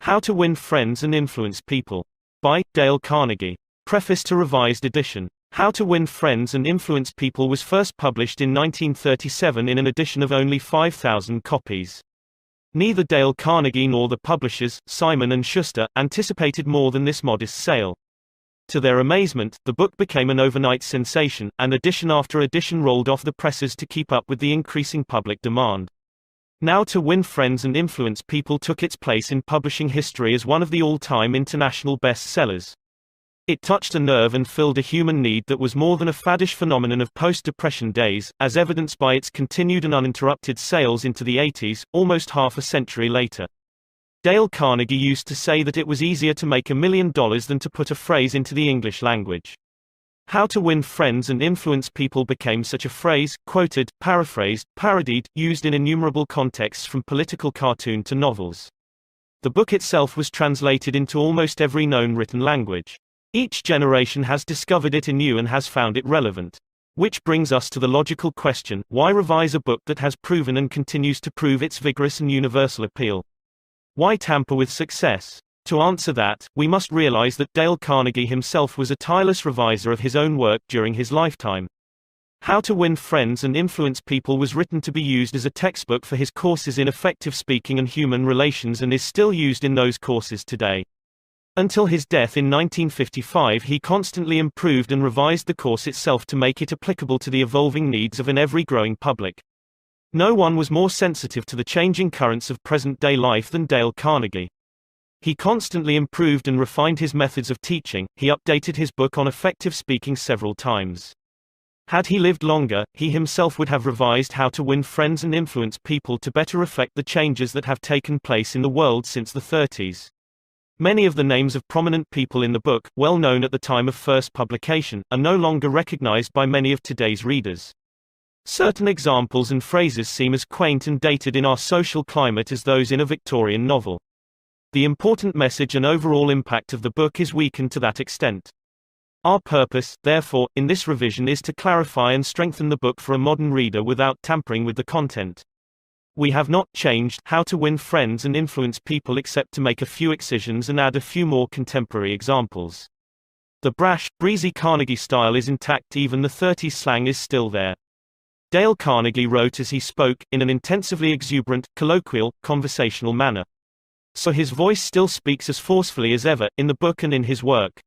How to Win Friends and Influence People. By Dale Carnegie. Preface to Revised Edition. How to Win Friends and Influence People was first published in 1937 in an edition of only 5,000 copies. Neither Dale Carnegie nor the publishers, Simon & Schuster, anticipated more than this modest sale. To their amazement, the book became an overnight sensation, and edition after edition rolled off the presses to keep up with the increasing public demand. Now to Win Friends and Influence People took its place in publishing history as one of the all-time international bestsellers. It touched a nerve and filled a human need that was more than a faddish phenomenon of post-Depression days, as evidenced by its continued and uninterrupted sales into the 80s, almost half a century later. Dale Carnegie used to say that it was easier to make $1 million than to put a phrase into the English language. How to Win Friends and Influence People became such a phrase, quoted, paraphrased, parodied, used in innumerable contexts from political cartoon to novels. The book itself was translated into almost every known written language. Each generation has discovered it anew and has found it relevant. Which brings us to the logical question, why revise a book that has proven and continues to prove its vigorous and universal appeal? Why tamper with success? To answer that, we must realize that Dale Carnegie himself was a tireless reviser of his own work during his lifetime. How to Win Friends and Influence People was written to be used as a textbook for his courses in effective speaking and human relations and is still used in those courses today. Until his death in 1955, he constantly improved and revised the course itself to make it applicable to the evolving needs of an ever-growing public. No one was more sensitive to the changing currents of present-day life than Dale Carnegie. He constantly improved and refined his methods of teaching. He updated his book on effective speaking several times. Had he lived longer, he himself would have revised How to Win Friends and Influence People to better reflect the changes that have taken place in the world since the 30s. Many of the names of prominent people in the book, well known at the time of first publication, are no longer recognized by many of today's readers. Certain examples and phrases seem as quaint and dated in our social climate as those in a Victorian novel. The important message and overall impact of the book is weakened to that extent. Our purpose, therefore, in this revision is to clarify and strengthen the book for a modern reader without tampering with the content. We have not changed How to Win Friends and Influence People except to make a few excisions and add a few more contemporary examples. The brash, breezy Carnegie style is intact, even the 30s slang is still there. Dale Carnegie wrote as he spoke, in an intensively exuberant, colloquial, conversational manner. So his voice still speaks as forcefully as ever, in the book and in his work.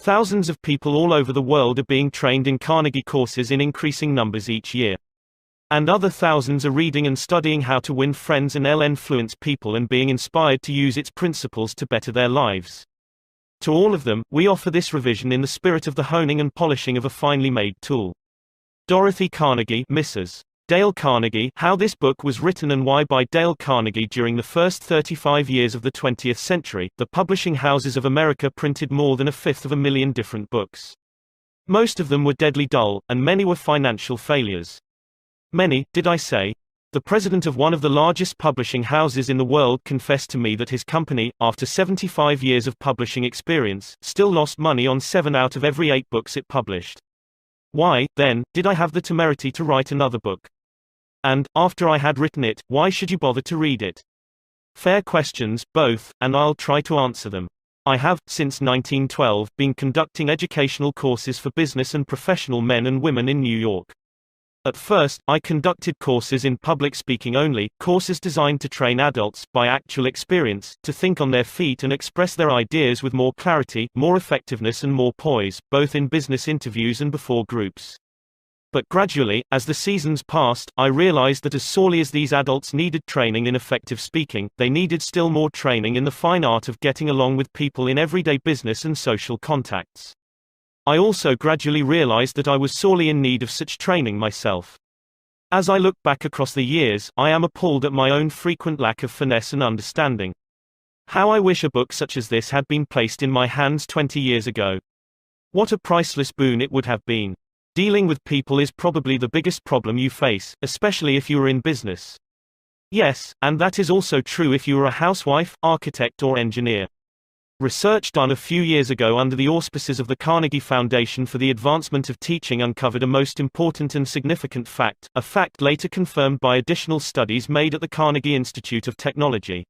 Thousands of people all over the world are being trained in Carnegie courses in increasing numbers each year. And other thousands are reading and studying How to Win Friends and Influence People and being inspired to use its principles to better their lives. To all of them, we offer this revision in the spirit of the honing and polishing of a finely made tool. Dorothy Carnegie, Mrs. Dale Carnegie. How this book was written and why. By Dale Carnegie. During the first 35 years of the 20th century, the publishing houses of America printed more than 1/5 different books. Most of them were deadly dull, and many were financial failures. Many, did I say? The president of one of the largest publishing houses in the world confessed to me that his company, after 75 years of publishing experience, still lost money on 7 out of every 8 books it published. Why, then, did I have the temerity to write another book? And, after I had written it, why should you bother to read it? Fair questions, both, and I'll try to answer them. I have, since 1912, been conducting educational courses for business and professional men and women in New York. At first, I conducted courses in public speaking only, courses designed to train adults, by actual experience, to think on their feet and express their ideas with more clarity, more effectiveness and more poise, both in business interviews and before groups. But gradually, as the seasons passed, I realized that as sorely as these adults needed training in effective speaking, they needed still more training in the fine art of getting along with people in everyday business and social contacts. I also gradually realized that I was sorely in need of such training myself. As I look back across the years, I am appalled at my own frequent lack of finesse and understanding. How I wish a book such as this had been placed in my hands 20 years ago. What a priceless boon it would have been. Dealing with people is probably the biggest problem you face, especially if you are in business. Yes, and that is also true if you are a housewife, architect or engineer. Research done a few years ago under the auspices of the Carnegie Foundation for the Advancement of Teaching uncovered a most important and significant fact, a fact later confirmed by additional studies made at the Carnegie Institute of Technology.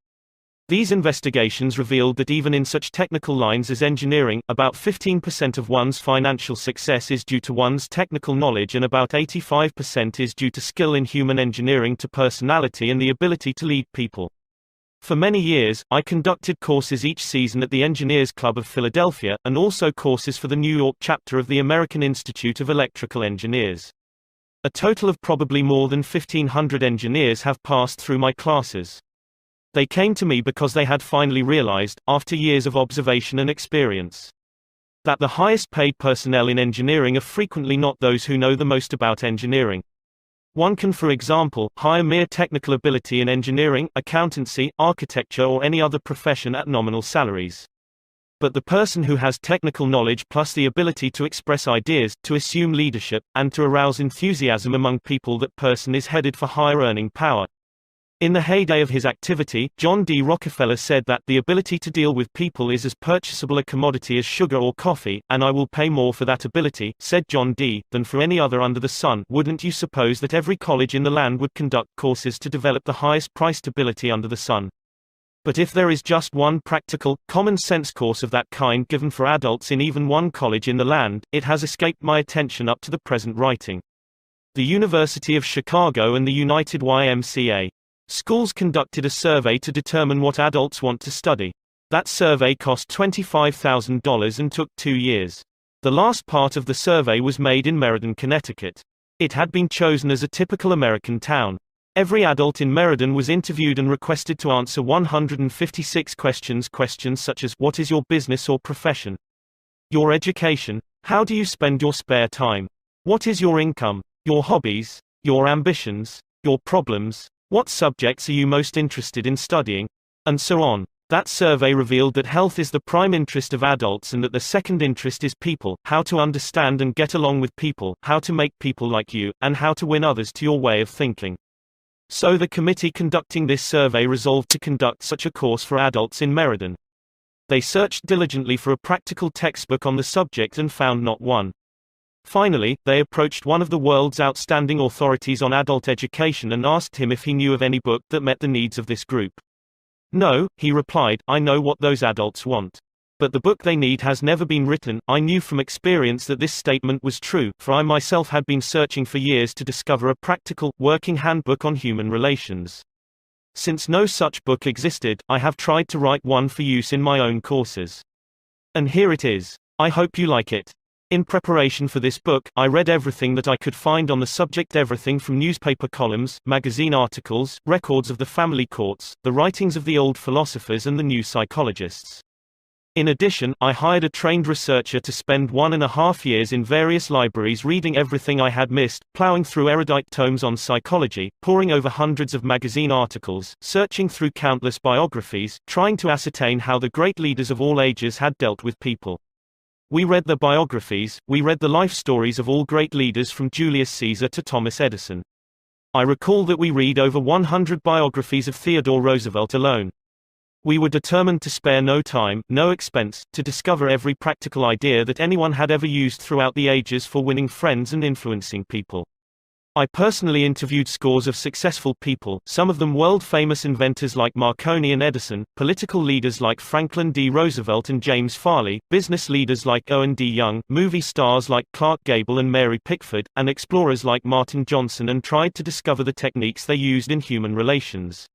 These investigations revealed that even in such technical lines as engineering, about 15% of one's financial success is due to one's technical knowledge and about 85% is due to skill in human engineering to personality and the ability to lead people. For many years, I conducted courses each season at the Engineers Club of Philadelphia, and also courses for the New York chapter of the American Institute of Electrical Engineers. A total of probably more than 1,500 engineers have passed through my classes. They came to me because they had finally realized, after years of observation and experience, that the highest paid personnel in engineering are frequently not those who know the most about engineering. One can, for example, hire mere technical ability in engineering, accountancy, architecture or any other profession at nominal salaries. But the person who has technical knowledge plus the ability to express ideas, to assume leadership, and to arouse enthusiasm among people, that person is headed for higher earning power. In the heyday of his activity, John D. Rockefeller said that the ability to deal with people is as purchasable a commodity as sugar or coffee, and I will pay more for that ability, said John D., than for any other under the sun. Wouldn't you suppose that every college in the land would conduct courses to develop the highest priced ability under the sun? But if there is just one practical, common-sense course of that kind given for adults in even one college in the land, it has escaped my attention up to the present writing. The University of Chicago and the United YMCA Schools conducted a survey to determine what adults want to study. That survey cost $25,000 and took 2 years. The last part of the survey was made in Meriden, Connecticut. It had been chosen as a typical American town. Every adult in Meriden was interviewed and requested to answer 156 questions. Questions such as, what is your business or profession? Your education? How do you spend your spare time? What is your income? Your hobbies? Your ambitions? Your problems? What subjects are you most interested in studying? And so on. That survey revealed that health is the prime interest of adults and that the second interest is people, how to understand and get along with people, how to make people like you, and how to win others to your way of thinking. So the committee conducting this survey resolved to conduct such a course for adults in Meriden. They searched diligently for a practical textbook on the subject and found not one. Finally, they approached one of the world's outstanding authorities on adult education and asked him if he knew of any book that met the needs of this group. No, he replied, I know what those adults want. But the book they need has never been written. I knew from experience that this statement was true, for I myself had been searching for years to discover a practical, working handbook on human relations. Since no such book existed, I have tried to write one for use in my own courses. And here it is. I hope you like it. In preparation for this book, I read everything that I could find on the subject, everything from newspaper columns, magazine articles, records of the family courts, the writings of the old philosophers and the new psychologists. In addition, I hired a trained researcher to spend 1.5 years in various libraries reading everything I had missed, plowing through erudite tomes on psychology, poring over hundreds of magazine articles, searching through countless biographies, trying to ascertain how the great leaders of all ages had dealt with people. We read the biographies, we read the life stories of all great leaders from Julius Caesar to Thomas Edison. I recall that we read over 100 biographies of Theodore Roosevelt alone. We were determined to spare no time, no expense, to discover every practical idea that anyone had ever used throughout the ages for winning friends and influencing people. I personally interviewed scores of successful people, some of them world-famous inventors like Marconi and Edison, political leaders like Franklin D. Roosevelt and James Farley, business leaders like Owen D. Young, movie stars like Clark Gable and Mary Pickford, and explorers like Martin Johnson, and tried to discover the techniques they used in human relations.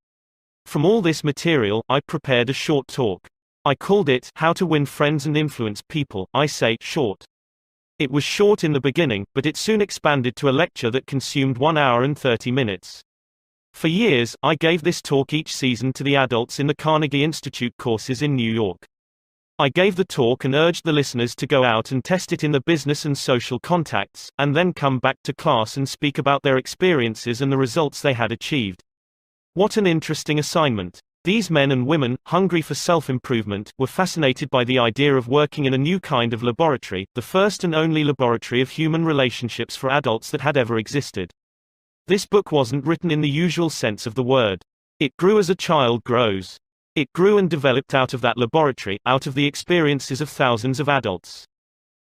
From all this material, I prepared a short talk. I called it, How to Win Friends and Influence People. I say, short. It was short in the beginning, but it soon expanded to a lecture that consumed 1 hour and 30 minutes. For years, I gave this talk each season to the adults in the Carnegie Institute courses in New York. I gave the talk and urged the listeners to go out and test it in the business and social contacts, and then come back to class and speak about their experiences and the results they had achieved. What an interesting assignment. These men and women, hungry for self-improvement, were fascinated by the idea of working in a new kind of laboratory, the first and only laboratory of human relationships for adults that had ever existed. This book wasn't written in the usual sense of the word. It grew as a child grows. It grew and developed out of that laboratory, out of the experiences of thousands of adults.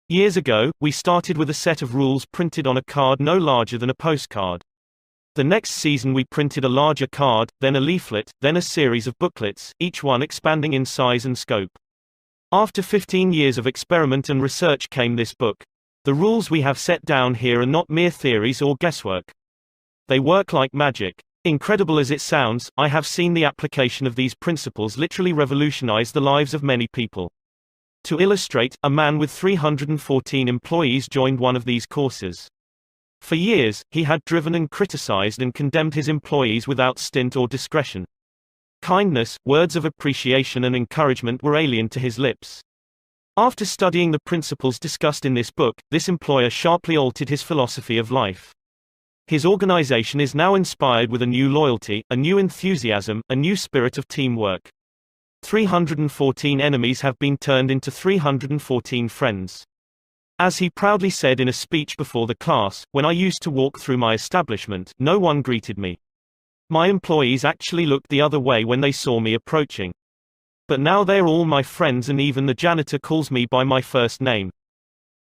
Years ago, we started with a set of rules printed on a card no larger than a postcard. The next season we printed a larger card, then a leaflet, then a series of booklets, each one expanding in size and scope. After 15 years of experiment and research came this book. The rules we have set down here are not mere theories or guesswork. They work like magic. Incredible as it sounds, I have seen the application of these principles literally revolutionize the lives of many people. To illustrate, a man with 314 employees joined one of these courses. For years, he had driven and criticized and condemned his employees without stint or discretion. Kindness, words of appreciation and encouragement were alien to his lips. After studying the principles discussed in this book, this employer sharply altered his philosophy of life. His organization is now inspired with a new loyalty, a new enthusiasm, a new spirit of teamwork. 314 enemies have been turned into 314 friends. As he proudly said in a speech before the class, "When I used to walk through my establishment, no one greeted me. My employees actually looked the other way when they saw me approaching. But now they're all my friends and even the janitor calls me by my first name."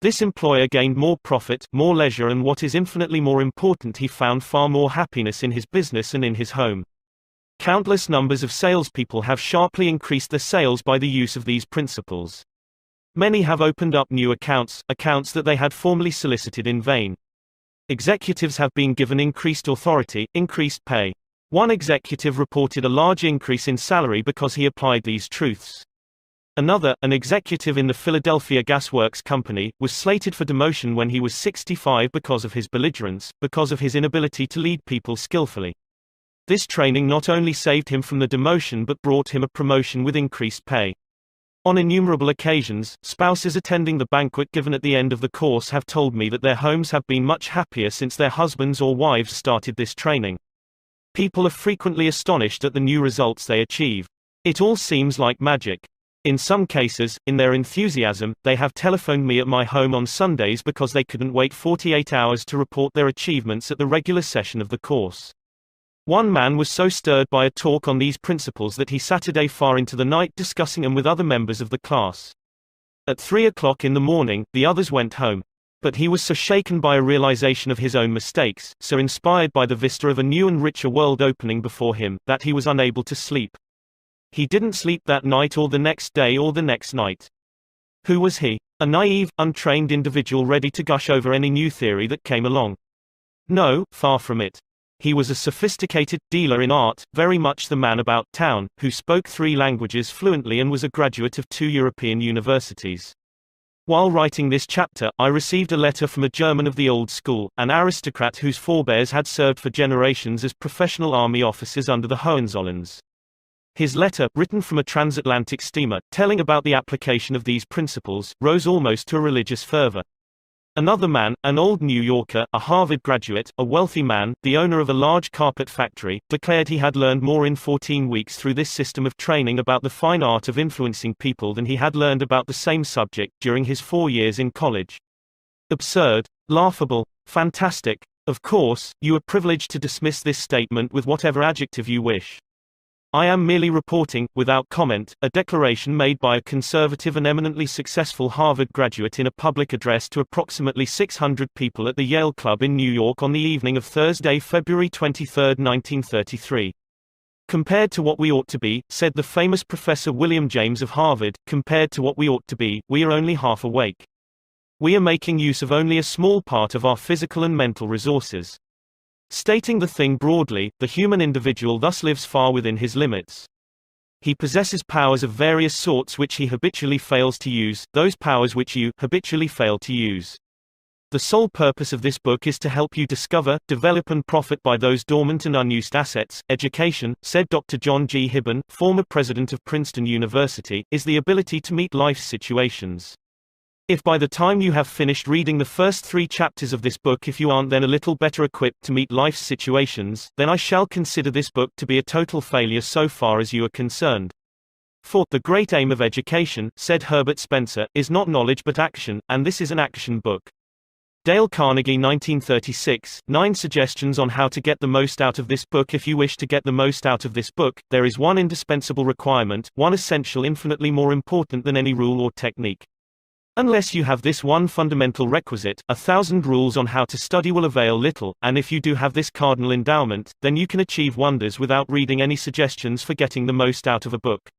This employer gained more profit, more leisure, and what is infinitely more important, he found far more happiness in his business and in his home. Countless numbers of salespeople have sharply increased their sales by the use of these principles. Many have opened up new accounts that they had formerly solicited in vain. Executives have been given increased authority, increased pay. One executive reported a large increase in salary because he applied these truths. Another, an executive in the Philadelphia Gas Works Company, was slated for demotion when he was 65 because of his belligerence, because of his inability to lead people skillfully. This training not only saved him from the demotion but brought him a promotion with increased pay. On innumerable occasions, spouses attending the banquet given at the end of the course have told me that their homes have been much happier since their husbands or wives started this training. People are frequently astonished at the new results they achieve. It all seems like magic. In some cases, in their enthusiasm, they have telephoned me at my home on Sundays because they couldn't wait 48 hours to report their achievements at the regular session of the course. One man was so stirred by a talk on these principles that he Saturday far into the night discussing them with other members of the class. At 3 o'clock in the morning, the others went home. But he was so shaken by a realization of his own mistakes, so inspired by the vista of a new and richer world opening before him, that he was unable to sleep. He didn't sleep that night or the next day or the next night. Who was he? A naive, untrained individual ready to gush over any new theory that came along? No, far from it. He was a sophisticated dealer in art, very much the man about town, who spoke 3 languages fluently and was a graduate of 2 European universities. While writing this chapter, I received a letter from a German of the old school, an aristocrat whose forebears had served for generations as professional army officers under the Hohenzollerns. His letter, written from a transatlantic steamer, telling about the application of these principles, rose almost to a religious fervor. Another man, an old New Yorker, a Harvard graduate, a wealthy man, the owner of a large carpet factory, declared he had learned more in 14 weeks through this system of training about the fine art of influencing people than he had learned about the same subject during his 4 years in college. Absurd, laughable, fantastic. Of course, you are privileged to dismiss this statement with whatever adjective you wish. I am merely reporting, without comment, a declaration made by a conservative and eminently successful Harvard graduate in a public address to approximately 600 people at the Yale Club in New York on the evening of Thursday, February 23, 1933. Compared to what we ought to be, said the famous Professor William James of Harvard, compared to what we ought to be, we are only half awake. We are making use of only a small part of our physical and mental resources. Stating the thing broadly, the human individual thus lives far within his limits. He possesses powers of various sorts which he habitually fails to use, those powers which you habitually fail to use. The sole purpose of this book is to help you discover, develop and profit by those dormant and unused assets. Education, said Dr. John G. Hibben, former president of Princeton University, is the ability to meet life's situations. If by the time you have finished reading the first 3 chapters of this book if you aren't then a little better equipped to meet life's situations, then I shall consider this book to be a total failure so far as you are concerned. For, the great aim of education, said Herbert Spencer, is not knowledge but action, and this is an action book. Dale Carnegie 1936, 9 suggestions on how to get the most out of this book. If you wish to get the most out of this book, there is one indispensable requirement, one essential infinitely more important than any rule or technique. Unless you have this one fundamental requisite, 1,000 rules on how to study will avail little, and if you do have this cardinal endowment, then you can achieve wonders without reading any suggestions for getting the most out of a book.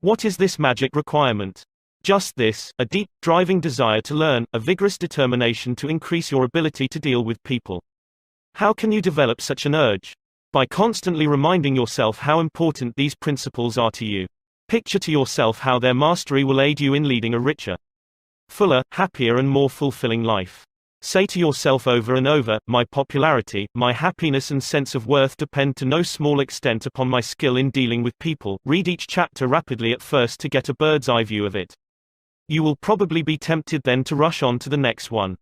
What is this magic requirement? Just this, a deep, driving desire to learn, a vigorous determination to increase your ability to deal with people. How can you develop such an urge? By constantly reminding yourself how important these principles are to you. Picture to yourself how their mastery will aid you in leading a richer, fuller, happier and more fulfilling life. Say to yourself over and over, my popularity, my happiness and sense of worth depend to no small extent upon my skill in dealing with people. Read each chapter rapidly at first to get a bird's eye view of it. You will probably be tempted then to rush on to the next one.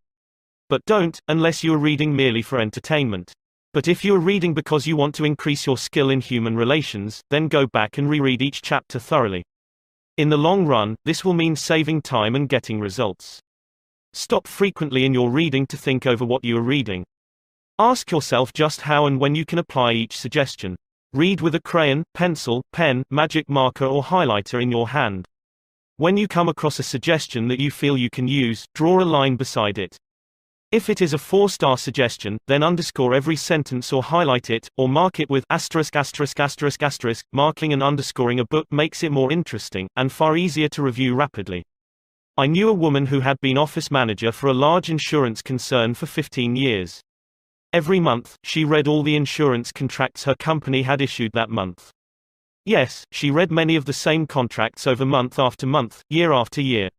But don't, unless you are reading merely for entertainment. But if you are reading because you want to increase your skill in human relations, then go back and reread each chapter thoroughly. In the long run, this will mean saving time and getting results. Stop frequently in your reading to think over what you are reading. Ask yourself just how and when you can apply each suggestion. Read with a crayon, pencil, pen, magic marker or highlighter in your hand. When you come across a suggestion that you feel you can use, draw a line beside it. If it is a 4-star suggestion, then underscore every sentence or highlight it, or mark it with asterisk asterisk asterisk asterisk. Marking and underscoring a book makes it more interesting, and far easier to review rapidly. I knew a woman who had been office manager for a large insurance concern for 15 years. Every month, she read all the insurance contracts her company had issued that month. Yes, she read many of the same contracts over month after month, year after year.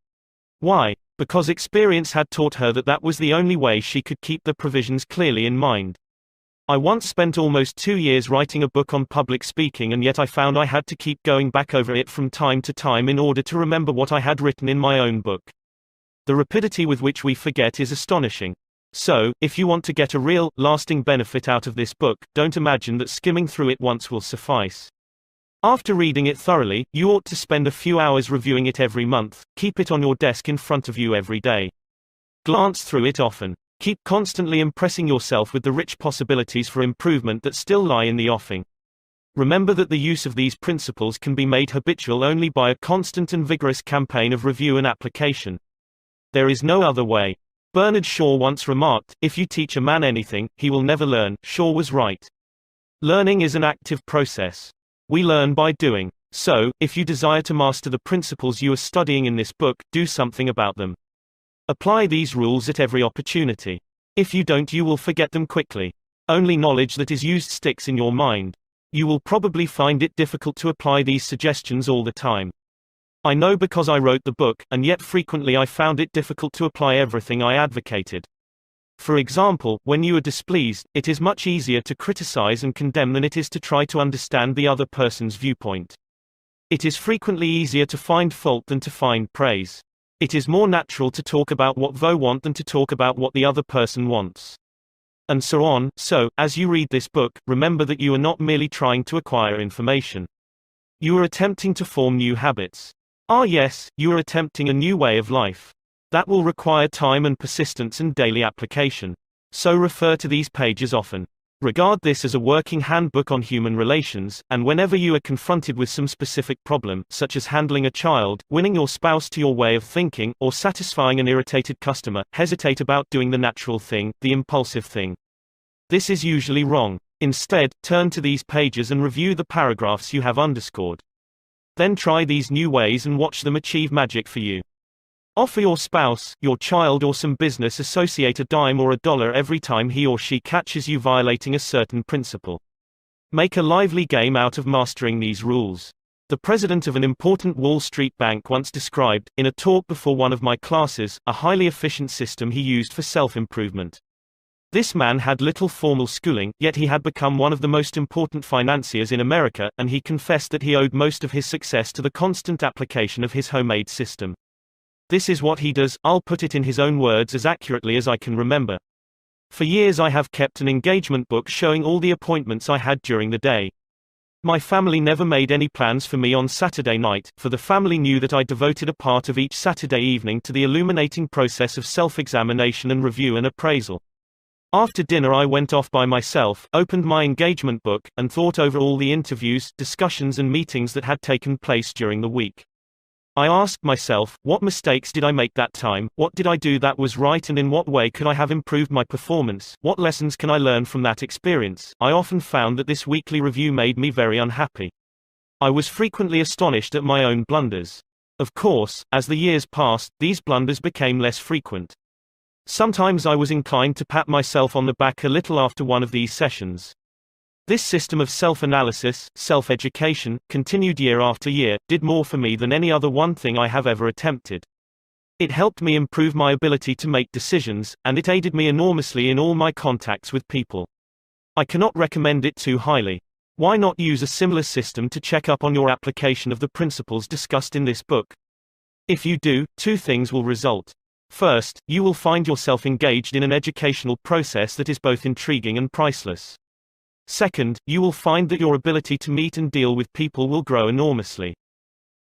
Why? Because experience had taught her that that was the only way she could keep the provisions clearly in mind. I once spent almost 2 years writing a book on public speaking, and yet I found I had to keep going back over it from time to time in order to remember what I had written in my own book. The rapidity with which we forget is astonishing. So, if you want to get a real, lasting benefit out of this book, don't imagine that skimming through it once will suffice. After reading it thoroughly, you ought to spend a few hours reviewing it every month. Keep it on your desk in front of you every day. Glance through it often. Keep constantly impressing yourself with the rich possibilities for improvement that still lie in the offing. Remember that the use of these principles can be made habitual only by a constant and vigorous campaign of review and application. There is no other way. Bernard Shaw once remarked, "If you teach a man anything, he will never learn." Shaw was right. Learning is an active process. We learn by doing. So, if you desire to master the principles you are studying in this book, do something about them. Apply these rules at every opportunity. If you don't, you will forget them quickly. Only knowledge that is used sticks in your mind. You will probably find it difficult to apply these suggestions all the time. I know because I wrote the book, and yet frequently I found it difficult to apply everything I advocated. For example, when you are displeased, it is much easier to criticize and condemn than it is to try to understand the other person's viewpoint. It is frequently easier to find fault than to find praise. It is more natural to talk about what we want than to talk about what the other person wants. And so on. So, as you read this book, remember that you are not merely trying to acquire information. You are attempting to form new habits. Ah yes, you are attempting a new way of life. That will require time and persistence and daily application. So refer to these pages often. Regard this as a working handbook on human relations, and whenever you are confronted with some specific problem, such as handling a child, winning your spouse to your way of thinking, or satisfying an irritated customer, hesitate about doing the natural thing, the impulsive thing. This is usually wrong. Instead, turn to these pages and review the paragraphs you have underscored. Then try these new ways and watch them achieve magic for you. Offer your spouse, your child or some business associate a dime or $1 every time he or she catches you violating a certain principle. Make a lively game out of mastering these rules. The president of an important Wall Street bank once described, in a talk before one of my classes, a highly efficient system he used for self-improvement. This man had little formal schooling, yet he had become one of the most important financiers in America, and he confessed that he owed most of his success to the constant application of his homemade system. This is what he does. I'll put it in his own words as accurately as I can remember. For years I have kept an engagement book showing all the appointments I had during the day. My family never made any plans for me on Saturday night, for the family knew that I devoted a part of each Saturday evening to the illuminating process of self-examination and review and appraisal. After dinner I went off by myself, opened my engagement book, and thought over all the interviews, discussions and meetings that had taken place during the week. I asked myself, what mistakes did I make that time, what did I do that was right, and in what way could I have improved my performance, what lessons can I learn from that experience. I often found that this weekly review made me very unhappy. I was frequently astonished at my own blunders. Of course, as the years passed, these blunders became less frequent. Sometimes I was inclined to pat myself on the back a little after one of these sessions. This system of self-analysis, self-education, continued year after year, did more for me than any other one thing I have ever attempted. It helped me improve my ability to make decisions, and it aided me enormously in all my contacts with people. I cannot recommend it too highly. Why not use a similar system to check up on your application of the principles discussed in this book? If you do, two things will result. First, you will find yourself engaged in an educational process that is both intriguing and priceless. Second, you will find that your ability to meet and deal with people will grow enormously.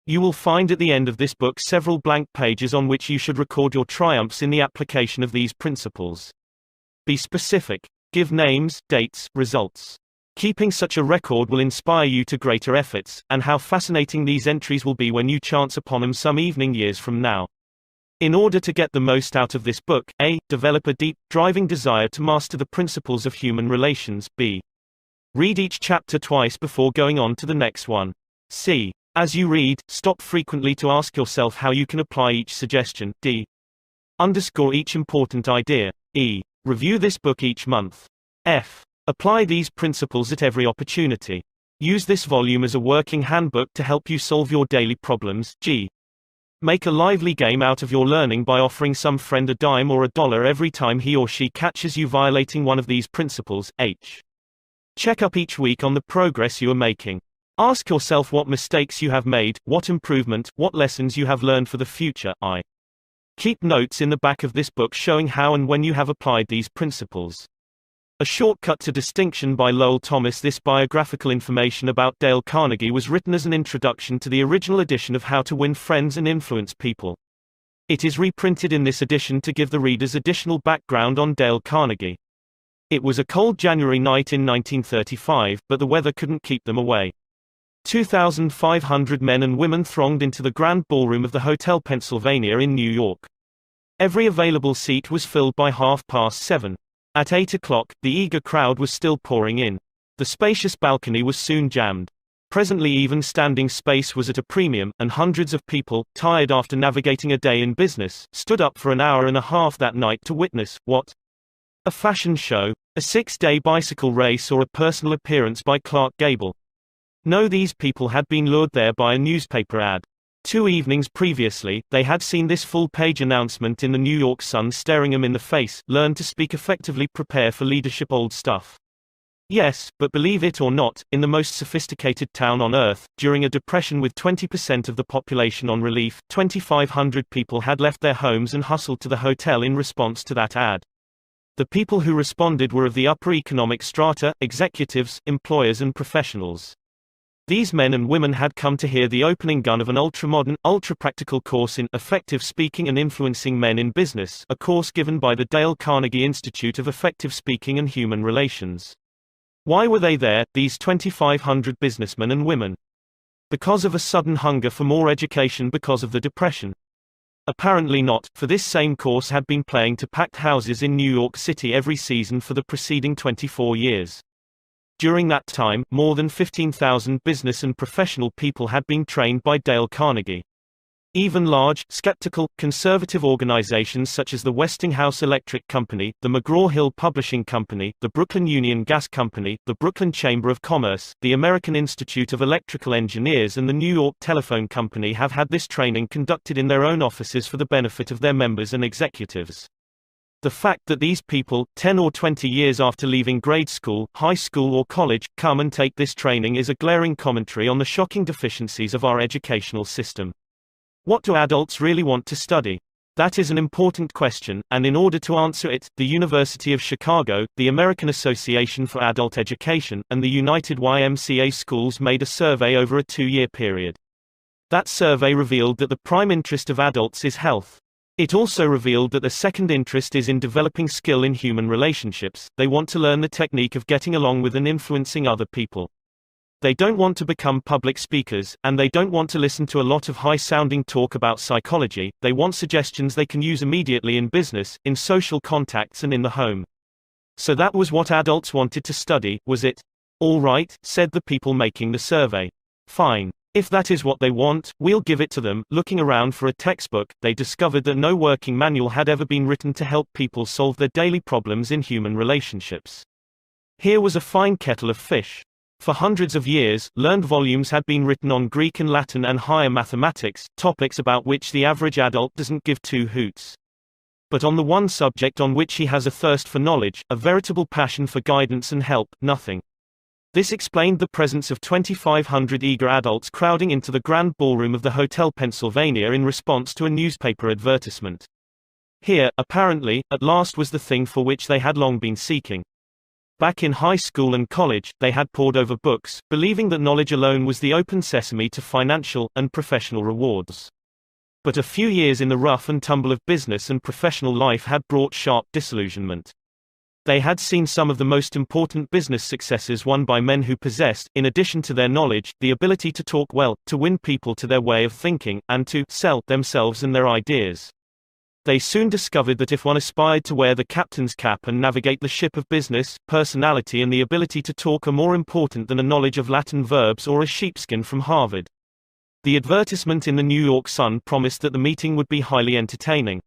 You will find at the end of this book several blank pages on which you should record your triumphs in the application of these principles. Be specific. Give names, dates, results. Keeping such a record will inspire you to greater efforts, and how fascinating these entries will be when you chance upon them some evening years from now. In order to get the most out of this book, A. Develop a deep, driving desire to master the principles of human relations. B. Read each chapter twice before going on to the next one. C. As you read, stop frequently to ask yourself how you can apply each suggestion. D. Underscore each important idea. E. Review this book each month. F. Apply these principles at every opportunity. Use this volume as a working handbook to help you solve your daily problems. G. Make a lively game out of your learning by offering some friend a dime or $1 every time he or she catches you violating one of these principles. H. Check up each week on the progress you are making. Ask yourself what mistakes you have made, what improvement, what lessons you have learned for the future. I. Keep notes in the back of this book showing how and when you have applied these principles. A Shortcut to Distinction by Lowell Thomas. This biographical information about Dale Carnegie was written as an introduction to the original edition of How to Win Friends and Influence People. It is reprinted in this edition to give the readers additional background on Dale Carnegie. It was a cold January night in 1935, but the weather couldn't keep them away. 2,500 men and women thronged into the grand ballroom of the Hotel Pennsylvania in New York. Every available seat was filled by 7:30. At 8 o'clock, the eager crowd was still pouring in. The spacious balcony was soon jammed. Presently even standing space was at a premium, and hundreds of people, tired after navigating a day in business, stood up for an hour and a half that night to witness, what? A fashion show, a 6-day bicycle race, or a personal appearance by Clark Gable. No, these people had been lured there by a newspaper ad. 2 evenings previously, they had seen this full-page announcement in the New York Sun staring them in the face: learn to speak effectively, prepare for leadership. Old stuff. Yes, but believe it or not, in the most sophisticated town on earth, during a depression with 20% of the population on relief, 2,500 people had left their homes and hustled to the hotel in response to that ad. The people who responded were of the upper economic strata, executives, employers and professionals. These men and women had come to hear the opening gun of an ultra-modern, ultra-practical course in Effective Speaking and Influencing Men in Business, a course given by the Dale Carnegie Institute of Effective Speaking and Human Relations. Why were they there, these 2,500 businessmen and women? Because of a sudden hunger for more education because of the Depression? Apparently not, for this same course had been playing to packed houses in New York City every season for the preceding 24 years. During that time, more than 15,000 business and professional people had been trained by Dale Carnegie. Even large, skeptical, conservative organizations such as the Westinghouse Electric Company, the McGraw-Hill Publishing Company, the Brooklyn Union Gas Company, the Brooklyn Chamber of Commerce, the American Institute of Electrical Engineers and the New York Telephone Company have had this training conducted in their own offices for the benefit of their members and executives. The fact that these people, 10 or 20 years after leaving grade school, high school or college, come and take this training is a glaring commentary on the shocking deficiencies of our educational system. What do adults really want to study? That is an important question, and in order to answer it, the University of Chicago, the American Association for Adult Education, and the United YMCA Schools made a survey over a 2-year period. That survey revealed that the prime interest of adults is health. It also revealed that the second interest is in developing skill in human relationships. They want to learn the technique of getting along with and influencing other people. They don't want to become public speakers, and they don't want to listen to a lot of high-sounding talk about psychology. They want suggestions they can use immediately in business, in social contacts and in the home. So that was what adults wanted to study, was it? All right, said the people making the survey. Fine. If that is what they want, we'll give it to them. Looking around for a textbook, they discovered that no working manual had ever been written to help people solve their daily problems in human relationships. Here was a fine kettle of fish. For hundreds of years, learned volumes had been written on Greek and Latin and higher mathematics, topics about which the average adult doesn't give two hoots. But on the one subject on which he has a thirst for knowledge, a veritable passion for guidance and help, nothing. This explained the presence of 2,500 eager adults crowding into the grand ballroom of the Hotel Pennsylvania in response to a newspaper advertisement. Here, apparently, at last was the thing for which they had long been seeking. Back in high school and college, they had pored over books, believing that knowledge alone was the open sesame to financial and professional rewards. But a few years in the rough and tumble of business and professional life had brought sharp disillusionment. They had seen some of the most important business successes won by men who possessed, in addition to their knowledge, the ability to talk well, to win people to their way of thinking, and to sell themselves and their ideas. They soon discovered that if one aspired to wear the captain's cap and navigate the ship of business, personality and the ability to talk are more important than a knowledge of Latin verbs or a sheepskin from Harvard. The advertisement in the New York Sun promised that the meeting would be highly entertaining.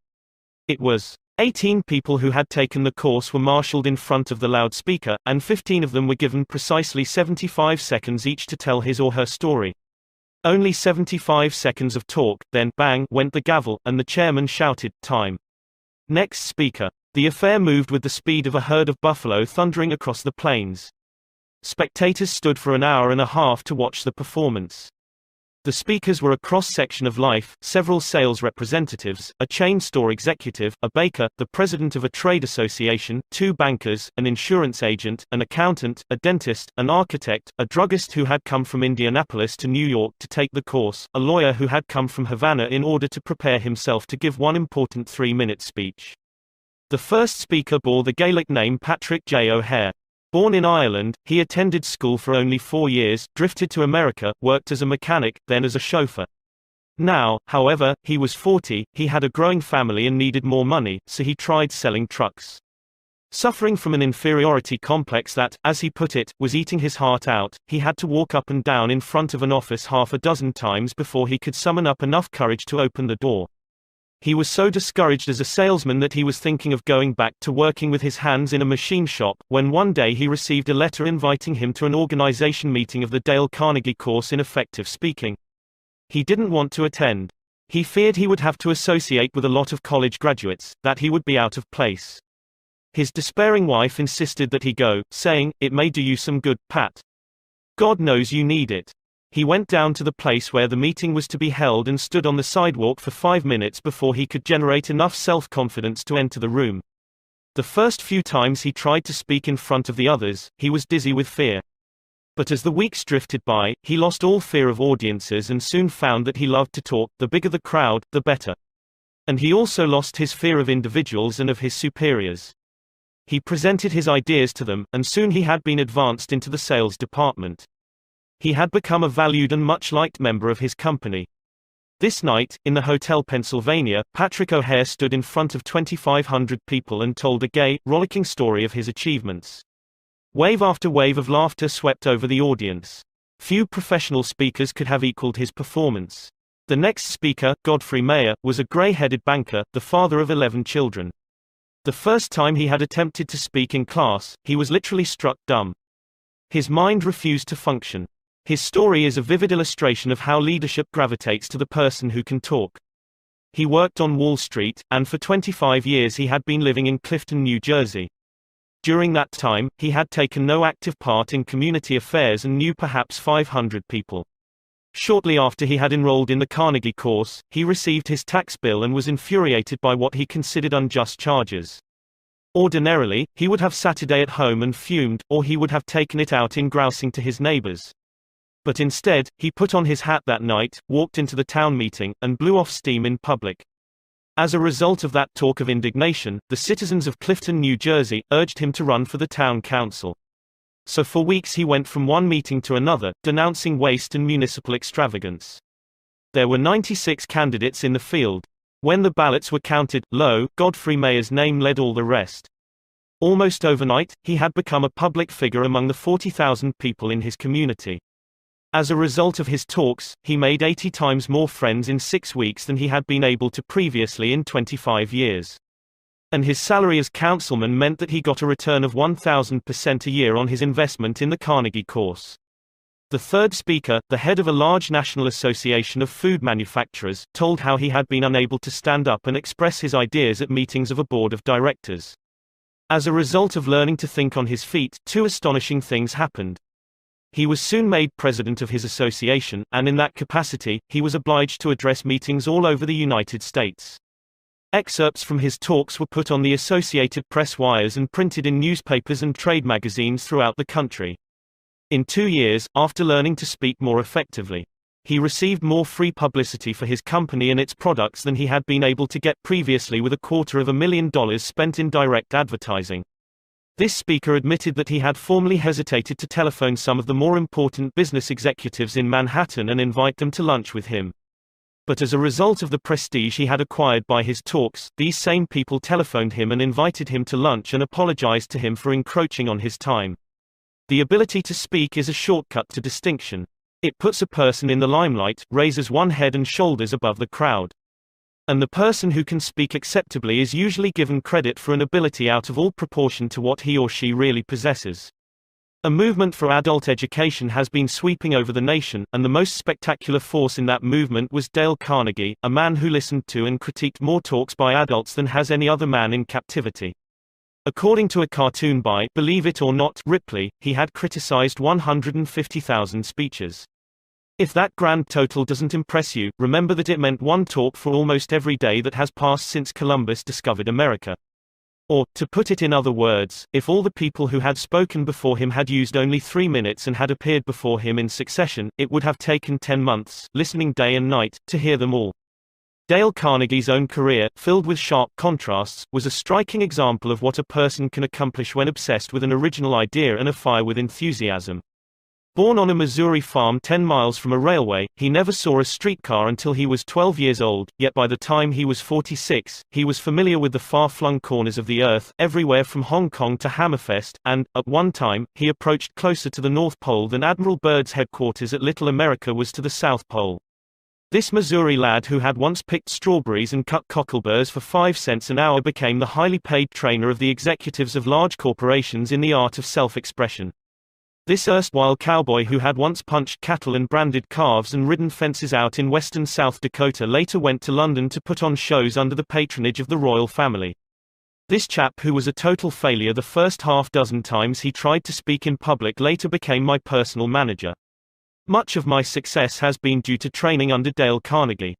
It was. 18 people who had taken the course were marshaled in front of the loudspeaker, and 15 of them were given precisely 75 seconds each to tell his or her story. Only 75 seconds of talk, then, bang, went the gavel, and the chairman shouted, "Time." Next speaker. The affair moved with the speed of a herd of buffalo thundering across the plains. Spectators stood for an hour and a half to watch the performance. The speakers were a cross-section of life, several sales representatives, a chain store executive, a baker, the president of a trade association, two bankers, an insurance agent, an accountant, a dentist, an architect, a druggist who had come from Indianapolis to New York to take the course, a lawyer who had come from Havana in order to prepare himself to give one important 3-minute speech. The first speaker bore the Gaelic name Patrick J. O'Hare. Born in Ireland, he attended school for only 4 years, drifted to America, worked as a mechanic, then as a chauffeur. Now, however, he was 40, he had a growing family and needed more money, so he tried selling trucks. Suffering from an inferiority complex that, as he put it, was eating his heart out, he had to walk up and down in front of an office half a dozen times before he could summon up enough courage to open the door. He was so discouraged as a salesman that he was thinking of going back to working with his hands in a machine shop, when one day he received a letter inviting him to an organization meeting of the Dale Carnegie course in effective speaking. He didn't want to attend. He feared he would have to associate with a lot of college graduates, that he would be out of place. His despairing wife insisted that he go, saying, "It may do you some good, Pat. God knows you need it." He went down to the place where the meeting was to be held and stood on the sidewalk for 5 minutes before he could generate enough self-confidence to enter the room. The first few times he tried to speak in front of the others, he was dizzy with fear. But as the weeks drifted by, he lost all fear of audiences and soon found that he loved to talk. The bigger the crowd, the better. And he also lost his fear of individuals and of his superiors. He presented his ideas to them, and soon he had been advanced into the sales department. He had become a valued and much-liked member of his company. This night, in the Hotel Pennsylvania, Patrick O'Hare stood in front of 2,500 people and told a gay, rollicking story of his achievements. Wave after wave of laughter swept over the audience. Few professional speakers could have equaled his performance. The next speaker, Godfrey Mayer, was a gray-headed banker, the father of 11 children. The first time he had attempted to speak in class, he was literally struck dumb. His mind refused to function. His story is a vivid illustration of how leadership gravitates to the person who can talk. He worked on Wall Street, and for 25 years he had been living in Clifton, New Jersey. During that time, he had taken no active part in community affairs and knew perhaps 500 people. Shortly after he had enrolled in the Carnegie course, he received his tax bill and was infuriated by what he considered unjust charges. Ordinarily, he would have sat a day at home and fumed, or he would have taken it out in grousing to his neighbors. But instead, he put on his hat that night, walked into the town meeting, and blew off steam in public. As a result of that talk of indignation, the citizens of Clifton, New Jersey, urged him to run for the town council. So for weeks he went from one meeting to another, denouncing waste and municipal extravagance. There were 96 candidates in the field. When the ballots were counted, lo, Godfrey Mayer's name led all the rest. Almost overnight, he had become a public figure among the 40,000 people in his community. As a result of his talks, he made 80 times more friends in 6 weeks than he had been able to previously in 25 years. And his salary as councilman meant that he got a return of 1,000% a year on his investment in the Carnegie course. The third speaker, the head of a large national association of food manufacturers, told how he had been unable to stand up and express his ideas at meetings of a board of directors. As a result of learning to think on his feet, 2 astonishing things happened. He was soon made president of his association, and in that capacity, he was obliged to address meetings all over the United States. Excerpts from his talks were put on the Associated Press wires and printed in newspapers and trade magazines throughout the country. In 2 years, after learning to speak more effectively, he received more free publicity for his company and its products than he had been able to get previously with $250,000 spent in direct advertising. This speaker admitted that he had formerly hesitated to telephone some of the more important business executives in Manhattan and invite them to lunch with him. But as a result of the prestige he had acquired by his talks, these same people telephoned him and invited him to lunch and apologized to him for encroaching on his time. The ability to speak is a shortcut to distinction. It puts a person in the limelight, raises one head and shoulders above the crowd. And the person who can speak acceptably is usually given credit for an ability out of all proportion to what he or she really possesses. A movement for adult education has been sweeping over the nation, and the most spectacular force in that movement was Dale Carnegie, a man who listened to and critiqued more talks by adults than has any other man in captivity. According to a cartoon by, believe it or not, Ripley, he had criticized 150,000 speeches. If that grand total doesn't impress you, remember that it meant one talk for almost every day that has passed since Columbus discovered America. Or, to put it in other words, if all the people who had spoken before him had used only 3 minutes and had appeared before him in succession, it would have taken 10 months, listening day and night, to hear them all. Dale Carnegie's own career, filled with sharp contrasts, was a striking example of what a person can accomplish when obsessed with an original idea and afire with enthusiasm. Born on a Missouri farm 10 miles from a railway, he never saw a streetcar until he was 12 years old, yet by the time he was 46, he was familiar with the far-flung corners of the earth, everywhere from Hong Kong to Hammerfest, and, at one time, he approached closer to the North Pole than Admiral Byrd's headquarters at Little America was to the South Pole. This Missouri lad who had once picked strawberries and cut cockleburs for 5 cents an hour became the highly paid trainer of the executives of large corporations in the art of self-expression. This erstwhile cowboy who had once punched cattle and branded calves and ridden fences out in western South Dakota later went to London to put on shows under the patronage of the royal family. This chap who was a total failure the first half dozen times he tried to speak in public later became my personal manager. Much of my success has been due to training under Dale Carnegie.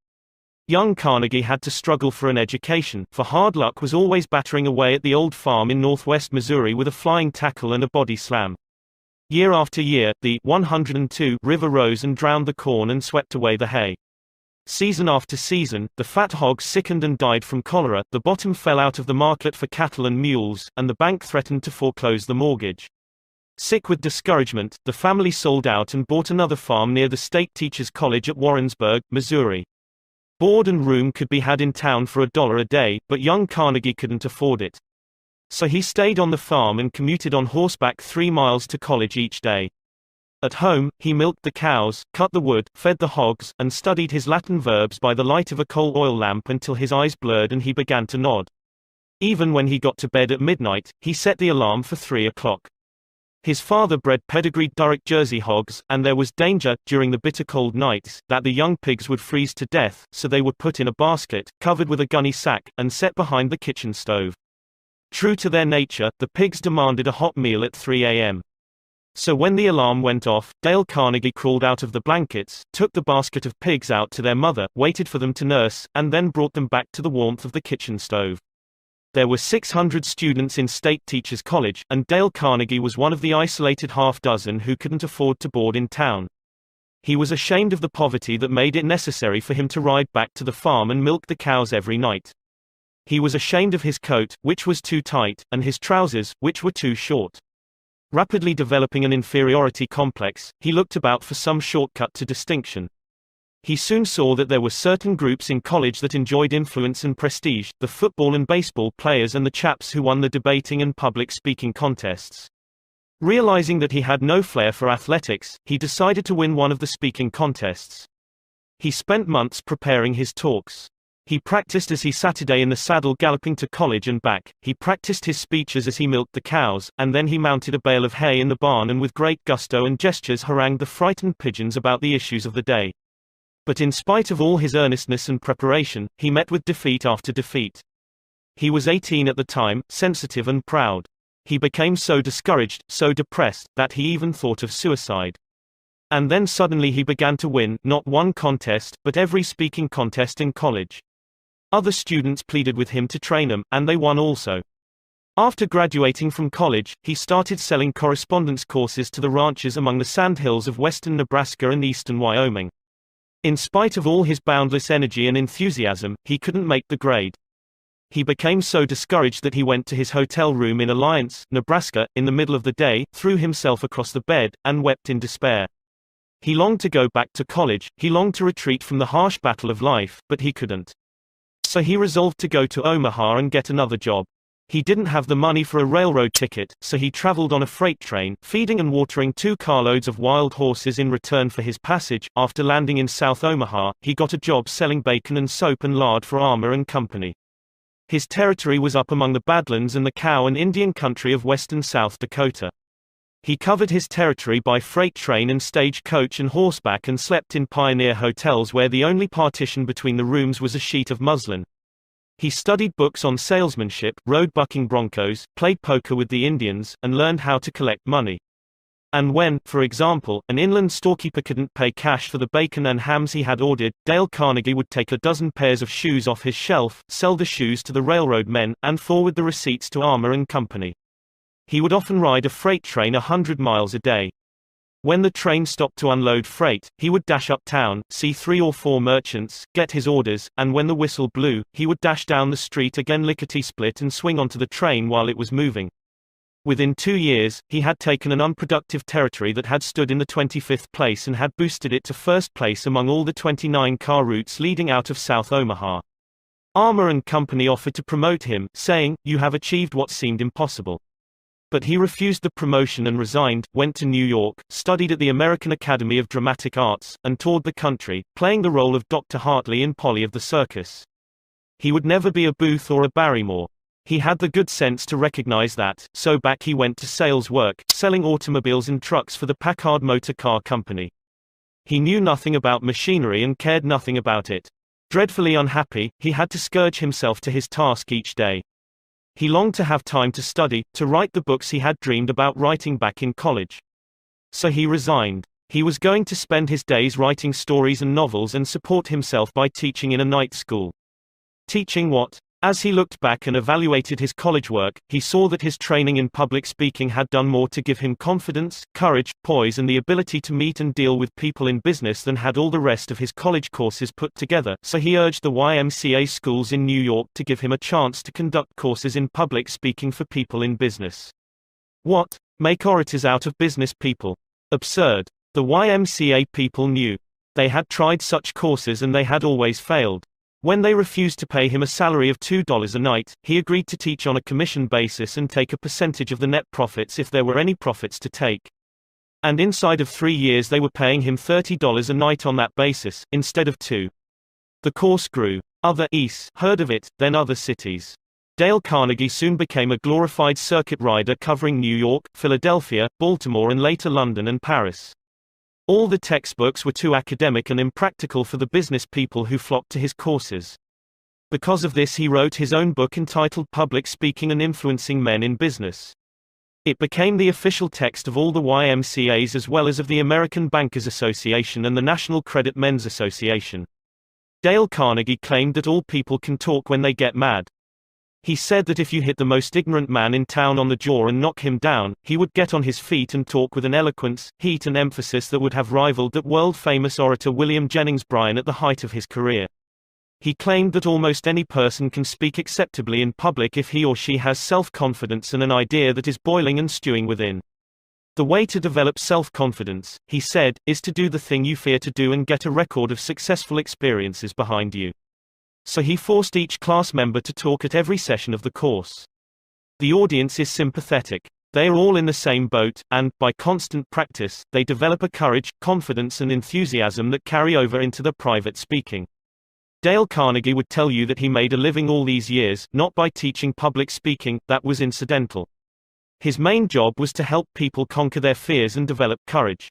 Young Carnegie had to struggle for an education, for hard luck was always battering away at the old farm in northwest Missouri with a flying tackle and a body slam. Year after year, the 102 river rose and drowned the corn and swept away the hay. Season after season, the fat hogs sickened and died from cholera, the bottom fell out of the market for cattle and mules, and the bank threatened to foreclose the mortgage. Sick with discouragement, the family sold out and bought another farm near the State Teachers College at Warrensburg, Missouri. Board and room could be had in town for $1 a day, but young Carnegie couldn't afford it. So he stayed on the farm and commuted on horseback 3 miles to college each day. At home, he milked the cows, cut the wood, fed the hogs, and studied his Latin verbs by the light of a coal oil lamp until his eyes blurred and he began to nod. Even when he got to bed at midnight, he set the alarm for 3 o'clock. His father bred pedigreed Durrick Jersey hogs, and there was danger, during the bitter cold nights, that the young pigs would freeze to death, so they were put in a basket, covered with a gunny sack, and set behind the kitchen stove. True to their nature, the pigs demanded a hot meal at 3 a.m. So when the alarm went off, Dale Carnegie crawled out of the blankets, took the basket of pigs out to their mother, waited for them to nurse, and then brought them back to the warmth of the kitchen stove. There were 600 students in State Teachers College, and Dale Carnegie was one of the isolated half-dozen who couldn't afford to board in town. He was ashamed of the poverty that made it necessary for him to ride back to the farm and milk the cows every night. He was ashamed of his coat, which was too tight, and his trousers, which were too short. Rapidly developing an inferiority complex, he looked about for some shortcut to distinction. He soon saw that there were certain groups in college that enjoyed influence and prestige, the football and baseball players and the chaps who won the debating and public speaking contests. Realizing that he had no flair for athletics, he decided to win one of the speaking contests. He spent months preparing his talks. He practiced as he sat in the saddle galloping to college and back, he practiced his speeches as he milked the cows, and then he mounted a bale of hay in the barn and with great gusto and gestures harangued the frightened pigeons about the issues of the day. But in spite of all his earnestness and preparation, he met with defeat after defeat. He was 18 at the time, sensitive and proud. He became so discouraged, so depressed, that he even thought of suicide. And then suddenly he began to win, not one contest, but every speaking contest in college. Other students pleaded with him to train them, and they won also. After graduating from college, he started selling correspondence courses to the ranchers among the sandhills of western Nebraska and eastern Wyoming. In spite of all his boundless energy and enthusiasm, he couldn't make the grade. He became so discouraged that he went to his hotel room in Alliance, Nebraska, in the middle of the day, threw himself across the bed, and wept in despair. He longed to go back to college, he longed to retreat from the harsh battle of life, but he couldn't. So he resolved to go to Omaha and get another job. He didn't have the money for a railroad ticket, so he traveled on a freight train, feeding and watering 2 carloads of wild horses in return for his passage. After landing in South Omaha, he got a job selling bacon and soap and lard for Armour and Company. His territory was up among the Badlands and the cow and Indian country of western South Dakota. He covered his territory by freight train and stage coach and horseback and slept in pioneer hotels where the only partition between the rooms was a sheet of muslin. He studied books on salesmanship, rode bucking broncos, played poker with the Indians, and learned how to collect money. And when, for example, an inland storekeeper couldn't pay cash for the bacon and hams he had ordered, Dale Carnegie would take a dozen pairs of shoes off his shelf, sell the shoes to the railroad men, and forward the receipts to Armour and Company. He would often ride a freight train 100 miles a day. When the train stopped to unload freight, he would dash uptown, see 3 or 4 merchants, get his orders, and when the whistle blew, he would dash down the street again lickety-split and swing onto the train while it was moving. Within 2 years, he had taken an unproductive territory that had stood in the 25th place and had boosted it to first place among all the 29 car routes leading out of South Omaha. Armour and Company offered to promote him, saying, "You have achieved what seemed impossible." But he refused the promotion and resigned, went to New York, studied at the American Academy of Dramatic Arts, and toured the country, playing the role of Dr. Hartley in Polly of the Circus. He would never be a Booth or a Barrymore. He had the good sense to recognize that, so back he went to sales work, selling automobiles and trucks for the Packard Motor Car Company. He knew nothing about machinery and cared nothing about it. Dreadfully unhappy, he had to scourge himself to his task each day. He longed to have time to study, to write the books he had dreamed about writing back in college. So he resigned. He was going to spend his days writing stories and novels and support himself by teaching in a night school. Teaching what? As he looked back and evaluated his college work, he saw that his training in public speaking had done more to give him confidence, courage, poise and the ability to meet and deal with people in business than had all the rest of his college courses put together, so he urged the YMCA schools in New York to give him a chance to conduct courses in public speaking for people in business. What? Make orators out of business people? Absurd. The YMCA people knew. They had tried such courses and they had always failed. When they refused to pay him a salary of $2 a night, he agreed to teach on a commission basis and take a percentage of the net profits if there were any profits to take. And inside of 3 years they were paying him $30 a night on that basis, instead of $2. The course grew. Other East heard of it, then other cities. Dale Carnegie soon became a glorified circuit rider covering New York, Philadelphia, Baltimore and later London and Paris. All the textbooks were too academic and impractical for the business people who flocked to his courses. Because of this he wrote his own book entitled Public Speaking and Influencing Men in Business. It became the official text of all the YMCAs as well as of the American Bankers Association and the National Credit Men's Association. Dale Carnegie claimed that all people can talk when they get mad. He said that if you hit the most ignorant man in town on the jaw and knock him down, he would get on his feet and talk with an eloquence, heat and emphasis that would have rivaled that world-famous orator William Jennings Bryan at the height of his career. He claimed that almost any person can speak acceptably in public if he or she has self-confidence and an idea that is boiling and stewing within. The way to develop self-confidence, he said, is to do the thing you fear to do and get a record of successful experiences behind you. So he forced each class member to talk at every session of the course. The audience is sympathetic. They are all in the same boat, and, by constant practice, they develop a courage, confidence and enthusiasm that carry over into their private speaking. Dale Carnegie would tell you that he made a living all these years, not by teaching public speaking, that was incidental. His main job was to help people conquer their fears and develop courage.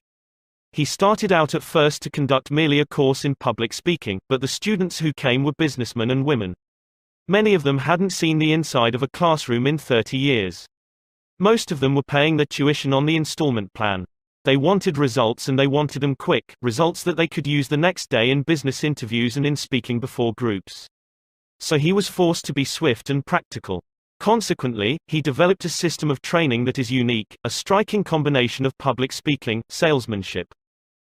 He started out at first to conduct merely a course in public speaking, but the students who came were businessmen and women. Many of them hadn't seen the inside of a classroom in 30 years. Most of them were paying their tuition on the installment plan. They wanted results and they wanted them quick, results that they could use the next day in business interviews and in speaking before groups. So he was forced to be swift and practical. Consequently, he developed a system of training that is unique, a striking combination of public speaking, salesmanship,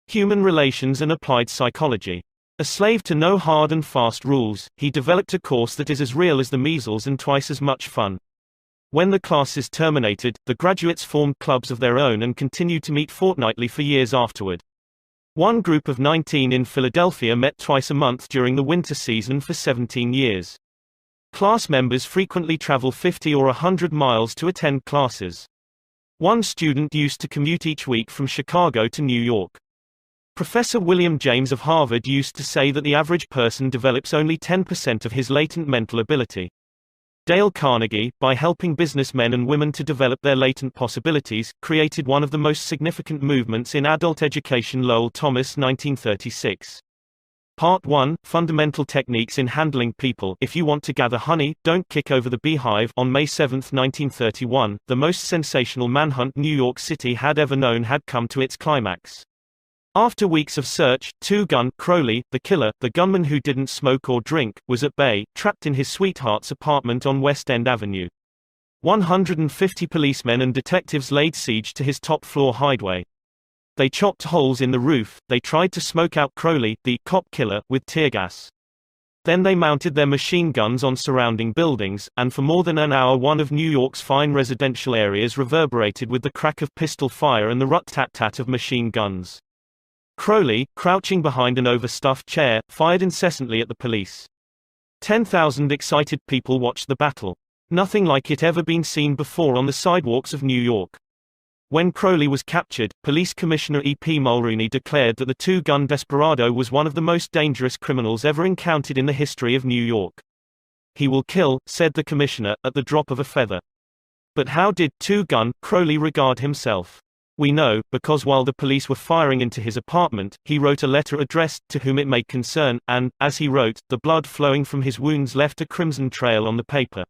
human relations and applied psychology. A slave to no hard and fast rules, he developed a course that is as real as the measles and twice as much fun. When the class is terminated, the graduates formed clubs of their own and continued to meet fortnightly for years afterward. One group of 19 in Philadelphia met twice a month during the winter season for 17 years. Class members frequently travel 50 or 100 miles to attend classes. One student used to commute each week from Chicago to New York. Professor William James of Harvard used to say that the average person develops only 10% of his latent mental ability. Dale Carnegie, by helping businessmen and women to develop their latent possibilities, created one of the most significant movements in adult education. Lowell Thomas, 1936. Part 1, Fundamental Techniques in Handling People. If you want to gather honey, don't kick over the beehive. On May 7, 1931, the most sensational manhunt New York City had ever known had come to its climax. After weeks of search, two-gun Crowley, the killer, the gunman who didn't smoke or drink, was at bay, trapped in his sweetheart's apartment on West End Avenue. 150 policemen and detectives laid siege to his top-floor hideaway. They chopped holes in the roof. They tried to smoke out Crowley, the cop killer, with tear gas. Then they mounted their machine guns on surrounding buildings, and for more than an hour one of New York's fine residential areas reverberated with the crack of pistol fire and the rut-tat-tat of machine guns. Crowley, crouching behind an overstuffed chair, fired incessantly at the police. 10,000 excited people watched the battle. Nothing like it ever been seen before on the sidewalks of New York. When Crowley was captured, Police Commissioner E.P. Mulrooney declared that the two-gun desperado was one of the most dangerous criminals ever encountered in the history of New York. He will kill, said the commissioner, at the drop of a feather. But how did two-gun Crowley regard himself? We know, because while the police were firing into his apartment, he wrote a letter addressed to whom it may concern, and, as he wrote, the blood flowing from his wounds left a crimson trail on the paper.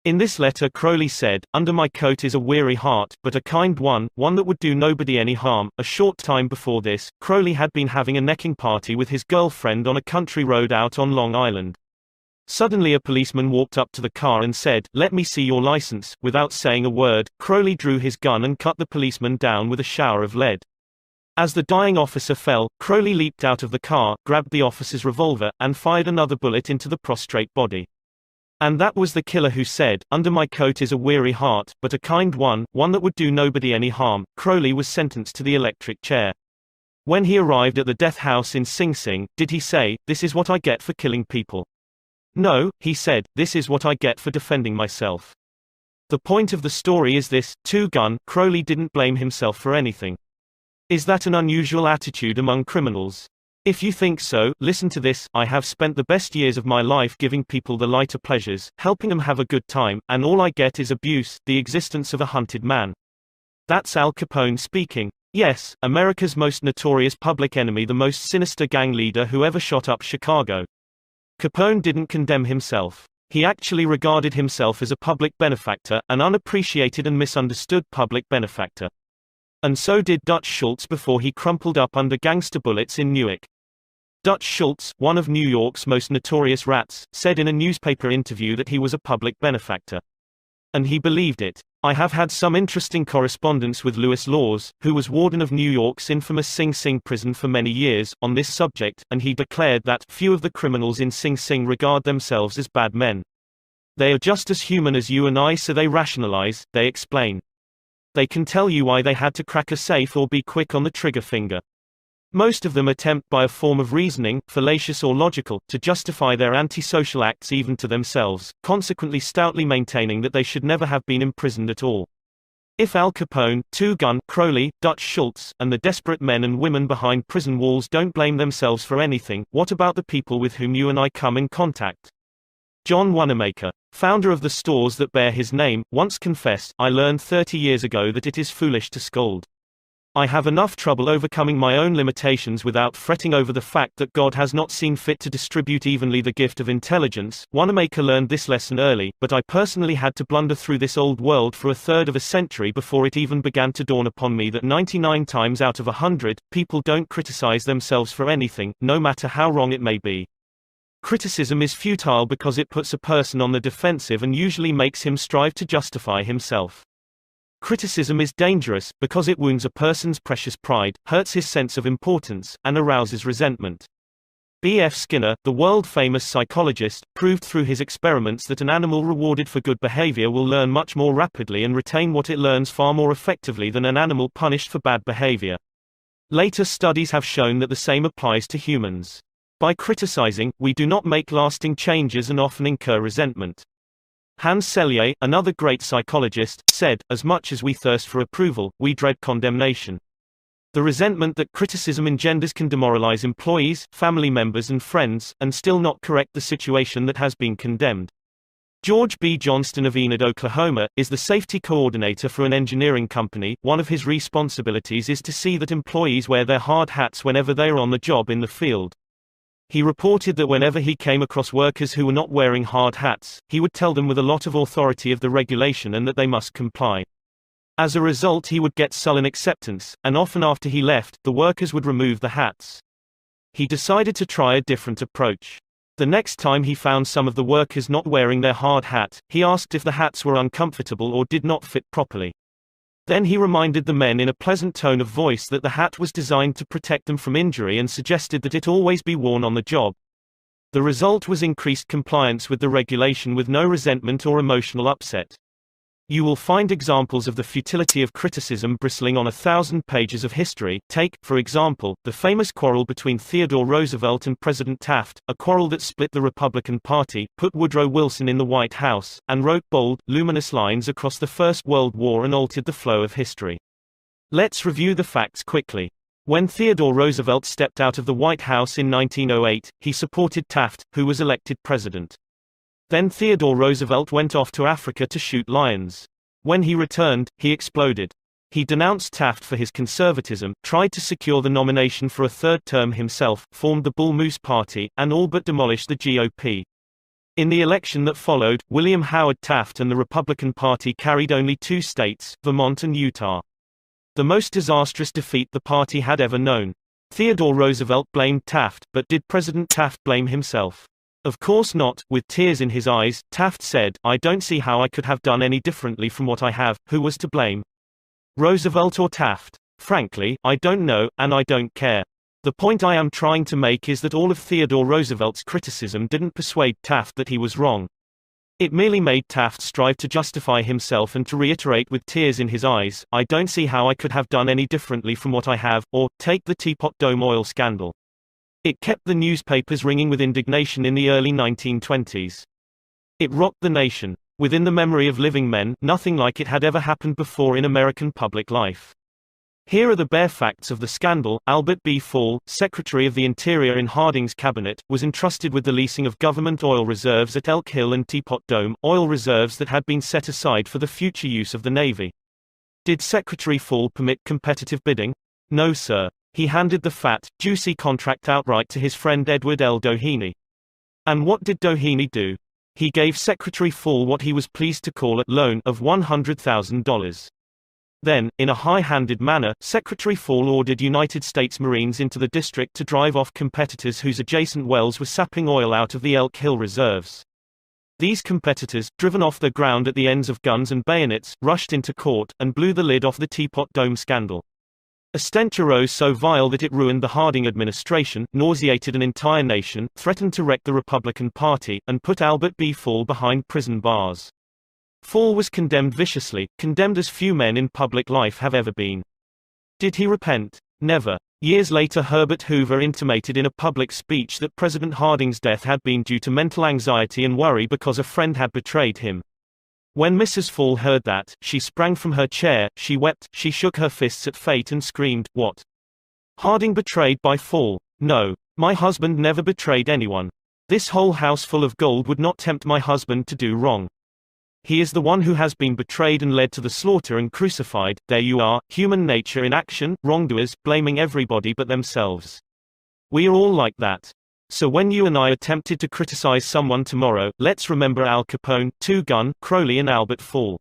In this letter Crowley said, "Under my coat is a weary heart, but a kind one, one that would do nobody any harm." A short time before this, Crowley had been having a necking party with his girlfriend on a country road out on Long Island. Suddenly a policeman walked up to the car and said, "Let me see your license." Without saying a word, Crowley drew his gun and cut the policeman down with a shower of lead. As the dying officer fell, Crowley leaped out of the car, grabbed the officer's revolver, and fired another bullet into the prostrate body. And that was the killer who said, "Under my coat is a weary heart, but a kind one, one that would do nobody any harm." Crowley was sentenced to the electric chair. When he arrived at the death house in Sing Sing, did he say, "This is what I get for killing people"? No, he said, "This is what I get for defending myself." The point of the story is this: two-gun Crowley didn't blame himself for anything. Is that an unusual attitude among criminals? If you think so, listen to this. I have spent the best years of my life giving people the lighter pleasures, helping them have a good time, and all I get is abuse, the existence of a hunted man. That's Al Capone speaking. Yes, America's most notorious public enemy, the most sinister gang leader who ever shot up Chicago. Capone didn't condemn himself. He actually regarded himself as a public benefactor, an unappreciated and misunderstood public benefactor. And so did Dutch Schultz before he crumpled up under gangster bullets in Newark. Dutch Schultz, one of New York's most notorious rats, said in a newspaper interview that he was a public benefactor. And he believed it. I have had some interesting correspondence with Lewis Laws, who was warden of New York's infamous Sing Sing prison for many years, on this subject, and he declared that few of the criminals in Sing Sing regard themselves as bad men. They are just as human as you and I, so they rationalize, they explain. They can tell you why they had to crack a safe or be quick on the trigger finger. Most of them attempt by a form of reasoning, fallacious or logical, to justify their antisocial acts even to themselves, consequently stoutly maintaining that they should never have been imprisoned at all. If Al Capone, Two Gun, Crowley, Dutch Schultz, and the desperate men and women behind prison walls don't blame themselves for anything, what about the people with whom you and I come in contact? John Wanamaker, founder of the stores that bear his name, once confessed, "I learned 30 years ago that it is foolish to scold. I have enough trouble overcoming my own limitations without fretting over the fact that God has not seen fit to distribute evenly the gift of intelligence." Wanamaker learned this lesson early, but I personally had to blunder through this old world for a third of a century before it even began to dawn upon me that 99 times out of 100, people don't criticize themselves for anything, no matter how wrong it may be. Criticism is futile because it puts a person on the defensive and usually makes him strive to justify himself. Criticism is dangerous, because it wounds a person's precious pride, hurts his sense of importance, and arouses resentment. B. F. Skinner, the world-famous psychologist, proved through his experiments that an animal rewarded for good behavior will learn much more rapidly and retain what it learns far more effectively than an animal punished for bad behavior. Later studies have shown that the same applies to humans. By criticizing, we do not make lasting changes and often incur resentment. Hans Selye, another great psychologist, said, "As much as we thirst for approval, we dread condemnation." The resentment that criticism engenders can demoralize employees, family members and friends, and still not correct the situation that has been condemned. George B. Johnston of Enid, Oklahoma, is the safety coordinator for an engineering company. One of his responsibilities is to see that employees wear their hard hats whenever they are on the job in the field. He reported that whenever he came across workers who were not wearing hard hats, he would tell them with a lot of authority of the regulation and that they must comply. As a result, he would get sullen acceptance, and often after he left, the workers would remove the hats. He decided to try a different approach. The next time he found some of the workers not wearing their hard hat, he asked if the hats were uncomfortable or did not fit properly. Then he reminded the men in a pleasant tone of voice that the hat was designed to protect them from injury and suggested that it always be worn on the job. The result was increased compliance with the regulation with no resentment or emotional upset. You will find examples of the futility of criticism bristling on 1,000 pages of history. Take, for example, the famous quarrel between Theodore Roosevelt and President Taft, a quarrel that split the Republican Party, put Woodrow Wilson in the White House, and wrote bold, luminous lines across the First World War and altered the flow of history. Let's review the facts quickly. When Theodore Roosevelt stepped out of the White House in 1908, he supported Taft, who was elected president. Then Theodore Roosevelt went off to Africa to shoot lions. When he returned, he exploded. He denounced Taft for his conservatism, tried to secure the nomination for a third term himself, formed the Bull Moose Party, and all but demolished the GOP. In the election that followed, William Howard Taft and the Republican Party carried only 2 states, Vermont and Utah. The most disastrous defeat the party had ever known. Theodore Roosevelt blamed Taft, but did President Taft blame himself? Of course not. With tears in his eyes, Taft said, "I don't see how I could have done any differently from what I have." Who was to blame? Roosevelt or Taft? Frankly, I don't know, and I don't care. The point I am trying to make is that all of Theodore Roosevelt's criticism didn't persuade Taft that he was wrong. It merely made Taft strive to justify himself and to reiterate with tears in his eyes, "I don't see how I could have done any differently from what I have." Or, take the Teapot Dome oil scandal. It kept the newspapers ringing with indignation in the early 1920s. It rocked the nation. Within the memory of living men, nothing like it had ever happened before in American public life. Here are the bare facts of the scandal. Albert B. Fall, Secretary of the Interior in Harding's cabinet, was entrusted with the leasing of government oil reserves at Elk Hill and Teapot Dome, oil reserves that had been set aside for the future use of the Navy. Did Secretary Fall permit competitive bidding? No sir. He handed the fat, juicy contract outright to his friend Edward L. Doheny. And what did Doheny do? He gave Secretary Fall what he was pleased to call a loan of $100,000. Then, in a high-handed manner, Secretary Fall ordered United States Marines into the district to drive off competitors whose adjacent wells were sapping oil out of the Elk Hill reserves. These competitors, driven off the ground at the ends of guns and bayonets, rushed into court, and blew the lid off the Teapot Dome scandal. A stench arose so vile that it ruined the Harding administration, nauseated an entire nation, threatened to wreck the Republican Party, and put Albert B. Fall behind prison bars. Fall was condemned viciously, condemned as few men in public life have ever been. Did he repent? Never. Years later, Herbert Hoover intimated in a public speech that President Harding's death had been due to mental anxiety and worry because a friend had betrayed him. When Mrs. Fall heard that, she sprang from her chair, she wept, she shook her fists at fate and screamed, "What? Harding betrayed by Fall? No. My husband never betrayed anyone. This whole house full of gold would not tempt my husband to do wrong. He is the one who has been betrayed and led to the slaughter and crucified." There you are, human nature in action, wrongdoers, blaming everybody but themselves. We are all like that. So when you and I are tempted to criticize someone tomorrow, let's remember Al Capone, Two Gun, Crowley and Albert Fall.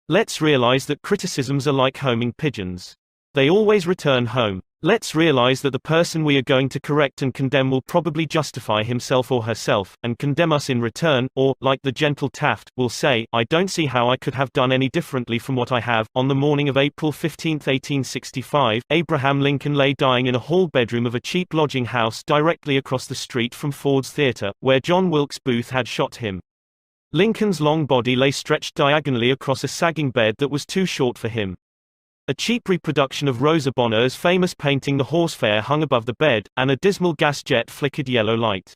Let's realize that criticisms are like homing pigeons. They always return home. Let's realize that the person we are going to correct and condemn will probably justify himself or herself, and condemn us in return, or, like the gentle Taft, will say, "I don't see how I could have done any differently from what I have." On the morning of April 15, 1865, Abraham Lincoln lay dying in a hall bedroom of a cheap lodging house directly across the street from Ford's Theater, where John Wilkes Booth had shot him. Lincoln's long body lay stretched diagonally across a sagging bed that was too short for him. A cheap reproduction of Rosa Bonheur's famous painting The Horsefair hung above the bed, and a dismal gas jet flickered yellow light.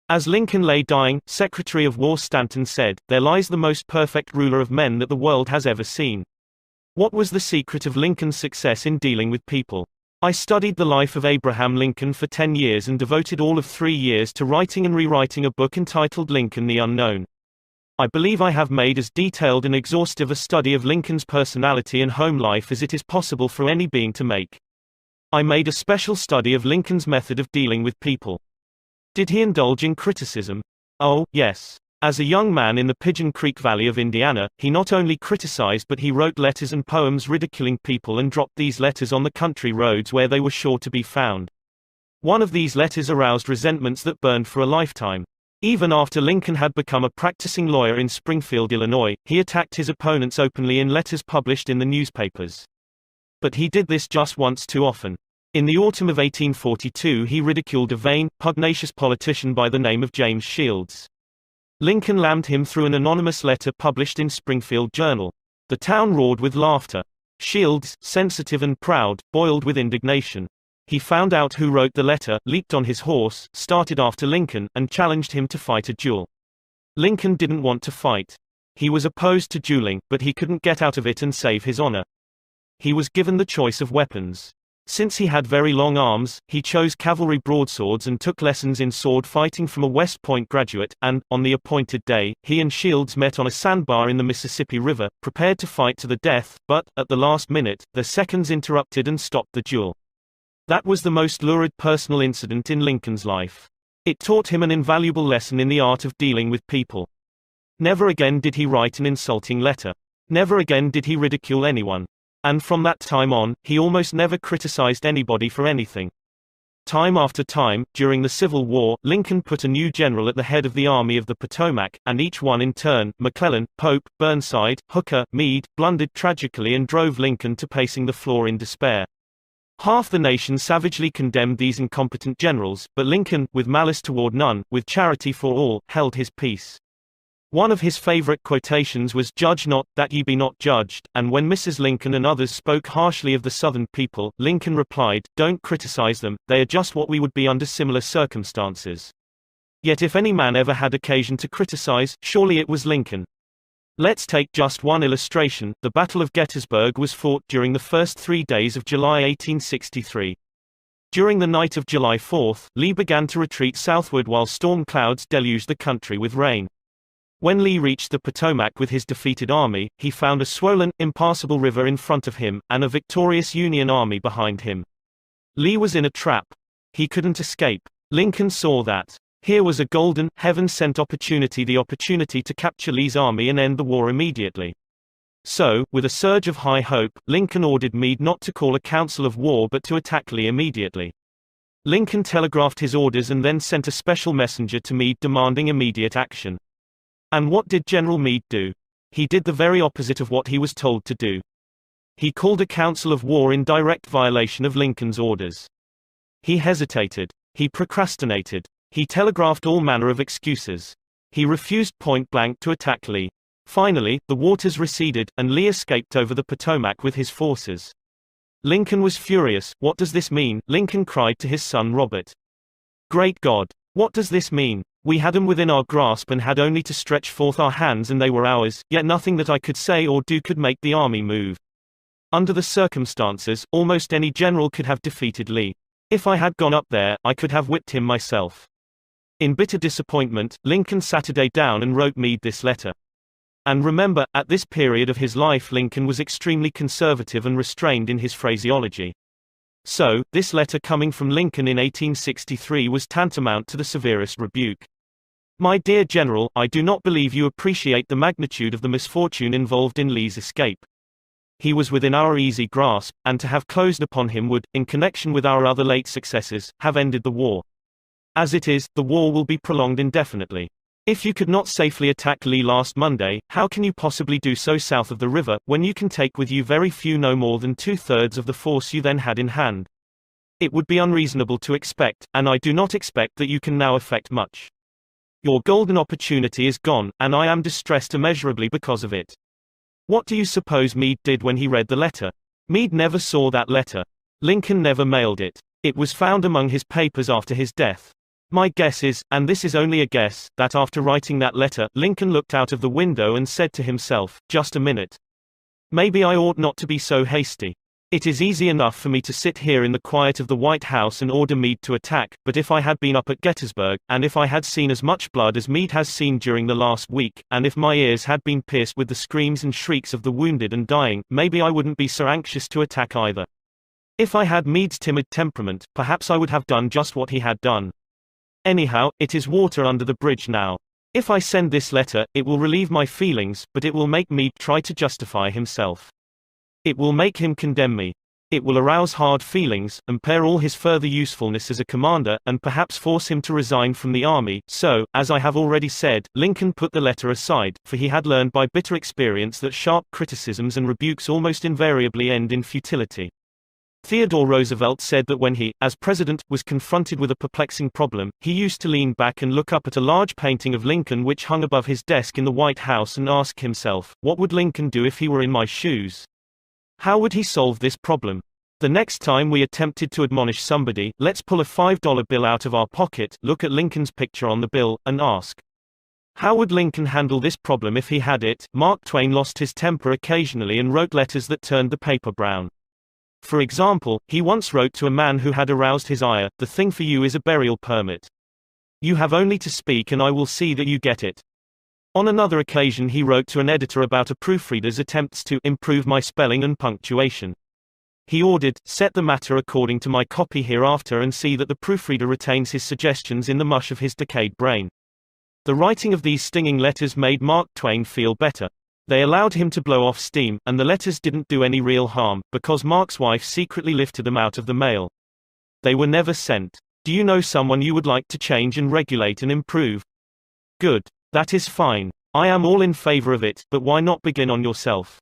As Lincoln lay dying, Secretary of War Stanton said, "There lies the most perfect ruler of men that the world has ever seen." What was the secret of Lincoln's success in dealing with people? I studied the life of Abraham Lincoln for 10 years and devoted all of 3 years to writing and rewriting a book entitled Lincoln the Unknown. I believe I have made as detailed and exhaustive a study of Lincoln's personality and home life as it is possible for any being to make. I made a special study of Lincoln's method of dealing with people. Did he indulge in criticism? Oh, yes. As a young man in the Pigeon Creek Valley of Indiana, he not only criticized but he wrote letters and poems ridiculing people and dropped these letters on the country roads where they were sure to be found. One of these letters aroused resentments that burned for a lifetime. Even after Lincoln had become a practicing lawyer in Springfield, Illinois, he attacked his opponents openly in letters published in the newspapers. But he did this just once too often. In the autumn of 1842 he ridiculed a vain, pugnacious politician by the name of James Shields. Lincoln lammed him through an anonymous letter published in Springfield Journal. The town roared with laughter. Shields, sensitive and proud, boiled with indignation. He found out who wrote the letter, leaped on his horse, started after Lincoln, and challenged him to fight a duel. Lincoln didn't want to fight. He was opposed to dueling, but he couldn't get out of it and save his honor. He was given the choice of weapons. Since he had very long arms, he chose cavalry broadswords and took lessons in sword fighting from a West Point graduate, and, on the appointed day, he and Shields met on a sandbar in the Mississippi River, prepared to fight to the death, but, at the last minute, the seconds interrupted and stopped the duel. That was the most lurid personal incident in Lincoln's life. It taught him an invaluable lesson in the art of dealing with people. Never again did he write an insulting letter. Never again did he ridicule anyone. And from that time on, he almost never criticized anybody for anything. Time after time, during the Civil War, Lincoln put a new general at the head of the Army of the Potomac, and each one in turn, McClellan, Pope, Burnside, Hooker, Meade, blundered tragically and drove Lincoln to pacing the floor in despair. Half the nation savagely condemned these incompetent generals, but Lincoln, with malice toward none, with charity for all, held his peace. One of his favorite quotations was, "Judge not, that ye be not judged," and when Mrs. Lincoln and others spoke harshly of the Southern people, Lincoln replied, "Don't criticize them, they are just what we would be under similar circumstances." Yet if any man ever had occasion to criticize, surely it was Lincoln. Let's take just one illustration. The Battle of Gettysburg was fought during the first 3 days of July 1863. During the night of July 4, Lee began to retreat southward while storm clouds deluged the country with rain. When Lee reached the Potomac with his defeated army, he found a swollen, impassable river in front of him, and a victorious Union army behind him. Lee was in a trap. He couldn't escape. Lincoln saw that. Here was a golden, heaven-sent opportunity, the opportunity to capture Lee's army and end the war immediately. So, with a surge of high hope, Lincoln ordered Meade not to call a council of war but to attack Lee immediately. Lincoln telegraphed his orders and then sent a special messenger to Meade demanding immediate action. And what did General Meade do? He did the very opposite of what he was told to do. He called a council of war in direct violation of Lincoln's orders. He hesitated. He procrastinated. He telegraphed all manner of excuses. He refused point blank to attack Lee. Finally, the waters receded, and Lee escaped over the Potomac with his forces. Lincoln was furious. "What does this mean?" Lincoln cried to his son Robert. "Great God! What does this mean? We had 'em within our grasp and had only to stretch forth our hands and they were ours, yet nothing that I could say or do could make the army move. Under the circumstances, almost any general could have defeated Lee. If I had gone up there, I could have whipped him myself." In bitter disappointment, Lincoln sat a day down and wrote Meade this letter. And remember, at this period of his life Lincoln was extremely conservative and restrained in his phraseology. So, this letter coming from Lincoln in 1863 was tantamount to the severest rebuke. "My dear General, I do not believe you appreciate the magnitude of the misfortune involved in Lee's escape. He was within our easy grasp, and to have closed upon him would, in connection with our other late successes, have ended the war. As it is, the war will be prolonged indefinitely. If you could not safely attack Lee last Monday, how can you possibly do so south of the river, when you can take with you very few, no more than 2/3 of the force you then had in hand? It would be unreasonable to expect, and I do not expect that you can now effect much. Your golden opportunity is gone, and I am distressed immeasurably because of it." What do you suppose Meade did when he read the letter? Meade never saw that letter. Lincoln never mailed it. It was found among his papers after his death. My guess is, and this is only a guess, that after writing that letter, Lincoln looked out of the window and said to himself, "Just a minute. Maybe I ought not to be so hasty. It is easy enough for me to sit here in the quiet of the White House and order Meade to attack, but if I had been up at Gettysburg, and if I had seen as much blood as Meade has seen during the last week, and if my ears had been pierced with the screams and shrieks of the wounded and dying, maybe I wouldn't be so anxious to attack either. If I had Meade's timid temperament, perhaps I would have done just what he had done. Anyhow, it is water under the bridge now. If I send this letter, it will relieve my feelings, but it will make Meade try to justify himself. It will make him condemn me. It will arouse hard feelings, impair all his further usefulness as a commander, and perhaps force him to resign from the army." So, as I have already said, Lincoln put the letter aside, for he had learned by bitter experience that sharp criticisms and rebukes almost invariably end in futility. Theodore Roosevelt said that when he, as president, was confronted with a perplexing problem, he used to lean back and look up at a large painting of Lincoln which hung above his desk in the White House and ask himself, "What would Lincoln do if he were in my shoes? How would he solve this problem?" The next time we attempted to admonish somebody, let's pull a $5 bill out of our pocket, look at Lincoln's picture on the bill, and ask, "How would Lincoln handle this problem if he had it?" Mark Twain lost his temper occasionally and wrote letters that turned the paper brown. For example, he once wrote to a man who had aroused his ire, "The thing for you is a burial permit. You have only to speak and I will see that you get it." On another occasion he wrote to an editor about a proofreader's attempts to improve my spelling and punctuation. He ordered, "Set the matter according to my copy hereafter and see that the proofreader retains his suggestions in the mush of his decayed brain." The writing of these stinging letters made Mark Twain feel better. They allowed him to blow off steam, and the letters didn't do any real harm, because Mark's wife secretly lifted them out of the mail. They were never sent. Do you know someone you would like to change and regulate and improve? Good. That is fine. I am all in favor of it, but why not begin on yourself?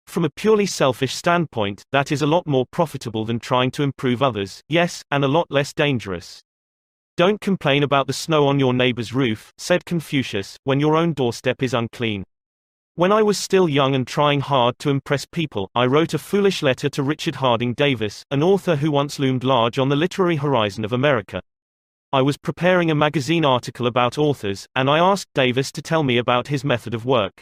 From a purely selfish standpoint, that is a lot more profitable than trying to improve others, yes, and a lot less dangerous. Don't complain about the snow on your neighbor's roof, said Confucius, when your own doorstep is unclean. When I was still young and trying hard to impress people, I wrote a foolish letter to Richard Harding Davis, an author who once loomed large on the literary horizon of America. I was preparing a magazine article about authors, and I asked Davis to tell me about his method of work.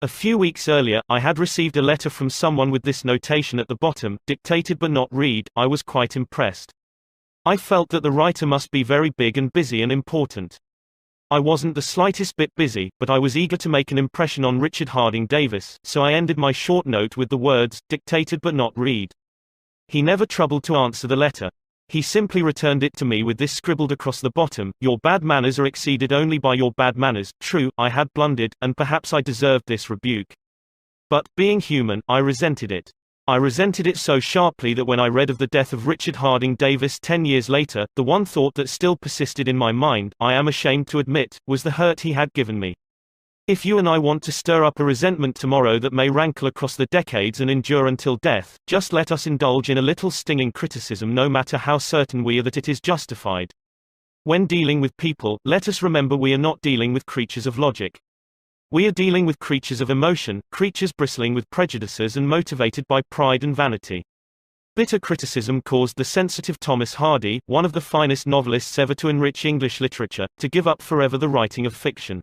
A few weeks earlier, I had received a letter from someone with this notation at the bottom, "Dictated but not read." I was quite impressed. I felt that the writer must be very big and busy and important. I wasn't the slightest bit busy, but I was eager to make an impression on Richard Harding Davis, so I ended my short note with the words, "Dictated but not read." He never troubled to answer the letter. He simply returned it to me with this scribbled across the bottom: "Your bad manners are exceeded only by your bad manners." True, I had blundered, and perhaps I deserved this rebuke. But, being human, I resented it. I resented it so sharply that when I read of the death of Richard Harding Davis 10 years later, the one thought that still persisted in my mind, I am ashamed to admit, was the hurt he had given me. If you and I want to stir up a resentment tomorrow that may rankle across the decades and endure until death, just let us indulge in a little stinging criticism, no matter how certain we are that it is justified. When dealing with people, let us remember we are not dealing with creatures of logic. We are dealing with creatures of emotion, creatures bristling with prejudices and motivated by pride and vanity. Bitter criticism caused the sensitive Thomas Hardy, one of the finest novelists ever to enrich English literature, to give up forever the writing of fiction.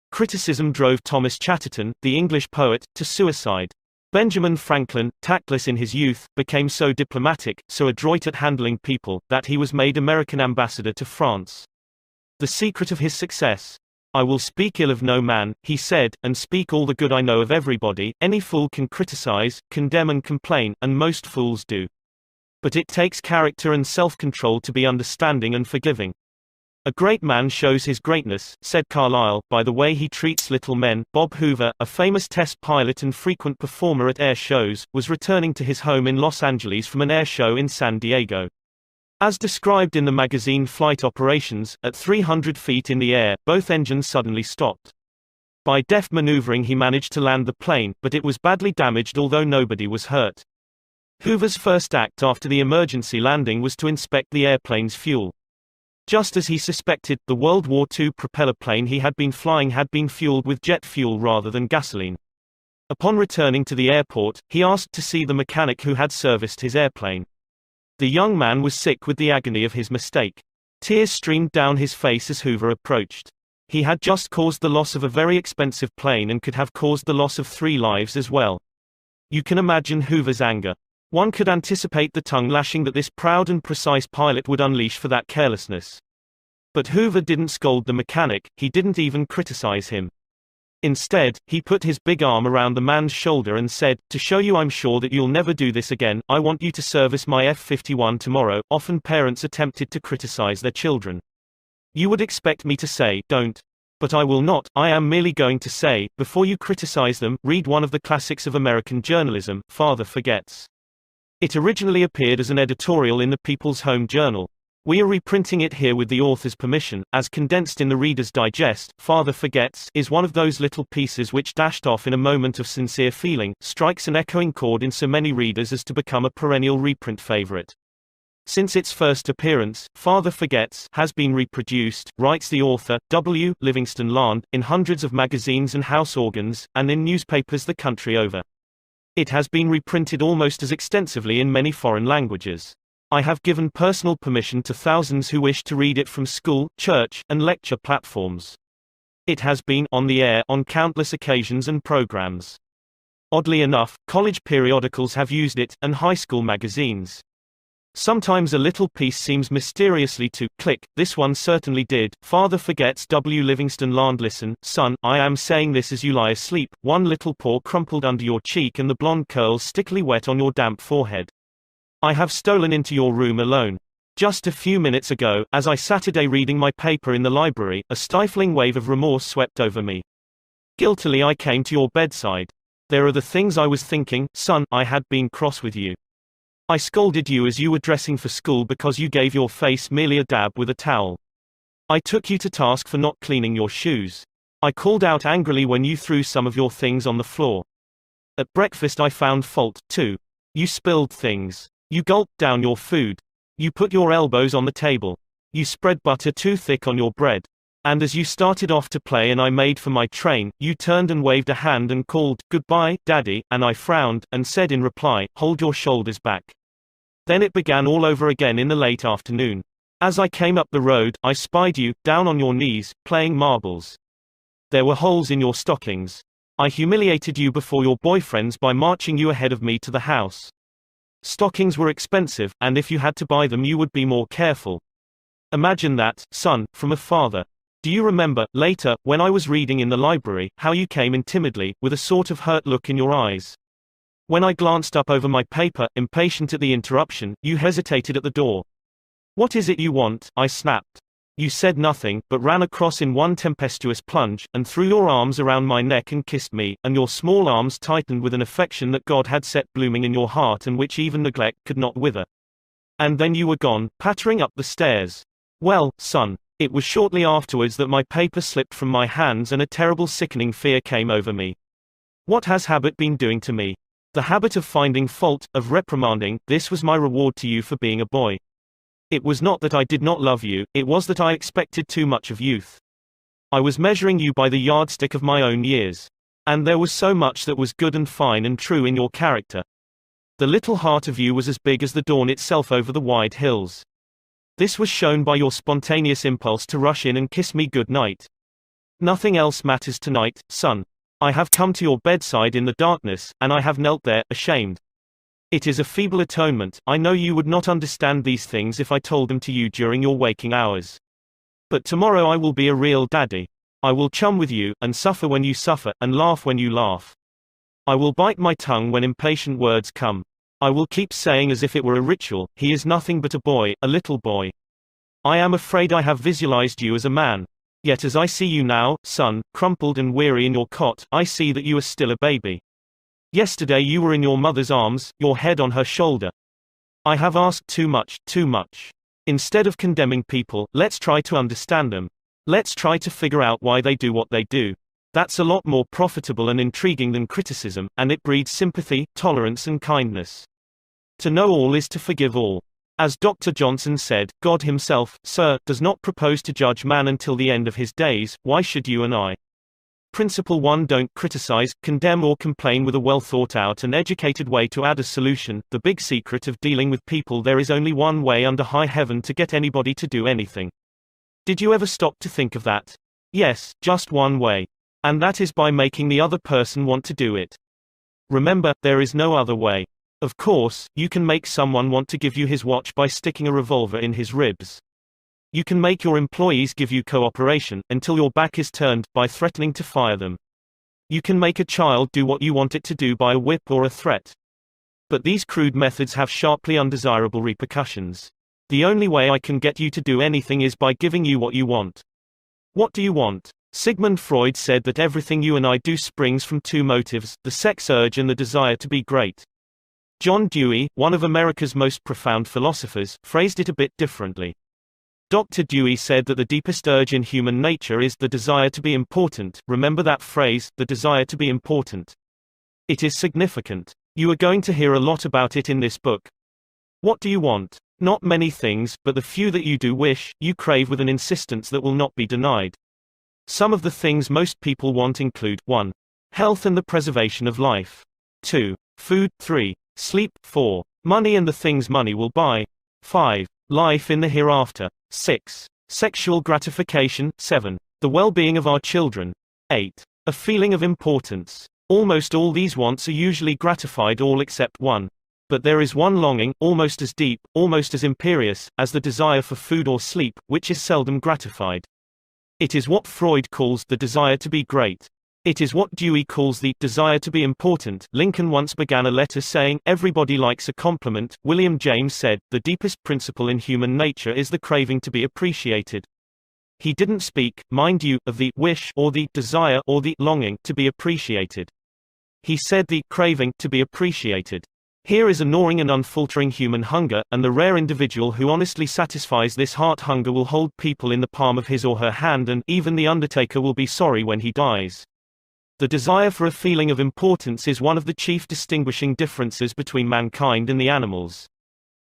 Criticism drove Thomas Chatterton, the English poet, to suicide. Benjamin Franklin, tactless in his youth, became so diplomatic, so adroit at handling people, that he was made American ambassador to France. The secret of his success? I will speak ill of no man, he said, and speak all the good I know of everybody. Any fool can criticize, condemn and complain, and most fools do. But it takes character and self-control to be understanding and forgiving. A great man shows his greatness, said Carlyle, by the way he treats little men. Bob Hoover, a famous test pilot and frequent performer at air shows, was returning to his home in Los Angeles from an air show in San Diego. As described in the magazine Flight Operations, at 300 feet in the air, both engines suddenly stopped. By deft maneuvering he managed to land the plane, but it was badly damaged although nobody was hurt. Hoover's first act after the emergency landing was to inspect the airplane's fuel. Just as he suspected, the World War II propeller plane he had been flying had been fueled with jet fuel rather than gasoline. Upon returning to the airport, he asked to see the mechanic who had serviced his airplane. The young man was sick with the agony of his mistake. Tears streamed down his face as Hoover approached. He had just caused the loss of a very expensive plane and could have caused the loss of 3 lives as well. You can imagine Hoover's anger. One could anticipate the tongue lashing that this proud and precise pilot would unleash for that carelessness. But Hoover didn't scold the mechanic, he didn't even criticize him. Instead, he put his big arm around the man's shoulder and said, "To show you I'm sure that you'll never do this again, I want you to service my F-51 tomorrow." Often parents attempted to criticize their children. You would expect me to say, "Don't." But I will not. I am merely going to say, before you criticize them, read one of the classics of American journalism, Father Forgets. It originally appeared as an editorial in the People's Home Journal. We are reprinting it here with the author's permission, as condensed in the Reader's Digest. Father Forgets is one of those little pieces which, dashed off in a moment of sincere feeling, strikes an echoing chord in so many readers as to become a perennial reprint favorite. Since its first appearance, Father Forgets has been reproduced, writes the author, W. Livingston Land, in hundreds of magazines and house organs, and in newspapers the country over. It has been reprinted almost as extensively in many foreign languages. I have given personal permission to thousands who wish to read it from school, church, and lecture platforms. It has been on the air on countless occasions and programs. Oddly enough, college periodicals have used it, and high school magazines. Sometimes a little piece seems mysteriously to click. This one certainly did. Father Forgets. W. Livingston Land. Listen, son, I am saying this as you lie asleep, one little paw crumpled under your cheek and the blonde curls stickily wet on your damp forehead. I have stolen into your room alone. Just a few minutes ago, as I sat reading my paper in the library, a stifling wave of remorse swept over me. Guiltily I came to your bedside. There are the things I was thinking, son. I had been cross with you. I scolded you as you were dressing for school because you gave your face merely a dab with a towel. I took you to task for not cleaning your shoes. I called out angrily when you threw some of your things on the floor. At breakfast I found fault, too. You spilled things. You gulped down your food. You put your elbows on the table. You spread butter too thick on your bread. And as you started off to play and I made for my train, you turned and waved a hand and called, "Goodbye, Daddy," and I frowned, and said in reply, "Hold your shoulders back." Then it began all over again in the late afternoon. As I came up the road, I spied you, down on your knees, playing marbles. There were holes in your stockings. I humiliated you before your boyfriends by marching you ahead of me to the house. Stockings were expensive, and if you had to buy them you would be more careful. Imagine that, son, from a father. Do you remember, later, when I was reading in the library, how you came in timidly, with a sort of hurt look in your eyes? When I glanced up over my paper, impatient at the interruption, you hesitated at the door. "What is it you want?" I snapped. You said nothing, but ran across in one tempestuous plunge, and threw your arms around my neck and kissed me, and your small arms tightened with an affection that God had set blooming in your heart and which even neglect could not wither. And then you were gone, pattering up the stairs. Well, son, it was shortly afterwards that my paper slipped from my hands and a terrible sickening fear came over me. What has habit been doing to me? The habit of finding fault, of reprimanding. This was my reward to you for being a boy. It was not that I did not love you, it was that I expected too much of youth. I was measuring you by the yardstick of my own years. And there was so much that was good and fine and true in your character. The little heart of you was as big as the dawn itself over the wide hills. This was shown by your spontaneous impulse to rush in and kiss me good night. Nothing else matters tonight, son. I have come to your bedside in the darkness, and I have knelt there, ashamed. It is a feeble atonement. I know you would not understand these things if I told them to you during your waking hours. But tomorrow I will be a real daddy. I will chum with you, and suffer when you suffer, and laugh when you laugh. I will bite my tongue when impatient words come. I will keep saying as if it were a ritual, he is nothing but a boy, a little boy. I am afraid I have visualized you as a man. Yet as I see you now, son, crumpled and weary in your cot, I see that you are still a baby. Yesterday you were in your mother's arms, your head on her shoulder. I have asked too much, too much. Instead of condemning people, let's try to understand them. Let's try to figure out why they do what they do. That's a lot more profitable and intriguing than criticism, and it breeds sympathy, tolerance and kindness. To know all is to forgive all. As Dr. Johnson said, God himself, sir, does not propose to judge man until the end of his days, why should you and I? Principle 1. Don't criticize, condemn or complain with a well thought out and educated way to add a solution. The big secret of dealing with people: there is only one way under high heaven to get anybody to do anything. Did you ever stop to think of that? Yes, just one way. And that is by making the other person want to do it. Remember, there is no other way. Of course, you can make someone want to give you his watch by sticking a revolver in his ribs. You can make your employees give you cooperation, until your back is turned, by threatening to fire them. You can make a child do what you want it to do by a whip or a threat. But these crude methods have sharply undesirable repercussions. The only way I can get you to do anything is by giving you what you want. What do you want? Sigmund Freud said that everything you and I do springs from two motives: the sex urge and the desire to be great. John Dewey, one of America's most profound philosophers, phrased it a bit differently. Dr. Dewey said that the deepest urge in human nature is the desire to be important. Remember that phrase, the desire to be important. It is significant. You are going to hear a lot about it in this book. What do you want? Not many things, but the few that you do wish, you crave with an insistence that will not be denied. Some of the things most people want include: 1. Health and the preservation of life. 2. Food. 3. Sleep. 4. Money and the things money will buy. 5. Life in the hereafter. 6. Sexual gratification. 7. The well-being of our children. 8. A feeling of importance. Almost all these wants are usually gratified, all except one. But there is one longing, almost as deep, almost as imperious, as the desire for food or sleep, which is seldom gratified. It is what Freud calls the desire to be great. It is what Dewey calls the desire to be important. Lincoln once began a letter saying, "Everybody likes a compliment." William James said, "The deepest principle in human nature is the craving to be appreciated." He didn't speak, mind you, of the wish or the desire or the longing to be appreciated. He said the craving to be appreciated. Here is a gnawing and unfaltering human hunger, and the rare individual who honestly satisfies this heart hunger will hold people in the palm of his or her hand, and even the undertaker will be sorry when he dies. The desire for a feeling of importance is one of the chief distinguishing differences between mankind and the animals.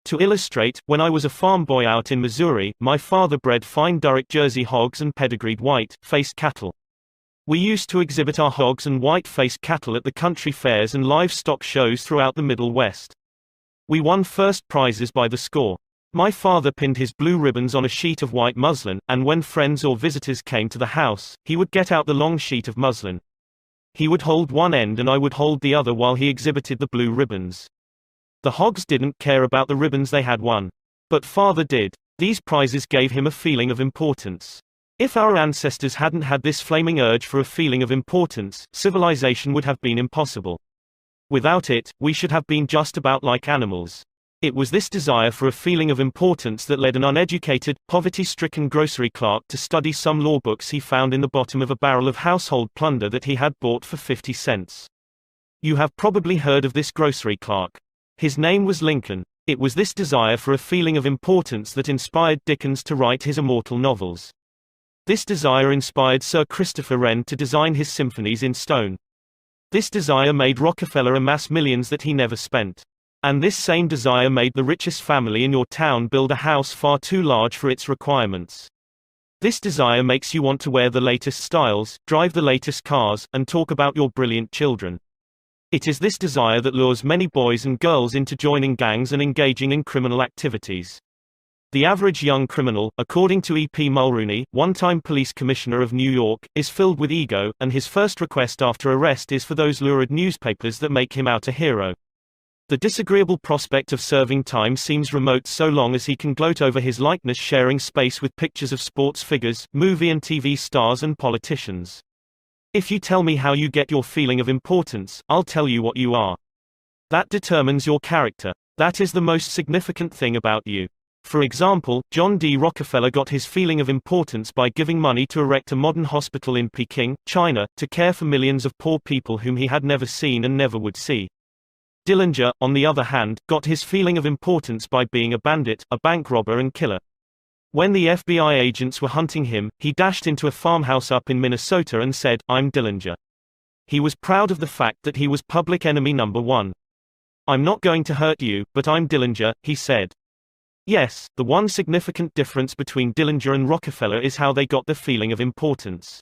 To illustrate, when I was a farm boy out in Missouri, my father bred fine Durrick Jersey hogs and pedigreed white-faced cattle. We used to exhibit our hogs and white-faced cattle at the country fairs and livestock shows throughout the Middle West. We won first prizes by the score. My father pinned his blue ribbons on a sheet of white muslin, and when friends or visitors came to the house, he would get out the long sheet of muslin. He would hold one end and I would hold the other while he exhibited the blue ribbons. The hogs didn't care about the ribbons they had won. But father did. These prizes gave him a feeling of importance. If our ancestors hadn't had this flaming urge for a feeling of importance, civilization would have been impossible. Without it, we should have been just about like animals. It was this desire for a feeling of importance that led an uneducated, poverty-stricken grocery clerk to study some law books he found in the bottom of a barrel of household plunder that he had bought for 50 cents. You have probably heard of this grocery clerk. His name was Lincoln. It was this desire for a feeling of importance that inspired Dickens to write his immortal novels. This desire inspired Sir Christopher Wren to design his symphonies in stone. This desire made Rockefeller amass millions that he never spent. And this same desire made the richest family in your town build a house far too large for its requirements. This desire makes you want to wear the latest styles, drive the latest cars, and talk about your brilliant children. It is this desire that lures many boys and girls into joining gangs and engaging in criminal activities. The average young criminal, according to E.P. Mulrooney, one-time police commissioner of New York, is filled with ego, and his first request after arrest is for those lurid newspapers that make him out a hero. The disagreeable prospect of serving time seems remote so long as he can gloat over his likeness sharing space with pictures of sports figures, movie and TV stars and politicians. If you tell me how you get your feeling of importance, I'll tell you what you are. That determines your character. That is the most significant thing about you. For example, John D. Rockefeller got his feeling of importance by giving money to erect a modern hospital in Peking, China, to care for millions of poor people whom he had never seen and never would see. Dillinger, on the other hand, got his feeling of importance by being a bandit, a bank robber and killer. When the FBI agents were hunting him, he dashed into a farmhouse up in Minnesota and said, "I'm Dillinger." He was proud of the fact that he was public enemy number one. "I'm not going to hurt you, but I'm Dillinger," he said. Yes, the one significant difference between Dillinger and Rockefeller is how they got the feeling of importance.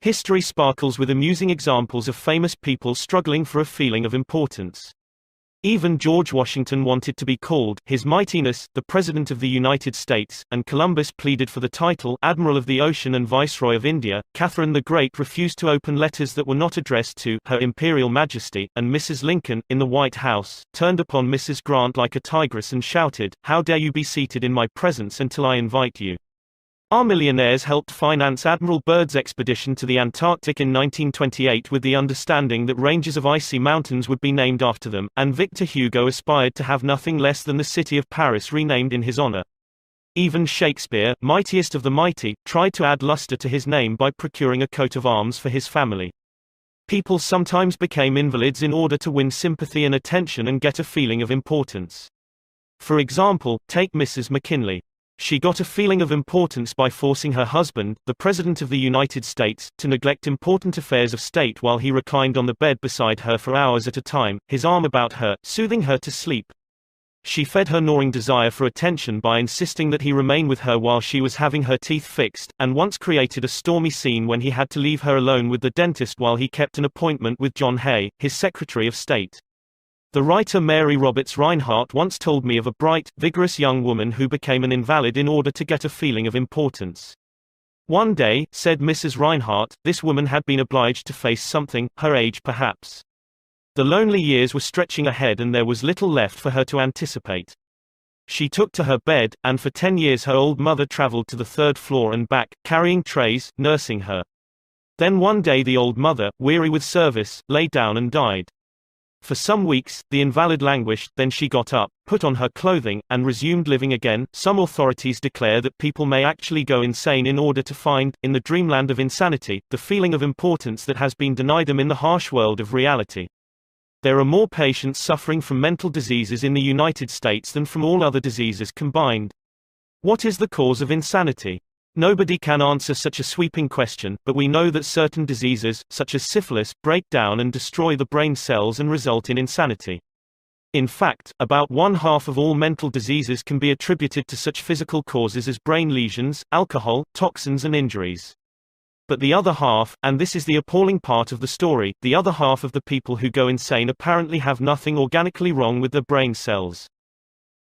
History sparkles with amusing examples of famous people struggling for a feeling of importance. Even George Washington wanted to be called His Mightiness, the President of the United States, and Columbus pleaded for the title Admiral of the Ocean and Viceroy of India. Catherine the Great refused to open letters that were not addressed to Her Imperial Majesty, and Mrs. Lincoln, in the White House, turned upon Mrs. Grant like a tigress and shouted, "How dare you be seated in my presence until I invite you?" Our millionaires helped finance Admiral Byrd's expedition to the Antarctic in 1928 with the understanding that ranges of icy mountains would be named after them, and Victor Hugo aspired to have nothing less than the city of Paris renamed in his honor. Even Shakespeare, mightiest of the mighty, tried to add luster to his name by procuring a coat of arms for his family. People sometimes became invalids in order to win sympathy and attention and get a feeling of importance. For example, take Mrs. McKinley. She got a feeling of importance by forcing her husband, the President of the United States, to neglect important affairs of state while he reclined on the bed beside her for hours at a time, his arm about her, soothing her to sleep. She fed her gnawing desire for attention by insisting that he remain with her while she was having her teeth fixed, and once created a stormy scene when he had to leave her alone with the dentist while he kept an appointment with John Hay, his Secretary of State. The writer Mary Roberts Rinehart once told me of a bright, vigorous young woman who became an invalid in order to get a feeling of importance. One day, said Mrs. Rinehart, this woman had been obliged to face something, her age perhaps. The lonely years were stretching ahead and there was little left for her to anticipate. She took to her bed, and for 10 years her old mother traveled to the 3rd floor and back, carrying trays, nursing her. Then one day the old mother, weary with service, lay down and died. For some weeks, the invalid languished, then she got up, put on her clothing, and resumed living again. Some authorities declare that people may actually go insane in order to find, in the dreamland of insanity, the feeling of importance that has been denied them in the harsh world of reality. There are more patients suffering from mental diseases in the United States than from all other diseases combined. What is the cause of insanity? Nobody can answer such a sweeping question, but we know that certain diseases, such as syphilis, break down and destroy the brain cells and result in insanity. In fact, about 1/2 of all mental diseases can be attributed to such physical causes as brain lesions, alcohol, toxins and injuries. But the other half, and this is the appalling part of the story, the other half of the people who go insane apparently have nothing organically wrong with their brain cells.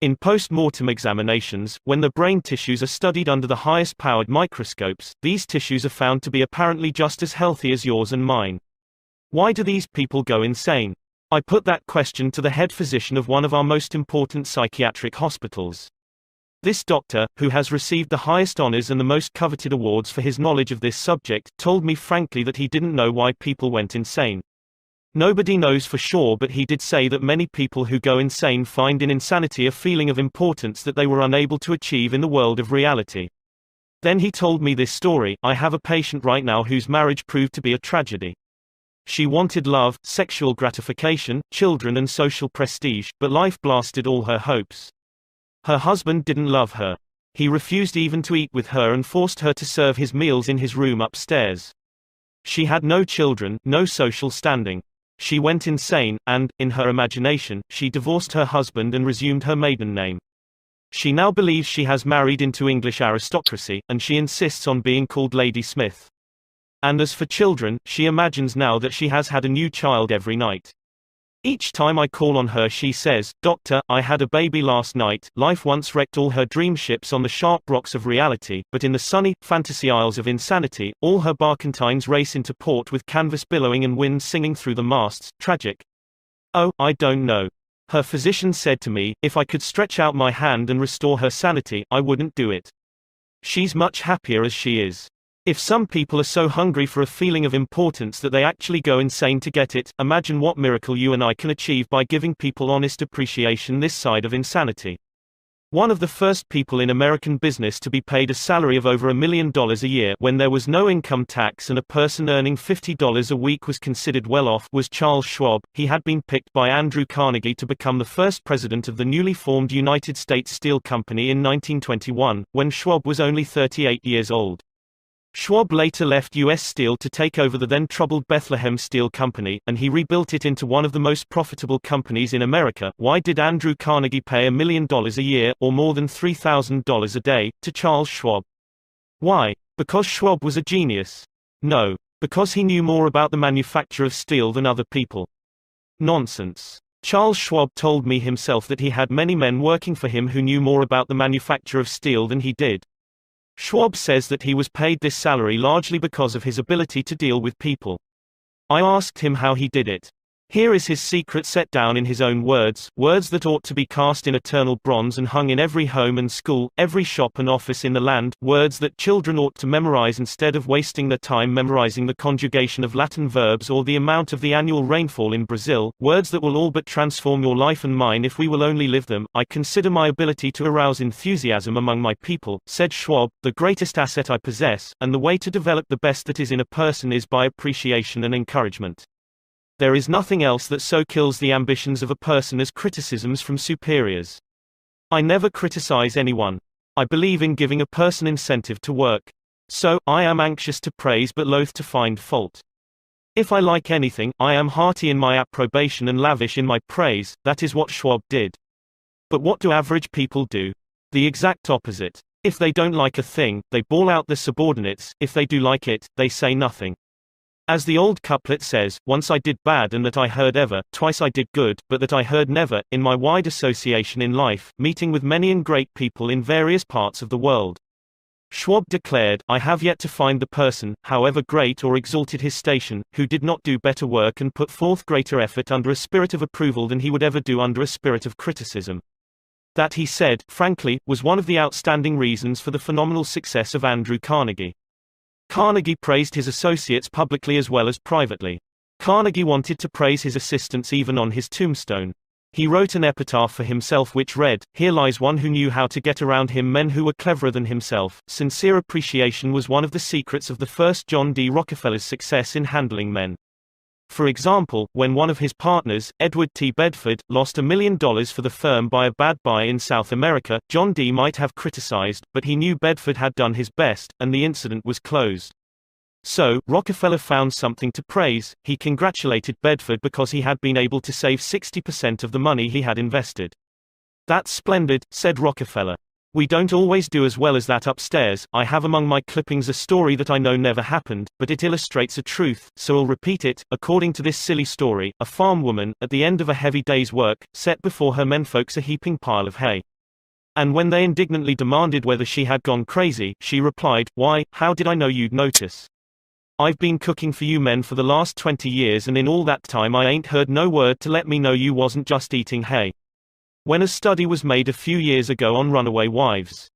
In post-mortem examinations, when the brain tissues are studied under the highest-powered microscopes, these tissues are found to be apparently just as healthy as yours and mine. Why do these people go insane? I put that question to the head physician of one of our most important psychiatric hospitals. This doctor, who has received the highest honors and the most coveted awards for his knowledge of this subject, told me frankly that he didn't know why people went insane. Nobody knows for sure, but he did say that many people who go insane find in insanity a feeling of importance that they were unable to achieve in the world of reality. Then he told me this story. I have a patient right now whose marriage proved to be a tragedy. She wanted love, sexual gratification, children and social prestige, but life blasted all her hopes. Her husband didn't love her. He refused even to eat with her and forced her to serve his meals in his room upstairs. She had no children, no social standing. She went insane, and, in her imagination, she divorced her husband and resumed her maiden name. She now believes she has married into English aristocracy, and she insists on being called Lady Smith. And as for children, she imagines now that she has had a new child every night. Each time I call on her she says, "Doctor, I had a baby last night." Life once wrecked all her dream ships on the sharp rocks of reality, but in the sunny, fantasy isles of insanity, all her barkentines race into port with canvas billowing and wind singing through the masts. Tragic. Oh, I don't know. Her physician said to me, if I could stretch out my hand and restore her sanity, I wouldn't do it. She's much happier as she is. If some people are so hungry for a feeling of importance that they actually go insane to get it, imagine what miracle you and I can achieve by giving people honest appreciation this side of insanity. One of the first people in American business to be paid a salary of over $1 million a year when there was no income tax and a person earning $50 a week was considered well off was Charles Schwab. He had been picked by Andrew Carnegie to become the first president of the newly formed United States Steel Company in 1921, when Schwab was only 38 years old. Schwab later left U.S. Steel to take over the then troubled Bethlehem Steel Company, and he rebuilt it into one of the most profitable companies in America. Why did Andrew Carnegie pay $1 million a year, or more than $3,000 a day, to Charles Schwab? Why? Because Schwab was a genius? No. Because he knew more about the manufacture of steel than other people. Nonsense. Charles Schwab told me himself that he had many men working for him who knew more about the manufacture of steel than he did. Schwab says that he was paid this salary largely because of his ability to deal with people. I asked him how he did it. Here is his secret set down in his own words, words that ought to be cast in eternal bronze and hung in every home and school, every shop and office in the land, words that children ought to memorize instead of wasting their time memorizing the conjugation of Latin verbs or the amount of the annual rainfall in Brazil, words that will all but transform your life and mine if we will only live them. I consider my ability to arouse enthusiasm among my people, said Schwab, the greatest asset I possess, and the way to develop the best that is in a person is by appreciation and encouragement. There is nothing else that so kills the ambitions of a person as criticisms from superiors. I never criticize anyone. I believe in giving a person incentive to work. So, I am anxious to praise but loath to find fault. If I like anything, I am hearty in my approbation and lavish in my praise. That is what Schwab did. But what do average people do? The exact opposite. If they don't like a thing, they bawl out their subordinates. If they do like it, they say nothing. As the old couplet says, once I did bad and that I heard ever, twice I did good, but that I heard never. In my wide association in life, meeting with many and great people in various parts of the world, Schwab declared, I have yet to find the person, however great or exalted his station, who did not do better work and put forth greater effort under a spirit of approval than he would ever do under a spirit of criticism. That, he said, frankly, was one of the outstanding reasons for the phenomenal success of Andrew Carnegie. Carnegie praised his associates publicly as well as privately. Carnegie wanted to praise his assistants even on his tombstone. He wrote an epitaph for himself which read, "Here lies one who knew how to get around him men who were cleverer than himself." Sincere appreciation was one of the secrets of the first John D. Rockefeller's success in handling men. For example, when one of his partners, Edward T. Bedford, lost $1 million for the firm by a bad buy in South America, John D. might have criticized, but he knew Bedford had done his best, and the incident was closed. So, Rockefeller found something to praise. He congratulated Bedford because he had been able to save 60% of the money he had invested. That's splendid, said Rockefeller. We don't always do as well as that upstairs. I have among my clippings a story that I know never happened, but it illustrates a truth, so I'll repeat it. According to this silly story, a farm woman, at the end of a heavy day's work, set before her menfolks a heaping pile of hay. And when they indignantly demanded whether she had gone crazy, she replied, "Why, how did I know you'd notice? I've been cooking for you men for the last 20 years and in all that time I ain't heard no word to let me know you wasn't just eating hay." When a study was made a few years ago on runaway wives,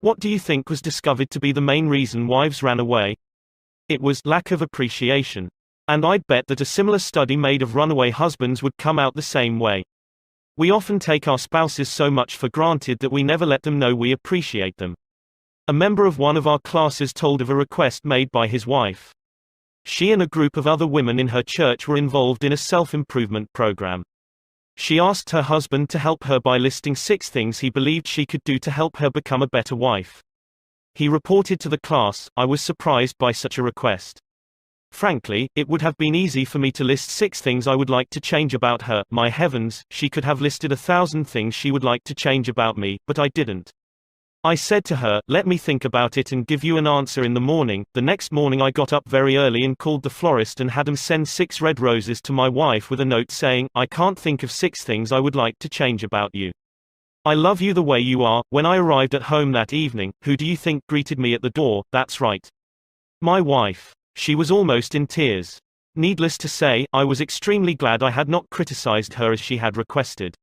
what do you think was discovered to be the main reason wives ran away? It was lack of appreciation. And I'd bet that a similar study made of runaway husbands would come out the same way. We often take our spouses so much for granted that we never let them know we appreciate them. A member of one of our classes told of a request made by his wife. She and a group of other women in her church were involved in a self-improvement program. She asked her husband to help her by listing 6 things he believed she could do to help her become a better wife. He reported to the class, "I was surprised by such a request. Frankly, it would have been easy for me to list 6 things I would like to change about her. My heavens, she could have listed 1,000 things she would like to change about me, but I didn't. I said to her, let me think about it and give you an answer in the morning. The next morning I got up very early and called the florist and had him send 6 red roses to my wife with a note saying, I can't think of 6 things I would like to change about you. I love you the way you are. When I arrived at home that evening, who do you think greeted me at the door? That's right. My wife. She was almost in tears. Needless to say, I was extremely glad I had not criticized her as she had requested.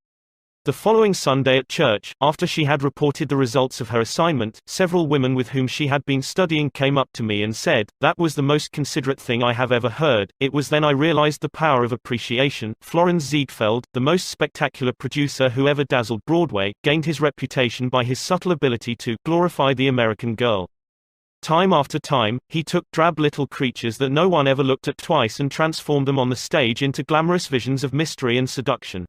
The following Sunday at church, after she had reported the results of her assignment, several women with whom she had been studying came up to me and said, that was the most considerate thing I have ever heard. It was then I realized the power of appreciation. Florenz Ziegfeld, the most spectacular producer who ever dazzled Broadway, gained his reputation by his subtle ability to glorify the American girl. Time after time, he took drab little creatures that no one ever looked at twice and transformed them on the stage into glamorous visions of mystery and seduction.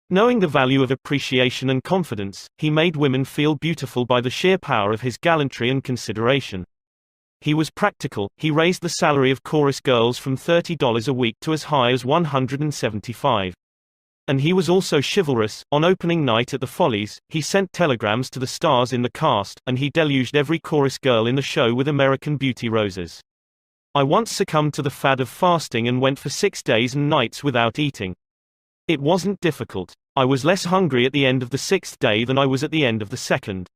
Knowing the value of appreciation and confidence, he made women feel beautiful by the sheer power of his gallantry and consideration. He was practical. He raised the salary of chorus girls from $30 a week to as high as $175. And he was also chivalrous. On opening night at the Follies, he sent telegrams to the stars in the cast, and he deluged every chorus girl in the show with American Beauty roses. I once succumbed to the fad of fasting and went for 6 days and nights without eating. It wasn't difficult. I was less hungry at the end of the 6th day than I was at the end of the 2nd.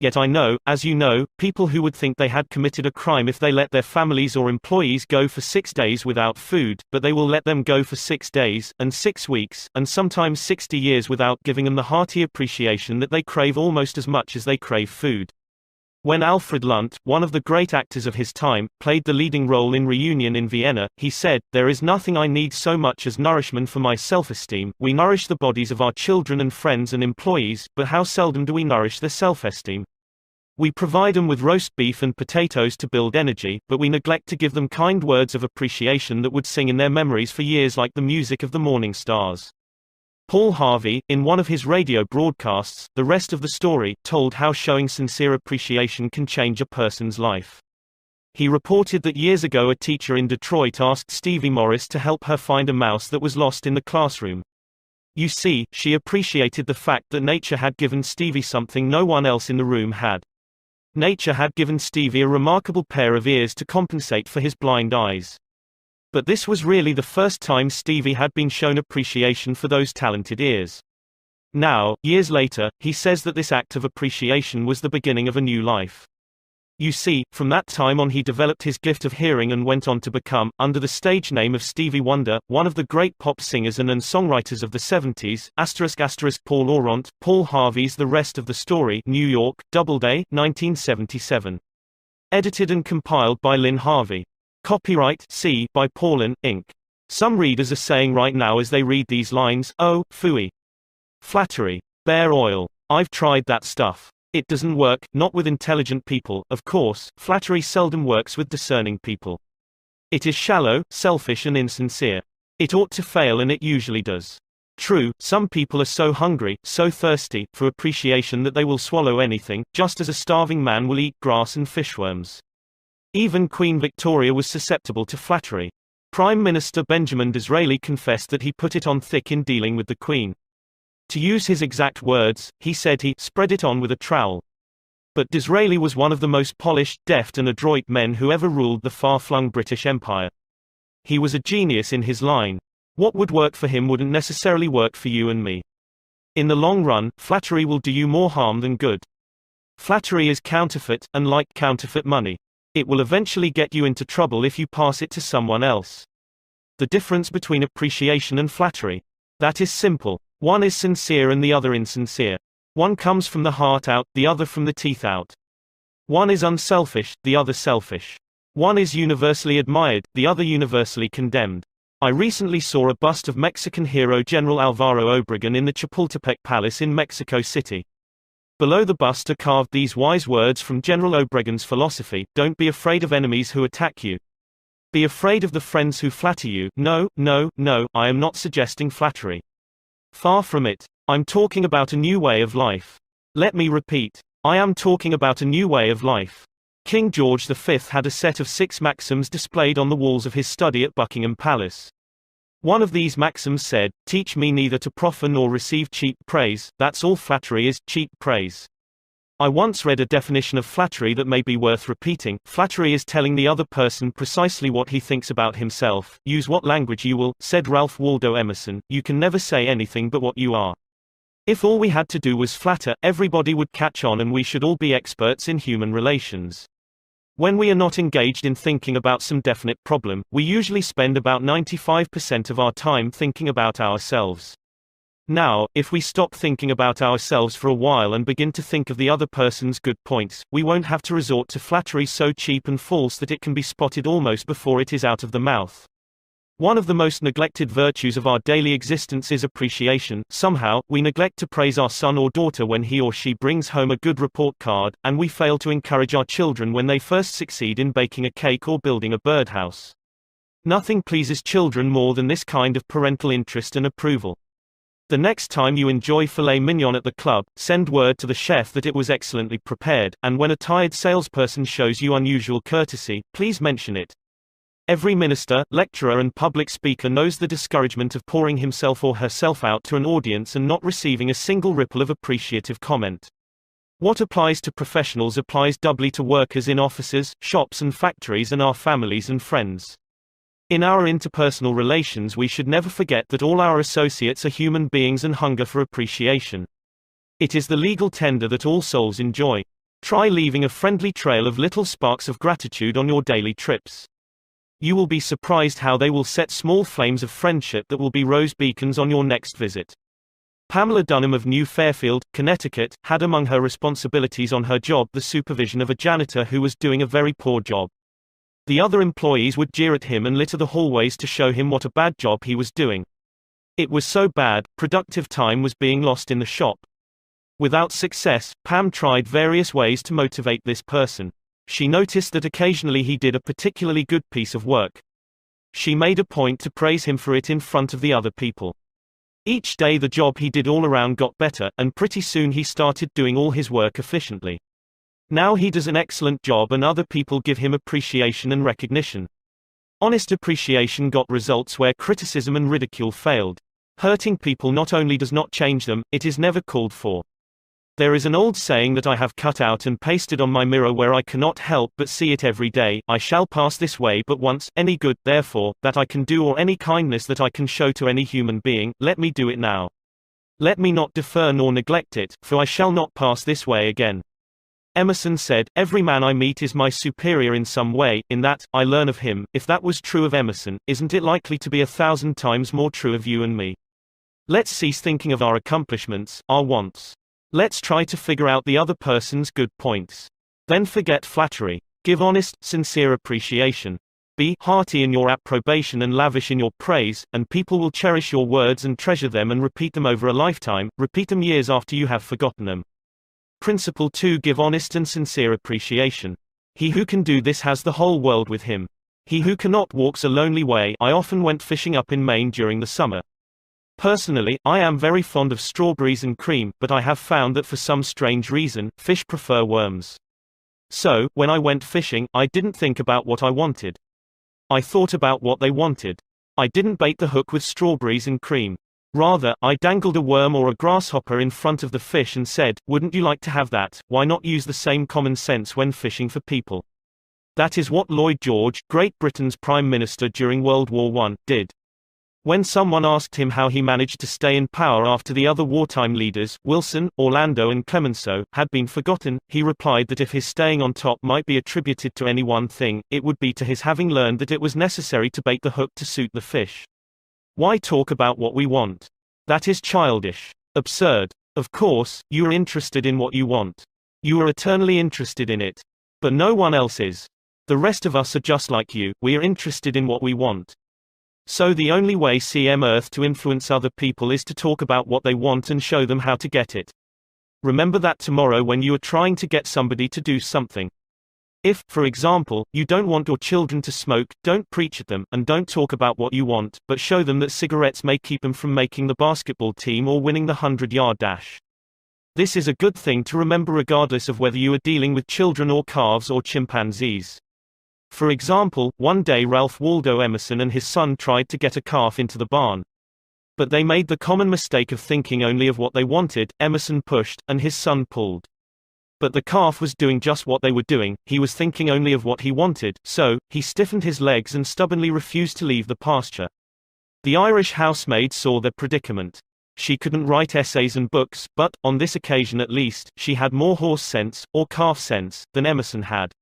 Yet I know, as you know, people who would think they had committed a crime if they let their families or employees go for 6 days without food, but they will let them go for 6 days, and 6 weeks, and sometimes 60 years without giving them the hearty appreciation that they crave almost as much as they crave food. When Alfred Lunt, one of the great actors of his time, played the leading role in Reunion in Vienna, he said, there is nothing I need so much as nourishment for my self-esteem. We nourish the bodies of our children and friends and employees, but how seldom do we nourish their self-esteem? We provide them with roast beef and potatoes to build energy, but we neglect to give them kind words of appreciation that would sing in their memories for years like the music of the morning stars. Paul Harvey, in one of his radio broadcasts, The Rest of the Story, told how showing sincere appreciation can change a person's life. He reported that years ago a teacher in Detroit asked Stevie Morris to help her find a mouse that was lost in the classroom. You see, she appreciated the fact that nature had given Stevie something no one else in the room had. Nature had given Stevie a remarkable pair of ears to compensate for his blind eyes. But this was really the first time Stevie had been shown appreciation for those talented ears. Now, years later, he says that this act of appreciation was the beginning of a new life. You see, from that time on he developed his gift of hearing and went on to become, under the stage name of Stevie Wonder, one of the great pop singers and songwriters of the 70s. Paul Laurent, Paul Harvey's The Rest of the Story, New York, Doubleday, 1977. Edited and compiled by Lynn Harvey. Copyright C by Paulin, Inc. Some readers are saying right now as they read these lines, oh, phooey. Flattery. Bear oil. I've tried that stuff. It doesn't work, not with intelligent people, of course. Flattery seldom works with discerning people. It is shallow, selfish and insincere. It ought to fail and it usually does. True, some people are so hungry, so thirsty, for appreciation that they will swallow anything, just as a starving man will eat grass and fishworms. Even Queen Victoria was susceptible to flattery. Prime Minister Benjamin Disraeli confessed that he put it on thick in dealing with the Queen. To use his exact words, he said he spread it on with a trowel. But Disraeli was one of the most polished, deft and adroit men who ever ruled the far-flung British Empire. He was a genius in his line. What would work for him wouldn't necessarily work for you and me. In the long run, flattery will do you more harm than good. Flattery is counterfeit, and like counterfeit money. It will eventually get you into trouble if you pass it to someone else. The difference between appreciation and flattery. That is simple. One is sincere and the other insincere. One comes from the heart out, the other from the teeth out. One is unselfish, the other selfish. One is universally admired, the other universally condemned. I recently saw a bust of Mexican hero General Alvaro Obregón in the Chapultepec Palace in Mexico City. Below the bust are carved these wise words from General Obregón's philosophy: don't be afraid of enemies who attack you. Be afraid of the friends who flatter you. No, no, no, I am not suggesting flattery. Far from it. I'm talking about a new way of life. Let me repeat. I am talking about a new way of life. King George V had a set of 6 maxims displayed on the walls of his study at Buckingham Palace. One of these maxims said, "Teach me neither to proffer nor receive cheap praise, that's all flattery is, cheap praise." I once read a definition of flattery that may be worth repeating. Flattery is telling the other person precisely what he thinks about himself. Use what language you will, said Ralph Waldo Emerson, you can never say anything but what you are. If all we had to do was flatter, everybody would catch on and we should all be experts in human relations. When we are not engaged in thinking about some definite problem, we usually spend about 95% of our time thinking about ourselves. Now, if we stop thinking about ourselves for a while and begin to think of the other person's good points, we won't have to resort to flattery so cheap and false that it can be spotted almost before it is out of the mouth. One of the most neglected virtues of our daily existence is appreciation. Somehow, we neglect to praise our son or daughter when he or she brings home a good report card, and we fail to encourage our children when they first succeed in baking a cake or building a birdhouse. Nothing pleases children more than this kind of parental interest and approval. The next time you enjoy filet mignon at the club, send word to the chef that it was excellently prepared, and when a tired salesperson shows you unusual courtesy, please mention it. Every minister, lecturer and public speaker knows the discouragement of pouring himself or herself out to an audience and not receiving a single ripple of appreciative comment. What applies to professionals applies doubly to workers in offices, shops and factories and our families and friends. In our interpersonal relations we should never forget that all our associates are human beings and hunger for appreciation. It is the legal tender that all souls enjoy. Try leaving a friendly trail of little sparks of gratitude on your daily trips. You will be surprised how they will set small flames of friendship that will be rose beacons on your next visit. Pamela Dunham of New Fairfield, Connecticut, had among her responsibilities on her job the supervision of a janitor who was doing a very poor job. The other employees would jeer at him and litter the hallways to show him what a bad job he was doing. It was so bad, productive time was being lost in the shop. Without success, Pam tried various ways to motivate this person. She noticed that occasionally he did a particularly good piece of work. She made a point to praise him for it in front of the other people. Each day the job he did all around got better, and pretty soon he started doing all his work efficiently. Now he does an excellent job and other people give him appreciation and recognition. Honest appreciation got results where criticism and ridicule failed. Hurting people not only does not change them, it is never called for. There is an old saying that I have cut out and pasted on my mirror where I cannot help but see it every day, I shall pass this way but once, any good, therefore, that I can do or any kindness that I can show to any human being, let me do it now. Let me not defer nor neglect it, for I shall not pass this way again. Emerson said, every man I meet is my superior in some way, in that, I learn of him. If that was true of Emerson, isn't it likely to be 1,000 times more true of you and me? Let's cease thinking of our accomplishments, our wants. Let's try to figure out the other person's good points. Then forget flattery. Give honest, sincere appreciation. Be hearty in your approbation and lavish in your praise, and people will cherish your words and treasure them and repeat them over a lifetime, repeat them years after you have forgotten them. Principle 2. Give honest and sincere appreciation. He who can do this has the whole world with him. He who cannot walks a lonely way. I often went fishing up in Maine during the summer. Personally, I am very fond of strawberries and cream, but I have found that for some strange reason, fish prefer worms. So, when I went fishing, I didn't think about what I wanted. I thought about what they wanted. I didn't bait the hook with strawberries and cream. Rather, I dangled a worm or a grasshopper in front of the fish and said, wouldn't you like to have that? Why not use the same common sense when fishing for people? That is what Lloyd George, Great Britain's Prime Minister during World War I, did. When someone asked him how he managed to stay in power after the other wartime leaders, Wilson, Orlando and Clemenceau, had been forgotten, he replied that if his staying on top might be attributed to any one thing, it would be to his having learned that it was necessary to bait the hook to suit the fish. Why talk about what we want? That is childish. Absurd. Of course, you are interested in what you want. You are eternally interested in it. But no one else is. The rest of us are just like you, we are interested in what we want. So the only way CM Earth to influence other people is to talk about what they want and show them how to get it. Remember that tomorrow when you are trying to get somebody to do something. If, for example, you don't want your children to smoke, don't preach at them, and don't talk about what you want, but show them that cigarettes may keep them from making the basketball team or winning the 100-yard dash. This is a good thing to remember regardless of whether you are dealing with children or calves or chimpanzees. For example, one day Ralph Waldo Emerson and his son tried to get a calf into the barn. But they made the common mistake of thinking only of what they wanted. Emerson pushed, and his son pulled. But the calf was doing just what they were doing, he was thinking only of what he wanted, so, he stiffened his legs and stubbornly refused to leave the pasture. The Irish housemaid saw their predicament. She couldn't write essays and books, but, on this occasion at least, she had more horse sense, or calf sense, than Emerson had.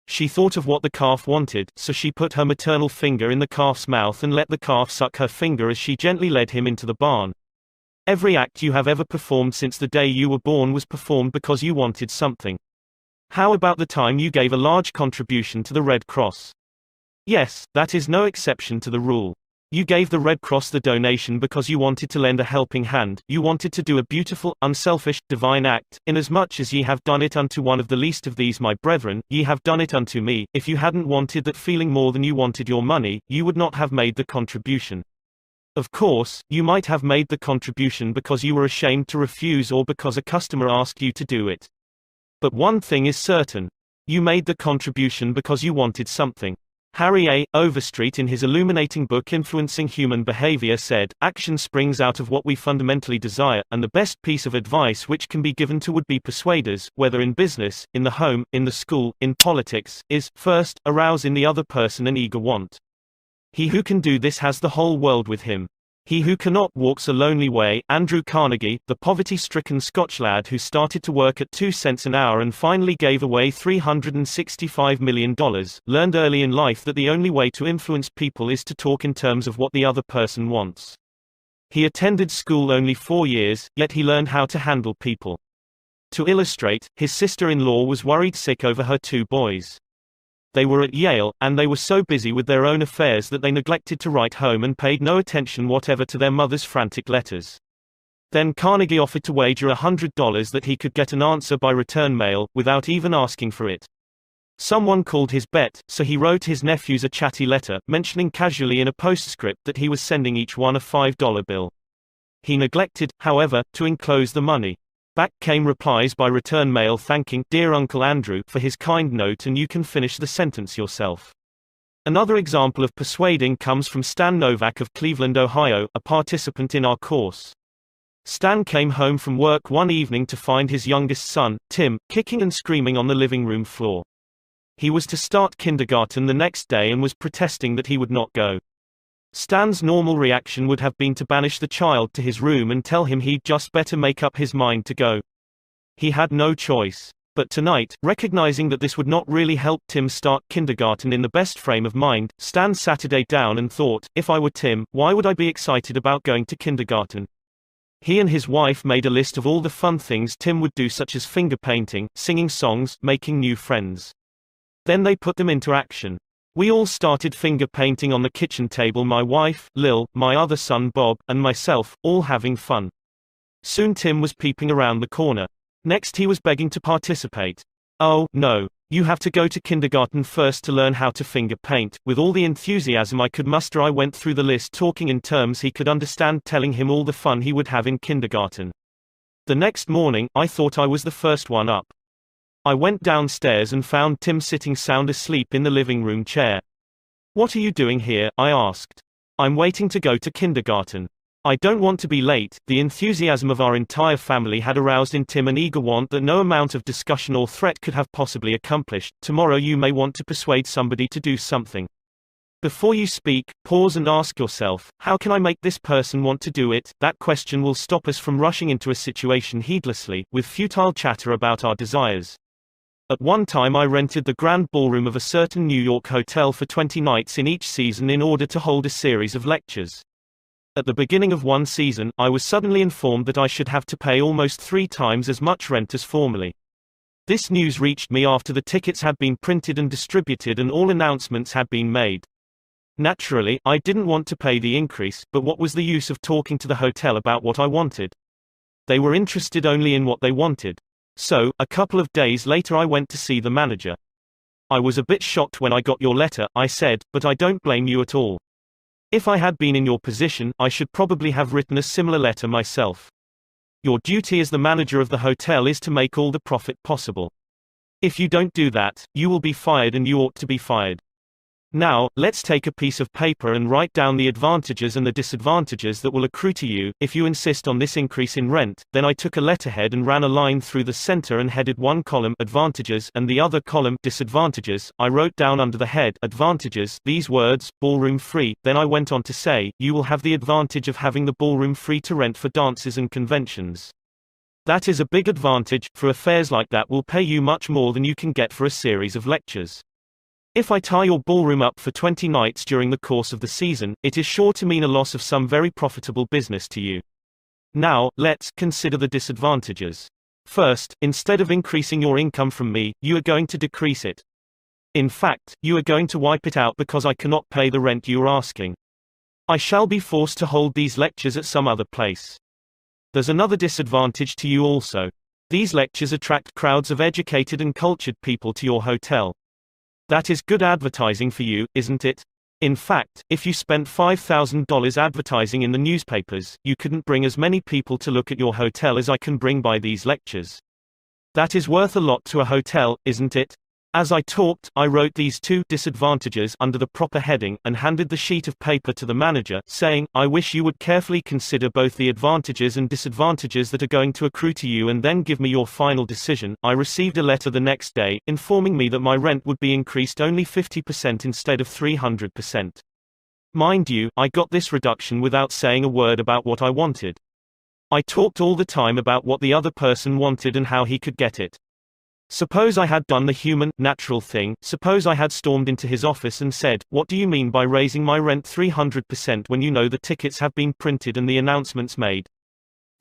She thought of what the calf wanted, so she put her maternal finger in the calf's mouth and let the calf suck her finger as she gently led him into the barn. Every act you have ever performed since the day you were born was performed because you wanted something. How about the time you gave a large contribution to the Red Cross? Yes, that is no exception to the rule. You gave the Red Cross the donation because you wanted to lend a helping hand, you wanted to do a beautiful, unselfish, divine act, inasmuch as ye have done it unto one of the least of these my brethren, ye have done it unto me. If you hadn't wanted that feeling more than you wanted your money, you would not have made the contribution. Of course, you might have made the contribution because you were ashamed to refuse or because a customer asked you to do it. But one thing is certain. You made the contribution because you wanted something. Harry A. Overstreet in his illuminating book Influencing Human Behavior said, "Action springs out of what we fundamentally desire, and the best piece of advice which can be given to would-be persuaders, whether in business, in the home, in the school, in politics, is, first, arouse in the other person an eager want. He who can do this has the whole world with him. He who cannot walks a lonely way." Andrew Carnegie, the poverty-stricken Scotch lad who started to work at 2 cents an hour and finally gave away $365 million, learned early in life that the only way to influence people is to talk in terms of what the other person wants. He attended school only 4 years, yet he learned how to handle people. To illustrate, his sister-in-law was worried sick over her 2 boys. They were at Yale, and they were so busy with their own affairs that they neglected to write home and paid no attention whatever to their mother's frantic letters. Then Carnegie offered to wager $100 that he could get an answer by return mail, without even asking for it. Someone called his bet, so he wrote his nephews a chatty letter, mentioning casually in a postscript that he was sending each one a $5 bill. He neglected, however, to enclose the money. Back came replies by return mail thanking "Dear Uncle Andrew" for his kind note, and you can finish the sentence yourself. Another example of persuading comes from Stan Novak of Cleveland, Ohio, a participant in our course. Stan came home from work one evening to find his youngest son, Tim, kicking and screaming on the living room floor. He was to start kindergarten the next day and was protesting that he would not go. Stan's normal reaction would have been to banish the child to his room and tell him he'd just better make up his mind to go. He had no choice. But tonight, recognizing that this would not really help Tim start kindergarten in the best frame of mind, Stan Saturday down and thought, if I were Tim, why would I be excited about going to kindergarten? He and his wife made a list of all the fun things Tim would do, such as finger painting, singing songs, making new friends. Then they put them into action. We all started finger painting on the kitchen table, my wife, Lil, my other son Bob, and myself, all having fun. Soon Tim was peeping around the corner. Next he was begging to participate. "Oh, no. You have to go to kindergarten first to learn how to finger paint." With all the enthusiasm I could muster, I went through the list, talking in terms he could understand, telling him all the fun he would have in kindergarten. The next morning, I thought I was the first one up. I went downstairs and found Tim sitting sound asleep in the living room chair. "What are you doing here?" I asked. "I'm waiting to go to kindergarten. I don't want to be late." The enthusiasm of our entire family had aroused in Tim an eager want that no amount of discussion or threat could have possibly accomplished. Tomorrow you may want to persuade somebody to do something. Before you speak, pause and ask yourself, how can I make this person want to do it? That question will stop us from rushing into a situation heedlessly, with futile chatter about our desires. At one time I rented the grand ballroom of a certain New York hotel for 20 nights in each season in order to hold a series of lectures. At the beginning of one season, I was suddenly informed that I should have to pay almost 3 times as much rent as formerly. This news reached me after the tickets had been printed and distributed and all announcements had been made. Naturally, I didn't want to pay the increase, but what was the use of talking to the hotel about what I wanted? They were interested only in what they wanted. So, a couple of days later I went to see the manager. "I was a bit shocked when I got your letter," I said, "but I don't blame you at all. If I had been in your position, I should probably have written a similar letter myself. Your duty as the manager of the hotel is to make all the profit possible. If you don't do that, you will be fired, and you ought to be fired. Now, let's take a piece of paper and write down the advantages and the disadvantages that will accrue to you if you insist on this increase in rent. Then I took a letterhead and ran a line through the center and headed one column advantages and the other column disadvantages. I wrote down under the head advantages these words, ballroom free. Then I went on to say, you will have the advantage of having the ballroom free to rent for dances and conventions. That is a big advantage, for affairs like that will pay you much more than you can get for a series of lectures. If I tie your ballroom up for 20 nights during the course of the season, it is sure to mean a loss of some very profitable business to you. Now, let's consider the disadvantages. First, instead of increasing your income from me, you are going to decrease it. In fact, you are going to wipe it out because I cannot pay the rent you are asking. I shall be forced to hold these lectures at some other place. There's another disadvantage to you also. These lectures attract crowds of educated and cultured people to your hotel. That is good advertising for you, isn't it? In fact, if you spent $5,000 advertising in the newspapers, you couldn't bring as many people to look at your hotel as I can bring by these lectures. That is worth a lot to a hotel, isn't it? As I talked, I wrote these two disadvantages under the proper heading, and handed the sheet of paper to the manager, saying, I wish you would carefully consider both the advantages and disadvantages that are going to accrue to you and then give me your final decision. I received a letter the next day, informing me that my rent would be increased only 50% instead of 300%. Mind you, I got this reduction without saying a word about what I wanted. I talked all the time about what the other person wanted and how he could get it. Suppose I had done the human, natural thing, suppose I had stormed into his office and said, what do you mean by raising my rent 300% when you know the tickets have been printed and the announcements made?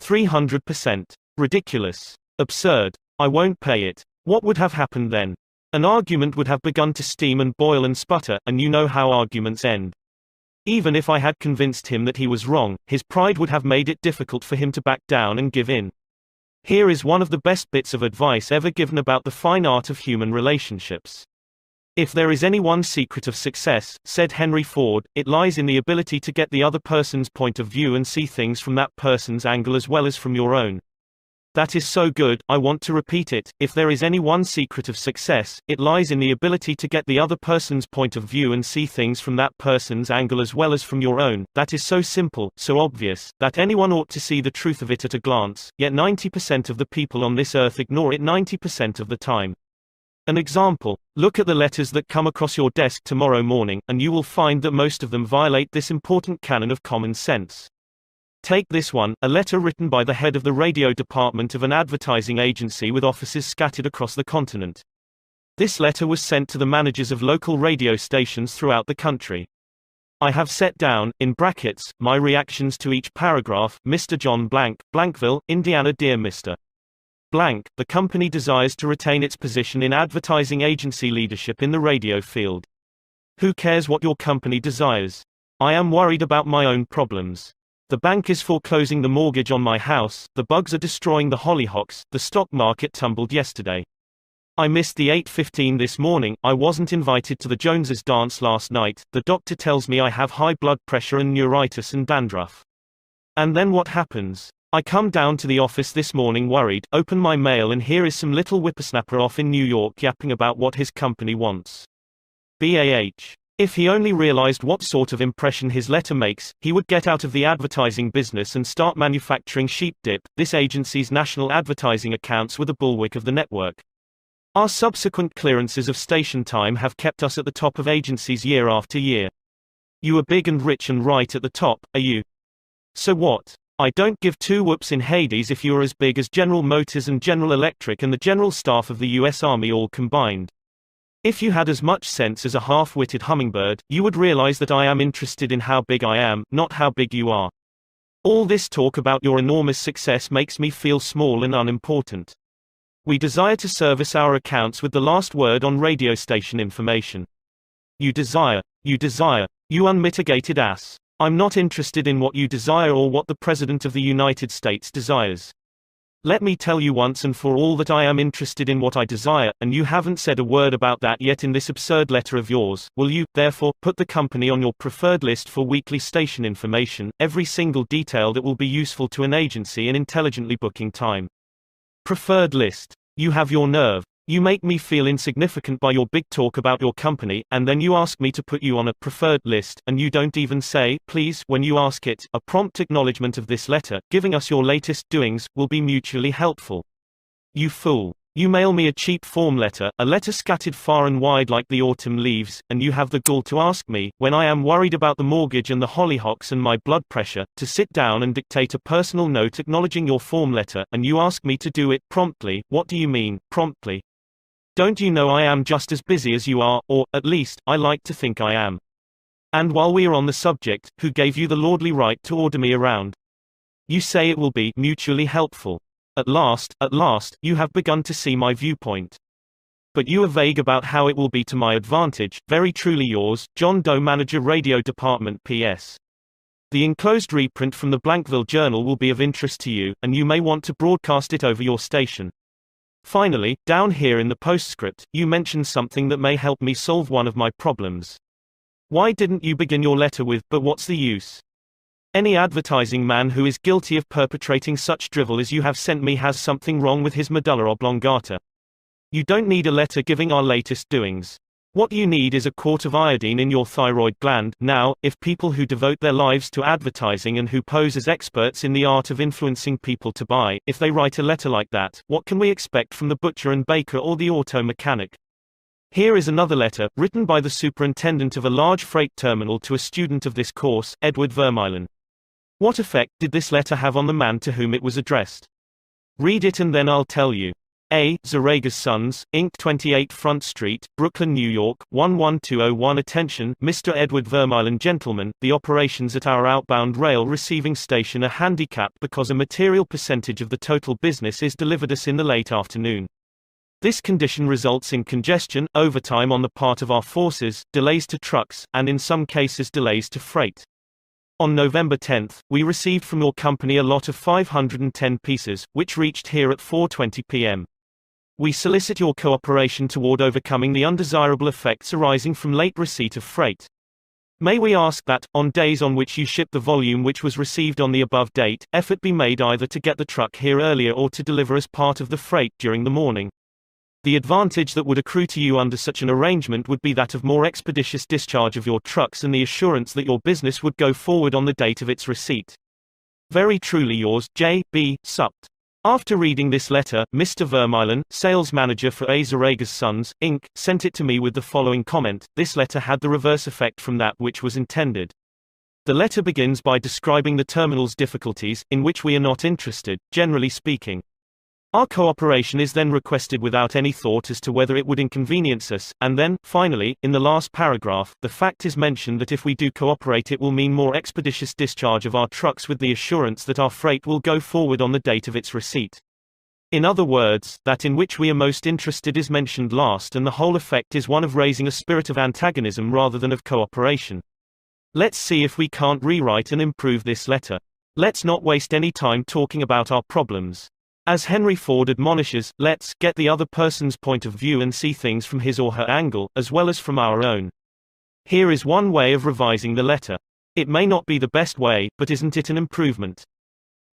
300%. Ridiculous. Absurd. I won't pay it. What would have happened then? An argument would have begun to steam and boil and sputter, and you know how arguments end. Even if I had convinced him that he was wrong, his pride would have made it difficult for him to back down and give in. Here is one of the best bits of advice ever given about the fine art of human relationships. If there is any one secret of success, said Henry Ford, it lies in the ability to get the other person's point of view and see things from that person's angle as well as from your own. That is so good, I want to repeat it. If there is any one secret of success, it lies in the ability to get the other person's point of view and see things from that person's angle as well as from your own. That is so simple, so obvious, that anyone ought to see the truth of it at a glance, yet 90% of the people on this earth ignore it 90% of the time. An example: look at the letters that come across your desk tomorrow morning, and you will find that most of them violate this important canon of common sense. Take this one, a letter written by the head of the radio department of an advertising agency with offices scattered across the continent. This letter was sent to the managers of local radio stations throughout the country. I have set down, in brackets, my reactions to each paragraph. Mr. John Blank, Blankville, Indiana. Dear Mr. Blank, the company desires to retain its position in advertising agency leadership in the radio field. Who cares what your company desires? I am worried about my own problems. The bank is foreclosing the mortgage on my house, the bugs are destroying the hollyhocks, the stock market tumbled yesterday. I missed the 8:15 this morning, I wasn't invited to the Joneses dance last night, the doctor tells me I have high blood pressure and neuritis and dandruff. And then what happens? I come down to the office this morning worried, open my mail and here is some little whippersnapper off in New York yapping about what his company wants. BAH. If he only realized what sort of impression his letter makes, he would get out of the advertising business and start manufacturing sheep dip. This agency's national advertising accounts were the bulwark of the network. Our subsequent clearances of station time have kept us at the top of agencies year after year. You are big and rich and right at the top, are you? So what? I don't give two whoops in Hades if you are as big as General Motors and General Electric and the general staff of the U.S. Army all combined. If you had as much sense as a half-witted hummingbird, you would realize that I am interested in how big I am, not how big you are. All this talk about your enormous success makes me feel small and unimportant. We desire to service our accounts with the last word on radio station information. You desire, you unmitigated ass. I'm not interested in what you desire or what the President of the United States desires. Let me tell you once and for all that I am interested in what I desire, and you haven't said a word about that yet in this absurd letter of yours. Will you, therefore, put the company on your preferred list for weekly station information, every single detail that will be useful to an agency in intelligently booking time? Preferred list. You have your nerve. You make me feel insignificant by your big talk about your company, and then you ask me to put you on a preferred list, and you don't even say, please, when you ask it. A prompt acknowledgement of this letter, giving us your latest doings, will be mutually helpful. You fool. You mail me a cheap form letter, a letter scattered far and wide like the autumn leaves, and you have the gall to ask me, when I am worried about the mortgage and the hollyhocks and my blood pressure, to sit down and dictate a personal note acknowledging your form letter, and you ask me to do it promptly. What do you mean, promptly? Don't you know I am just as busy as you are, or, at least, I like to think I am. And while we are on the subject, who gave you the lordly right to order me around? You say it will be mutually helpful. At last, you have begun to see my viewpoint. But you are vague about how it will be to my advantage. Very truly yours, John Doe, Manager, Radio Department. P.S. The enclosed reprint from the Blankville Journal will be of interest to you, and you may want to broadcast it over your station. Finally, down here in the postscript, you mention something that may help me solve one of my problems. Why didn't you begin your letter with, but what's the use? Any advertising man who is guilty of perpetrating such drivel as you have sent me has something wrong with his medulla oblongata. You don't need a letter giving our latest doings. What you need is a quart of iodine in your thyroid gland. Now, if people who devote their lives to advertising and who pose as experts in the art of influencing people to buy, if they write a letter like that, what can we expect from the butcher and baker or the auto mechanic? Here is another letter, written by the superintendent of a large freight terminal to a student of this course, Edward Vermeulen. What effect did this letter have on the man to whom it was addressed? Read it and then I'll tell you. A. Zarago's Sons, Inc., 28 Front Street, Brooklyn, New York, 11201. Attention, Mr. Edward Vermeulen. Gentlemen, the operations at our outbound rail receiving station are handicapped because a material percentage of the total business is delivered us in the late afternoon. This condition results in congestion, overtime on the part of our forces, delays to trucks, and in some cases delays to freight. On November 10, we received from your company a lot of 510 pieces, which reached here at 4:20 p.m. We solicit your cooperation toward overcoming the undesirable effects arising from late receipt of freight. May we ask that, on days on which you ship the volume which was received on the above date, effort be made either to get the truck here earlier or to deliver as part of the freight during the morning. The advantage that would accrue to you under such an arrangement would be that of more expeditious discharge of your trucks and the assurance that your business would go forward on the date of its receipt. Very truly yours, J. B. Supt. After reading this letter, Mr. Vermeulen, sales manager for A. Zarago's Sons, Inc., sent it to me with the following comment: this letter had the reverse effect from that which was intended. The letter begins by describing the terminal's difficulties, in which we are not interested, generally speaking. Our cooperation is then requested without any thought as to whether it would inconvenience us, and then, finally, in the last paragraph, the fact is mentioned that if we do cooperate it will mean more expeditious discharge of our trucks with the assurance that our freight will go forward on the date of its receipt. In other words, that in which we are most interested is mentioned last, and the whole effect is one of raising a spirit of antagonism rather than of cooperation. Let's see if we can't rewrite and improve this letter. Let's not waste any time talking about our problems. As Henry Ford admonishes, let's get the other person's point of view and see things from his or her angle, as well as from our own. Here is one way of revising the letter. It may not be the best way, but isn't it an improvement?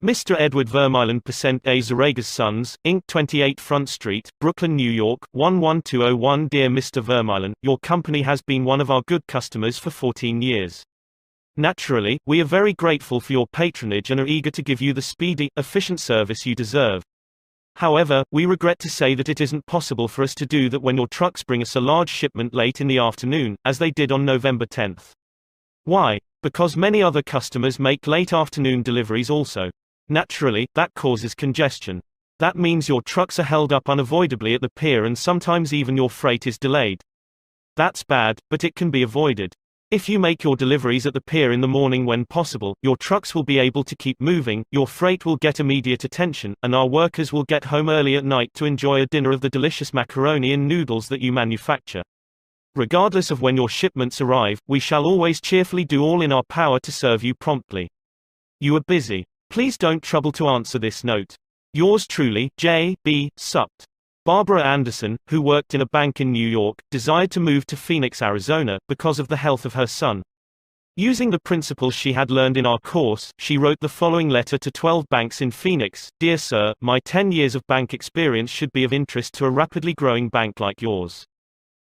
Mr. Edward Vermeulen, A. Zarago's Sons, Inc., 28 Front Street, Brooklyn, New York, 11201. Dear Mr. Vermeulen, your company has been one of our good customers for 14 years. Naturally, we are very grateful for your patronage and are eager to give you the speedy, efficient service you deserve. However, we regret to say that it isn't possible for us to do that when your trucks bring us a large shipment late in the afternoon, as they did on November 10. Why? Because many other customers make late afternoon deliveries also. Naturally, that causes congestion. That means your trucks are held up unavoidably at the pier and sometimes even your freight is delayed. That's bad, but it can be avoided. If you make your deliveries at the pier in the morning when possible, your trucks will be able to keep moving, your freight will get immediate attention, and our workers will get home early at night to enjoy a dinner of the delicious macaroni and noodles that you manufacture. Regardless of when your shipments arrive, we shall always cheerfully do all in our power to serve you promptly. You are busy. Please don't trouble to answer this note. Yours truly, J. B. Supt. Barbara Anderson, who worked in a bank in New York, desired to move to Phoenix, Arizona, because of the health of her son. Using the principles she had learned in our course, she wrote the following letter to 12 banks in Phoenix: Dear Sir, my 10 years of bank experience should be of interest to a rapidly growing bank like yours.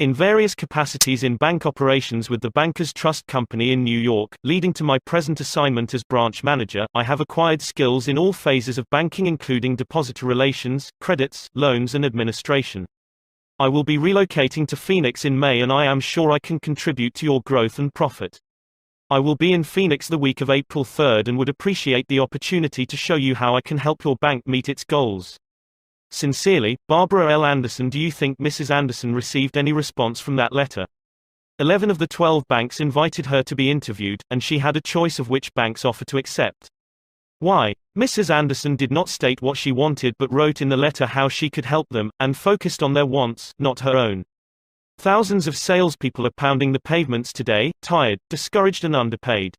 In various capacities in bank operations with the Bankers Trust Company in New York, leading to my present assignment as branch manager, I have acquired skills in all phases of banking including depositor relations, credits, loans and administration. I will be relocating to Phoenix in May and I am sure I can contribute to your growth and profit. I will be in Phoenix the week of April 3rd and would appreciate the opportunity to show you how I can help your bank meet its goals. Sincerely, Barbara L. Anderson. Do you think Mrs. Anderson received any response from that letter? 11 of the 12 banks invited her to be interviewed, and she had a choice of which bank's offer to accept. Why? Mrs. Anderson did not state what she wanted but wrote in the letter how she could help them, and focused on their wants, not her own. Thousands of salespeople are pounding the pavements today, tired, discouraged and underpaid.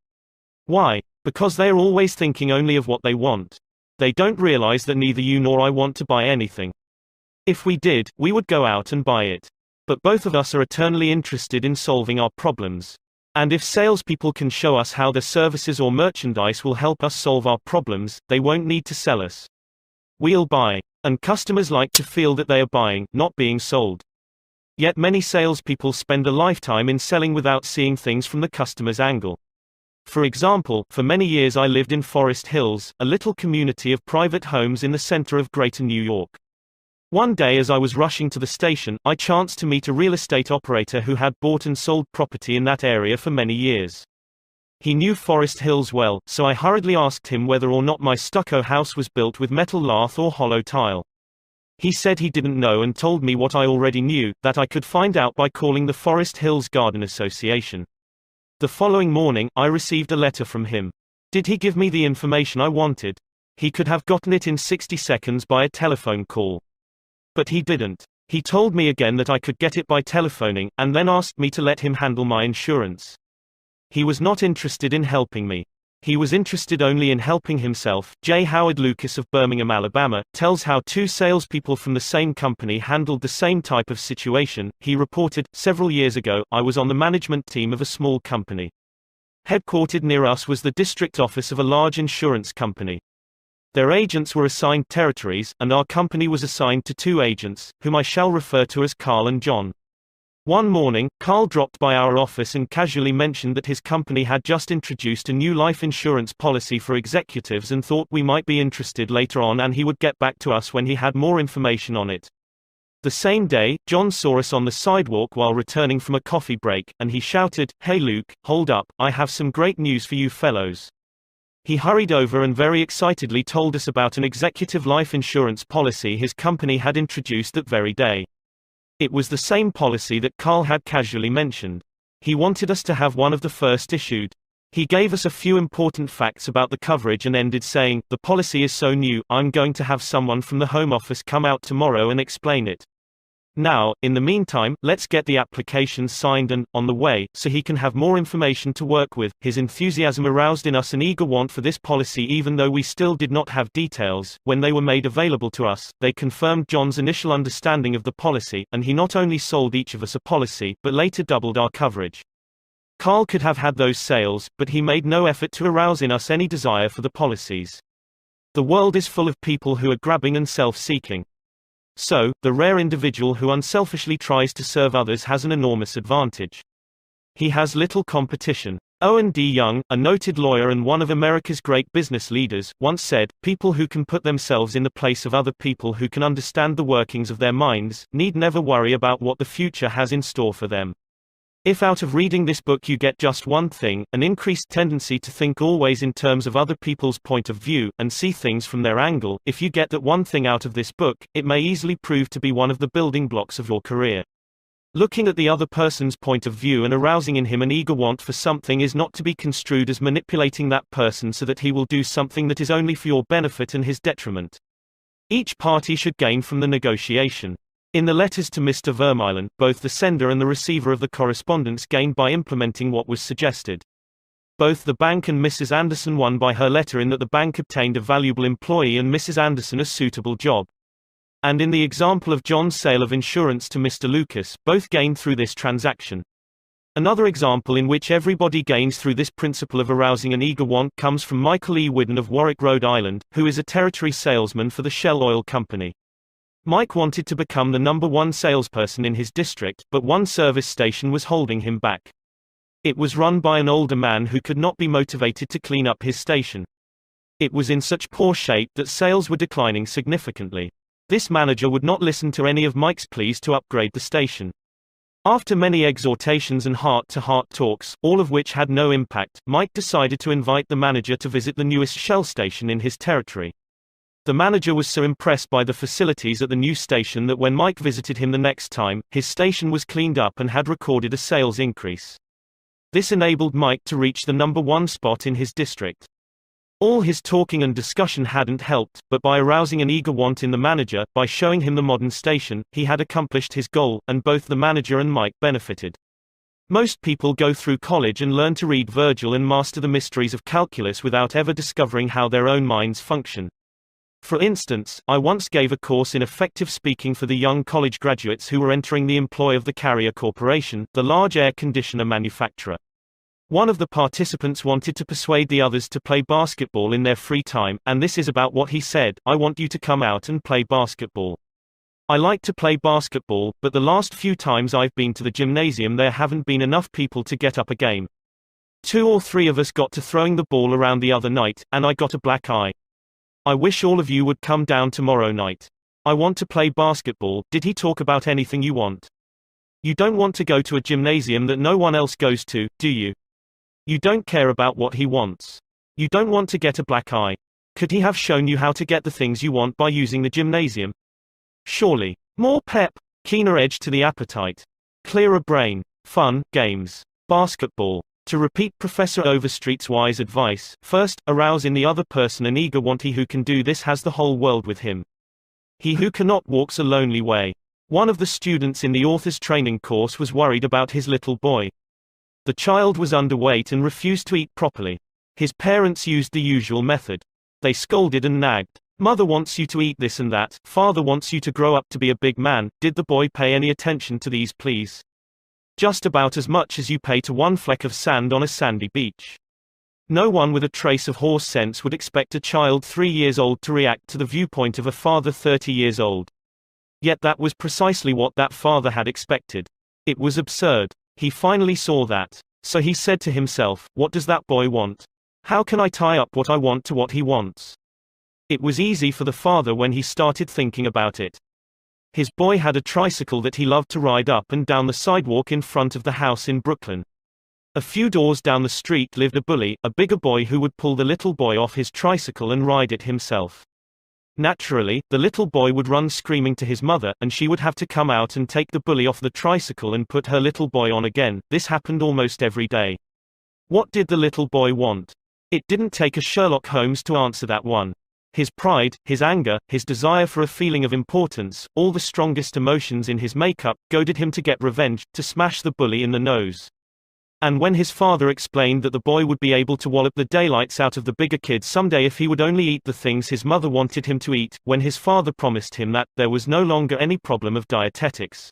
Why? Because they are always thinking only of what they want. They don't realize that neither you nor I want to buy anything. If we did, we would go out and buy it. But both of us are eternally interested in solving our problems. And if salespeople can show us how their services or merchandise will help us solve our problems, they won't need to sell us. We'll buy. And customers like to feel that they are buying, not being sold. Yet many salespeople spend a lifetime in selling without seeing things from the customer's angle. For example, for many years I lived in Forest Hills, a little community of private homes in the center of Greater New York. One day as I was rushing to the station, I chanced to meet a real estate operator who had bought and sold property in that area for many years. He knew Forest Hills well, so I hurriedly asked him whether or not my stucco house was built with metal lath or hollow tile. He said he didn't know and told me what I already knew, that I could find out by calling the Forest Hills Garden Association. The following morning, I received a letter from him. Did he give me the information I wanted? He could have gotten it in 60 seconds by a telephone call. But he didn't. He told me again that I could get it by telephoning, and then asked me to let him handle my insurance. He was not interested in helping me. He was interested only in helping himself. J. Howard Lucas of Birmingham, Alabama, tells how two salespeople from the same company handled the same type of situation. He reported, several years ago, I was on the management team of a small company. Headquartered near us was the district office of a large insurance company. Their agents were assigned territories, and our company was assigned to two agents, whom I shall refer to as Carl and John. One morning, Carl dropped by our office and casually mentioned that his company had just introduced a new life insurance policy for executives and thought we might be interested later on, and he would get back to us when he had more information on it. The same day, John saw us on the sidewalk while returning from a coffee break, and he shouted, "Hey Luke, hold up, I have some great news for you fellows." He hurried over and very excitedly told us about an executive life insurance policy his company had introduced that very day. It was the same policy that Carl had casually mentioned. He wanted us to have one of the first issued. He gave us a few important facts about the coverage and ended saying, "The policy is so new, I'm going to have someone from the home office come out tomorrow and explain it. Now, in the meantime, let's get the applications signed and on the way, so he can have more information to work with." His enthusiasm aroused in us an eager want for this policy even though we still did not have details. When they were made available to us, they confirmed John's initial understanding of the policy, and he not only sold each of us a policy, but later doubled our coverage. Carl could have had those sales, but he made no effort to arouse in us any desire for the policies. The world is full of people who are grabbing and self-seeking. So, the rare individual who unselfishly tries to serve others has an enormous advantage. He has little competition. Owen D. Young, a noted lawyer and one of America's great business leaders, once said, "People who can put themselves in the place of other people who can understand the workings of their minds, need never worry about what the future has in store for them." If out of reading this book you get just one thing, an increased tendency to think always in terms of other people's point of view, and see things from their angle, if you get that one thing out of this book, it may easily prove to be one of the building blocks of your career. Looking at the other person's point of view and arousing in him an eager want for something is not to be construed as manipulating that person so that he will do something that is only for your benefit and his detriment. Each party should gain from the negotiation. In the letters to Mr. Vermeulen, both the sender and the receiver of the correspondence gained by implementing what was suggested. Both the bank and Mrs. Anderson won by her letter in that the bank obtained a valuable employee and Mrs. Anderson a suitable job. And in the example of John's sale of insurance to Mr. Lucas, both gained through this transaction. Another example in which everybody gains through this principle of arousing an eager want comes from Michael E. Whidden of Warwick, Rhode Island, who is a territory salesman for the Shell Oil Company. Mike wanted to become the #1 salesperson in his district, but one service station was holding him back. It was run by an older man who could not be motivated to clean up his station. It was in such poor shape that sales were declining significantly. This manager would not listen to any of Mike's pleas to upgrade the station. After many exhortations and heart-to-heart talks, all of which had no impact, Mike decided to invite the manager to visit the newest Shell station in his territory. The manager was so impressed by the facilities at the new station that when Mike visited him the next time, his station was cleaned up and had recorded a sales increase. This enabled Mike to reach the #1 spot in his district. All his talking and discussion hadn't helped, but by arousing an eager want in the manager, by showing him the modern station, he had accomplished his goal, and both the manager and Mike benefited. Most people go through college and learn to read Virgil and master the mysteries of calculus without ever discovering how their own minds function. For instance, I once gave a course in effective speaking for the young college graduates who were entering the employ of the Carrier Corporation, the large air conditioner manufacturer. One of the participants wanted to persuade the others to play basketball in their free time, and this is about what he said: "I want you to come out and play basketball. I like to play basketball, but the last few times I've been to the gymnasium there haven't been enough people to get up a game. 2 or 3 of us got to throwing the ball around the other night, and I got a black eye. I wish all of you would come down tomorrow night. I want to play basketball." Did he talk about anything you want? You don't want to go to a gymnasium that no one else goes to, do you? You don't care about what he wants. You don't want to get a black eye. Could he have shown you how to get the things you want by using the gymnasium? Surely. More pep, keener edge to the appetite, clearer brain, fun, games, basketball. To repeat Professor Overstreet's wise advice, first, arouse in the other person an eager want. He who can do this has the whole world with him. He who cannot walks a lonely way. One of the students in the author's training course was worried about his little boy. The child was underweight and refused to eat properly. His parents used the usual method. They scolded and nagged. "Mother wants you to eat this and that, father wants you to grow up to be a big man." Did the boy pay any attention to these pleas? Just about as much as you pay to one fleck of sand on a sandy beach. No one with a trace of horse sense would expect a child 3 years old to react to the viewpoint of a father 30 years old. Yet that was precisely what that father had expected. It was absurd. He finally saw that. So he said to himself, "What does that boy want? How can I tie up what I want to what he wants?" It was easy for the father when he started thinking about it. His boy had a tricycle that he loved to ride up and down the sidewalk in front of the house in Brooklyn. A few doors down the street lived a bully, a bigger boy who would pull the little boy off his tricycle and ride it himself. Naturally, the little boy would run screaming to his mother, and she would have to come out and take the bully off the tricycle and put her little boy on again. This happened almost every day. What did the little boy want? It didn't take a Sherlock Holmes to answer that one. His pride, his anger, his desire for a feeling of importance, all the strongest emotions in his makeup, goaded him to get revenge, to smash the bully in the nose. And when his father explained that the boy would be able to wallop the daylights out of the bigger kid someday if he would only eat the things his mother wanted him to eat, when his father promised him that there was no longer any problem of dietetics,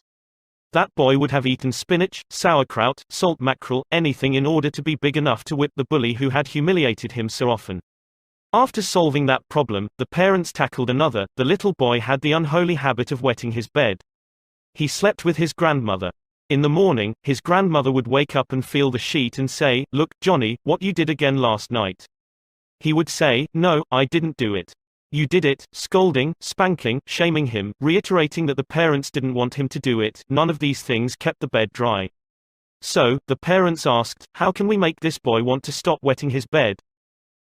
that boy would have eaten spinach, sauerkraut, salt mackerel, anything in order to be big enough to whip the bully who had humiliated him so often. After solving that problem, the parents tackled another. The little boy had the unholy habit of wetting his bed. He slept with his grandmother. In the morning, his grandmother would wake up and feel the sheet and say, "Look, Johnny, what you did again last night." He would say, "No, I didn't do it." "You did it," scolding, spanking, shaming him, reiterating that the parents didn't want him to do it. None of these things kept the bed dry. So, the parents asked, "How can we make this boy want to stop wetting his bed?"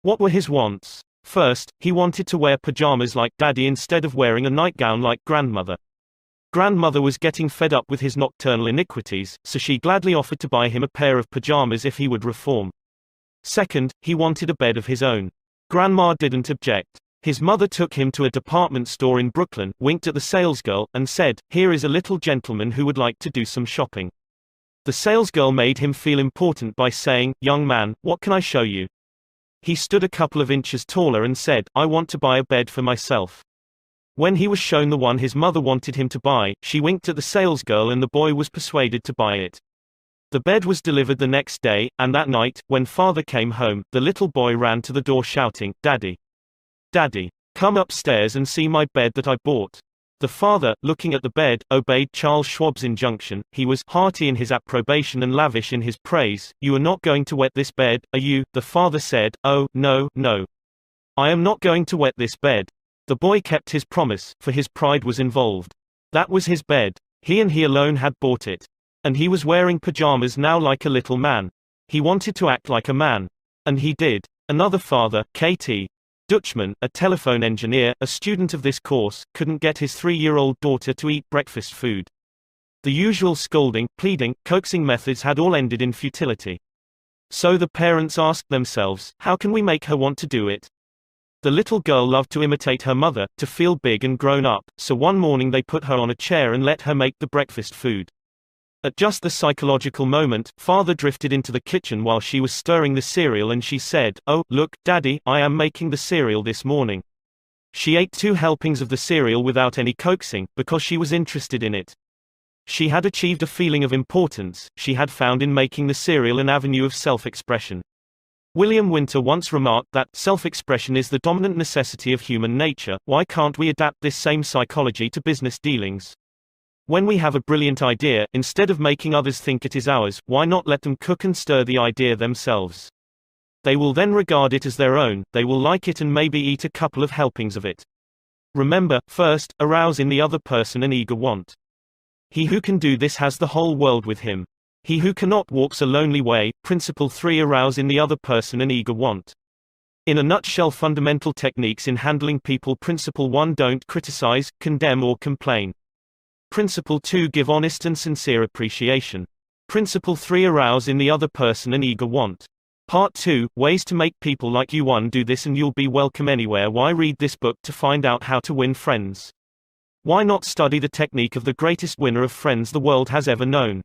What were his wants? First, he wanted to wear pajamas like Daddy instead of wearing a nightgown like Grandmother. Grandmother was getting fed up with his nocturnal iniquities, so she gladly offered to buy him a pair of pajamas if he would reform. Second, he wanted a bed of his own. Grandma didn't object. His mother took him to a department store in Brooklyn, winked at the salesgirl, and said, "Here is a little gentleman who would like to do some shopping." The salesgirl made him feel important by saying, "Young man, what can I show you?" He stood a couple of inches taller and said, "I want to buy a bed for myself." When he was shown the one his mother wanted him to buy, she winked at the salesgirl and the boy was persuaded to buy it. The bed was delivered the next day, and that night, when father came home, the little boy ran to the door shouting, "Daddy! Daddy! Come upstairs and see my bed that I bought." The father, looking at the bed, obeyed Charles Schwab's injunction. He was hearty in his approbation and lavish in his praise. "You are not going to wet this bed, are you?" The father said. "Oh, no, no. I am not going to wet this bed." The boy kept his promise, for his pride was involved. That was his bed. He and he alone had bought it. And he was wearing pajamas now like a little man. He wanted to act like a man. And he did. Another father, K.T. Dutchman, a telephone engineer, a student of this course, couldn't get his 3-year-old daughter to eat breakfast food. The usual scolding, pleading, coaxing methods had all ended in futility. So the parents asked themselves, how can we make her want to do it? The little girl loved to imitate her mother, to feel big and grown up, so one morning they put her on a chair and let her make the breakfast food. At just the psychological moment, father drifted into the kitchen while she was stirring the cereal and she said, "Oh, look, Daddy, I am making the cereal this morning." She ate 2 helpings of the cereal without any coaxing, because she was interested in it. She had achieved a feeling of importance. She had found in making the cereal an avenue of self-expression. William Winter once remarked that, "Self-expression is the dominant necessity of human nature. Why can't we adapt this same psychology to business dealings? When we have a brilliant idea, instead of making others think it is ours, why not let them cook and stir the idea themselves? They will then regard it as their own, they will like it and maybe eat a couple of helpings of it." Remember, first, arouse in the other person an eager want. He who can do this has the whole world with him. He who cannot walks a lonely way. Principle 3. Arouse in the other person an eager want. In a nutshell, fundamental techniques in handling people. Principle 1. Don't criticize, condemn or complain. Principle 2. Give honest and sincere appreciation. Principle 3. Arouse in the other person an eager want. Part 2. Ways to make people like you. 1. Do this and you'll be welcome anywhere. Why read this book to find out how to win friends? Why not study the technique of the greatest winner of friends the world has ever known?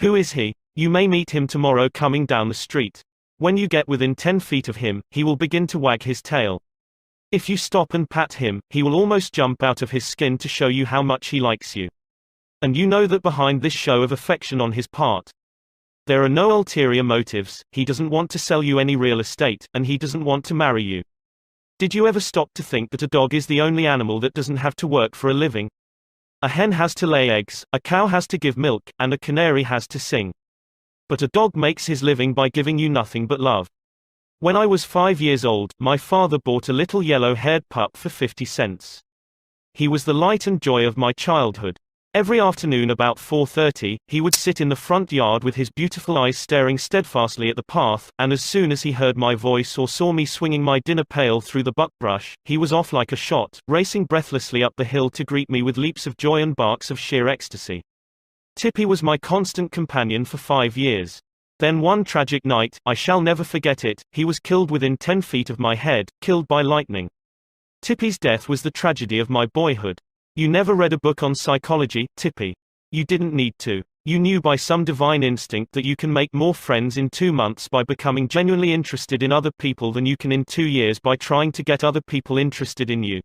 Who is he? You may meet him tomorrow coming down the street. When you get within 10 feet of him, he will begin to wag his tail. If you stop and pat him, he will almost jump out of his skin to show you how much he likes you. And you know that behind this show of affection on his part, there are no ulterior motives. He doesn't want to sell you any real estate, and he doesn't want to marry you. Did you ever stop to think that a dog is the only animal that doesn't have to work for a living? A hen has to lay eggs, a cow has to give milk, and a canary has to sing. But a dog makes his living by giving you nothing but love. When I was 5 years old, my father bought a little yellow-haired pup for 50 cents. He was the light and joy of my childhood. Every afternoon about 4:30, he would sit in the front yard with his beautiful eyes staring steadfastly at the path, and as soon as he heard my voice or saw me swinging my dinner pail through the buckbrush, he was off like a shot, racing breathlessly up the hill to greet me with leaps of joy and barks of sheer ecstasy. Tippy was my constant companion for 5 years. Then one tragic night, I shall never forget it, he was killed within 10 feet of my head, killed by lightning. Tippy's death was the tragedy of my boyhood. You never read a book on psychology, Tippy. You didn't need to. You knew by some divine instinct that you can make more friends in 2 months by becoming genuinely interested in other people than you can in 2 years by trying to get other people interested in you.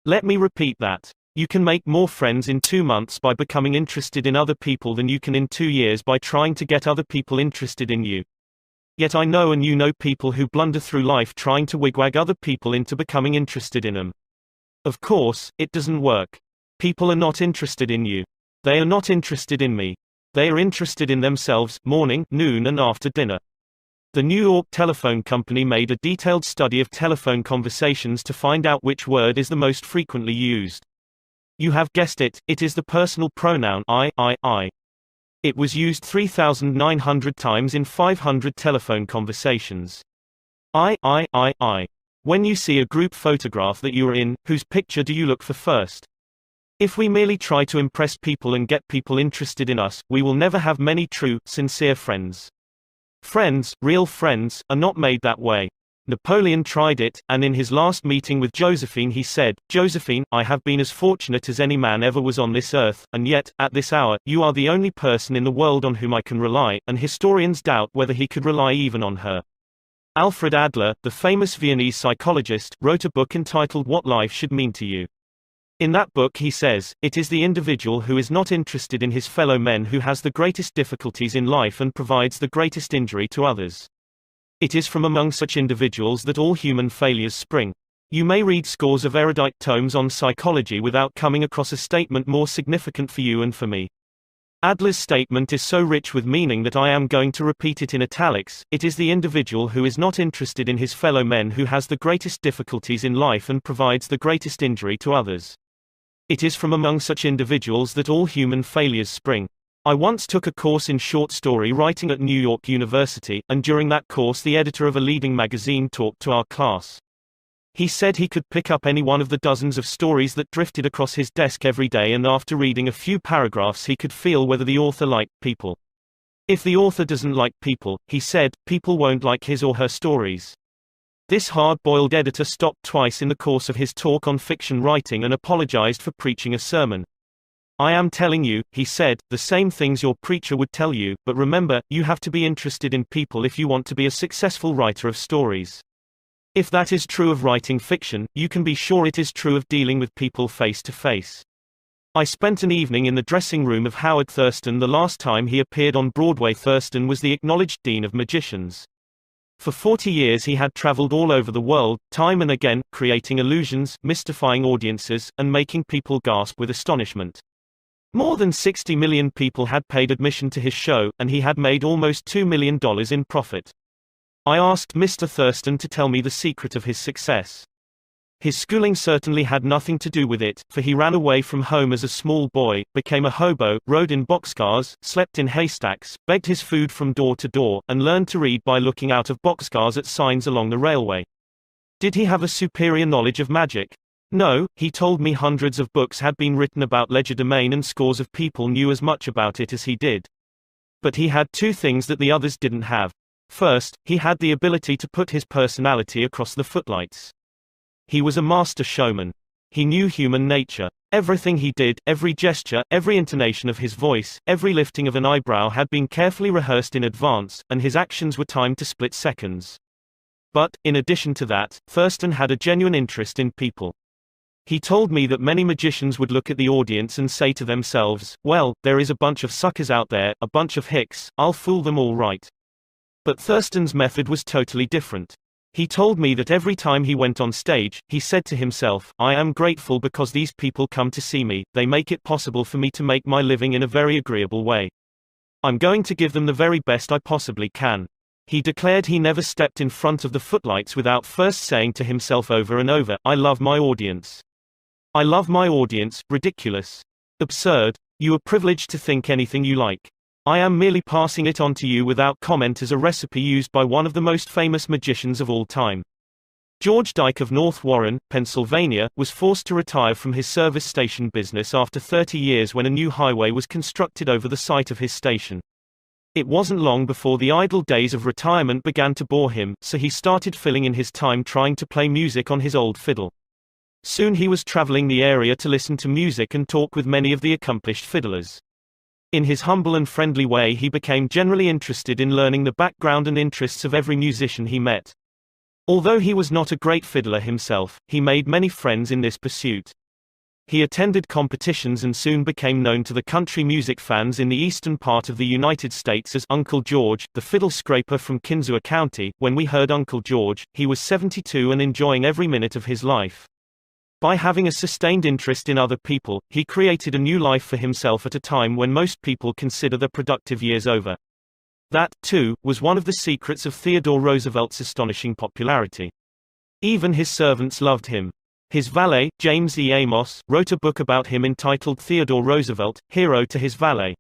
Let me repeat that. You can make more friends in 2 months by becoming interested in other people than you can in 2 years by trying to get other people interested in you. Yet I know and you know people who blunder through life trying to wigwag other people into becoming interested in them. Of course, it doesn't work. People are not interested in you. They are not interested in me. They are interested in themselves, morning, noon and after dinner. The New York Telephone Company made a detailed study of telephone conversations to find out which word is the most frequently used. You have guessed it, it is the personal pronoun I. It was used 3,900 times in 500 telephone conversations. I. When you see a group photograph that you are in, whose picture do you look for first? If we merely try to impress people and get people interested in us, we will never have many true, sincere friends. Friends, real friends, are not made that way. Napoleon tried it, and in his last meeting with Josephine he said, "Josephine, I have been as fortunate as any man ever was on this earth, and yet, at this hour, you are the only person in the world on whom I can rely," and historians doubt whether he could rely even on her. Alfred Adler, the famous Viennese psychologist, wrote a book entitled What Life Should Mean to You. In that book he says, "It is the individual who is not interested in his fellow men who has the greatest difficulties in life and provides the greatest injury to others. It is from among such individuals that all human failures spring." You may read scores of erudite tomes on psychology without coming across a statement more significant for you and for me. Adler's statement is so rich with meaning that I am going to repeat it in italics. It is the individual who is not interested in his fellow men who has the greatest difficulties in life and provides the greatest injury to others. It is from among such individuals that all human failures spring. I once took a course in short story writing at New York University, and during that course the editor of a leading magazine talked to our class. He said he could pick up any one of the dozens of stories that drifted across his desk every day, and after reading a few paragraphs he could feel whether the author liked people. If the author doesn't like people, he said, people won't like his or her stories. This hard-boiled editor stopped twice in the course of his talk on fiction writing and apologized for preaching a sermon. "I am telling you," he said, "the same things your preacher would tell you, but remember, you have to be interested in people if you want to be a successful writer of stories. If that is true of writing fiction, you can be sure it is true of dealing with people face to face." I spent an evening in the dressing room of Howard Thurston the last time he appeared on Broadway. Thurston was the acknowledged dean of magicians. For 40 years he had traveled all over the world, time and again, creating illusions, mystifying audiences, and making people gasp with astonishment. More than 60 million people had paid admission to his show, and he had made almost $2 million in profit. I asked Mr. Thurston to tell me the secret of his success. His schooling certainly had nothing to do with it, for he ran away from home as a small boy, became a hobo, rode in boxcars, slept in haystacks, begged his food from door to door, and learned to read by looking out of boxcars at signs along the railway. Did he have a superior knowledge of magic? No, he told me hundreds of books had been written about legerdemain and scores of people knew as much about it as he did. But he had two things that the others didn't have. First, he had the ability to put his personality across the footlights. He was a master showman. He knew human nature. Everything he did, every gesture, every intonation of his voice, every lifting of an eyebrow had been carefully rehearsed in advance, and his actions were timed to split seconds. But, in addition to that, Thurston had a genuine interest in people. He told me that many magicians would look at the audience and say to themselves, "Well, there is a bunch of suckers out there, a bunch of hicks, I'll fool them all right." But Thurston's method was totally different. He told me that every time he went on stage, he said to himself, "I am grateful because these people come to see me, they make it possible for me to make my living in a very agreeable way. I'm going to give them the very best I possibly can." He declared he never stepped in front of the footlights without first saying to himself over and over, "I love my audience. I love my audience." Ridiculous. Absurd. You are privileged to think anything you like. I am merely passing it on to you without comment as a recipe used by one of the most famous magicians of all time. George Dyke of North Warren, Pennsylvania, was forced to retire from his service station business after 30 years when a new highway was constructed over the site of his station. It wasn't long before the idle days of retirement began to bore him, so he started filling in his time trying to play music on his old fiddle. Soon he was traveling the area to listen to music and talk with many of the accomplished fiddlers. In his humble and friendly way he became generally interested in learning the background and interests of every musician he met. Although he was not a great fiddler himself, he made many friends in this pursuit. He attended competitions and soon became known to the country music fans in the eastern part of the United States as Uncle George, the fiddle scraper from Kinzua County. When we heard Uncle George, he was 72 and enjoying every minute of his life. By having a sustained interest in other people, he created a new life for himself at a time when most people consider their productive years over. That, too, was one of the secrets of Theodore Roosevelt's astonishing popularity. Even his servants loved him. His valet, James E. Amos, wrote a book about him entitled Theodore Roosevelt, Hero to His Valet.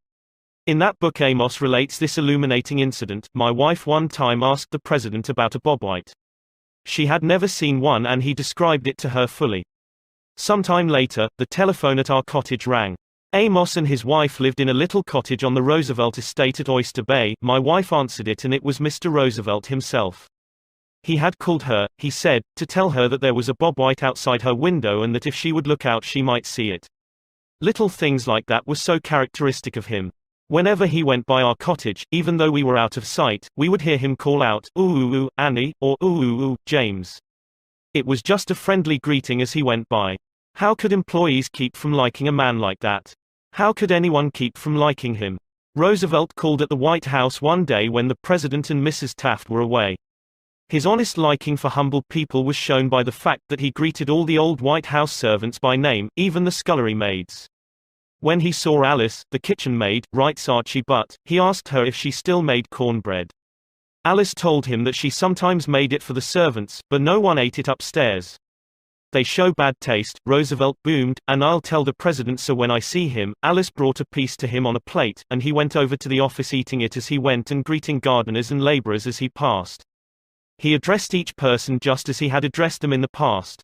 In that book Amos relates this illuminating incident. "My wife one time asked the president about a bobwhite. She had never seen one and he described it to her fully. Sometime later, the telephone at our cottage rang. Amos and his wife lived in a little cottage on the Roosevelt estate at Oyster Bay. My wife answered it and it was Mr. Roosevelt himself. He had called her, he said, to tell her that there was a bobwhite outside her window and that if she would look out she might see it. Little things like that were so characteristic of him. Whenever he went by our cottage, even though we were out of sight, we would hear him call out, "Ooh ooh ooh, Annie," or "Ooh ooh ooh, James." It was just a friendly greeting as he went by. How could employees keep from liking a man like that? How could anyone keep from liking him? Roosevelt called at the White House one day when the President and Mrs. Taft were away. His honest liking for humble people was shown by the fact that he greeted all the old White House servants by name, even the scullery maids. When he saw Alice, the kitchen maid, writes Archie Butt, he asked her if she still made cornbread. Alice told him that she sometimes made it for the servants, but no one ate it upstairs. They show bad taste, Roosevelt boomed, and I'll tell the president so when I see him. Alice brought a piece to him on a plate, and he went over to the office eating it as he went and greeting gardeners and laborers as he passed. He addressed each person just as he had addressed them in the past.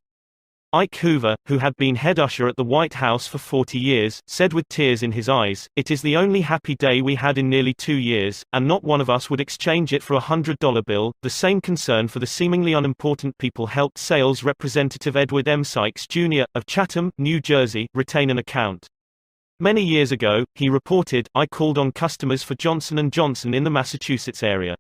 Ike Hoover, who had been head usher at the White House for 40 years, said with tears in his eyes, "It is the only happy day we had in nearly 2 years, and not one of us would exchange it for a $100 bill." The same concern for the seemingly unimportant people helped sales representative Edward M. Sykes, Jr., of Chatham, New Jersey, retain an account. Many years ago, he reported, "I called on customers for Johnson & Johnson in the Massachusetts area.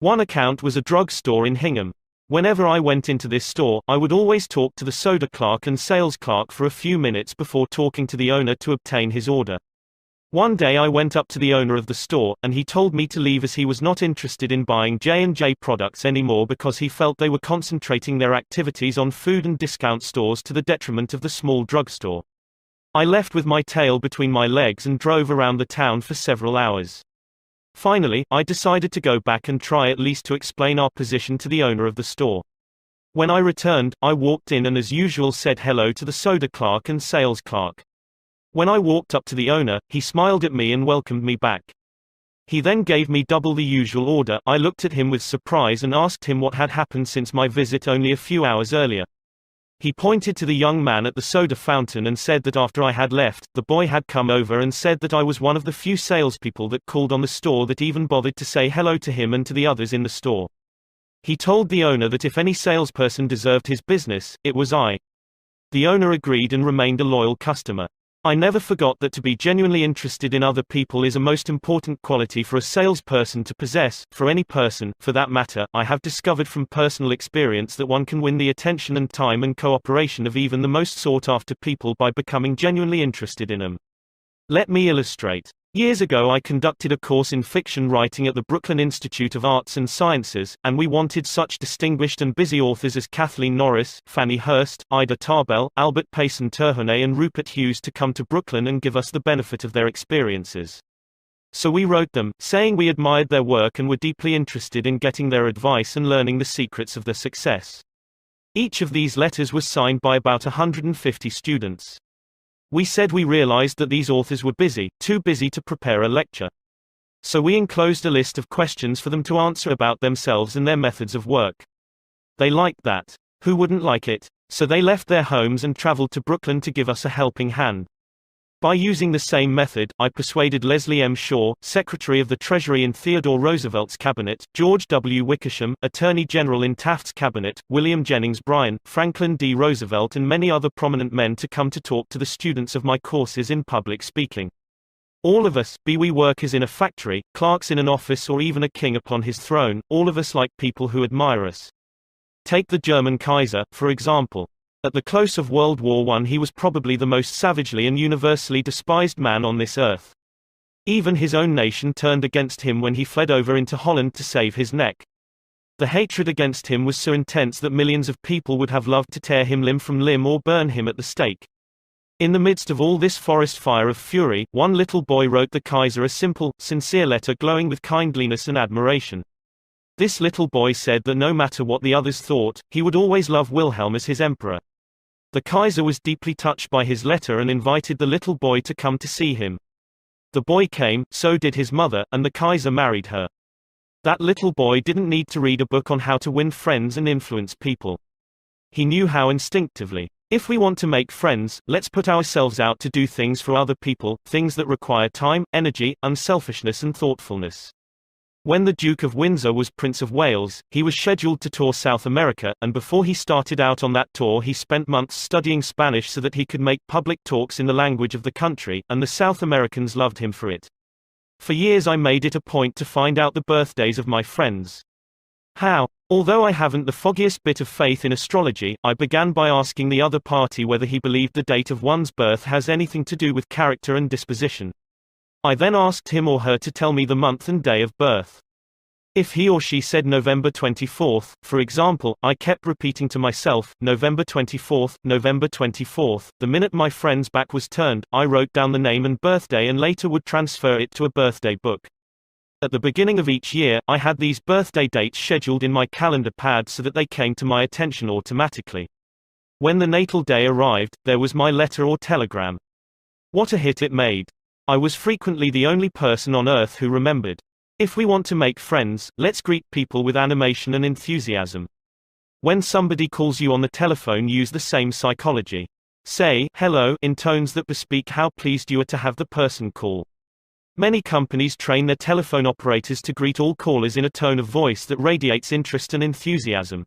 One account was a drug store in Hingham. Whenever I went into this store, I would always talk to the soda clerk and sales clerk for a few minutes before talking to the owner to obtain his order. One day I went up to the owner of the store, and he told me to leave as he was not interested in buying J&J products anymore because he felt they were concentrating their activities on food and discount stores to the detriment of the small drugstore. I left with my tail between my legs and drove around the town for several hours. Finally, I decided to go back and try at least to explain our position to the owner of the store. When I returned, I walked in and as usual said hello to the soda clerk and sales clerk. When I walked up to the owner, he smiled at me and welcomed me back. He then gave me double the usual order. I looked at him with surprise and asked him what had happened since my visit only a few hours earlier. He pointed to the young man at the soda fountain and said that after I had left, the boy had come over and said that I was one of the few salespeople that called on the store that even bothered to say hello to him and to the others in the store. He told the owner that if any salesperson deserved his business, it was I. The owner agreed and remained a loyal customer. I never forgot that to be genuinely interested in other people is a most important quality for a salesperson to possess, for any person, for that matter. I have discovered from personal experience that one can win the attention and time and cooperation of even the most sought-after people by becoming genuinely interested in them. Let me illustrate. Years ago I conducted a course in fiction writing at the Brooklyn Institute of Arts and Sciences, and we wanted such distinguished and busy authors as Kathleen Norris, Fannie Hurst, Ida Tarbell, Albert Payson Terhune and Rupert Hughes to come to Brooklyn and give us the benefit of their experiences. So we wrote them, saying we admired their work and were deeply interested in getting their advice and learning the secrets of their success. Each of these letters was signed by about 150 students. We said we realized that these authors were busy, too busy to prepare a lecture. So we enclosed a list of questions for them to answer about themselves and their methods of work. They liked that. Who wouldn't like it? So they left their homes and traveled to Brooklyn to give us a helping hand. By using the same method, I persuaded Leslie M. Shaw, Secretary of the Treasury in Theodore Roosevelt's cabinet, George W. Wickersham, Attorney General in Taft's cabinet, William Jennings Bryan, Franklin D. Roosevelt and many other prominent men to come to talk to the students of my courses in public speaking. All of us, be we workers in a factory, clerks in an office or even a king upon his throne, all of us like people who admire us. Take the German Kaiser, for example. At the close of World War I he was probably the most savagely and universally despised man on this earth. Even his own nation turned against him when he fled over into Holland to save his neck. The hatred against him was so intense that millions of people would have loved to tear him limb from limb or burn him at the stake. In the midst of all this forest fire of fury, one little boy wrote the Kaiser a simple, sincere letter glowing with kindliness and admiration. This little boy said that no matter what the others thought, he would always love Wilhelm as his emperor. The Kaiser was deeply touched by his letter and invited the little boy to come to see him. The boy came, so did his mother, and the Kaiser married her. That little boy didn't need to read a book on how to win friends and influence people. He knew how instinctively. If we want to make friends, let's put ourselves out to do things for other people, things that require time, energy, unselfishness and thoughtfulness. When the Duke of Windsor was Prince of Wales, he was scheduled to tour South America, and before he started out on that tour he spent months studying Spanish so that he could make public talks in the language of the country, and the South Americans loved him for it. For years I made it a point to find out the birthdays of my friends. How? Although I haven't the foggiest bit of faith in astrology, I began by asking the other party whether he believed the date of one's birth has anything to do with character and disposition. I then asked him or her to tell me the month and day of birth. If he or she said November 24th, for example, I kept repeating to myself, November 24th, November 24th. The minute my friend's back was turned, I wrote down the name and birthday and later would transfer it to a birthday book. At the beginning of each year, I had these birthday dates scheduled in my calendar pad so that they came to my attention automatically. When the natal day arrived, there was my letter or telegram. What a hit it made. I was frequently the only person on earth who remembered. If we want to make friends, let's greet people with animation and enthusiasm. When somebody calls you on the telephone, use the same psychology. Say, hello, in tones that bespeak how pleased you are to have the person call. Many companies train their telephone operators to greet all callers in a tone of voice that radiates interest and enthusiasm.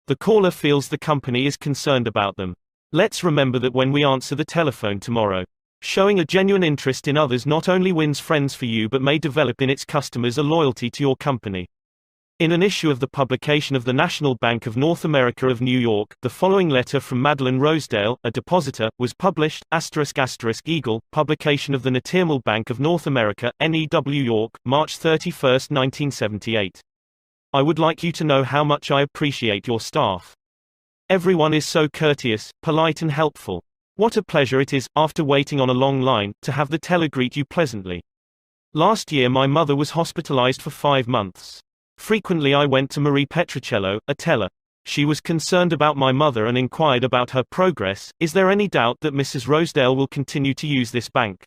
The caller feels the company is concerned about them. Let's remember that when we answer the telephone tomorrow. Showing a genuine interest in others not only wins friends for you but may develop in its customers a loyalty to your company. In an issue of the publication of the National Bank of North America of New York, the following letter from Madeline Rosedale, a depositor, was published, *** Eagle, publication of the National Bank of North America, NEW York, March 31, 1978. I would like you to know how much I appreciate your staff. Everyone is so courteous, polite and helpful. What a pleasure it is, after waiting on a long line, to have the teller greet you pleasantly. Last year my mother was hospitalized for 5 months. Frequently I went to Marie Petricello, a teller. She was concerned about my mother and inquired about her progress. Is there any doubt that Mrs. Rosedale will continue to use this bank?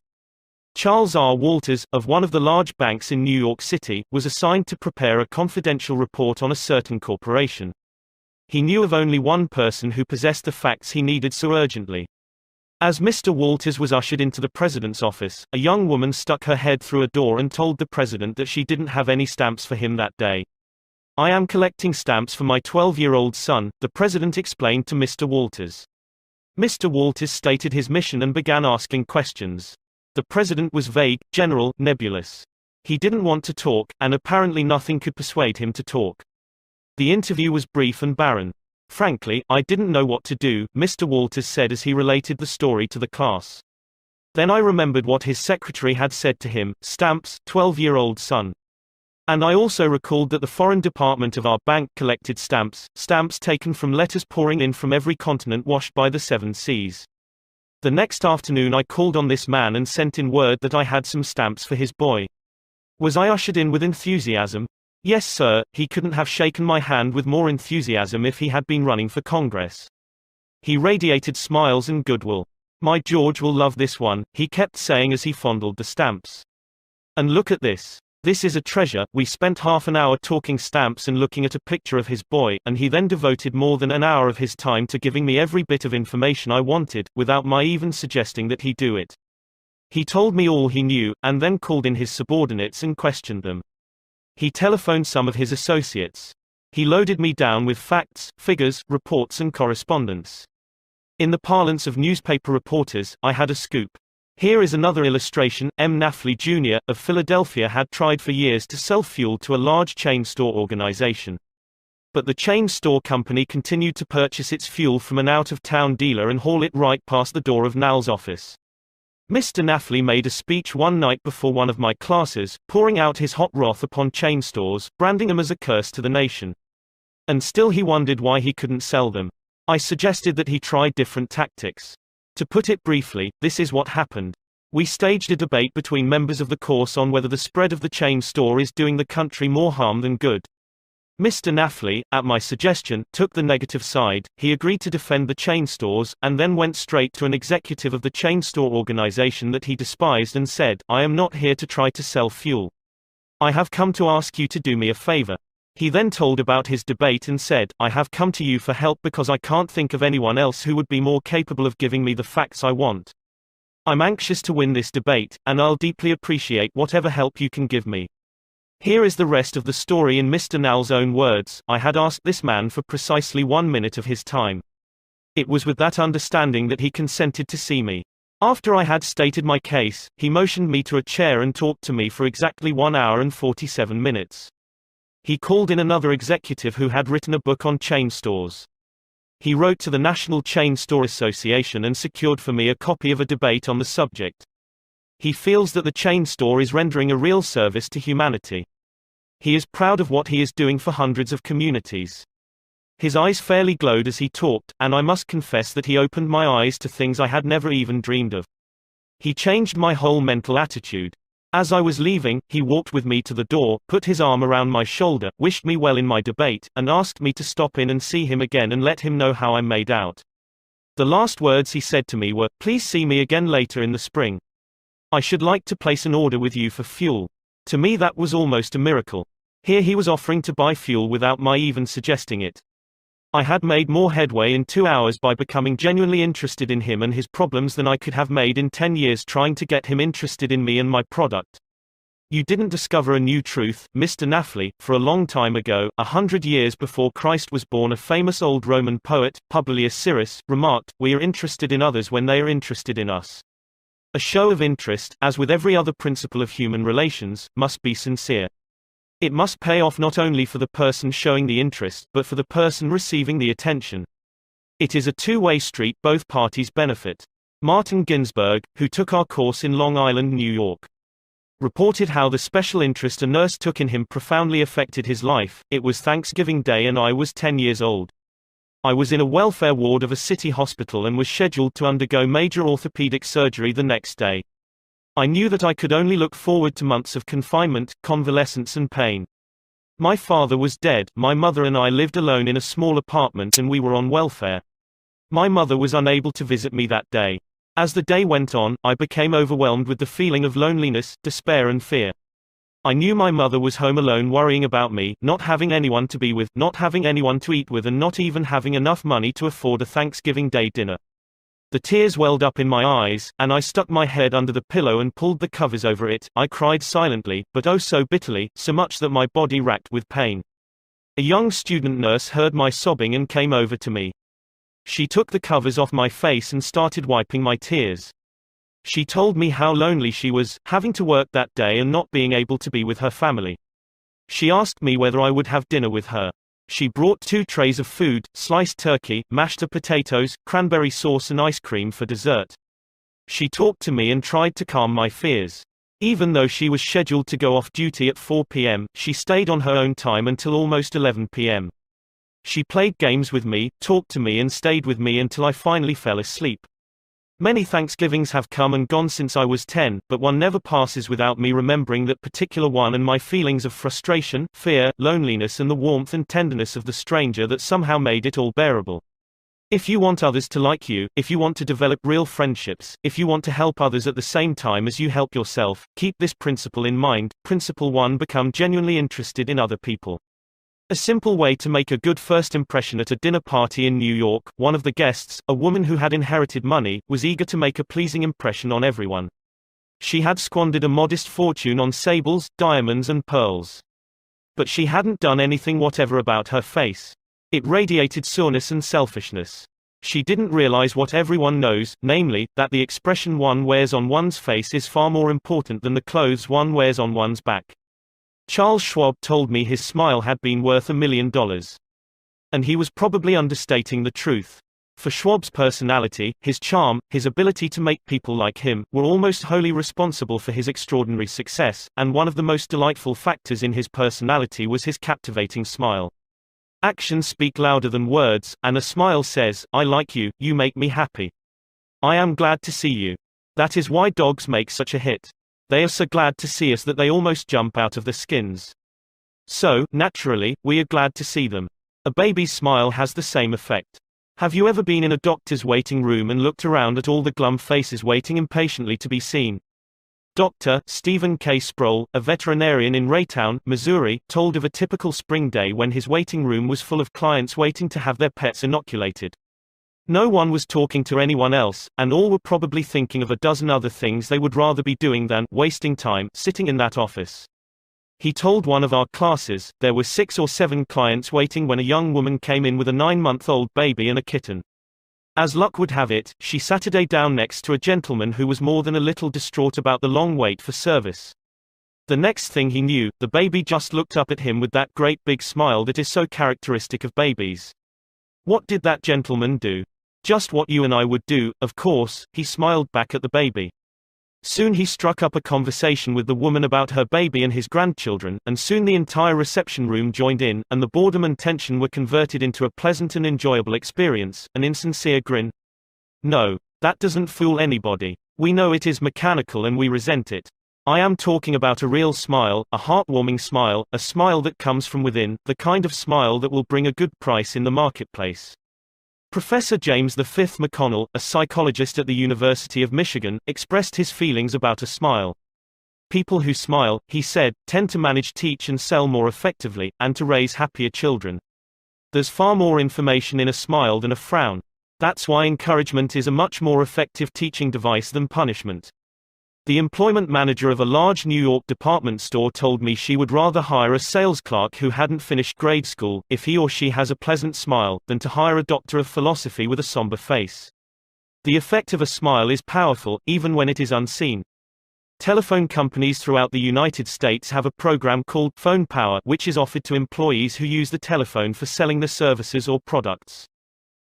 Charles R. Walters, of one of the large banks in New York City, was assigned to prepare a confidential report on a certain corporation. He knew of only one person who possessed the facts he needed so urgently. As Mr. Walters was ushered into the president's office, a young woman stuck her head through a door and told the president that she didn't have any stamps for him that day. I am collecting stamps for my 12-year-old son, the president explained to Mr. Walters. Mr. Walters stated his mission and began asking questions. The president was vague, general, nebulous. He didn't want to talk, and apparently nothing could persuade him to talk. The interview was brief and barren. Frankly, I didn't know what to do, Mr. Walters said as he related the story to the class. Then I remembered what his secretary had said to him, stamps, 12-year-old son. And I also recalled that the foreign department of our bank collected stamps taken from letters pouring in from every continent washed by the 7 seas. The next afternoon I called on this man and sent in word that I had some stamps for his boy. Was I ushered in with enthusiasm? Yes sir, he couldn't have shaken my hand with more enthusiasm if he had been running for Congress. He radiated smiles and goodwill. My George will love this one, he kept saying as he fondled the stamps. And look at this. This is a treasure. We spent half an hour talking stamps and looking at a picture of his boy, and he then devoted more than an hour of his time to giving me every bit of information I wanted, without my even suggesting that he do it. He told me all he knew, and then called in his subordinates and questioned them. He telephoned some of his associates. He loaded me down with facts, figures, reports and correspondence. In the parlance of newspaper reporters, I had a scoop. Here is another illustration. M. Nafley Jr. of Philadelphia had tried for years to sell fuel to a large chain store organization. But the chain store company continued to purchase its fuel from an out-of-town dealer and haul it right past the door of Nal's office. Mr. Nafley made a speech one night before one of my classes, pouring out his hot wrath upon chain stores, branding them as a curse to the nation. And still he wondered why he couldn't sell them. I suggested that he try different tactics. To put it briefly, this is what happened. We staged a debate between members of the course on whether the spread of the chain store is doing the country more harm than good. Mr. Nafley, at my suggestion, took the negative side. He agreed to defend the chain stores, and then went straight to an executive of the chain store organization that he despised and said, I am not here to try to sell fuel. I have come to ask you to do me a favor. He then told about his debate and said, I have come to you for help because I can't think of anyone else who would be more capable of giving me the facts I want. I'm anxious to win this debate, and I'll deeply appreciate whatever help you can give me. Here is the rest of the story in Mr. Nall's own words. I had asked this man for precisely 1 minute of his time. It was with that understanding that he consented to see me. After I had stated my case, he motioned me to a chair and talked to me for exactly 1 hour and 47 minutes. He called in another executive who had written a book on chain stores. He wrote to the National Chain Store Association and secured for me a copy of a debate on the subject. He feels that the chain store is rendering a real service to humanity. He is proud of what he is doing for hundreds of communities. His eyes fairly glowed as he talked, and I must confess that he opened my eyes to things I had never even dreamed of. He changed my whole mental attitude. As I was leaving, he walked with me to the door, put his arm around my shoulder, wished me well in my debate, and asked me to stop in and see him again and let him know how I made out. The last words he said to me were, "Please see me again later in the spring. I should like to place an order with you for fuel." To me that was almost a miracle. Here he was offering to buy fuel without my even suggesting it. I had made more headway in 2 hours by becoming genuinely interested in him and his problems than I could have made in 10 years trying to get him interested in me and my product. You didn't discover a new truth, Mr. Nafli. For a long time ago, 100 years before Christ was born, a famous old Roman poet, Publius Syrus, remarked, "We are interested in others when they are interested in us." A show of interest, as with every other principle of human relations, must be sincere. It must pay off not only for the person showing the interest, but for the person receiving the attention. It is a two-way street, both parties benefit. Martin Ginsberg, who took our course in Long Island, New York, reported how the special interest a nurse took in him profoundly affected his life. It was Thanksgiving Day and I was 10 years old. I was in a welfare ward of a city hospital and was scheduled to undergo major orthopedic surgery the next day. I knew that I could only look forward to months of confinement, convalescence and pain. My father was dead, my mother and I lived alone in a small apartment and we were on welfare. My mother was unable to visit me that day. As the day went on, I became overwhelmed with the feeling of loneliness, despair and fear. I knew my mother was home alone worrying about me, not having anyone to be with, not having anyone to eat with and not even having enough money to afford a Thanksgiving Day dinner. The tears welled up in my eyes, and I stuck my head under the pillow and pulled the covers over it. I cried silently, but oh so bitterly, so much that my body racked with pain. A young student nurse heard my sobbing and came over to me. She took the covers off my face and started wiping my tears. She told me how lonely she was, having to work that day and not being able to be with her family. She asked me whether I would have dinner with her. She brought 2 trays of food, sliced turkey, mashed potatoes, cranberry sauce and ice cream for dessert. She talked to me and tried to calm my fears. Even though she was scheduled to go off duty at 4 p.m., she stayed on her own time until almost 11 p.m. She played games with me, talked to me and stayed with me until I finally fell asleep. Many Thanksgivings have come and gone since I was 10, but one never passes without me remembering that particular one and my feelings of frustration, fear, loneliness and the warmth and tenderness of the stranger that somehow made it all bearable. If you want others to like you, if you want to develop real friendships, if you want to help others at the same time as you help yourself, keep this principle in mind. Principle 1: Become genuinely interested in other people. A simple way to make a good first impression. At a dinner party in New York, one of the guests, a woman who had inherited money, was eager to make a pleasing impression on everyone. She had squandered a modest fortune on sables, diamonds and pearls. But she hadn't done anything whatever about her face. It radiated soreness and selfishness. She didn't realize what everyone knows, namely, that the expression one wears on one's face is far more important than the clothes one wears on one's back. Charles Schwab told me his smile had been worth $1 million. And he was probably understating the truth. For Schwab's personality, his charm, his ability to make people like him, were almost wholly responsible for his extraordinary success, and one of the most delightful factors in his personality was his captivating smile. Actions speak louder than words, and a smile says, "I like you, you make me happy. I am glad to see you." That is why dogs make such a hit. They are so glad to see us that they almost jump out of their skins. So, naturally, we are glad to see them. A baby's smile has the same effect. Have you ever been in a doctor's waiting room and looked around at all the glum faces waiting impatiently to be seen? Dr. Stephen K. Sproul, a veterinarian in Raytown, Missouri, told of a typical spring day when his waiting room was full of clients waiting to have their pets inoculated. No one was talking to anyone else, and all were probably thinking of a dozen other things they would rather be doing than wasting time sitting in that office. He told one of our classes, there were 6 or 7 clients waiting when a young woman came in with a 9-month-old baby and a kitten. As luck would have it, she sat down next to a gentleman who was more than a little distraught about the long wait for service. The next thing he knew, the baby just looked up at him with that great big smile that is so characteristic of babies. What did that gentleman do? Just what you and I would do, of course, he smiled back at the baby. Soon he struck up a conversation with the woman about her baby and his grandchildren, and soon the entire reception room joined in, and the boredom and tension were converted into a pleasant and enjoyable experience, an insincere grin. No, that doesn't fool anybody. We know it is mechanical and we resent it. I am talking about a real smile, a heartwarming smile, a smile that comes from within, the kind of smile that will bring a good price in the marketplace. Professor James V. McConnell, a psychologist at the University of Michigan, expressed his feelings about a smile. People who smile, he said, tend to manage, teach and sell more effectively, and to raise happier children. There's far more information in a smile than a frown. That's why encouragement is a much more effective teaching device than punishment. The employment manager of a large New York department store told me she would rather hire a sales clerk who hadn't finished grade school, if he or she has a pleasant smile, than to hire a doctor of philosophy with a somber face. The effect of a smile is powerful, even when it is unseen. Telephone companies throughout the United States have a program called Phone Power, which is offered to employees who use the telephone for selling their services or products.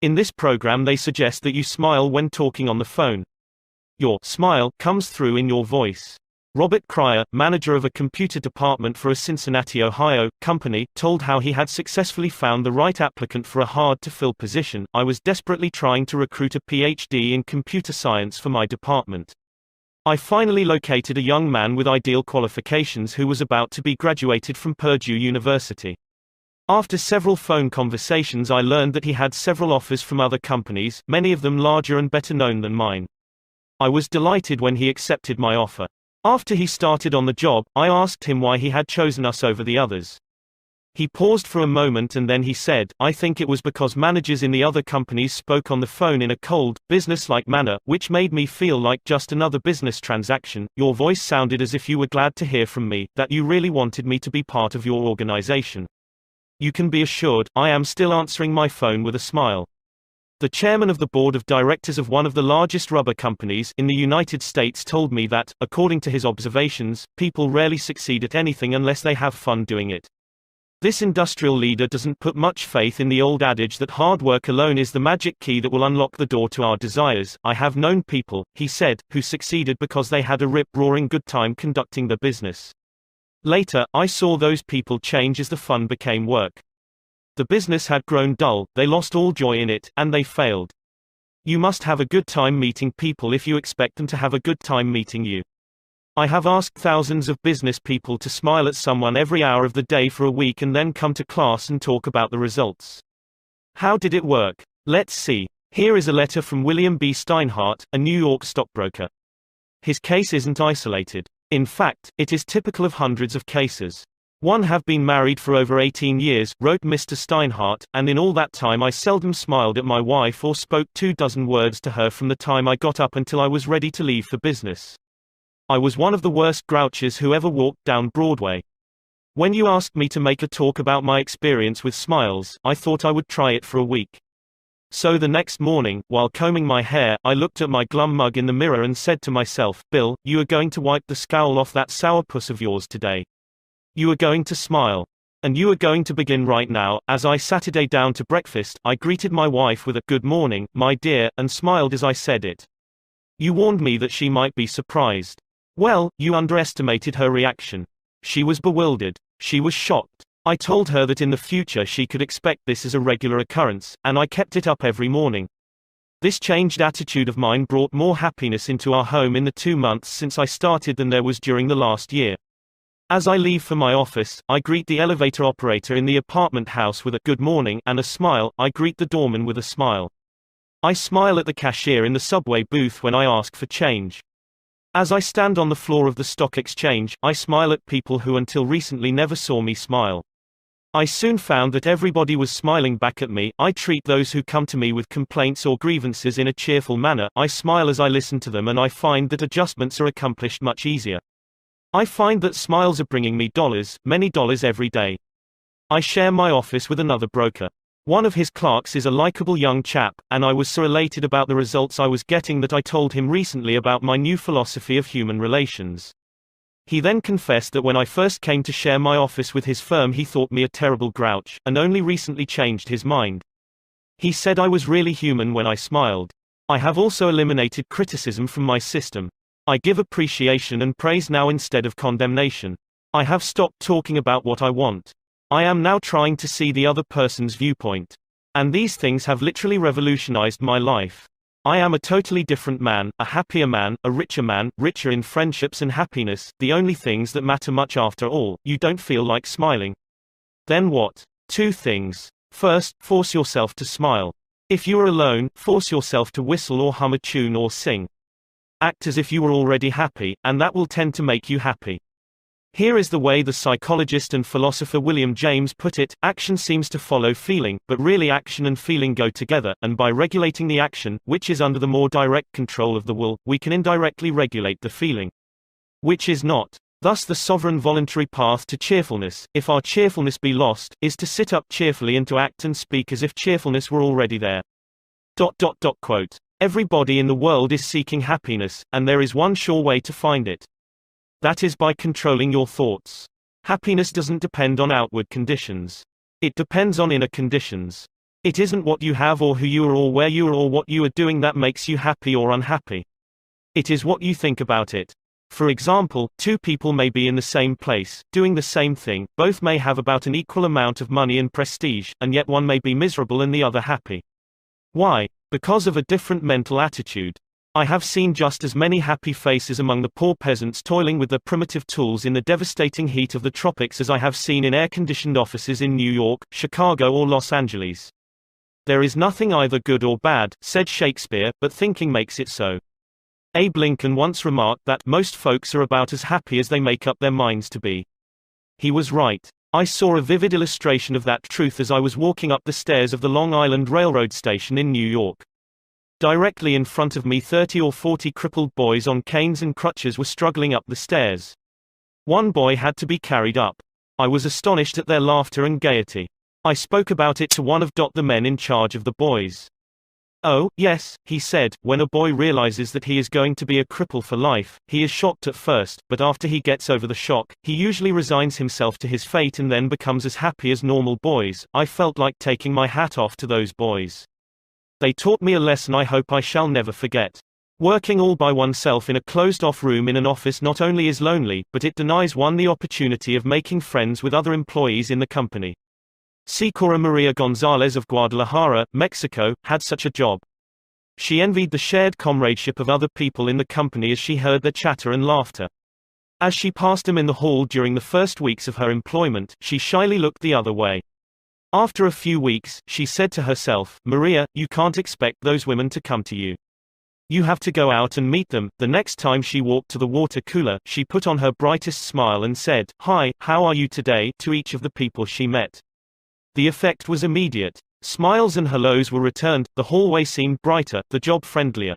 In this program they suggest that you smile when talking on the phone. Your smile comes through in your voice. Robert Cryer, manager of a computer department for a Cincinnati, Ohio, company, told how he had successfully found the right applicant for a hard-to-fill position. I was desperately trying to recruit a PhD in computer science for my department. I finally located a young man with ideal qualifications who was about to be graduated from Purdue University. After several phone conversations I learned that he had several offers from other companies, many of them larger and better known than mine. I was delighted when he accepted my offer. After he started on the job, I asked him why he had chosen us over the others. He paused for a moment and then he said, I think it was because managers in the other companies spoke on the phone in a cold, business-like manner, which made me feel like just another business transaction. Your voice sounded as if you were glad to hear from me, that you really wanted me to be part of your organization. You can be assured, I am still answering my phone with a smile. The chairman of the board of directors of one of the largest rubber companies in the United States told me that, according to his observations, people rarely succeed at anything unless they have fun doing it. This industrial leader doesn't put much faith in the old adage that hard work alone is the magic key that will unlock the door to our desires. I have known people, he said, who succeeded because they had a rip-roaring good time conducting their business. Later, I saw those people change as the fun became work. The business had grown dull, they lost all joy in it, and they failed. You must have a good time meeting people if you expect them to have a good time meeting you. I have asked thousands of business people to smile at someone every hour of the day for a week and then come to class and talk about the results. How did it work? Let's see. Here is a letter from William B. Steinhardt, a New York stockbroker. His case isn't isolated. In fact, it is typical of hundreds of cases. One have been married for over 18 years, wrote Mr. Steinhardt, and in all that time I seldom smiled at my wife or spoke 24 words to her from the time I got up until I was ready to leave for business. I was one of the worst grouches who ever walked down Broadway. When you asked me to make a talk about my experience with smiles, I thought I would try it for a week. So the next morning, while combing my hair, I looked at my glum mug in the mirror and said to myself, Bill, you are going to wipe the scowl off that sourpuss of yours today. You are going to smile. And you are going to begin right now. As I sat down to breakfast, I greeted my wife with a good morning, my dear, and smiled as I said it. You warned me that she might be surprised. Well, you underestimated her reaction. She was bewildered. She was shocked. I told her that in the future she could expect this as a regular occurrence, and I kept it up every morning. This changed attitude of mine brought more happiness into our home in the 2 months since I started than there was during the last year. As I leave for my office, I greet the elevator operator in the apartment house with a good morning and a smile. I greet the doorman with a smile. I smile at the cashier in the subway booth when I ask for change. As I stand on the floor of the stock exchange, I smile at people who until recently never saw me smile. I soon found that everybody was smiling back at me. I treat those who come to me with complaints or grievances in a cheerful manner. I smile as I listen to them and I find that adjustments are accomplished much easier. I find that smiles are bringing me dollars, many dollars every day. I share my office with another broker. One of his clerks is a likable young chap, and I was so elated about the results I was getting that I told him recently about my new philosophy of human relations. He then confessed that when I first came to share my office with his firm he thought me a terrible grouch, and only recently changed his mind. He said I was really human when I smiled. I have also eliminated criticism from my system. I give appreciation and praise now instead of condemnation. I have stopped talking about what I want. I am now trying to see the other person's viewpoint. And these things have literally revolutionized my life. I am a totally different man, a happier man, a richer man, richer in friendships and happiness, the only things that matter much after all. You don't feel like smiling? Then what? 2 things. First, force yourself to smile. If you are alone, force yourself to whistle or hum a tune or sing. Act as if you were already happy, and that will tend to make you happy. Here is the way the psychologist and philosopher William James put it: action seems to follow feeling, but really action and feeling go together, and by regulating the action, which is under the more direct control of the will, we can indirectly regulate the feeling, which is not. Thus the sovereign voluntary path to cheerfulness, if our cheerfulness be lost, is to sit up cheerfully and to act and speak as if cheerfulness were already there. Quote. Everybody in the world is seeking happiness, and there is one sure way to find it. That is by controlling your thoughts. Happiness doesn't depend on outward conditions. It depends on inner conditions. It isn't what you have or who you are or where you are or what you are doing that makes you happy or unhappy. It is what you think about it. For example, 2 people may be in the same place, doing the same thing, both may have about an equal amount of money and prestige, and yet one may be miserable and the other happy. Why? Because of a different mental attitude. I have seen just as many happy faces among the poor peasants toiling with their primitive tools in the devastating heat of the tropics as I have seen in air-conditioned offices in New York, Chicago or Los Angeles. There is nothing either good or bad, said Shakespeare, but thinking makes it so. Abe Lincoln once remarked that most folks are about as happy as they make up their minds to be. He was right. I saw a vivid illustration of that truth as I was walking up the stairs of the Long Island Railroad station in New York. Directly in front of me 30 or 40 crippled boys on canes and crutches were struggling up the stairs. One boy had to be carried up. I was astonished at their laughter and gaiety. I spoke about it to one of the men in charge of the boys. Oh, yes, he said, when a boy realizes that he is going to be a cripple for life, he is shocked at first, but after he gets over the shock, he usually resigns himself to his fate and then becomes as happy as normal boys. I felt like taking my hat off to those boys. They taught me a lesson I hope I shall never forget. Working all by oneself in a closed-off room in an office not only is lonely, but it denies one the opportunity of making friends with other employees in the company. Sicora Maria Gonzalez of Guadalajara, Mexico, had such a job. She envied the shared comradeship of other people in the company as she heard their chatter and laughter. As she passed them in the hall during the first weeks of her employment, she shyly looked the other way. After a few weeks, she said to herself, "Maria, you can't expect those women to come to you. You have to go out and meet them." The next time she walked to the water cooler, she put on her brightest smile and said, "Hi, how are you today?" to each of the people she met. The effect was immediate. Smiles and hellos were returned, the hallway seemed brighter, the job friendlier.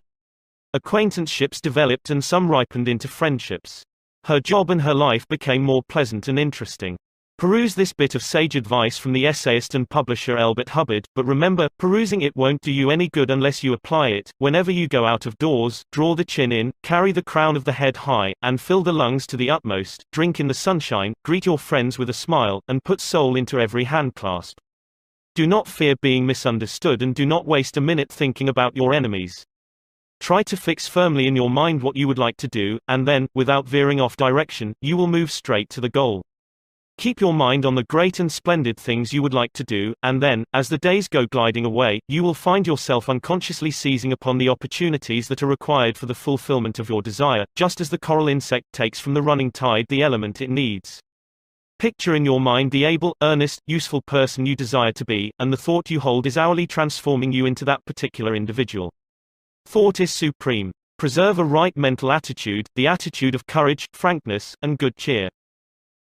Acquaintanceships developed and some ripened into friendships. Her job and her life became more pleasant and interesting. Peruse this bit of sage advice from the essayist and publisher Elbert Hubbard, but remember, perusing it won't do you any good unless you apply it. Whenever you go out of doors, draw the chin in, carry the crown of the head high, and fill the lungs to the utmost, drink in the sunshine, greet your friends with a smile, and put soul into every handclasp. Do not fear being misunderstood and do not waste a minute thinking about your enemies. Try to fix firmly in your mind what you would like to do, and then, without veering off direction, you will move straight to the goal. Keep your mind on the great and splendid things you would like to do, and then, as the days go gliding away, you will find yourself unconsciously seizing upon the opportunities that are required for the fulfillment of your desire, just as the coral insect takes from the running tide the element it needs. Picture in your mind the able, earnest, useful person you desire to be, and the thought you hold is hourly transforming you into that particular individual. Thought is supreme. Preserve a right mental attitude, the attitude of courage, frankness, and good cheer.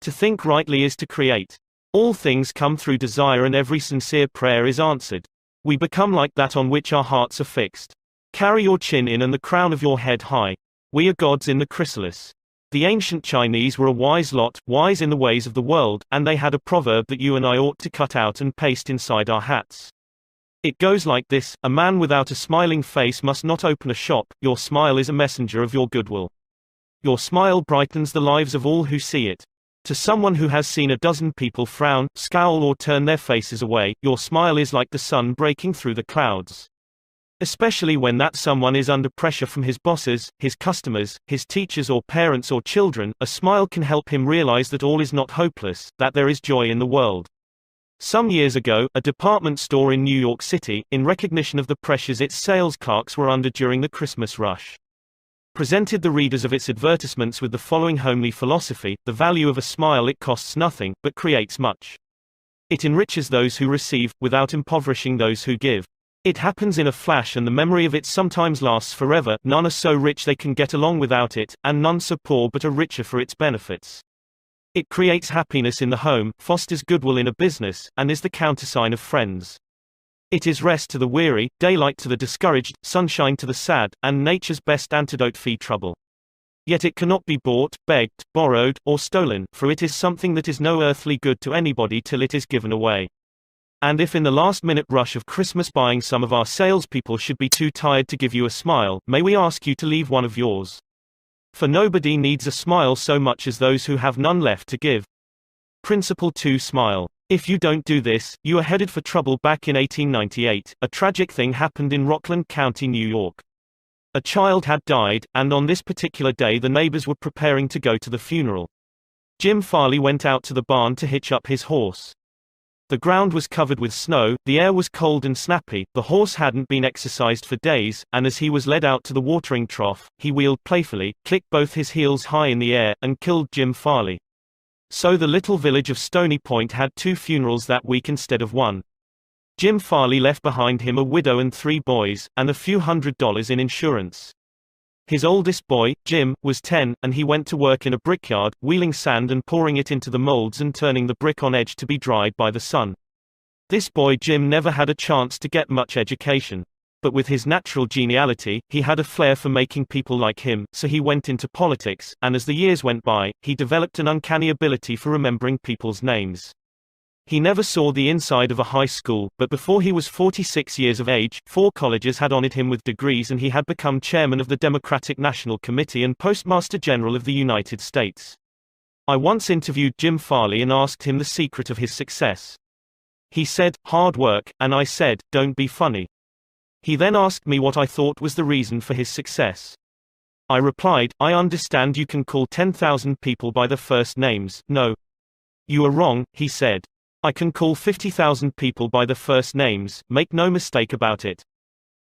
To think rightly is to create. All things come through desire and every sincere prayer is answered. We become like that on which our hearts are fixed. Carry your chin in and the crown of your head high. We are gods in the chrysalis. The ancient Chinese were a wise lot, wise in the ways of the world, and they had a proverb that you and I ought to cut out and paste inside our hats. It goes like this: a man without a smiling face must not open a shop. Your smile is a messenger of your goodwill. Your smile brightens the lives of all who see it. To someone who has seen a dozen people frown, scowl or turn their faces away, your smile is like the sun breaking through the clouds. Especially when that someone is under pressure from his bosses, his customers, his teachers or parents or children, a smile can help him realize that all is not hopeless, that there is joy in the world. Some years ago, a department store in New York City, in recognition of the pressures its sales clerks were under during the Christmas rush, presented the readers of its advertisements with the following homely philosophy: the value of a smile, it costs nothing, but creates much. It enriches those who receive, without impoverishing those who give. It happens in a flash and the memory of it sometimes lasts forever. None are so rich they can get along without it, and none so poor but are richer for its benefits. It creates happiness in the home, fosters goodwill in a business, and is the countersign of friends. It is rest to the weary, daylight to the discouraged, sunshine to the sad, and nature's best antidote for trouble. Yet it cannot be bought, begged, borrowed, or stolen, for it is something that is no earthly good to anybody till it is given away. And if in the last-minute rush of Christmas buying some of our salespeople should be too tired to give you a smile, may we ask you to leave one of yours? For nobody needs a smile so much as those who have none left to give. Principle 2: Smile. If you don't do this, you are headed for trouble. Back in 1898, a tragic thing happened in Rockland County, New York. A child had died, and on this particular day the neighbors were preparing to go to the funeral. Jim Farley went out to the barn to hitch up his horse. The ground was covered with snow, the air was cold and snappy, the horse hadn't been exercised for days, and as he was led out to the watering trough, he wheeled playfully, clicked both his heels high in the air, and killed Jim Farley. So the little village of Stony Point had 2 funerals that week instead of 1. Jim Farley left behind him a widow and 3 boys, and a few $100s in insurance. His oldest boy, Jim, was 10, and he went to work in a brickyard, wheeling sand and pouring it into the molds and turning the brick on edge to be dried by the sun. This boy Jim never had a chance to get much education. But with his natural geniality, he had a flair for making people like him, so he went into politics, and as the years went by, he developed an uncanny ability for remembering people's names. He never saw the inside of a high school, but before he was 46 years of age, 4 colleges had honored him with degrees and he had become chairman of the Democratic National Committee and Postmaster General of the United States. I once interviewed Jim Farley and asked him the secret of his success. He said, "Hard work," and I said, "Don't be funny." He then asked me what I thought was the reason for his success. I replied, "I understand you can call 10,000 people by their first names." "No. You are wrong," he said. "I can call 50,000 people by their first names, make no mistake about it."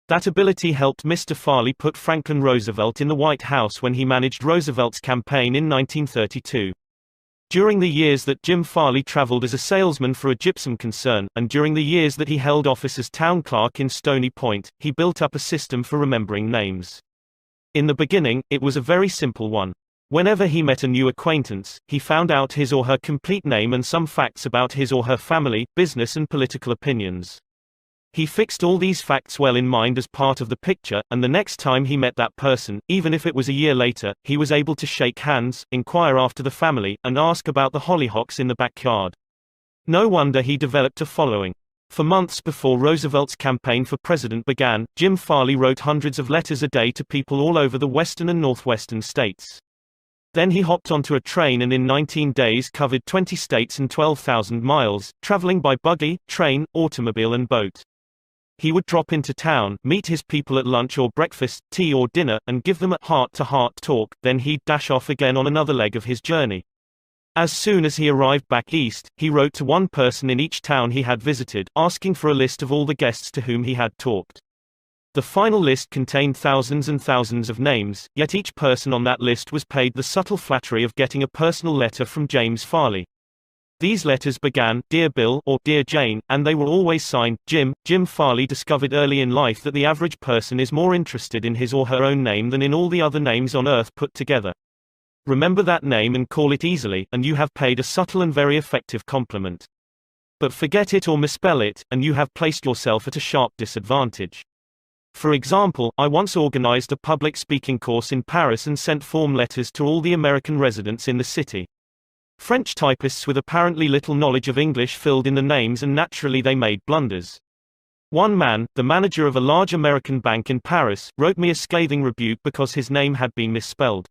That ability helped Mr. Farley put Franklin Roosevelt in the White House when he managed Roosevelt's campaign in 1932. During the years that Jim Farley traveled as a salesman for a gypsum concern, and during the years that he held office as town clerk in Stony Point, he built up a system for remembering names. In the beginning, it was a very simple one. Whenever he met a new acquaintance, he found out his or her complete name and some facts about his or her family, business and political opinions. He fixed all these facts well in mind as part of the picture, and the next time he met that person, even if it was a year later, he was able to shake hands, inquire after the family, and ask about the hollyhocks in the backyard. No wonder he developed a following. For months before Roosevelt's campaign for president began, Jim Farley wrote hundreds of letters a day to people all over the western and northwestern states. Then he hopped onto a train and in 19 days covered 20 states and 12,000 miles, traveling by buggy, train, automobile and boat. He would drop into town, meet his people at lunch or breakfast, tea or dinner, and give them a heart-to-heart talk, then he'd dash off again on another leg of his journey. As soon as he arrived back east, he wrote to one person in each town he had visited, asking for a list of all the guests to whom he had talked. The final list contained thousands and thousands of names, yet each person on that list was paid the subtle flattery of getting a personal letter from James Farley. These letters began, "Dear Bill" or "Dear Jane," and they were always signed, Jim. Jim Farley discovered early in life that the average person is more interested in his or her own name than in all the other names on earth put together. Remember that name and call it easily, and you have paid a subtle and very effective compliment. But forget it or misspell it, and you have placed yourself at a sharp disadvantage. For example, I once organized a public speaking course in Paris and sent form letters to all the American residents in the city. French typists with apparently little knowledge of English filled in the names and naturally they made blunders. One man, the manager of a large American bank in Paris, wrote me a scathing rebuke because his name had been misspelled.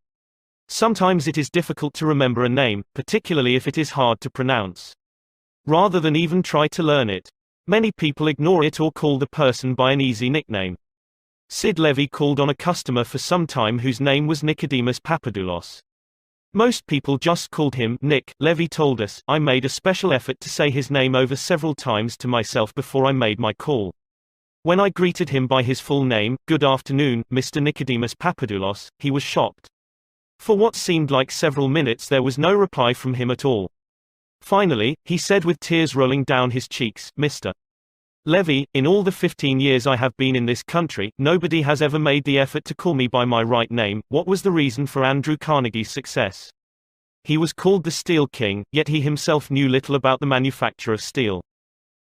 Sometimes it is difficult to remember a name, particularly if it is hard to pronounce. Rather than even try to learn it, many people ignore it or call the person by an easy nickname. Sid Levy called on a customer for some time whose name was Nicodemus Papadoulos. Most people just called him Nick. Levy told us, I made a special effort to say his name over several times to myself before I made my call. When I greeted him by his full name, "Good afternoon, Mr. Nicodemus Papadoulos," he was shocked. For what seemed like several minutes there was no reply from him at all. Finally, he said with tears rolling down his cheeks, "Mr. Levy, in all the 15 years I have been in this country, nobody has ever made the effort to call me by my right name." What was the reason for Andrew Carnegie's success? He was called the Steel King, yet he himself knew little about the manufacture of steel.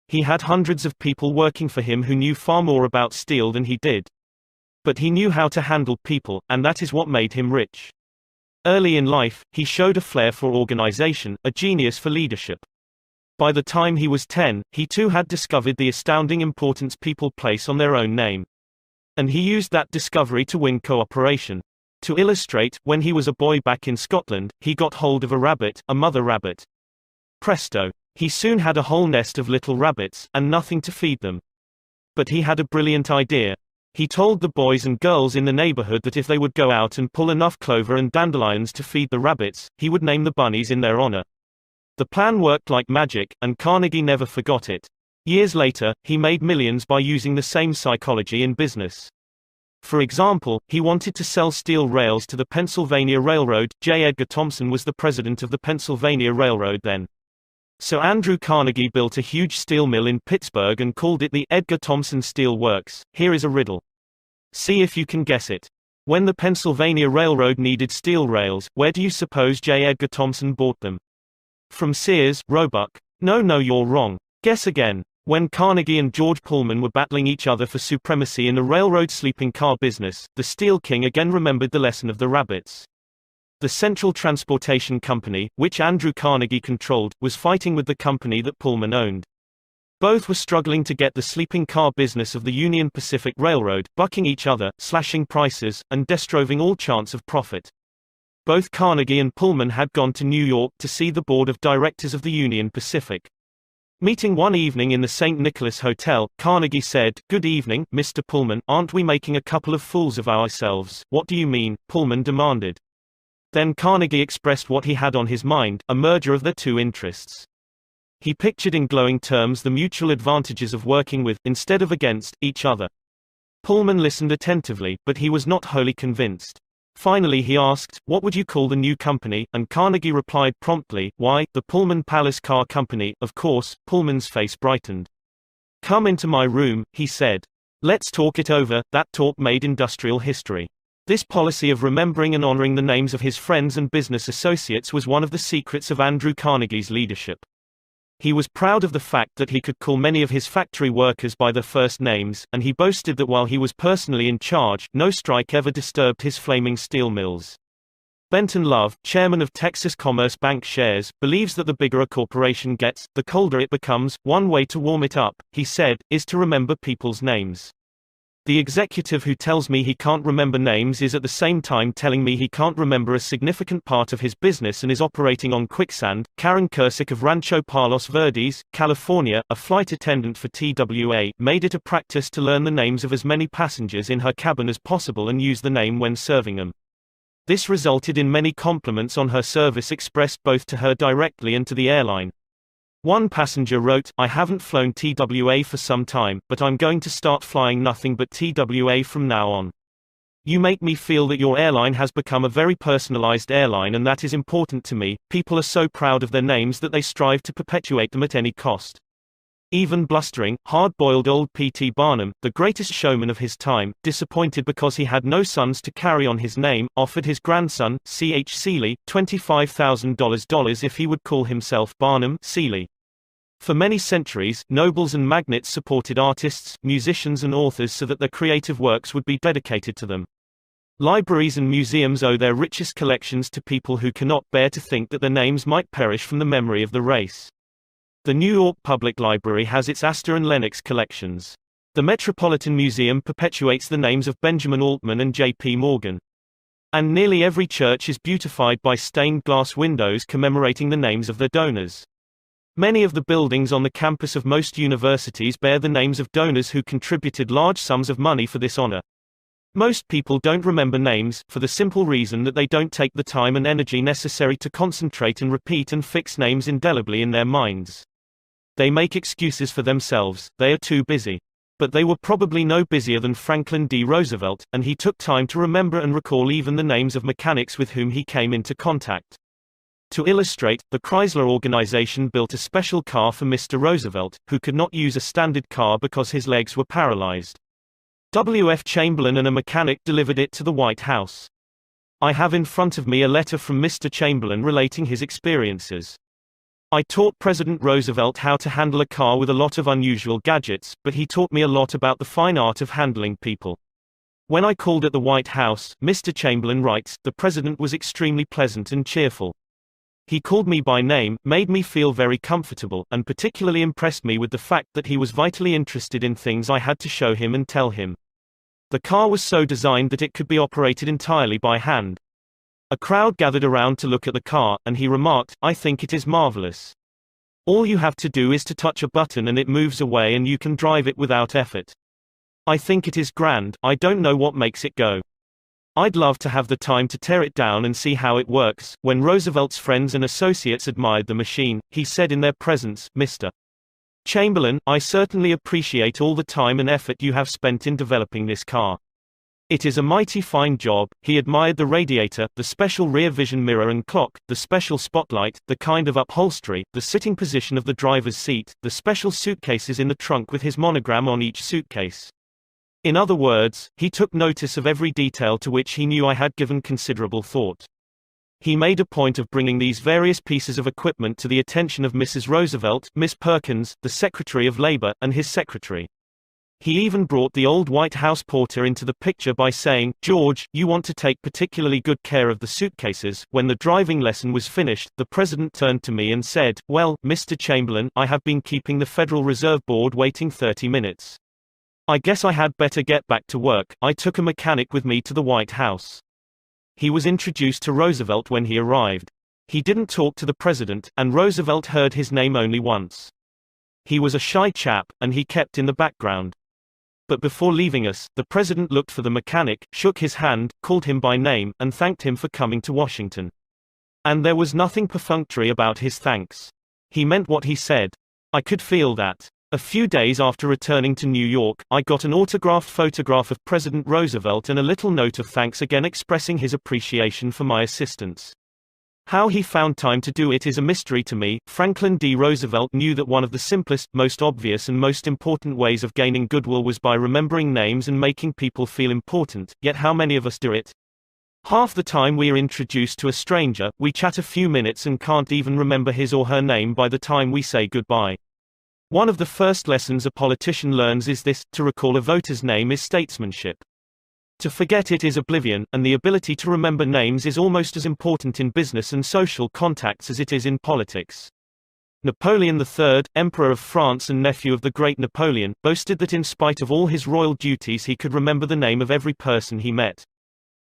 He had hundreds of people working for him who knew far more about steel than he did. But he knew how to handle people, and that is what made him rich. Early in life, he showed a flair for organization, a genius for leadership. By the time he was 10, he too had discovered the astounding importance people place on their own name. And he used that discovery to win cooperation. To illustrate, when he was a boy back in Scotland, he got hold of a rabbit, a mother rabbit. Presto! He soon had a whole nest of little rabbits, and nothing to feed them. But he had a brilliant idea. He told the boys and girls in the neighborhood that if they would go out and pull enough clover and dandelions to feed the rabbits, he would name the bunnies in their honor. The plan worked like magic, and Carnegie never forgot it. Years later, he made millions by using the same psychology in business. For example, he wanted to sell steel rails to the Pennsylvania Railroad. J. Edgar Thomson was the president of the Pennsylvania Railroad then. So Andrew Carnegie built a huge steel mill in Pittsburgh and called it the Edgar Thomson Steel Works. Here is a riddle. See if you can guess it. When the Pennsylvania Railroad needed steel rails, where do you suppose J. Edgar Thomson bought them? From Sears, Roebuck? No, you're wrong. Guess again. When Carnegie and George Pullman were battling each other for supremacy in the railroad sleeping car business, the Steel King again remembered the lesson of the rabbits. The Central Transportation Company, which Andrew Carnegie controlled, was fighting with the company that Pullman owned. Both were struggling to get the sleeping car business of the Union Pacific Railroad, bucking each other, slashing prices, and destroying all chance of profit. Both Carnegie and Pullman had gone to New York to see the board of directors of the Union Pacific. Meeting one evening in the St. Nicholas Hotel, Carnegie said, "Good evening, Mr. Pullman, aren't we making a couple of fools of ourselves?" "What do you mean?" Pullman demanded. Then Carnegie expressed what he had on his mind, a merger of their two interests. He pictured in glowing terms the mutual advantages of working with, instead of against, each other. Pullman listened attentively, but he was not wholly convinced. Finally he asked, "What would you call the new company?" And Carnegie replied promptly, "Why, the Pullman Palace Car Company, of course." Pullman's face brightened. "Come into my room," he said. "Let's talk it over." That talk made industrial history. This policy of remembering and honoring the names of his friends and business associates was one of the secrets of Andrew Carnegie's leadership. He was proud of the fact that he could call many of his factory workers by their first names, and he boasted that while he was personally in charge, no strike ever disturbed his flaming steel mills. Benton Love, chairman of Texas Commerce Bank Shares, believes that the bigger a corporation gets, the colder it becomes. One way to warm it up, he said, is to remember people's names. The executive who tells me he can't remember names is at the same time telling me he can't remember a significant part of his business and is operating on quicksand. Karen Kersick of Rancho Palos Verdes, California, a flight attendant for TWA, made it a practice to learn the names of as many passengers in her cabin as possible and use the name when serving them. This resulted in many compliments on her service expressed both to her directly and to the airline. One passenger wrote, "I haven't flown TWA for some time, but I'm going to start flying nothing but TWA from now on. You make me feel that your airline has become a very personalized airline, and that is important to me. People are so proud of their names that they strive to perpetuate them at any cost." Even blustering, hard-boiled old P.T. Barnum, the greatest showman of his time, disappointed because he had no sons to carry on his name, offered his grandson, C.H. Seeley, $25,000 if he would call himself Barnum Seeley. For many centuries, nobles and magnates supported artists, musicians and authors so that their creative works would be dedicated to them. Libraries and museums owe their richest collections to people who cannot bear to think that their names might perish from the memory of the race. The New York Public Library has its Astor and Lenox collections. The Metropolitan Museum perpetuates the names of Benjamin Altman and J.P. Morgan. And nearly every church is beautified by stained glass windows commemorating the names of their donors. Many of the buildings on the campus of most universities bear the names of donors who contributed large sums of money for this honor. Most people don't remember names, for the simple reason that they don't take the time and energy necessary to concentrate and repeat and fix names indelibly in their minds. They make excuses for themselves, they are too busy. But they were probably no busier than Franklin D. Roosevelt, and he took time to remember and recall even the names of mechanics with whom he came into contact. To illustrate, the Chrysler organization built a special car for Mr. Roosevelt, who could not use a standard car because his legs were paralyzed. W. F. Chamberlain and a mechanic delivered it to the White House. I have in front of me a letter from Mr. Chamberlain relating his experiences. I taught President Roosevelt how to handle a car with a lot of unusual gadgets, but he taught me a lot about the fine art of handling people. When I called at the White House, Mr. Chamberlain writes, the president was extremely pleasant and cheerful. He called me by name, made me feel very comfortable, and particularly impressed me with the fact that he was vitally interested in things I had to show him and tell him. The car was so designed that it could be operated entirely by hand. A crowd gathered around to look at the car, and he remarked, I think it is marvelous. All you have to do is to touch a button and it moves away and you can drive it without effort. I think it is grand, I don't know what makes it go. I'd love to have the time to tear it down and see how it works. When Roosevelt's friends and associates admired the machine, he said in their presence, Mr. Chamberlain, I certainly appreciate all the time and effort you have spent in developing this car. It is a mighty fine job. He admired the radiator, the special rear vision mirror and clock, the special spotlight, the kind of upholstery, the sitting position of the driver's seat, the special suitcases in the trunk with his monogram on each suitcase. In other words, he took notice of every detail to which he knew I had given considerable thought. He made a point of bringing these various pieces of equipment to the attention of Mrs. Roosevelt, Miss Perkins, the Secretary of Labor, and his secretary. He even brought the old White House porter into the picture by saying, George, you want to take particularly good care of the suitcases. When the driving lesson was finished, the president turned to me and said, well, Mr. Chamberlain, I have been keeping the Federal Reserve Board waiting 30 minutes. I guess I had better get back to work. I took a mechanic with me to the White House. He was introduced to Roosevelt when he arrived. He didn't talk to the president, and Roosevelt heard his name only once. He was a shy chap, and he kept in the background. But before leaving us, the president looked for the mechanic, shook his hand, called him by name, and thanked him for coming to Washington. And there was nothing perfunctory about his thanks. He meant what he said. I could feel that. A few days after returning to New York, I got an autographed photograph of President Roosevelt and a little note of thanks again expressing his appreciation for my assistance. How he found time to do it is a mystery to me. Franklin D. Roosevelt knew that one of the simplest, most obvious and most important ways of gaining goodwill was by remembering names and making people feel important, yet how many of us do it? Half the time we are introduced to a stranger, we chat a few minutes and can't even remember his or her name by the time we say goodbye. One of the first lessons a politician learns is this: to recall a voter's name is statesmanship. To forget it is oblivion, and the ability to remember names is almost as important in business and social contacts as it is in politics. Napoleon III, Emperor of France and nephew of the great Napoleon, boasted that in spite of all his royal duties he could remember the name of every person he met.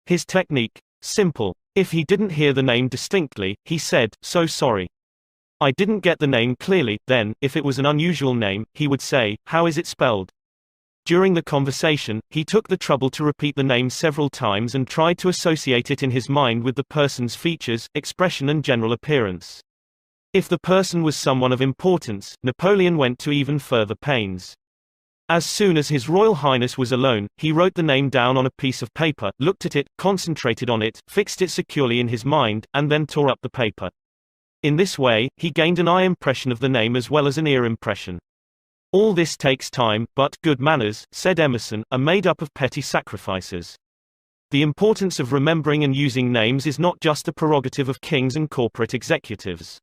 His technique? Simple. If he didn't hear the name distinctly, he said, "So sorry. I didn't get the name clearly." Then, if it was an unusual name, he would say, "How is it spelled?" During the conversation, he took the trouble to repeat the name several times and tried to associate it in his mind with the person's features, expression and general appearance. If the person was someone of importance, Napoleon went to even further pains. As soon as His Royal Highness was alone, he wrote the name down on a piece of paper, looked at it, concentrated on it, fixed it securely in his mind, and then tore up the paper. In this way, he gained an eye impression of the name as well as an ear impression. All this takes time, but good manners, said Emerson, are made up of petty sacrifices. The importance of remembering and using names is not just the prerogative of kings and corporate executives.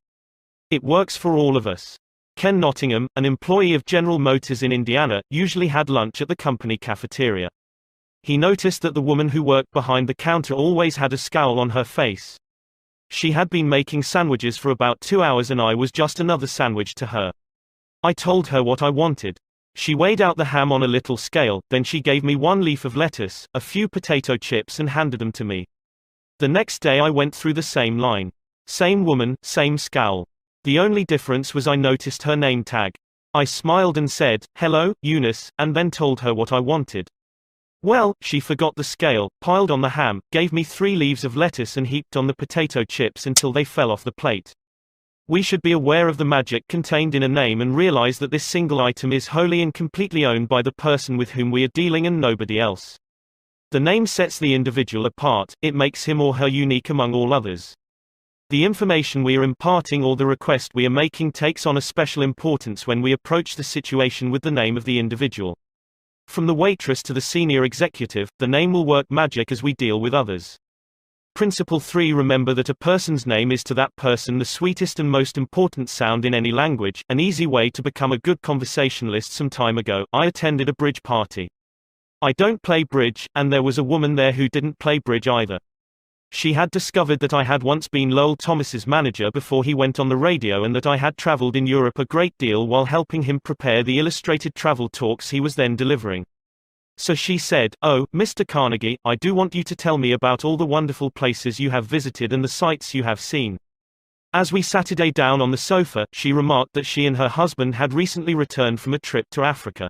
It works for all of us. Ken Nottingham, an employee of General Motors in Indiana, usually had lunch at the company cafeteria. He noticed that the woman who worked behind the counter always had a scowl on her face. She had been making sandwiches for about 2 hours and I was just another sandwich to her. I told her what I wanted. She weighed out the ham on a little scale, then she gave me 1 leaf of lettuce, a few potato chips and handed them to me. The next day I went through the same line. Same woman, same scowl. The only difference was I noticed her name tag. I smiled and said, "Hello, Eunice," and then told her what I wanted. Well, she forgot the scale, piled on the ham, gave me 3 leaves of lettuce and heaped on the potato chips until they fell off the plate. We should be aware of the magic contained in a name and realize that this single item is wholly and completely owned by the person with whom we are dealing and nobody else. The name sets the individual apart, it makes him or her unique among all others. The information we are imparting or the request we are making takes on a special importance when we approach the situation with the name of the individual. From the waitress to the senior executive, the name will work magic as we deal with others. Principle 3. Remember that a person's name is to that person the sweetest and most important sound in any language, an easy way to become a good conversationalist. Some time ago, I attended a bridge party. I don't play bridge, and there was a woman there who didn't play bridge either. She had discovered that I had once been Lowell Thomas's manager before he went on the radio and that I had traveled in Europe a great deal while helping him prepare the illustrated travel talks he was then delivering. So she said, "Oh, Mr. Carnegie, I do want you to tell me about all the wonderful places you have visited and the sights you have seen." As we Saturday down on the sofa, she remarked that she and her husband had recently returned from a trip to Africa.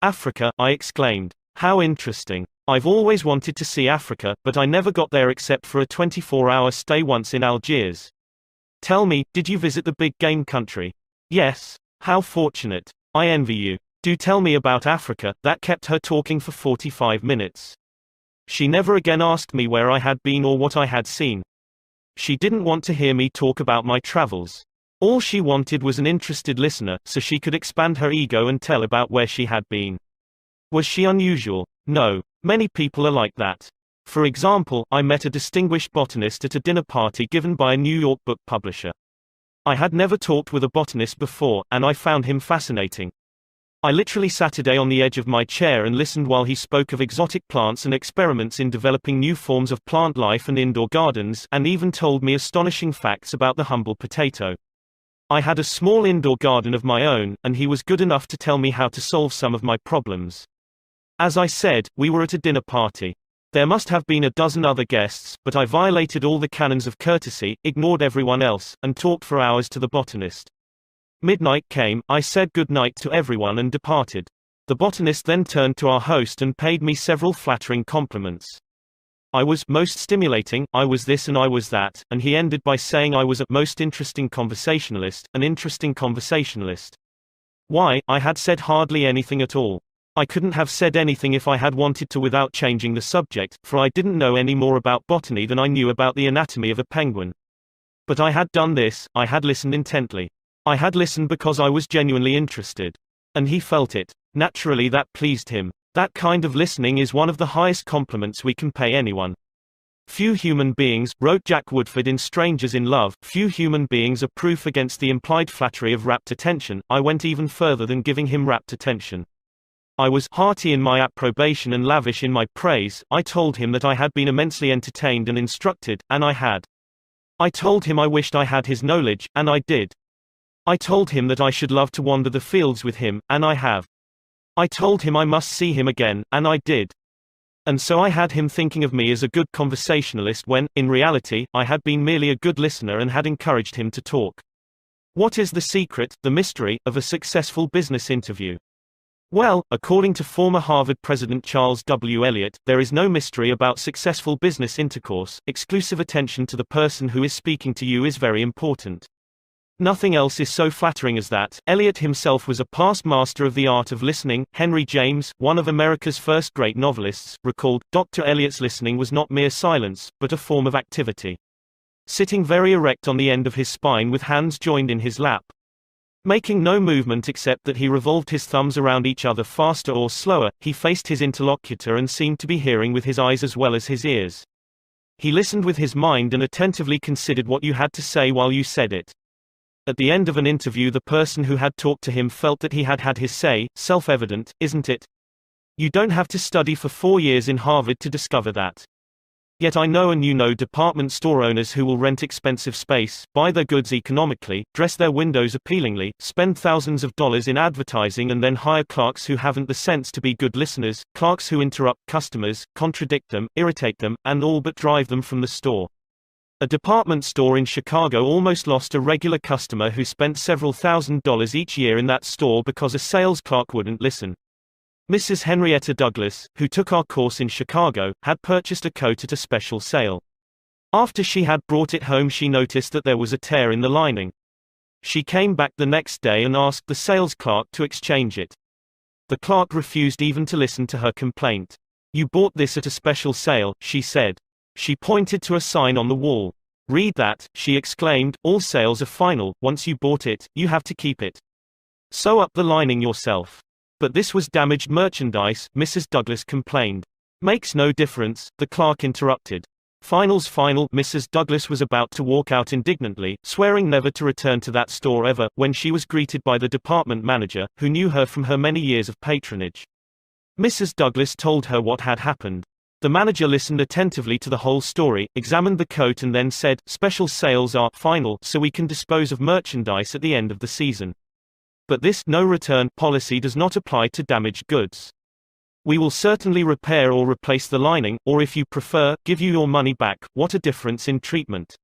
"Africa," I exclaimed. "How interesting. I've always wanted to see Africa, but I never got there except for a 24-hour stay once in Algiers." "Tell me, did you visit the big game country?" "Yes. How fortunate. I envy you. Do tell me about Africa." That kept her talking for 45 minutes. She never again asked me where I had been or what I had seen. She didn't want to hear me talk about my travels. All she wanted was an interested listener, so she could expand her ego and tell about where she had been. Was she unusual? No. Many people are like that. For example, I met a distinguished botanist at a dinner party given by a New York book publisher. I had never talked with a botanist before, and I found him fascinating. I literally sat on the edge of my chair and listened while he spoke of exotic plants and experiments in developing new forms of plant life and indoor gardens, and even told me astonishing facts about the humble potato. I had a small indoor garden of my own, and he was good enough to tell me how to solve some of my problems. As I said, we were at a dinner party. There must have been a dozen other guests, but I violated all the canons of courtesy, ignored everyone else, and talked for hours to the botanist. Midnight came, I said good night to everyone and departed. The botanist then turned to our host and paid me several flattering compliments. I was most stimulating, I was this and I was that, and he ended by saying I was a most interesting conversationalist, an interesting conversationalist. Why, I had said hardly anything at all. I couldn't have said anything if I had wanted to without changing the subject, for I didn't know any more about botany than I knew about the anatomy of a penguin. But I had done this, I had listened intently. I had listened because I was genuinely interested. And he felt it. Naturally that pleased him. That kind of listening is one of the highest compliments we can pay anyone. "Few human beings," wrote Jack Woodford in Strangers in Love, "few human beings are proof against the implied flattery of rapt attention." I went even further than giving him rapt attention. I was hearty in my approbation and lavish in my praise. I told him that I had been immensely entertained and instructed, and I had. I told him I wished I had his knowledge, and I did. I told him that I should love to wander the fields with him, and I have. I told him I must see him again, and I did. And so I had him thinking of me as a good conversationalist when, in reality, I had been merely a good listener and had encouraged him to talk. What is the secret, the mystery, of a successful business interview? Well, according to former Harvard President Charles W. Eliot, there is no mystery about successful business intercourse. Exclusive attention to the person who is speaking to you is very important. Nothing else is so flattering as that. Eliot himself was a past master of the art of listening. Henry James, one of America's first great novelists, recalled, "Dr. Eliot's listening was not mere silence, but a form of activity. Sitting very erect on the end of his spine with hands joined in his lap, making no movement except that he revolved his thumbs around each other faster or slower, he faced his interlocutor and seemed to be hearing with his eyes as well as his ears. He listened with his mind and attentively considered what you had to say while you said it. At the end of an interview, the person who had talked to him felt that he had had his say. Self-evident, isn't it? You don't have to study for 4 years in Harvard to discover that. Yet I know and you know department store owners who will rent expensive space, buy their goods economically, dress their windows appealingly, spend thousands of dollars in advertising and then hire clerks who haven't the sense to be good listeners, clerks who interrupt customers, contradict them, irritate them, and all but drive them from the store. A department store in Chicago almost lost a regular customer who spent several $1,000s each year in that store because a sales clerk wouldn't listen. Mrs. Henrietta Douglas, who took our course in Chicago, had purchased a coat at a special sale. After she had brought it home, she noticed that there was a tear in the lining. She came back the next day and asked the sales clerk to exchange it. The clerk refused even to listen to her complaint. "You bought this at a special sale," she said. She pointed to a sign on the wall. "Read that," she exclaimed, "all sales are final, once you bought it, you have to keep it. Sew up the lining yourself." "But this was damaged merchandise," Mrs. Douglas complained. "Makes no difference," the clerk interrupted. "Final's final." Mrs. Douglas was about to walk out indignantly, swearing never to return to that store ever, when she was greeted by the department manager, who knew her from her many years of patronage. Mrs. Douglas told her what had happened. The manager listened attentively to the whole story, examined the coat and then said, "Special sales are final, so we can dispose of merchandise at the end of the season. But this no-return policy does not apply to damaged goods. We will certainly repair or replace the lining, or if you prefer, give you your money back." What a difference in treatment.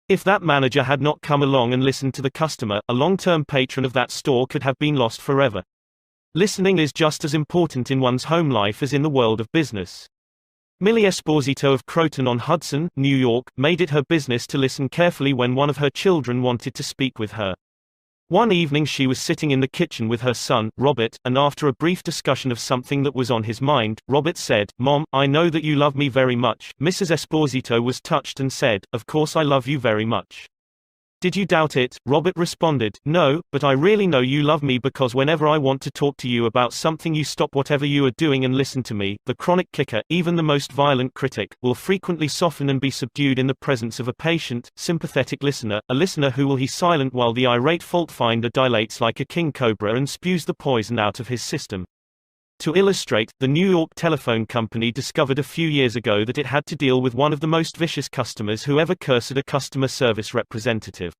If that manager had not come along and listened to the customer, a long-term patron of that store could have been lost forever. Listening is just as important in one's home life as in the world of business. Millie Esposito of Croton-on-Hudson, New York, made it her business to listen carefully when one of her children wanted to speak with her. One evening she was sitting in the kitchen with her son, Robert, and after a brief discussion of something that was on his mind, Robert said, "Mom, I know that you love me very much." Mrs. Esposito was touched and said, "Of course I love you very much. Did you doubt it?" Robert responded, "No, but I really know you love me because whenever I want to talk to you about something you stop whatever you are doing and listen to me." The chronic clicker, even the most violent critic, will frequently soften and be subdued in the presence of a patient, sympathetic listener, a listener who will be silent while the irate fault finder dilates like a king cobra and spews the poison out of his system. To illustrate, the New York Telephone Company discovered a few years ago that it had to deal with one of the most vicious customers who ever cursed a customer service representative.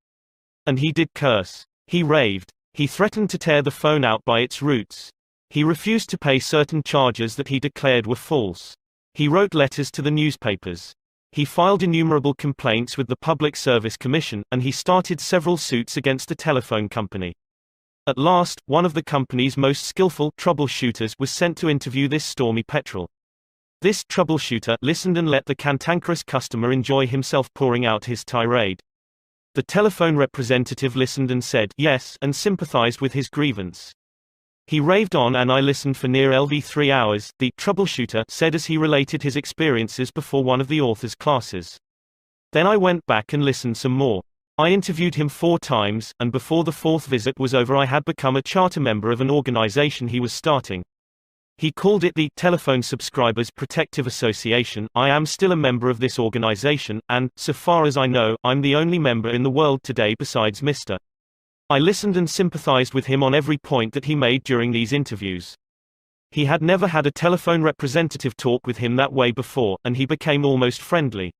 And he did curse. He raved. He threatened to tear the phone out by its roots. He refused to pay certain charges that he declared were false. He wrote letters to the newspapers. He filed innumerable complaints with the Public Service Commission, and he started several suits against the telephone company. At last, one of the company's most skillful troubleshooters was sent to interview this stormy petrel. This troubleshooter listened and let the cantankerous customer enjoy himself pouring out his tirade. The telephone representative listened and said yes, and sympathized with his grievance. He raved on and I listened for nearly 3 hours, the troubleshooter said as he related his experiences before one of the author's classes. Then I went back and listened some more. I interviewed him 4 times, and before the 4th visit was over I had become a charter member of an organization he was starting. He called it the Telephone Subscribers Protective Association. I am still a member of this organization, and, so far as I know, I'm the only member in the world today besides Mr. I listened and sympathized with him on every point that he made during these interviews. He had never had a telephone representative talk with him that way before, and he became almost friendly.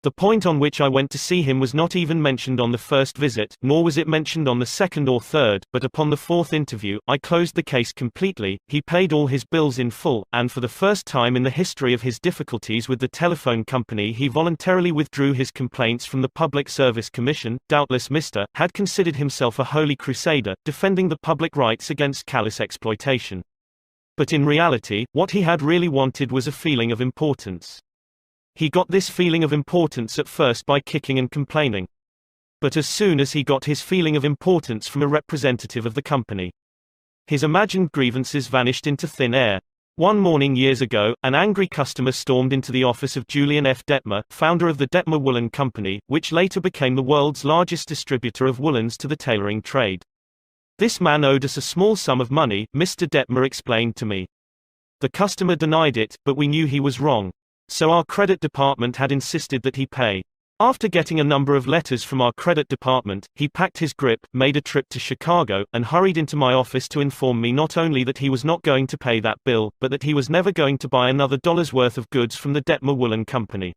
The point on which I went to see him was not even mentioned on the first visit, nor was it mentioned on the second or third, but upon the 4th interview, I closed the case completely. He paid all his bills in full, and for the first time in the history of his difficulties with the telephone company he voluntarily withdrew his complaints from the Public Service Commission. Doubtless Mr. had considered himself a holy crusader, defending the public rights against callous exploitation. But in reality, what he had really wanted was a feeling of importance. He got this feeling of importance at first by kicking and complaining. But as soon as he got his feeling of importance from a representative of the company, his imagined grievances vanished into thin air. One morning years ago, an angry customer stormed into the office of Julian F. Detmer, founder of the Detmer Woolen Company, which later became the world's largest distributor of woolens to the tailoring trade. "This man owed us a small sum of money," Mr. Detmer explained to me. "The customer denied it, but we knew he was wrong. So our credit department had insisted that he pay. After getting a number of letters from our credit department, he packed his grip, made a trip to Chicago, and hurried into my office to inform me not only that he was not going to pay that bill, but that he was never going to buy another dollar's worth of goods from the Detmer Woolen Company.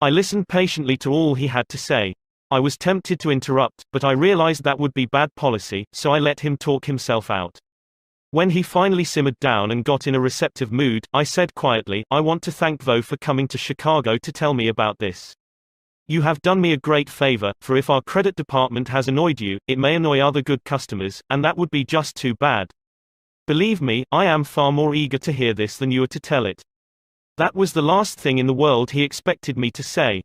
I listened patiently to all he had to say. I was tempted to interrupt, but I realized that would be bad policy, so I let him talk himself out. When he finally simmered down and got in a receptive mood, I said quietly, "I want to thank Vo for coming to Chicago to tell me about this. You have done me a great favor, for if our credit department has annoyed you, it may annoy other good customers, and that would be just too bad. Believe me, I am far more eager to hear this than you are to tell it." That was the last thing in the world he expected me to say.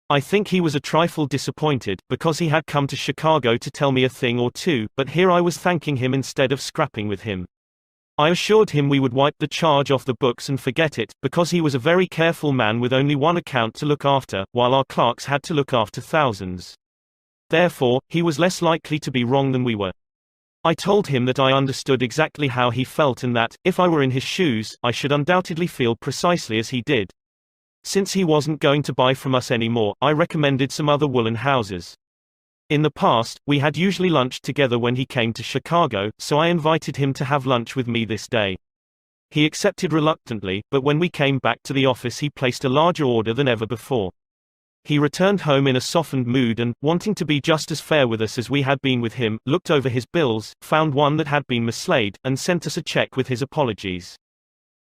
I think he was a trifle disappointed, because he had come to Chicago to tell me a thing or two, but here I was thanking him instead of scrapping with him. I assured him we would wipe the charge off the books and forget it, because he was a very careful man with only one account to look after, while our clerks had to look after thousands. Therefore, he was less likely to be wrong than we were. I told him that I understood exactly how he felt and that, if I were in his shoes, I should undoubtedly feel precisely as he did. Since he wasn't going to buy from us anymore, I recommended some other woolen houses. In the past, we had usually lunched together when he came to Chicago, so I invited him to have lunch with me this day. He accepted reluctantly, but when we came back to the office he placed a larger order than ever before. He returned home in a softened mood and, wanting to be just as fair with us as we had been with him, looked over his bills, found one that had been mislaid, and sent us a check with his apologies.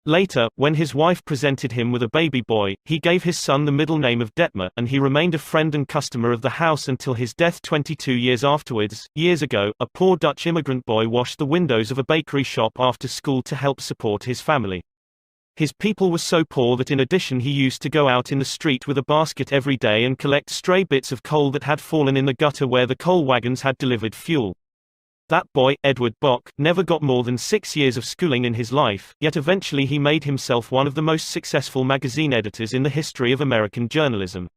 Later, when his wife presented him with a baby boy, he gave his son the middle name of Detmer, and he remained a friend and customer of the house until his death 22 years afterwards. Years ago, a poor Dutch immigrant boy washed the windows of a bakery shop after school to help support his family. His people were so poor that in addition he used to go out in the street with a basket every day and collect stray bits of coal that had fallen in the gutter where the coal wagons had delivered fuel. That boy, Edward Bock, never got more than 6 years of schooling in his life, yet eventually he made himself one of the most successful magazine editors in the history of American journalism.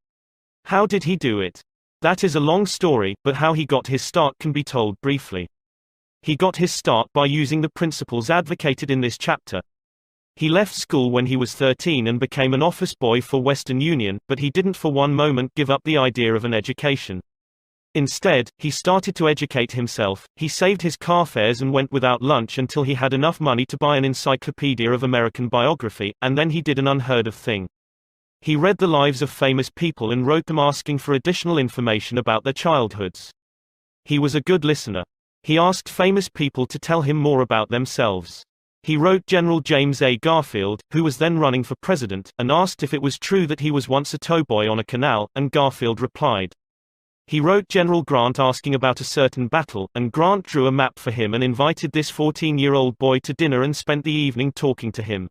How did he do it? That is a long story, but how he got his start can be told briefly. He got his start by using the principles advocated in this chapter. He left school when he was 13 and became an office boy for Western Union, but he didn't for one moment give up the idea of an education. Instead, he started to educate himself. He saved his car fares and went without lunch until he had enough money to buy an encyclopedia of American biography, and then he did an unheard of thing. He read the lives of famous people and wrote them asking for additional information about their childhoods. He was a good listener. He asked famous people to tell him more about themselves. He wrote General James A. Garfield, who was then running for president, and asked if it was true that he was once a towboy on a canal, and Garfield replied. He wrote General Grant asking about a certain battle, and Grant drew a map for him and invited this 14-year-old boy to dinner and spent the evening talking to him.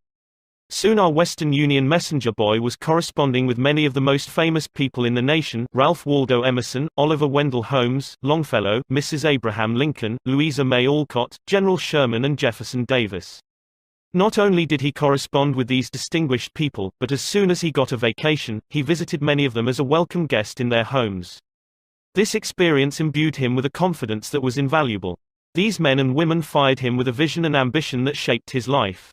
Soon our Western Union messenger boy was corresponding with many of the most famous people in the nation: Ralph Waldo Emerson, Oliver Wendell Holmes, Longfellow, Mrs. Abraham Lincoln, Louisa May Alcott, General Sherman and Jefferson Davis. Not only did he correspond with these distinguished people, but as soon as he got a vacation, he visited many of them as a welcome guest in their homes. This experience imbued him with a confidence that was invaluable. These men and women fired him with a vision and ambition that shaped his life.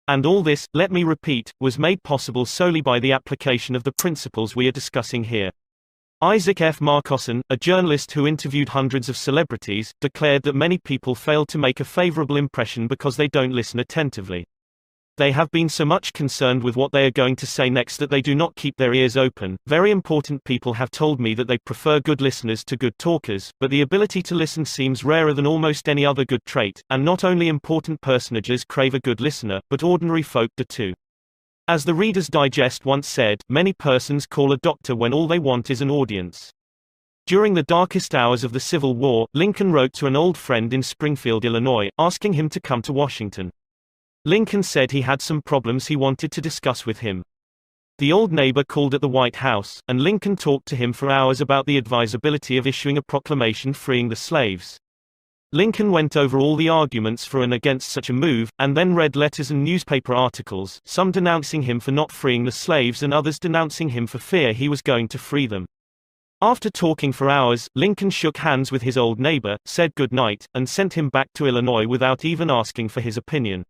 And all this, let me repeat, was made possible solely by the application of the principles we are discussing here. Isaac F. Marcosson, a journalist who interviewed hundreds of celebrities, declared that many people fail to make a favorable impression because they don't listen attentively. They have been so much concerned with what they are going to say next that they do not keep their ears open. Very important people have told me that they prefer good listeners to good talkers, but the ability to listen seems rarer than almost any other good trait, and not only important personages crave a good listener, but ordinary folk do too. As the Reader's Digest once said, many persons call a doctor when all they want is an audience. During the darkest hours of the Civil War, Lincoln wrote to an old friend in Springfield, Illinois, asking him to come to Washington. Lincoln said he had some problems he wanted to discuss with him. The old neighbor called at the White House, and Lincoln talked to him for hours about the advisability of issuing a proclamation freeing the slaves. Lincoln went over all the arguments for and against such a move, and then read letters and newspaper articles, some denouncing him for not freeing the slaves and others denouncing him for fear he was going to free them. After talking for hours, Lincoln shook hands with his old neighbor, said good night, and sent him back to Illinois without even asking for his opinion.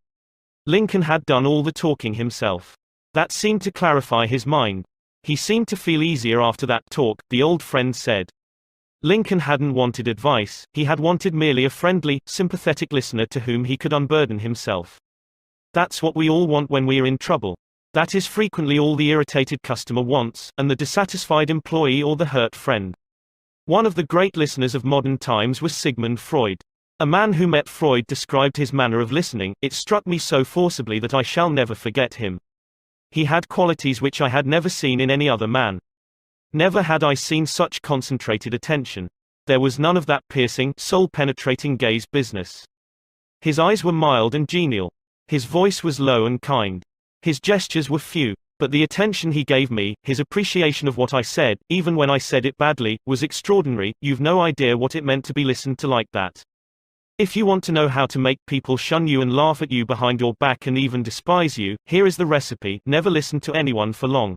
Lincoln had done all the talking himself. That seemed to clarify his mind. He seemed to feel easier after that talk, the old friend said. Lincoln hadn't wanted advice, he had wanted merely a friendly, sympathetic listener to whom he could unburden himself. That's what we all want when we are in trouble. That is frequently all the irritated customer wants, and the dissatisfied employee or the hurt friend. One of the great listeners of modern times was Sigmund Freud. A man who met Freud described his manner of listening. It struck me so forcibly that I shall never forget him. He had qualities which I had never seen in any other man. Never had I seen such concentrated attention. There was none of that piercing, soul-penetrating gaze business. His eyes were mild and genial. His voice was low and kind. His gestures were few. But the attention he gave me, his appreciation of what I said, even when I said it badly, was extraordinary. You've no idea what it meant to be listened to like that. If you want to know how to make people shun you and laugh at you behind your back and even despise you, here is the recipe: never listen to anyone for long.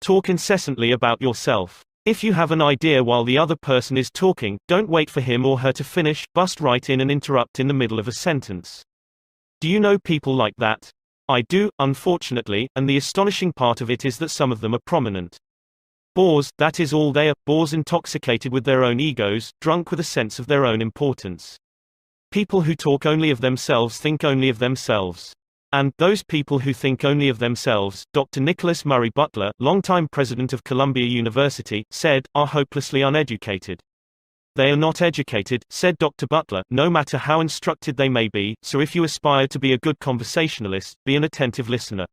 Talk incessantly about yourself. If you have an idea while the other person is talking, don't wait for him or her to finish, bust right in and interrupt in the middle of a sentence. Do you know people like that? I do, unfortunately, and the astonishing part of it is that some of them are prominent. Bores, that is all they are, bores intoxicated with their own egos, drunk with a sense of their own importance. People who talk only of themselves think only of themselves. And, those people who think only of themselves, Dr. Nicholas Murray Butler, longtime president of Columbia University, said, are hopelessly uneducated. They are not educated, said Dr. Butler, no matter how instructed they may be, so if you aspire to be a good conversationalist, be an attentive listener.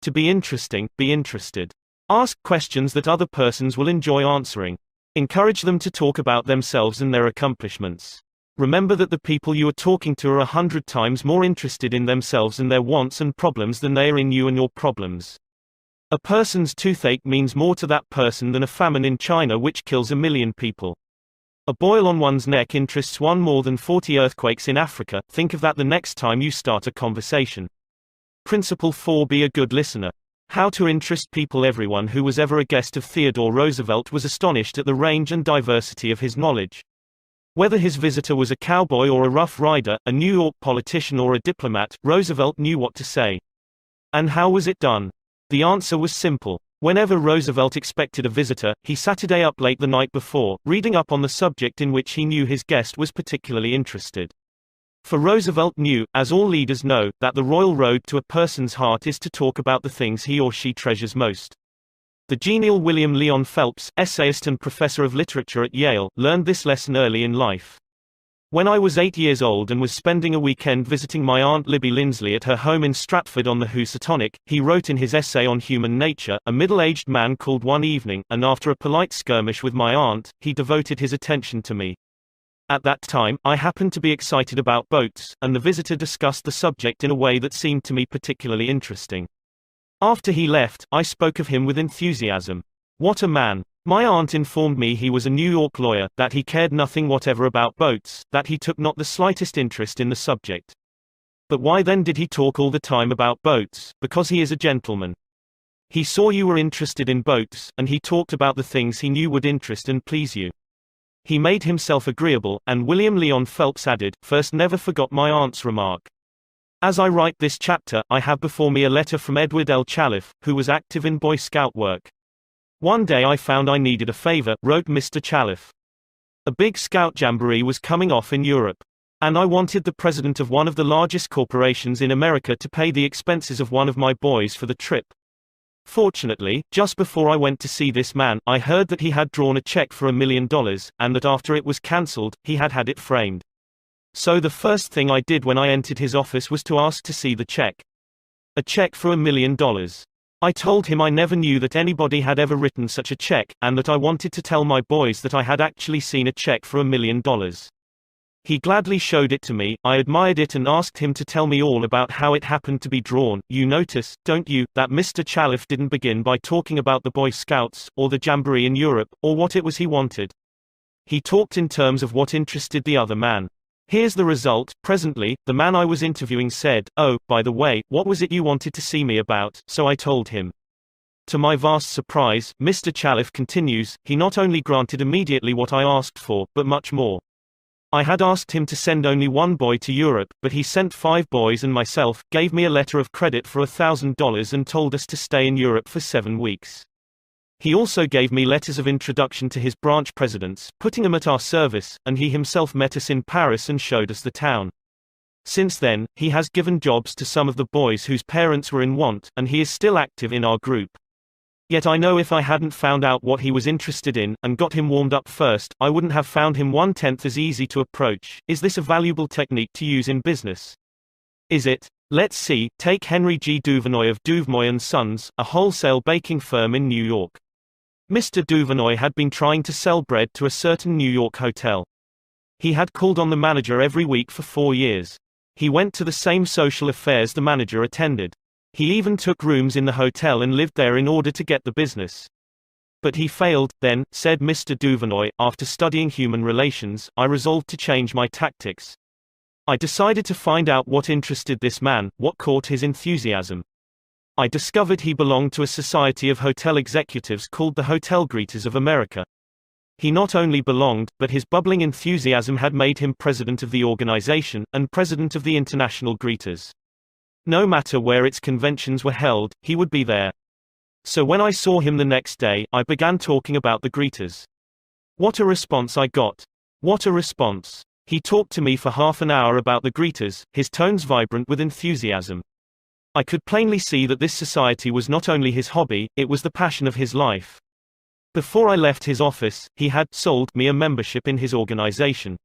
To be interesting, be interested. Ask questions that other persons will enjoy answering. Encourage them to talk about themselves and their accomplishments. Remember that the people you are talking to are 100 times more interested in themselves and their wants and problems than they are in you and your problems. A person's toothache means more to that person than a famine in China which kills 1 million people. A boil on one's neck interests one more than 40 earthquakes in Africa. Think of that the next time you start a conversation. Principle 4: Be a good listener. How to interest people. Everyone who was ever a guest of Theodore Roosevelt was astonished at the range and diversity of his knowledge. Whether his visitor was a cowboy or a rough rider, a New York politician or a diplomat, Roosevelt knew what to say. And how was it done? The answer was simple. Whenever Roosevelt expected a visitor, he Saturday up late the night before, reading up on the subject in which he knew his guest was particularly interested. For Roosevelt knew, as all leaders know, that the royal road to a person's heart is to talk about the things he or she treasures most. The genial William Leon Phelps, essayist and professor of literature at Yale, learned this lesson early in life. When I was 8 years old and was spending a weekend visiting my Aunt Libby Lindsley at her home in Stratford on the Housatonic, he wrote in his essay on human nature, a middle-aged man called one evening, and after a polite skirmish with my aunt, he devoted his attention to me. At that time, I happened to be excited about boats, and the visitor discussed the subject in a way that seemed to me particularly interesting. After he left, I spoke of him with enthusiasm. What a man! My aunt informed me he was a New York lawyer, that he cared nothing whatever about boats, that he took not the slightest interest in the subject. But why then did he talk all the time about boats? Because he is a gentleman. He saw you were interested in boats, and he talked about the things he knew would interest and please you. He made himself agreeable, and William Leon Phelps added, first never forgot my aunt's remark. As I write this chapter, I have before me a letter from Edward L. Chalif, who was active in Boy Scout work. One day I found I needed a favor, wrote Mr. Chalif. A big Scout jamboree was coming off in Europe. And I wanted the president of one of the largest corporations in America to pay the expenses of one of my boys for the trip. Fortunately, just before I went to see this man, I heard that he had drawn a check for $1 million, and that after it was cancelled, he had had it framed. So the first thing I did when I entered his office was to ask to see the check. A check for $1 million. I told him I never knew that anybody had ever written such a check, and that I wanted to tell my boys that I had actually seen a check for $1 million. He gladly showed it to me, I admired it and asked him to tell me all about how it happened to be drawn. You notice, don't you, that Mr. Chalif didn't begin by talking about the Boy Scouts, or the Jamboree in Europe, or what it was he wanted. He talked in terms of what interested the other man. Here's the result. Presently, the man I was interviewing said, "Oh, by the way, what was it you wanted to see me about?" So I told him. To my vast surprise, Mr. Chalif continues, he not only granted immediately what I asked for, but much more. I had asked him to send only one boy to Europe, but he sent 5 boys and myself, gave me a letter of credit for $1,000 and told us to stay in Europe for 7 weeks. He also gave me letters of introduction to his branch presidents, putting them at our service, and he himself met us in Paris and showed us the town. Since then, he has given jobs to some of the boys whose parents were in want, and he is still active in our group. Yet I know if I hadn't found out what he was interested in, and got him warmed up first, I wouldn't have found him 1/10 as easy to approach. Is this a valuable technique to use in business? Is it? Let's see. Take Henry G. Duvernoy of Duvernoy & Sons, a wholesale baking firm in New York. Mr. Duvernoy had been trying to sell bread to a certain New York hotel. He had called on the manager every week for 4 years. He went to the same social affairs the manager attended. He even took rooms in the hotel and lived there in order to get the business. But he failed. Then, said Mr. Duvernoy, after studying human relations, I resolved to change my tactics. I decided to find out what interested this man, what caught his enthusiasm. I discovered he belonged to a society of hotel executives called the Hotel Greeters of America. He not only belonged, but his bubbling enthusiasm had made him president of the organization, and president of the International Greeters. No matter where its conventions were held, he would be there. So when I saw him the next day, I began talking about the greeters. What a response I got! What a response! He talked to me for half an hour about the greeters, his tones vibrant with enthusiasm. I could plainly see that this society was not only his hobby, it was the passion of his life. Before I left his office, he had sold me a membership in his organization.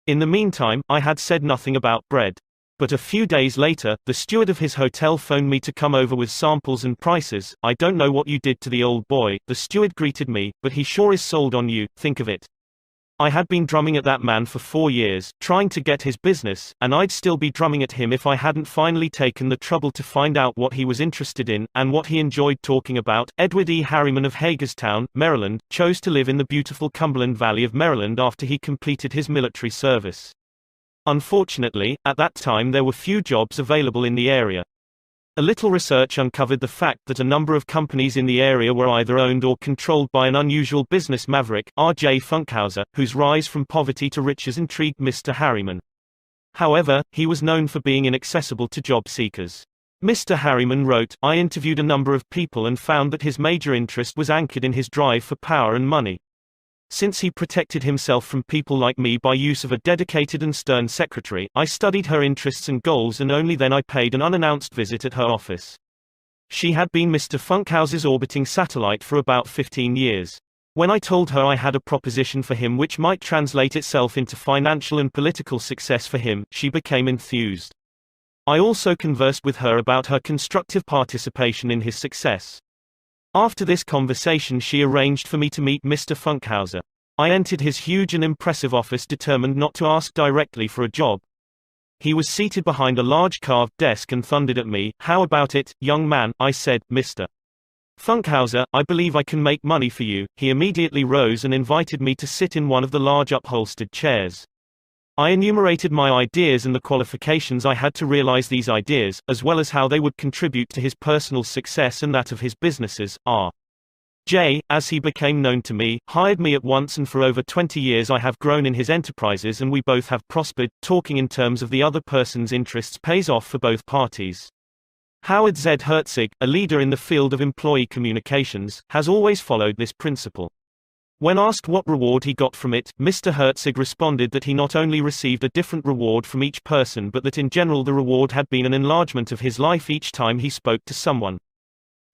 In the meantime, I had said nothing about bread. But a few days later, the steward of his hotel phoned me to come over with samples and prices. I don't know what you did to the old boy, the steward greeted me, but he sure is sold on you, think of it. I had been drumming at that man for 4 years, trying to get his business, and I'd still be drumming at him if I hadn't finally taken the trouble to find out what he was interested in, and what he enjoyed talking about. Edward E. Harriman of Hagerstown, Maryland, chose to live in the beautiful Cumberland Valley of Maryland after he completed his military service. Unfortunately, at that time there were few jobs available in the area. A little research uncovered the fact that a number of companies in the area were either owned or controlled by an unusual business maverick, R.J. Funkhauser, whose rise from poverty to riches intrigued Mr. Harriman. However, he was known for being inaccessible to job seekers. Mr. Harriman wrote, I interviewed a number of people and found that his major interest was anchored in his drive for power and money. Since he protected himself from people like me by use of a dedicated and stern secretary, I studied her interests and goals, and only then I paid an unannounced visit at her office. She had been Mr. Funkhauser's orbiting satellite for about 15 years. When I told her I had a proposition for him which might translate itself into financial and political success for him, she became enthused. I also conversed with her about her constructive participation in his success. After this conversation, she arranged for me to meet Mr. Funkhauser. I entered his huge and impressive office determined not to ask directly for a job. He was seated behind a large carved desk and thundered at me, How about it, young man? I said, Mr. Funkhauser, I believe I can make money for you. He immediately rose and invited me to sit in one of the large upholstered chairs. I enumerated my ideas and the qualifications I had to realize these ideas, as well as how they would contribute to his personal success and that of his businesses. R.J., as he became known to me, hired me at once, and for over 20 years I have grown in his enterprises and we both have prospered. Talking in terms of the other person's interests pays off for both parties. Howard Z. Herzig, a leader in the field of employee communications, has always followed this principle. When asked what reward he got from it, Mr. Herzig responded that he not only received a different reward from each person, but that in general the reward had been an enlargement of his life each time he spoke to someone.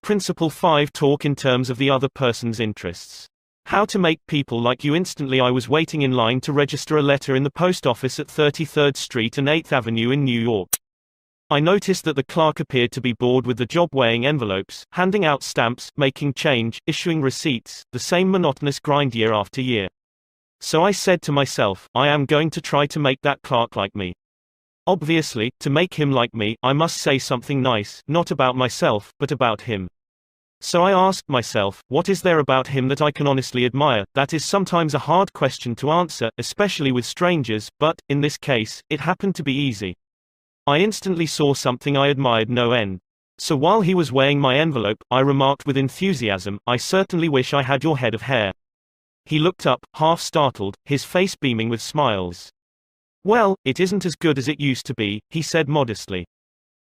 Principle 5. Talk in terms of the other person's interests. How to make people like you instantly. I was waiting in line to register a letter in the post office at 33rd Street and 8th Avenue in New York. I noticed that the clerk appeared to be bored with the job, weighing envelopes, handing out stamps, making change, issuing receipts, the same monotonous grind year after year. So I said to myself, I am going to try to make that clerk like me. Obviously, to make him like me, I must say something nice, not about myself, but about him. So I asked myself, what is there about him that I can honestly admire? That is sometimes a hard question to answer, especially with strangers, but, in this case, it happened to be easy. I instantly saw something I admired no end. So while he was weighing my envelope, I remarked with enthusiasm, I certainly wish I had your head of hair. He looked up, half startled, his face beaming with smiles. Well, it isn't as good as it used to be, he said modestly.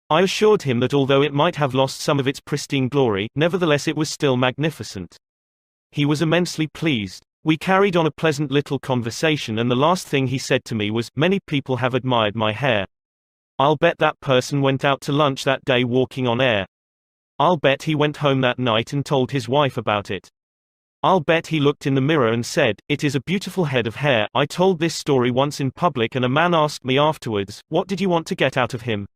I assured him that although it might have lost some of its pristine glory, nevertheless it was still magnificent. He was immensely pleased. We carried on a pleasant little conversation, and the last thing he said to me was, "Many people have admired my hair. I'll bet that person went out to lunch that day walking on air. I'll bet he went home that night and told his wife about it. I'll bet he looked in the mirror and said, 'It is a beautiful head of hair.'" I told this story once in public, and a man asked me afterwards, "What did you want to get out of him?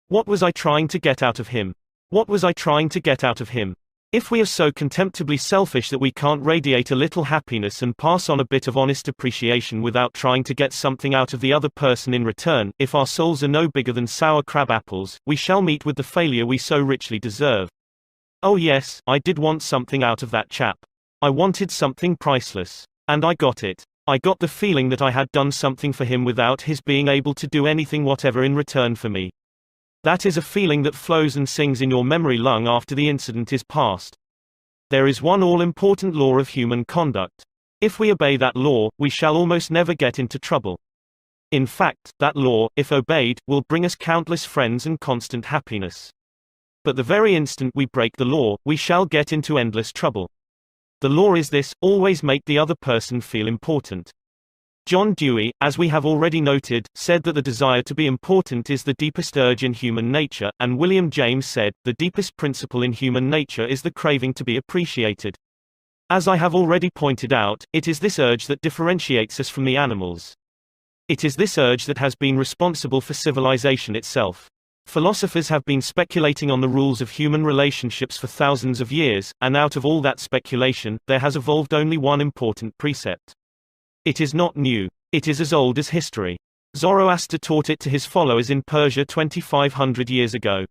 What was I trying to get out of him? What was I trying to get out of him?" If we are so contemptibly selfish that we can't radiate a little happiness and pass on a bit of honest appreciation without trying to get something out of the other person in return, if our souls are no bigger than sour crab apples, we shall meet with the failure we so richly deserve. Oh yes, I did want something out of that chap. I wanted something priceless. And I got it. I got the feeling that I had done something for him without his being able to do anything whatever in return for me. That is a feeling that flows and sings in your memory long after the incident is past. There is one all-important law of human conduct. If we obey that law, we shall almost never get into trouble. In fact, that law, if obeyed, will bring us countless friends and constant happiness. But the very instant we break the law, we shall get into endless trouble. The law is this: always make the other person feel important. John Dewey, as we have already noted, said that the desire to be important is the deepest urge in human nature, and William James said, the deepest principle in human nature is the craving to be appreciated. As I have already pointed out, it is this urge that differentiates us from the animals. It is this urge that has been responsible for civilization itself. Philosophers have been speculating on the rules of human relationships for thousands of years, and out of all that speculation, there has evolved only one important precept. It is not new. It is as old as history. Zoroaster taught it to his followers in Persia 2500 years ago.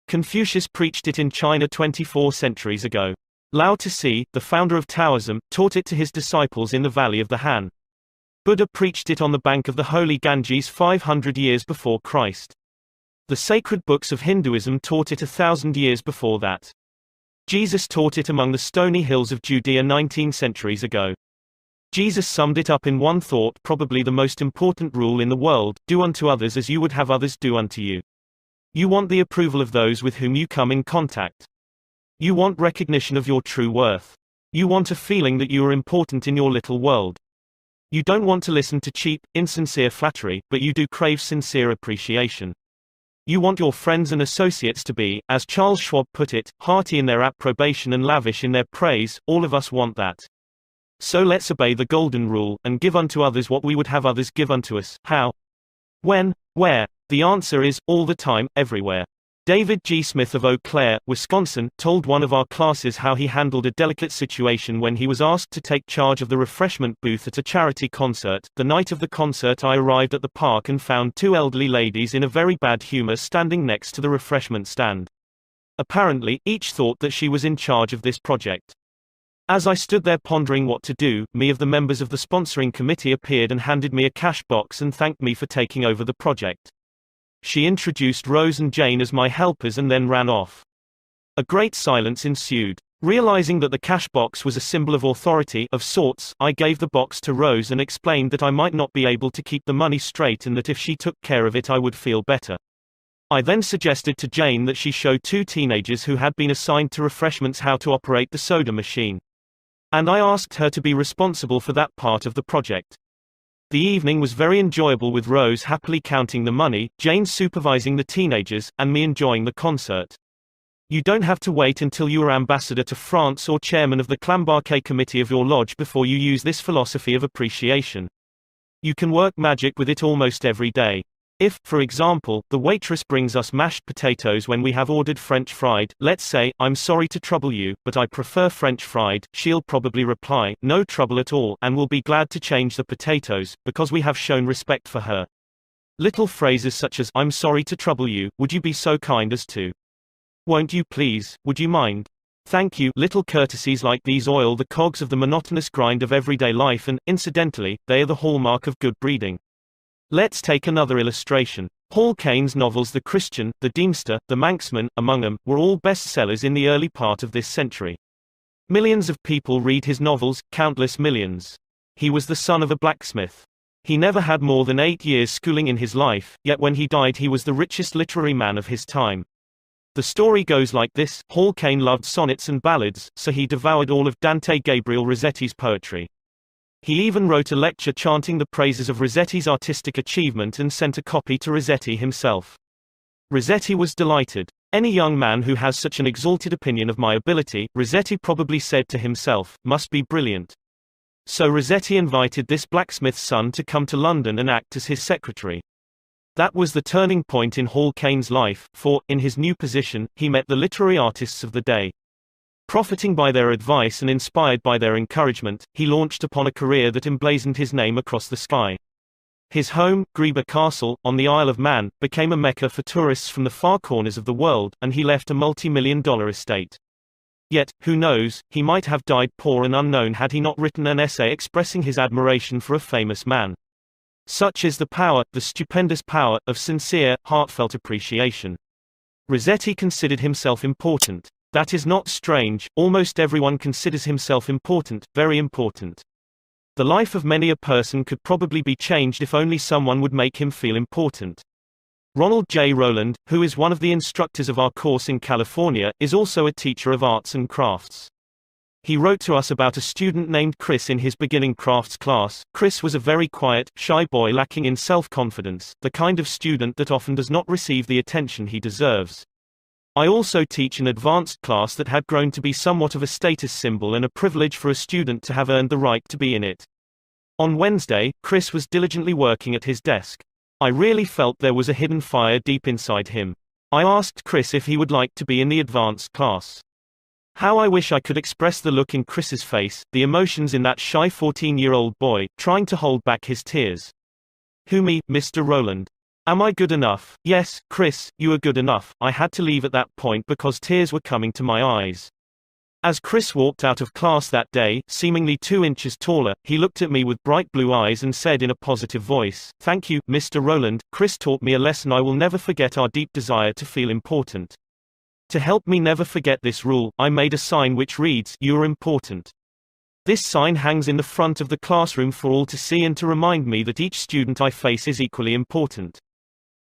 Confucius preached it in China 24 centuries ago. Lao Tzu, the founder of Taoism, taught it to his disciples in the Valley of the Han. Buddha preached it on the bank of the holy Ganges 500 years before Christ. The sacred books of Hinduism taught it 1,000 years before that. Jesus taught it among the stony hills of Judea 19 centuries ago. Jesus summed it up in one thought, probably the most important rule in the world: do unto others as you would have others do unto you. You want the approval of those with whom you come in contact. You want recognition of your true worth. You want a feeling that you are important in your little world. You don't want to listen to cheap, insincere flattery, but you do crave sincere appreciation. You want your friends and associates to be, as Charles Schwab put it, hearty in their approbation and lavish in their praise. All of us want that. So let's obey the golden rule, and give unto others what we would have others give unto us. How? When? Where? The answer is, all the time, everywhere. David G. Smith of Eau Claire, Wisconsin, told one of our classes how he handled a delicate situation when he was asked to take charge of the refreshment booth at a charity concert. The night of the concert, I arrived at the park and found two elderly ladies in a very bad humor standing next to the refreshment stand. Apparently, each thought that she was in charge of this project. As I stood there pondering what to do, one of the members of the sponsoring committee appeared and handed me a cash box and thanked me for taking over the project. She introduced Rose and Jane as my helpers and then ran off. A great silence ensued. Realizing that the cash box was a symbol of authority of sorts, I gave the box to Rose and explained that I might not be able to keep the money straight and that if she took care of it I would feel better. I then suggested to Jane that she show two teenagers who had been assigned to refreshments how to operate the soda machine. And I asked her to be responsible for that part of the project. The evening was very enjoyable, with Rose happily counting the money, Jane supervising the teenagers, and me enjoying the concert. You don't have to wait until you are ambassador to France or chairman of the Clambarquet committee of your lodge before you use this philosophy of appreciation. You can work magic with it almost every day. If, for example, the waitress brings us mashed potatoes when we have ordered French fried, let's say, "I'm sorry to trouble you, but I prefer French fried," she'll probably reply, "No trouble at all," and will be glad to change the potatoes, because we have shown respect for her. Little phrases such as, "I'm sorry to trouble you, would you be so kind as to? Won't you please, would you mind? Thank you." Little courtesies like these oil the cogs of the monotonous grind of everyday life, and, incidentally, they are the hallmark of good breeding. Let's take another illustration. Paul Kane's novels The Christian, The Deemster, The Manxman, among them, were all bestsellers in the early part of this century. Millions of people read his novels, countless millions. He was the son of a blacksmith. He never had more than 8 years schooling in his life, yet when he died he was the richest literary man of his time. The story goes like this: Hall Caine loved sonnets and ballads, so he devoured all of Dante Gabriel Rossetti's poetry. He even wrote a lecture chanting the praises of Rossetti's artistic achievement and sent a copy to Rossetti himself. Rossetti was delighted. "Any young man who has such an exalted opinion of my ability," Rossetti probably said to himself, "must be brilliant." So Rossetti invited this blacksmith's son to come to London and act as his secretary. That was the turning point in Hall Caine's life, for, in his new position, he met the literary artists of the day. Profiting by their advice and inspired by their encouragement, he launched upon a career that emblazoned his name across the sky. His home, Greeba Castle, on the Isle of Man, became a mecca for tourists from the far corners of the world, and he left a multi-million-dollar estate. Yet, who knows, he might have died poor and unknown had he not written an essay expressing his admiration for a famous man. Such is the power, the stupendous power, of sincere, heartfelt appreciation. Rossetti considered himself important. That is not strange, almost everyone considers himself important, very important. The life of many a person could probably be changed if only someone would make him feel important. Ronald J. Rowland, who is one of the instructors of our course in California, is also a teacher of arts and crafts. He wrote to us about a student named Chris in his beginning crafts class. Chris was a very quiet, shy boy lacking in self-confidence, the kind of student that often does not receive the attention he deserves. I also teach an advanced class that had grown to be somewhat of a status symbol and a privilege for a student to have earned the right to be in it. On Wednesday, Chris was diligently working at his desk. I really felt there was a hidden fire deep inside him. I asked Chris if he would like to be in the advanced class. How I wish I could express the look in Chris's face, the emotions in that shy 14-year-old boy, trying to hold back his tears. "Who, me, Mr. Rowland? Am I good enough?" "Yes, Chris, you are good enough." I had to leave at that point because tears were coming to my eyes. As Chris walked out of class that day, seemingly 2 inches taller, he looked at me with bright blue eyes and said in a positive voice, "Thank you, Mr. Rowland. Chris taught me a lesson I will never forget: our deep desire to feel important. To help me never forget this rule, I made a sign which reads, 'You are important.' This sign hangs in the front of the classroom for all to see and to remind me that each student I face is equally important.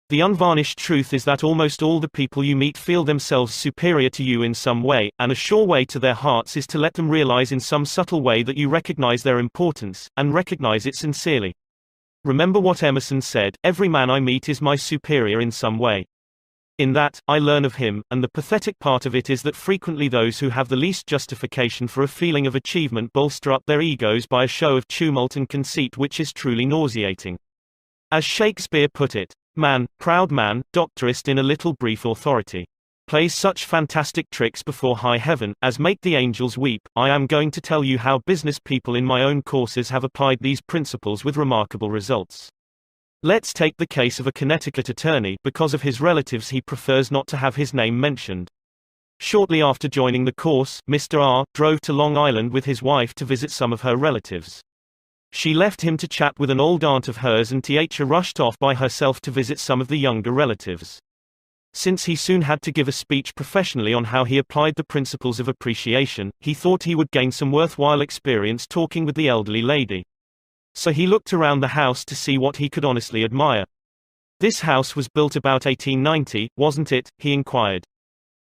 The unvarnished truth is that almost all the people you meet feel themselves superior to you in some way, and a sure way to their hearts is to let them realize in some subtle way that you recognize their importance, and recognize it sincerely. Remember what Emerson said, 'Every man I meet is my superior in some way.' In that, I learn of him, and the pathetic part of it is that frequently those who have the least justification for a feeling of achievement bolster up their egos by a show of tumult and conceit which is truly nauseating. As Shakespeare put it, "Man, proud man, doctorist in a little brief authority, plays such fantastic tricks before high heaven, as make the angels weep." I am going to tell you how business people in my own courses have applied these principles with remarkable results. Let's take the case of a Connecticut attorney. Because of his relatives he prefers not to have his name mentioned. Shortly after joining the course, Mr. R. drove to Long Island with his wife to visit some of her relatives. She left him to chat with an old aunt of hers and Th rushed off by herself to visit some of the younger relatives. Since he soon had to give a speech professionally on how he applied the principles of appreciation, he thought he would gain some worthwhile experience talking with the elderly lady. So he looked around the house to see what he could honestly admire. "This house was built about 1890, wasn't it?" he inquired.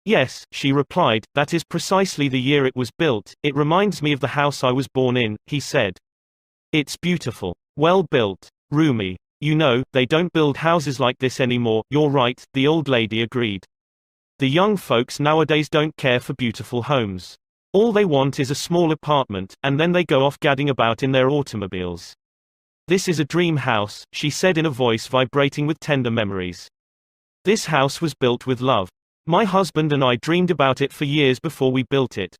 "Yes," she replied, "that is precisely the year it was built. It reminds me of the house I was born in," he said. "It's beautiful. Well built. Roomy. You know, they don't build houses like this anymore." "You're right," the old lady agreed. "The young folks nowadays don't care for beautiful homes. All they want is a small apartment, and then they go off gadding about in their automobiles." "This is a dream house," she said in a voice vibrating with tender memories. "This house was built with love. My husband and I dreamed about it for years before we built it.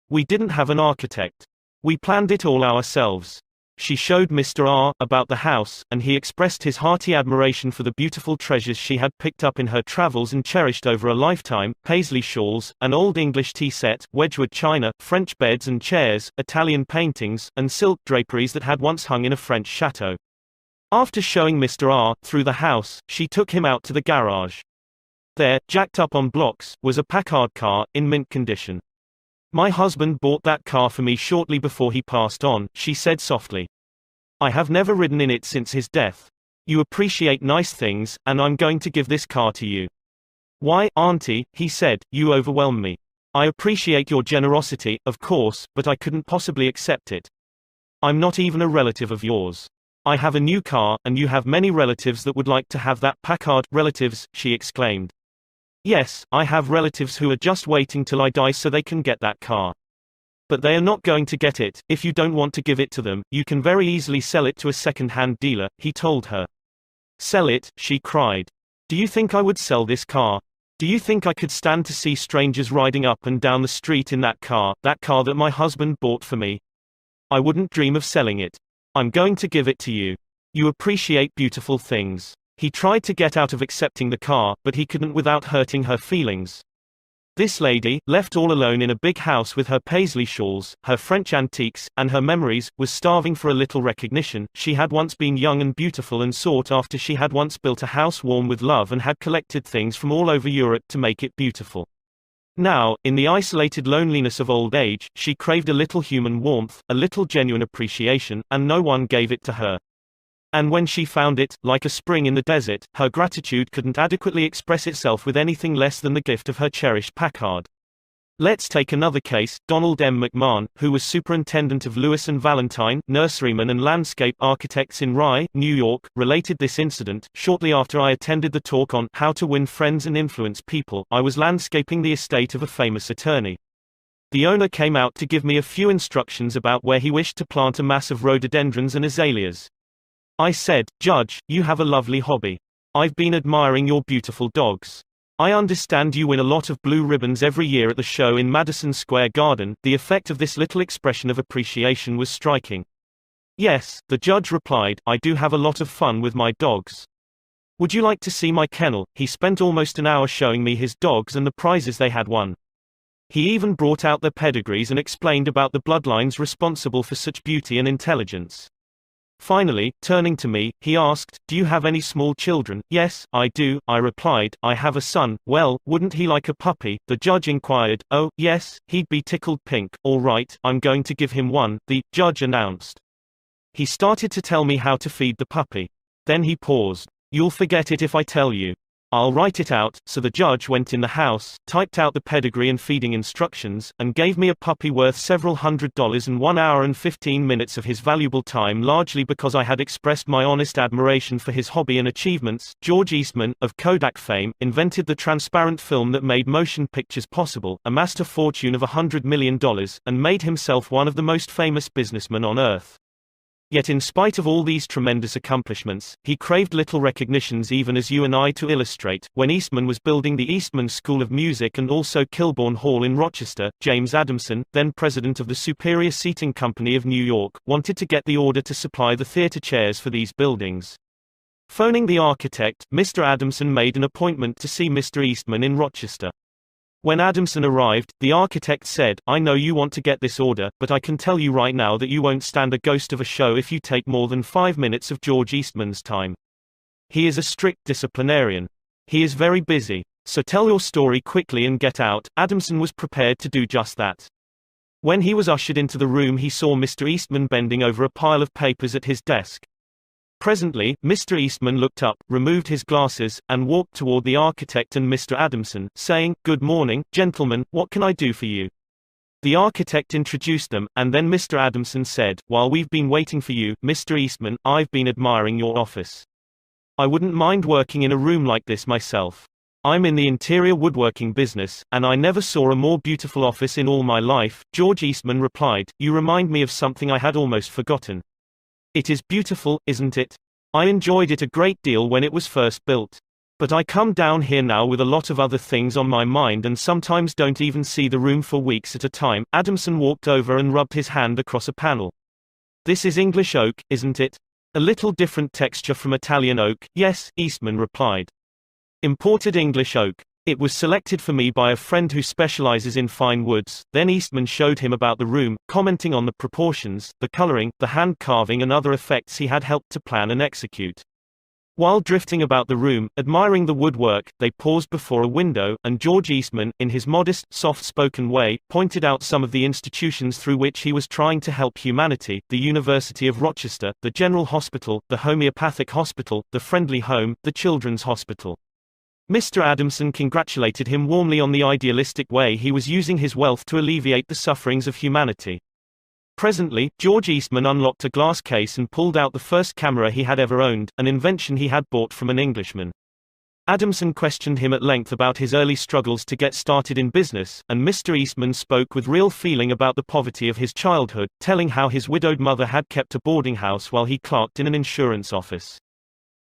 We didn't have an architect. We planned it all ourselves." She showed Mr. R. about the house, and he expressed his hearty admiration for the beautiful treasures she had picked up in her travels and cherished over a lifetime: Paisley shawls, an old English tea set, Wedgwood china, French beds and chairs, Italian paintings, and silk draperies that had once hung in a French chateau. After showing Mr. R. through the house, she took him out to the garage. There, jacked up on blocks, was a Packard car, in mint condition. "My husband bought that car for me shortly before he passed on," she said softly. "I have never ridden in it since his death. You appreciate nice things, and I'm going to give this car to you." "Why, Auntie," he said, "you overwhelm me. I appreciate your generosity, of course, but I couldn't possibly accept it. I'm not even a relative of yours. I have a new car, and you have many relatives that would like to have that Packard." "Relatives," she exclaimed. "Yes, I have relatives who are just waiting till I die so they can get that car. But they are not going to get it. If you don't want to give it to them, you can very easily sell it to a second-hand dealer," he told her. "Sell it?" she cried. "Do you think I would sell this car? Do you think I could stand to see strangers riding up and down the street in that car that my husband bought for me? I wouldn't dream of selling it. I'm going to give it to you. You appreciate beautiful things." He tried to get out of accepting the car, but he couldn't without hurting her feelings. This lady, left all alone in a big house with her paisley shawls, her French antiques, and her memories, was starving for a little recognition. She had once been young and beautiful and sought after. She had once built a house warm with love and had collected things from all over Europe to make it beautiful. Now, in the isolated loneliness of old age, she craved a little human warmth, a little genuine appreciation, and no one gave it to her. And when she found it, like a spring in the desert, her gratitude couldn't adequately express itself with anything less than the gift of her cherished Packard. Let's take another case. Donald M. McMahon, who was superintendent of Lewis and Valentine, nurseryman and landscape architects in Rye, New York, related this incident. "Shortly after I attended the talk on How to Win Friends and Influence People, I was landscaping the estate of a famous attorney. The owner came out to give me a few instructions about where he wished to plant a mass of rhododendrons and azaleas. I said, 'Judge, you have a lovely hobby. I've been admiring your beautiful dogs. I understand you win a lot of blue ribbons every year at the show in Madison Square Garden.' The effect of this little expression of appreciation was striking. 'Yes,' the judge replied, 'I do have a lot of fun with my dogs. Would you like to see my kennel?' He spent almost an hour showing me his dogs and the prizes they had won. He even brought out their pedigrees and explained about the bloodlines responsible for such beauty and intelligence. Finally, turning to me, he asked, 'Do you have any small children?' 'Yes, I do,' I replied. 'I have a son.' 'Well, wouldn't he like a puppy?' the judge inquired. 'Oh, yes, he'd be tickled pink.' 'All right, I'm going to give him one,' the judge announced. He started to tell me how to feed the puppy. Then he paused. 'You'll forget it if I tell you. I'll write it out.' So the judge went in the house, typed out the pedigree and feeding instructions, and gave me a puppy worth several $100 and 1 hour and 15 minutes of his valuable time, largely because I had expressed my honest admiration for his hobby and achievements. George Eastman, of Kodak fame, invented the transparent film that made motion pictures possible, amassed a fortune of $100 million, and made himself one of the most famous businessmen on earth. Yet in spite of all these tremendous accomplishments, he craved little recognitions, even as you and I. To illustrate, when Eastman was building the Eastman School of Music and also Kilbourne Hall in Rochester, James Adamson, then president of the Superior Seating Company of New York, wanted to get the order to supply the theater chairs for these buildings. Phoning the architect, Mr. Adamson made an appointment to see Mr. Eastman in Rochester. When Adamson arrived, the architect said, "I know you want to get this order, but I can tell you right now that you won't stand a ghost of a show if you take more than 5 minutes of George Eastman's time. He is a strict disciplinarian. He is very busy. So tell your story quickly and get out." Adamson was prepared to do just that. When he was ushered into the room, he saw Mr. Eastman bending over a pile of papers at his desk. Presently, Mr. Eastman looked up, removed his glasses, and walked toward the architect and Mr. Adamson, saying, "Good morning, gentlemen, what can I do for you?" The architect introduced them, and then Mr. Adamson said, "While we've been waiting for you, Mr. Eastman, I've been admiring your office. I wouldn't mind working in a room like this myself. I'm in the interior woodworking business, and I never saw a more beautiful office in all my life." George Eastman replied, "You remind me of something I had almost forgotten. It is beautiful, isn't it? I enjoyed it a great deal when it was first built. But I come down here now with a lot of other things on my mind and sometimes don't even see the room for weeks at a time." Adamson walked over and rubbed his hand across a panel. "This is English oak, isn't it? A little different texture from Italian oak." "Yes," Eastman replied. "Imported English oak. It was selected for me by a friend who specializes in fine woods." Then Eastman showed him about the room, commenting on the proportions, the coloring, the hand carving and other effects he had helped to plan and execute. While drifting about the room, admiring the woodwork, they paused before a window, and George Eastman, in his modest, soft-spoken way, pointed out some of the institutions through which he was trying to help humanity: the University of Rochester, the General Hospital, the Homeopathic Hospital, the Friendly Home, the Children's Hospital. Mr. Adamson congratulated him warmly on the idealistic way he was using his wealth to alleviate the sufferings of humanity. Presently, George Eastman unlocked a glass case and pulled out the first camera he had ever owned, an invention he had bought from an Englishman. Adamson questioned him at length about his early struggles to get started in business, and Mr. Eastman spoke with real feeling about the poverty of his childhood, telling how his widowed mother had kept a boarding house while he clerked in an insurance office.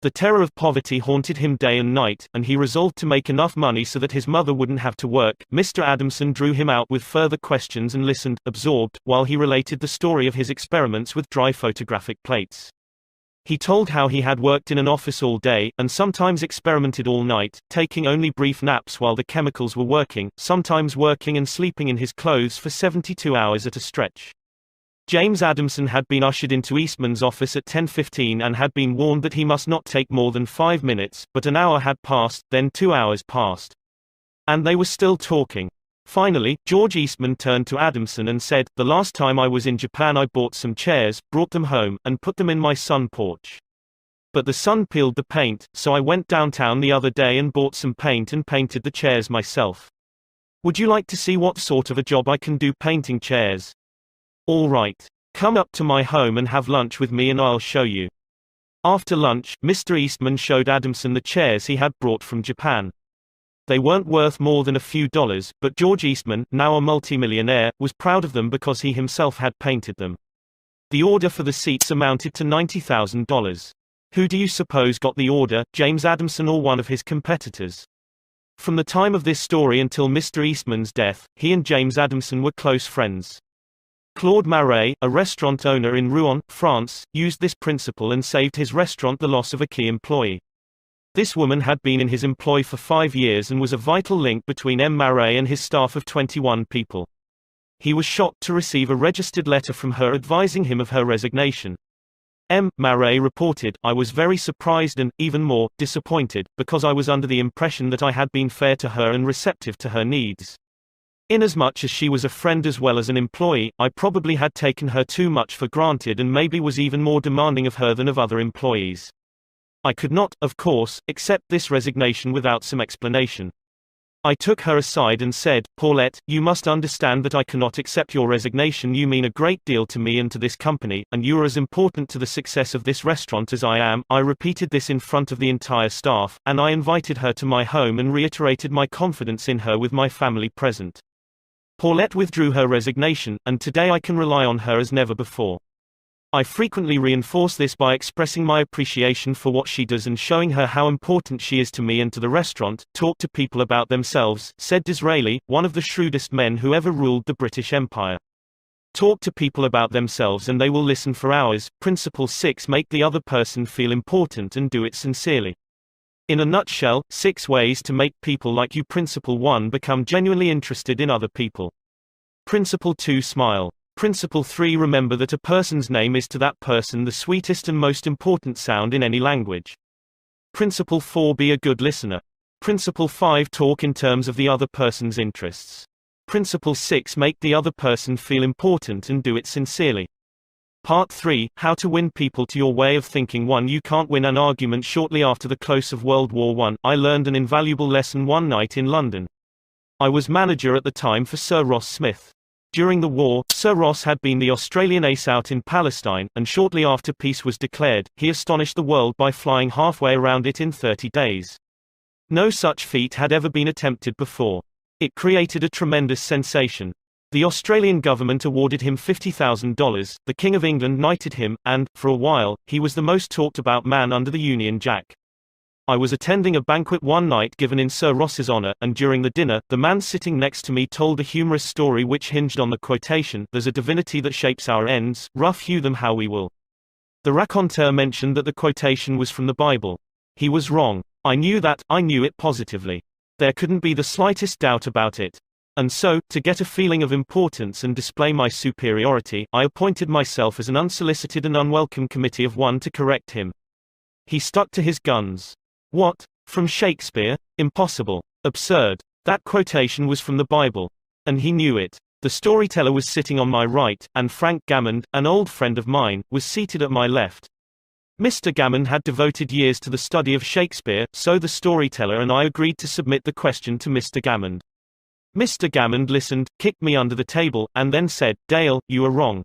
The terror of poverty haunted him day and night, and he resolved to make enough money so that his mother wouldn't have to work. Mr. Adamson drew him out with further questions and listened, absorbed, while he related the story of his experiments with dry photographic plates. He told how he had worked in an office all day, and sometimes experimented all night, taking only brief naps while the chemicals were working, sometimes working and sleeping in his clothes for 72 hours at a stretch. James Adamson had been ushered into Eastman's office at 10:15 and had been warned that he must not take more than 5 minutes, but an hour had passed, then 2 hours passed. And they were still talking. Finally, George Eastman turned to Adamson and said, "The last time I was in Japan I bought some chairs, brought them home, and put them in my sun porch. But the sun peeled the paint, so I went downtown the other day and bought some paint and painted the chairs myself. Would you like to see what sort of a job I can do painting chairs? All right. Come up to my home and have lunch with me and I'll show you." After lunch, Mr. Eastman showed Adamson the chairs he had brought from Japan. They weren't worth more than a few dollars, but George Eastman, now a multimillionaire, was proud of them because he himself had painted them. The order for the seats amounted to $90,000. Who do you suppose got the order, James Adamson or one of his competitors? From the time of this story until Mr. Eastman's death, he and James Adamson were close friends. Claude Marais, a restaurant owner in Rouen, France, used this principle and saved his restaurant the loss of a key employee. This woman had been in his employ for 5 years and was a vital link between M. Marais and his staff of 21 people. He was shocked to receive a registered letter from her advising him of her resignation. M. Marais reported, "I was very surprised and, even more, disappointed, because I was under the impression that I had been fair to her and receptive to her needs. Inasmuch as she was a friend as well as an employee, I probably had taken her too much for granted and maybe was even more demanding of her than of other employees. I could not, of course, accept this resignation without some explanation. I took her aside and said, 'Paulette, you must understand that I cannot accept your resignation. You mean a great deal to me and to this company, and you are as important to the success of this restaurant as I am.' I repeated this in front of the entire staff, and I invited her to my home and reiterated my confidence in her with my family present. Paulette withdrew her resignation, and today I can rely on her as never before. I frequently reinforce this by expressing my appreciation for what she does and showing her how important she is to me and to the restaurant." "Talk to people about themselves," said Disraeli, one of the shrewdest men who ever ruled the British Empire. "Talk to people about themselves and they will listen for hours." Principle 6: Make the other person feel important and do it sincerely. In a nutshell, 6 ways to make people like you. Principle 1: Become genuinely interested in other people. Principle 2: Smile. Principle 3: Remember that a person's name is to that person the sweetest and most important sound in any language. Principle 4: Be a good listener. Principle 5: Talk in terms of the other person's interests. Principle 6: Make the other person feel important and do it sincerely. Part 3: How to win people to your way of thinking. 1. You can't win an argument. Shortly after the close of World War I, I learned an invaluable lesson one night in London. I was manager at the time for Sir Ross Smith. During the war, Sir Ross had been the Australian ace out in Palestine, and shortly after peace was declared, he astonished the world by flying halfway around it in 30 days. No such feat had ever been attempted before. It created a tremendous sensation. The Australian government awarded him $50,000, the King of England knighted him, and, for a while, he was the most talked about man under the Union Jack. I was attending a banquet one night given in Sir Ross's honor, and during the dinner, the man sitting next to me told a humorous story which hinged on the quotation, "There's a divinity that shapes our ends, rough hew them how we will." The raconteur mentioned that the quotation was from the Bible. He was wrong. I knew it positively. There couldn't be the slightest doubt about it. And so, to get a feeling of importance and display my superiority, I appointed myself as an unsolicited and unwelcome committee of one to correct him. He stuck to his guns. "What? From Shakespeare? Impossible. Absurd. That quotation was from the Bible." And he knew it. The storyteller was sitting on my right, and Frank Gammond, an old friend of mine, was seated at my left. Mr. Gammond had devoted years to the study of Shakespeare, so the storyteller and I agreed to submit the question to Mr. Gammond. Mr. Gammond listened, kicked me under the table, and then said, "Dale, you are wrong.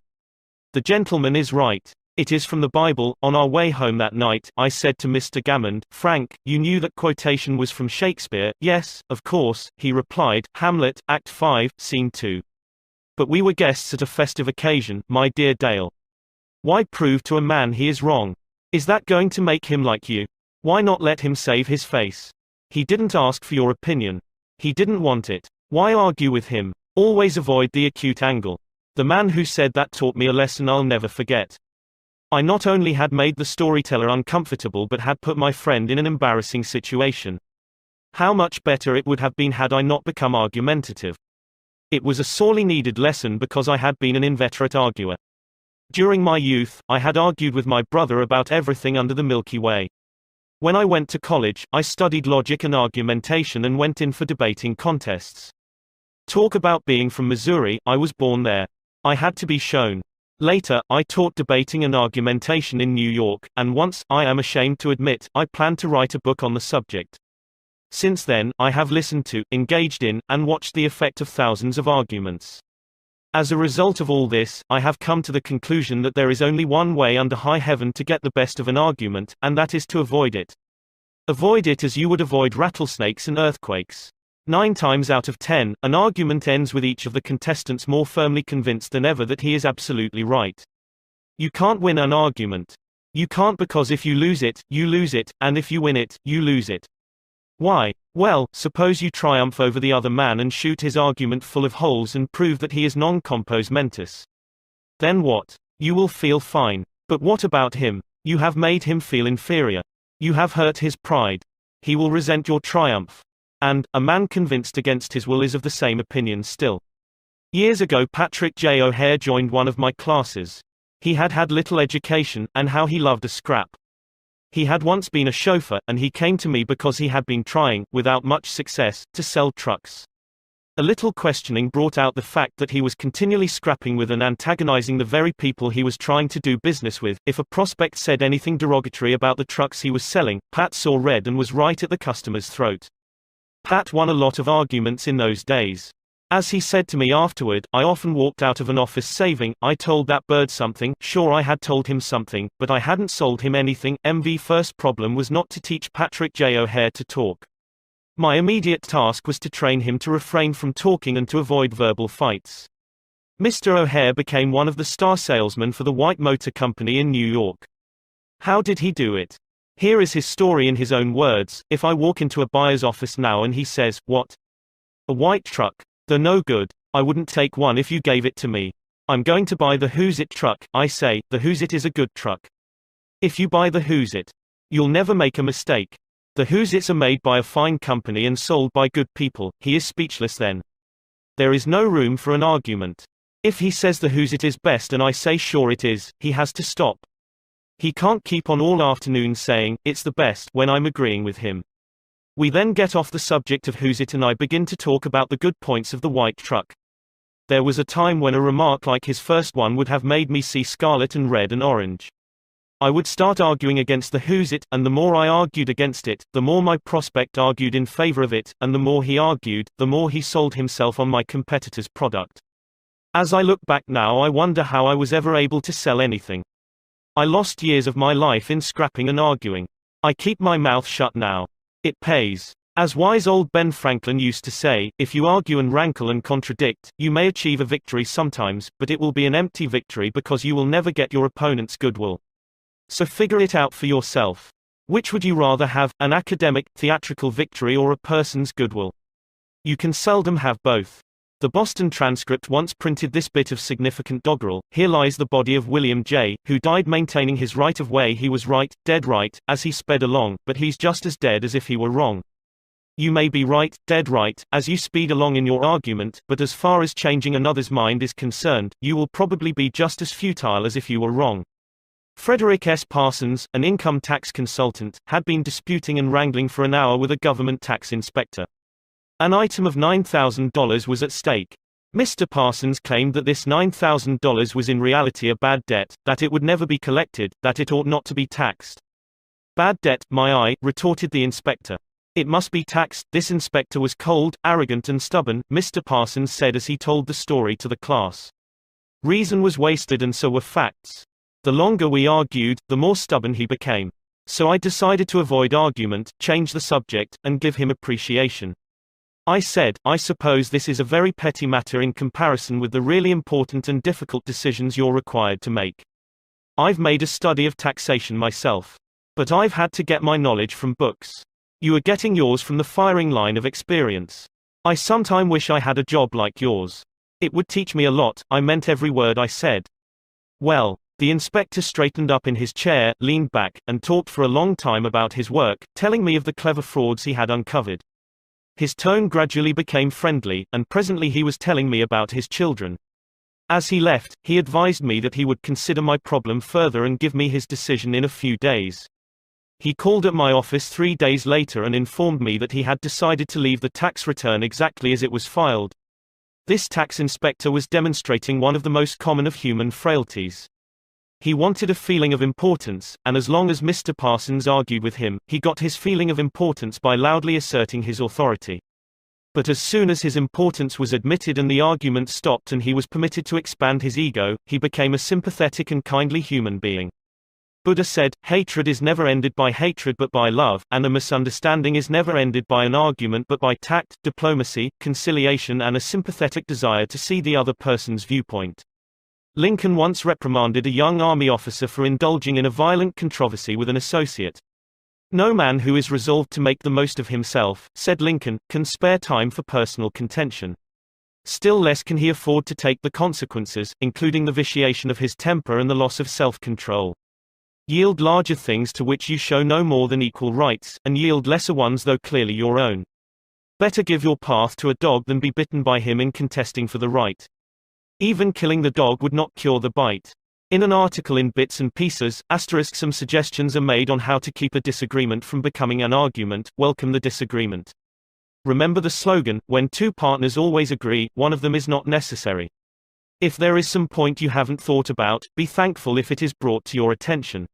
The gentleman is right. It is from the Bible." On our way home that night, I said to Mr. Gammond, "Frank, you knew that quotation was from Shakespeare?" "Yes, of course," he replied, "Hamlet, Act 5, Scene 2. But we were guests at a festive occasion, my dear Dale. Why prove to a man he is wrong? Is that going to make him like you? Why not let him save his face? He didn't ask for your opinion. He didn't want it. Why argue with him? Always avoid the acute angle." The man who said that taught me a lesson I'll never forget. I not only had made the storyteller uncomfortable but had put my friend in an embarrassing situation. How much better it would have been had I not become argumentative. It was a sorely needed lesson because I had been an inveterate arguer. During my youth, I had argued with my brother about everything under the Milky Way. When I went to college, I studied logic and argumentation and went in for debating contests. Talk about being from Missouri, I was born there. I had to be shown. Later, I taught debating and argumentation in New York, and once, I am ashamed to admit, I planned to write a book on the subject. Since then, I have listened to, engaged in, and watched the effect of thousands of arguments. As a result of all this, I have come to the conclusion that there is only one way under high heaven to get the best of an argument, and that is to avoid it. Avoid it as you would avoid rattlesnakes and earthquakes. 9 times out of 10, an argument ends with each of the contestants more firmly convinced than ever that he is absolutely right. You can't win an argument. You can't, because if you lose it, and if you win it, you lose it. Why? Well, suppose you triumph over the other man and shoot his argument full of holes and prove that he is non compos mentis. Then what? You will feel fine. But what about him? You have made him feel inferior. You have hurt his pride. He will resent your triumph. And, a man convinced against his will is of the same opinion still. Years ago, Patrick J. O'Hare joined one of my classes. He had had little education, and how he loved a scrap. He had once been a chauffeur, and he came to me because he had been trying, without much success, to sell trucks. A little questioning brought out the fact that he was continually scrapping with and antagonizing the very people he was trying to do business with. If a prospect said anything derogatory about the trucks he was selling, Pat saw red and was right at the customer's throat. Pat won a lot of arguments in those days. As he said to me afterward, I often walked out of an office saving, "I told that bird something." Sure, I had told him something, but I hadn't sold him anything. MV first problem was not to teach Patrick J. O'Hare to talk. My immediate task was to train him to refrain from talking and to avoid verbal fights. Mr. O'Hare became one of the star salesmen for the White Motor Company in New York. How did he do it? Here is his story in his own words. "If I walk into a buyer's office now and he says, 'What? A white truck? They're no good. I wouldn't take one if you gave it to me. I'm going to buy the Who's It truck,' I say, 'The Who's It is a good truck. If you buy the Who's It, you'll never make a mistake. The Who's It's are made by a fine company and sold by good people.' He is speechless then. There is no room for an argument. If he says the Who's It is best and I say sure it is, he has to stop. He can't keep on all afternoon saying, 'It's the best,' when I'm agreeing with him. We then get off the subject of Who's It and I begin to talk about the good points of the white truck. There was a time when a remark like his first one would have made me see scarlet and red and orange. I would start arguing against the Who's It, and the more I argued against it, the more my prospect argued in favor of it, and the more he argued, the more he sold himself on my competitor's product. As I look back now, I wonder how I was ever able to sell anything. I lost years of my life in scrapping and arguing. I keep my mouth shut now. It pays. As wise old Ben Franklin used to say, if you argue and rankle and contradict, you may achieve a victory sometimes, but it will be an empty victory because you will never get your opponent's goodwill. So figure it out for yourself. Which would you rather have, an academic, theatrical victory or a person's goodwill? You can seldom have both. The Boston Transcript once printed this bit of significant doggerel: "Here lies the body of William J., who died maintaining his right of way. He was right, dead right, as he sped along, but he's just as dead as if he were wrong." You may be right, dead right, as you speed along in your argument, but as far as changing another's mind is concerned, you will probably be just as futile as if you were wrong. Frederick S. Parsons, an income tax consultant, had been disputing and wrangling for an hour with a government tax inspector. An item of $9,000 was at stake. Mr. Parsons claimed that this $9,000 was in reality a bad debt, that it would never be collected, that it ought not to be taxed. Bad debt, my eye, retorted the inspector. It must be taxed. This inspector was cold, arrogant and stubborn, Mr. Parsons said as he told the story to the class. Reason was wasted and so were facts. The longer we argued, the more stubborn he became. So I decided to avoid argument, change the subject, and give him appreciation. I said, I suppose this is a very petty matter in comparison with the really important and difficult decisions you're required to make. I've made a study of taxation myself. But I've had to get my knowledge from books. You are getting yours from the firing line of experience. I sometime wish I had a job like yours. It would teach me a lot. I meant every word I said. Well, the inspector straightened up in his chair, leaned back, and talked for a long time about his work, telling me of the clever frauds he had uncovered. His tone gradually became friendly, and presently he was telling me about his children. As he left, he advised me that he would consider my problem further and give me his decision in a few days. He called at my office 3 days later and informed me that he had decided to leave the tax return exactly as it was filed. This tax inspector was demonstrating one of the most common of human frailties. He wanted a feeling of importance, and as long as Mr. Parsons argued with him, he got his feeling of importance by loudly asserting his authority. But as soon as his importance was admitted and the argument stopped and he was permitted to expand his ego, he became a sympathetic and kindly human being. Buddha said, hatred is never ended by hatred but by love, and a misunderstanding is never ended by an argument but by tact, diplomacy, conciliation and a sympathetic desire to see the other person's viewpoint. Lincoln once reprimanded a young army officer for indulging in a violent controversy with an associate. No man who is resolved to make the most of himself, said Lincoln, can spare time for personal contention. Still less can he afford to take the consequences, including the vitiation of his temper and the loss of self-control. Yield larger things to which you show no more than equal rights, and yield lesser ones though clearly your own. Better give your path to a dog than be bitten by him in contesting for the right. Even killing the dog would not cure the bite. In an article in Bits and Pieces, some suggestions are made on how to keep a disagreement from becoming an argument. Welcome the disagreement. Remember the slogan, when two partners always agree, one of them is not necessary. If there is some point you haven't thought about, be thankful if it is brought to your attention.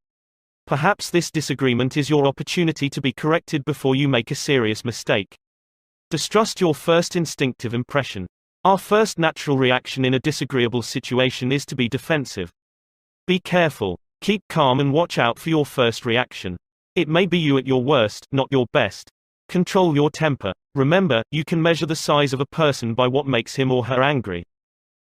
Perhaps this disagreement is your opportunity to be corrected before you make a serious mistake. Distrust your first instinctive impression. Our first natural reaction in a disagreeable situation is to be defensive. Be careful. Keep calm and watch out for your first reaction. It may be you at your worst, not your best. Control your temper. Remember, you can measure the size of a person by what makes him or her angry.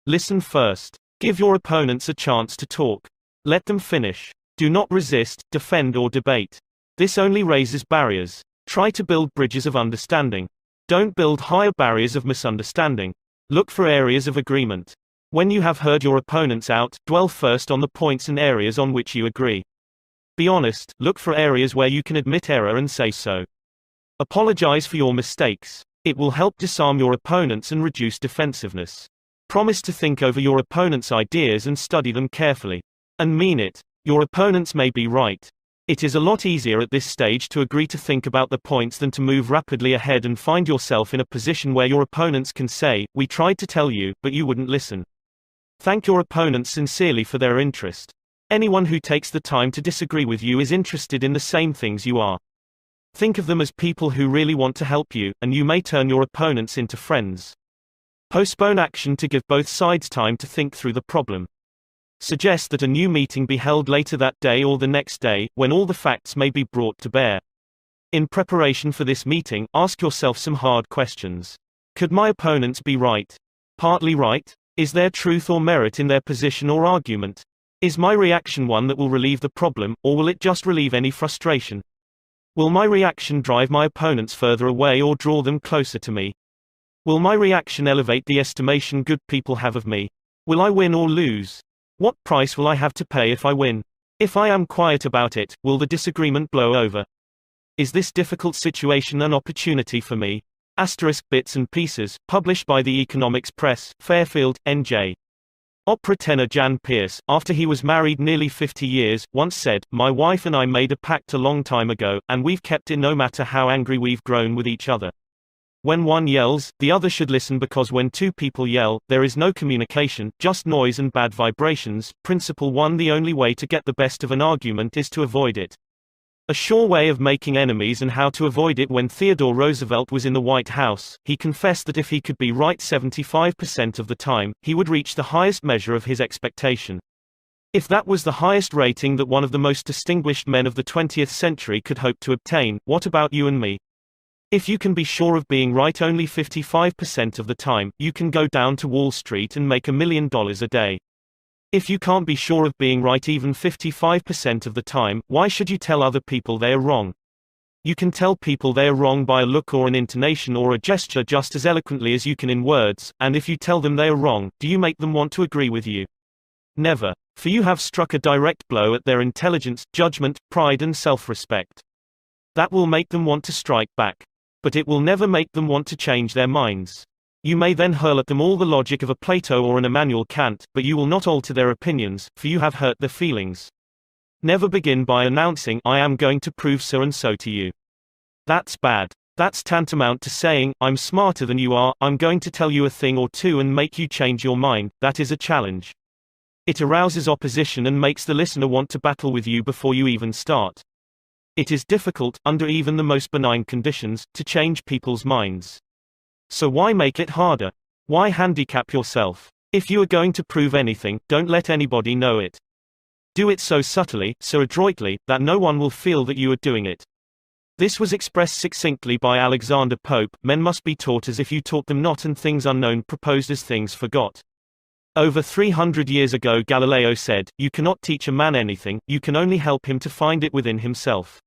Listen first. Give your opponents a chance to talk. Let them finish. Do not resist, defend or debate. This only raises barriers. Try to build bridges of understanding. Don't build higher barriers of misunderstanding. Look for areas of agreement. When you have heard your opponents out, dwell first on the points and areas on which you agree. Be honest, look for areas where you can admit error and say so. Apologize for your mistakes. It will help disarm your opponents and reduce defensiveness. Promise to think over your opponent's ideas and study them carefully. And mean it. Your opponents may be right. It is a lot easier at this stage to agree to think about the points than to move rapidly ahead and find yourself in a position where your opponents can say, "We tried to tell you, but you wouldn't listen." Thank your opponents sincerely for their interest. Anyone who takes the time to disagree with you is interested in the same things you are. Think of them as people who really want to help you, and you may turn your opponents into friends. Postpone action to give both sides time to think through the problem. Suggest that a new meeting be held later that day or the next day, when all the facts may be brought to bear. In preparation for this meeting, ask yourself some hard questions. Could my opponents be right? Partly right? Is there truth or merit in their position or argument? Is my reaction one that will relieve the problem, or will it just relieve any frustration? Will my reaction drive my opponents further away or draw them closer to me? Will my reaction elevate the estimation good people have of me? Will I win or lose? What price will I have to pay if I win? If I am quiet about it, will the disagreement blow over? Is this difficult situation an opportunity for me? Bits and Pieces, published by the Economics Press, Fairfield, NJ. Opera tenor Jan Pearce, after he was married nearly 50 years, once said, "My wife and I made a pact a long time ago, and we've kept it no matter how angry we've grown with each other. When one yells, the other should listen, because when two people yell, there is no communication, just noise and bad vibrations. Principle 1. The only way to get the best of an argument is to avoid it. A sure way of making enemies and how to avoid it. When Theodore Roosevelt was in the White House, he confessed that if he could be right 75% of the time, he would reach the highest measure of his expectation. If that was the highest rating that one of the most distinguished men of the 20th century could hope to obtain, what about you and me? If you can be sure of being right only 55% of the time, you can go down to Wall Street and make $1 million a day. If you can't be sure of being right even 55% of the time, why should you tell other people they are wrong? You can tell people they are wrong by a look or an intonation or a gesture just as eloquently as you can in words, and if you tell them they are wrong, do you make them want to agree with you? Never. For you have struck a direct blow at their intelligence, judgment, pride and self-respect. That will make them want to strike back. But it will never make them want to change their minds. You may then hurl at them all the logic of a Plato or an Immanuel Kant, but you will not alter their opinions, for you have hurt their feelings. Never begin by announcing, "I am going to prove so and so to you." That's bad. That's tantamount to saying, "I'm smarter than you are, I'm going to tell you a thing or two and make you change your mind." That is a challenge. It arouses opposition and makes the listener want to battle with you before you even start. It is difficult, under even the most benign conditions, to change people's minds. So why make it harder? Why handicap yourself? If you are going to prove anything, don't let anybody know it. Do it so subtly, so adroitly, that no one will feel that you are doing it. This was expressed succinctly by Alexander Pope: "Men must be taught as if you taught them not, and things unknown proposed as things forgot." Over 300 years ago Galileo said, "You cannot teach a man anything, you can only help him to find it within himself."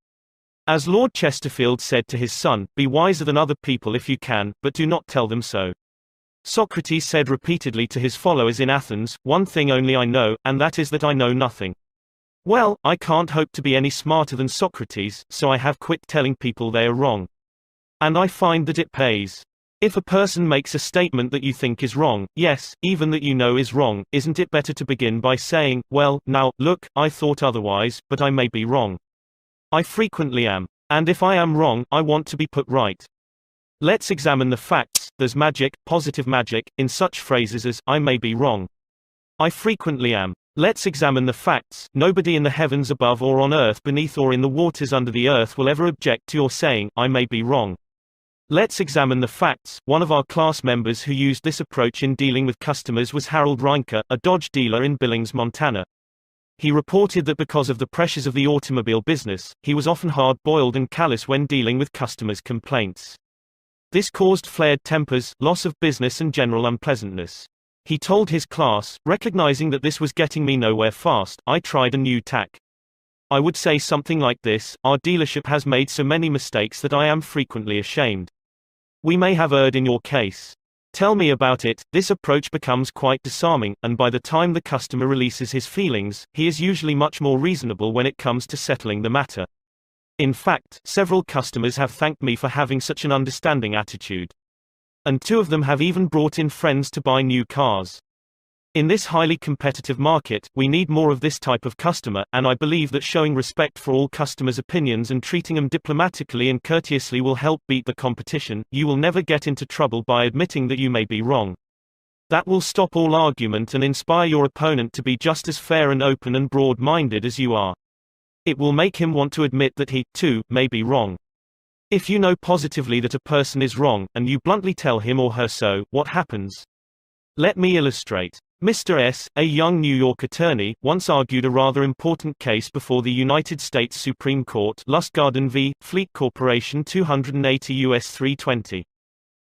As Lord Chesterfield said to his son, "Be wiser than other people if you can, but do not tell them so." Socrates said repeatedly to his followers in Athens, "One thing only I know, and that is that I know nothing." Well, I can't hope to be any smarter than Socrates, so I have quit telling people they are wrong. And I find that it pays. If a person makes a statement that you think is wrong, yes, even that you know is wrong, isn't it better to begin by saying, "Well, now, look, I thought otherwise, but I may be wrong. I frequently am. And if I am wrong, I want to be put right. Let's examine the facts." There's magic, positive magic, in such phrases as, "I may be wrong. I frequently am." Let's examine the facts. Nobody in the heavens above or on earth beneath or in the waters under the earth will ever object to your saying, "I may be wrong." Let's examine the facts. One of our class members who used this approach in dealing with customers was Harold Reinke, a Dodge dealer in Billings, Montana. He reported that because of the pressures of the automobile business, he was often hard-boiled and callous when dealing with customers' complaints. This caused flared tempers, loss of business and general unpleasantness. He told his class, "Recognizing that this was getting me nowhere fast, I tried a new tack. I would say something like this: our dealership has made so many mistakes that I am frequently ashamed. We may have erred in your case. Tell me about it." This approach becomes quite disarming, and by the time the customer releases his feelings, he is usually much more reasonable when it comes to settling the matter. In fact, several customers have thanked me for having such an understanding attitude. And 2 of them have even brought in friends to buy new cars. In this highly competitive market, we need more of this type of customer, and I believe that showing respect for all customers' opinions and treating them diplomatically and courteously will help beat the competition. You will never get into trouble by admitting that you may be wrong. That will stop all argument and inspire your opponent to be just as fair and open and broad-minded as you are. It will make him want to admit that he, too, may be wrong. If you know positively that a person is wrong, and you bluntly tell him or her so, what happens? Let me illustrate. Mr. S., a young New York attorney, once argued a rather important case before the United States Supreme Court, Lustgarten v. Fleet Corporation 280 U.S. 320.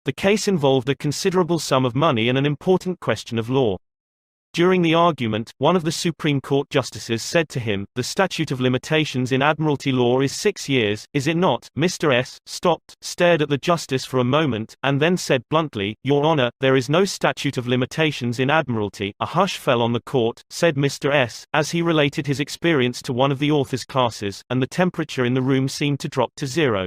The case involved a considerable sum of money and an important question of law. During the argument, one of the Supreme Court justices said to him, "The statute of limitations in admiralty law is 6 years, is it not?" Mr. S. stopped, stared at the justice for a moment, and then said bluntly, "Your Honor, there is no statute of limitations in admiralty." A hush fell on the court, said Mr. S., as he related his experience to one of the author's classes, and the temperature in the room seemed to drop to 0.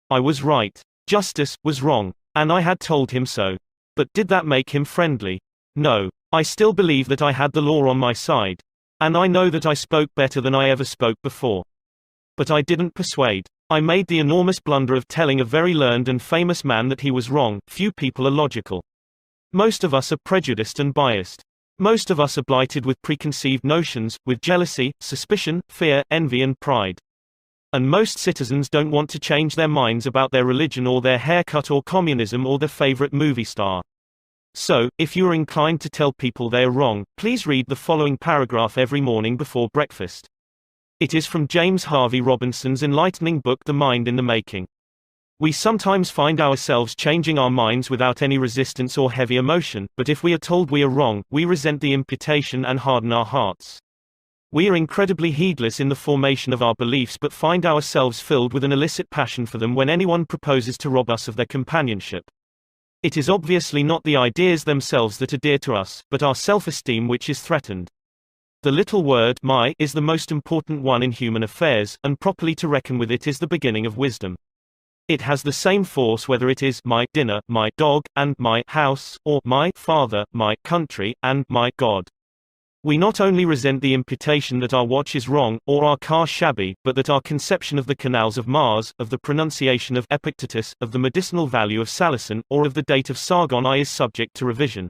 I was right. Justice was wrong. And I had told him so. But did that make him friendly? No. I still believe that I had the law on my side. And I know that I spoke better than I ever spoke before. But I didn't persuade. I made the enormous blunder of telling a very learned and famous man that he was wrong. Few people are logical. Most of us are prejudiced and biased. Most of us are blighted with preconceived notions, with jealousy, suspicion, fear, envy and pride. And most citizens don't want to change their minds about their religion or their haircut or communism or their favorite movie star. So, if you are inclined to tell people they are wrong, please read the following paragraph every morning before breakfast. It is from James Harvey Robinson's enlightening book The Mind in the Making. We sometimes find ourselves changing our minds without any resistance or heavy emotion, but if we are told we are wrong, we resent the imputation and harden our hearts. We are incredibly heedless in the formation of our beliefs but find ourselves filled with an illicit passion for them when anyone proposes to rob us of their companionship. It is obviously not the ideas themselves that are dear to us, but our self-esteem which is threatened. The little word my is the most important one in human affairs, and properly to reckon with it is the beginning of wisdom. It has the same force whether it is my dinner, my dog, and my house, or my father, my country, and my God. We not only resent the imputation that our watch is wrong, or our car shabby, but that our conception of the canals of Mars, of the pronunciation of Epictetus, of the medicinal value of salicin, or of the date of Sargon I is subject to revision.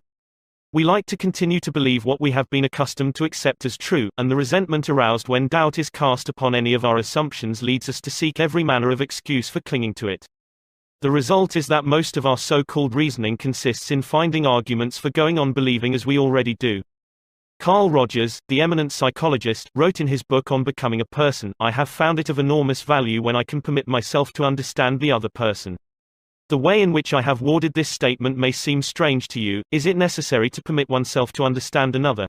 We like to continue to believe what we have been accustomed to accept as true, and the resentment aroused when doubt is cast upon any of our assumptions leads us to seek every manner of excuse for clinging to it. The result is that most of our so-called reasoning consists in finding arguments for going on believing as we already do. Carl Rogers, the eminent psychologist, wrote in his book On Becoming a Person, I have found it of enormous value when I can permit myself to understand the other person. The way in which I have worded this statement may seem strange to you. Is it necessary to permit oneself to understand another?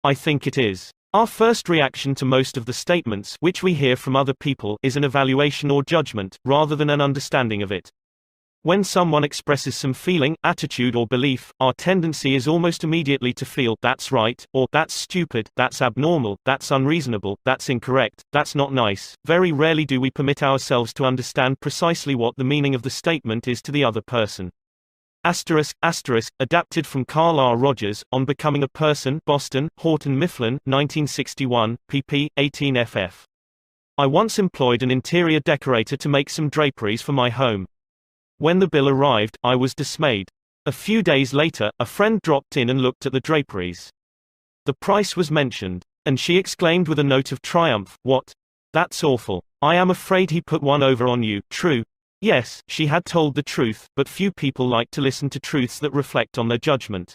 I think it is. Our first reaction to most of the statements which we hear from other people is an evaluation or judgment, rather than an understanding of it. When someone expresses some feeling, attitude or belief, our tendency is almost immediately to feel, that's right, or that's stupid, that's abnormal, that's unreasonable, that's incorrect, that's not nice. Very rarely do we permit ourselves to understand precisely what the meaning of the statement is to the other person. Asterisk, adapted from Carl R. Rogers, On Becoming a Person, Boston, Houghton Mifflin, 1961, pp. 18 ff. I once employed an interior decorator to make some draperies for my home. When the bill arrived, I was dismayed. A few days later, a friend dropped in and looked at the draperies. The price was mentioned, and she exclaimed with a note of triumph, "What? That's awful. I am afraid he put one over on you." True. Yes, she had told the truth, but few people like to listen to truths that reflect on their judgment.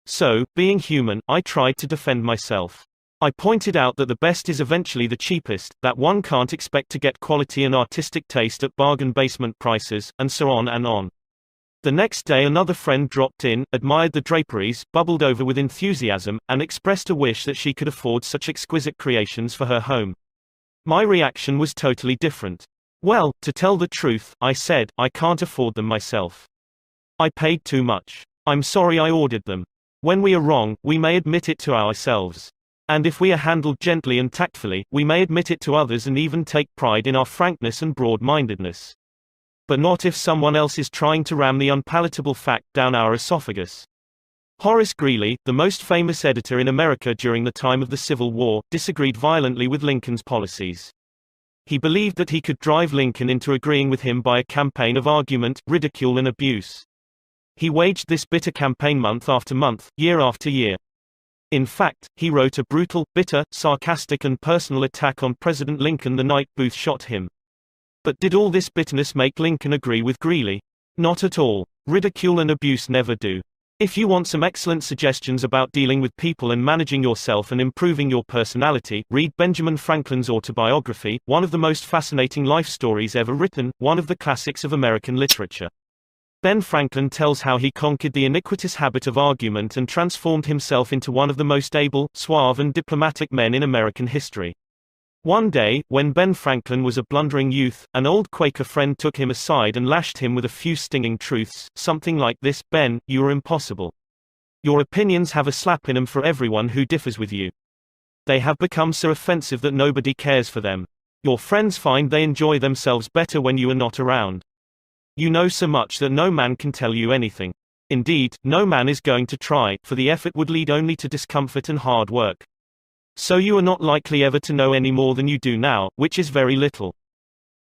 So, being human, I tried to defend myself. I pointed out that the best is eventually the cheapest, that one can't expect to get quality and artistic taste at bargain basement prices, and so on and on. The next day another friend dropped in, admired the draperies, bubbled over with enthusiasm, and expressed a wish that she could afford such exquisite creations for her home. My reaction was totally different. Well, to tell the truth, I said, I can't afford them myself. I paid too much. I'm sorry I ordered them. When we are wrong, we may admit it to ourselves. And if we are handled gently and tactfully, we may admit it to others and even take pride in our frankness and broad-mindedness. But not if someone else is trying to ram the unpalatable fact down our esophagus. Horace Greeley, the most famous editor in America during the time of the Civil War, disagreed violently with Lincoln's policies. He believed that he could drive Lincoln into agreeing with him by a campaign of argument, ridicule and abuse. He waged this bitter campaign month after month, year after year. In fact, he wrote a brutal, bitter, sarcastic and personal attack on President Lincoln the night Booth shot him. But did all this bitterness make Lincoln agree with Greeley? Not at all. Ridicule and abuse never do. If you want some excellent suggestions about dealing with people and managing yourself and improving your personality, read Benjamin Franklin's autobiography, one of the most fascinating life stories ever written, one of the classics of American literature. Ben Franklin tells how he conquered the iniquitous habit of argument and transformed himself into one of the most able, suave and diplomatic men in American history. One day, when Ben Franklin was a blundering youth, an old Quaker friend took him aside and lashed him with a few stinging truths, something like this: "Ben, you are impossible. Your opinions have a slap in them for everyone who differs with you. They have become so offensive that nobody cares for them. Your friends find they enjoy themselves better when you are not around. You know so much that no man can tell you anything. Indeed, no man is going to try, for the effort would lead only to discomfort and hard work. So you are not likely ever to know any more than you do now, which is very little.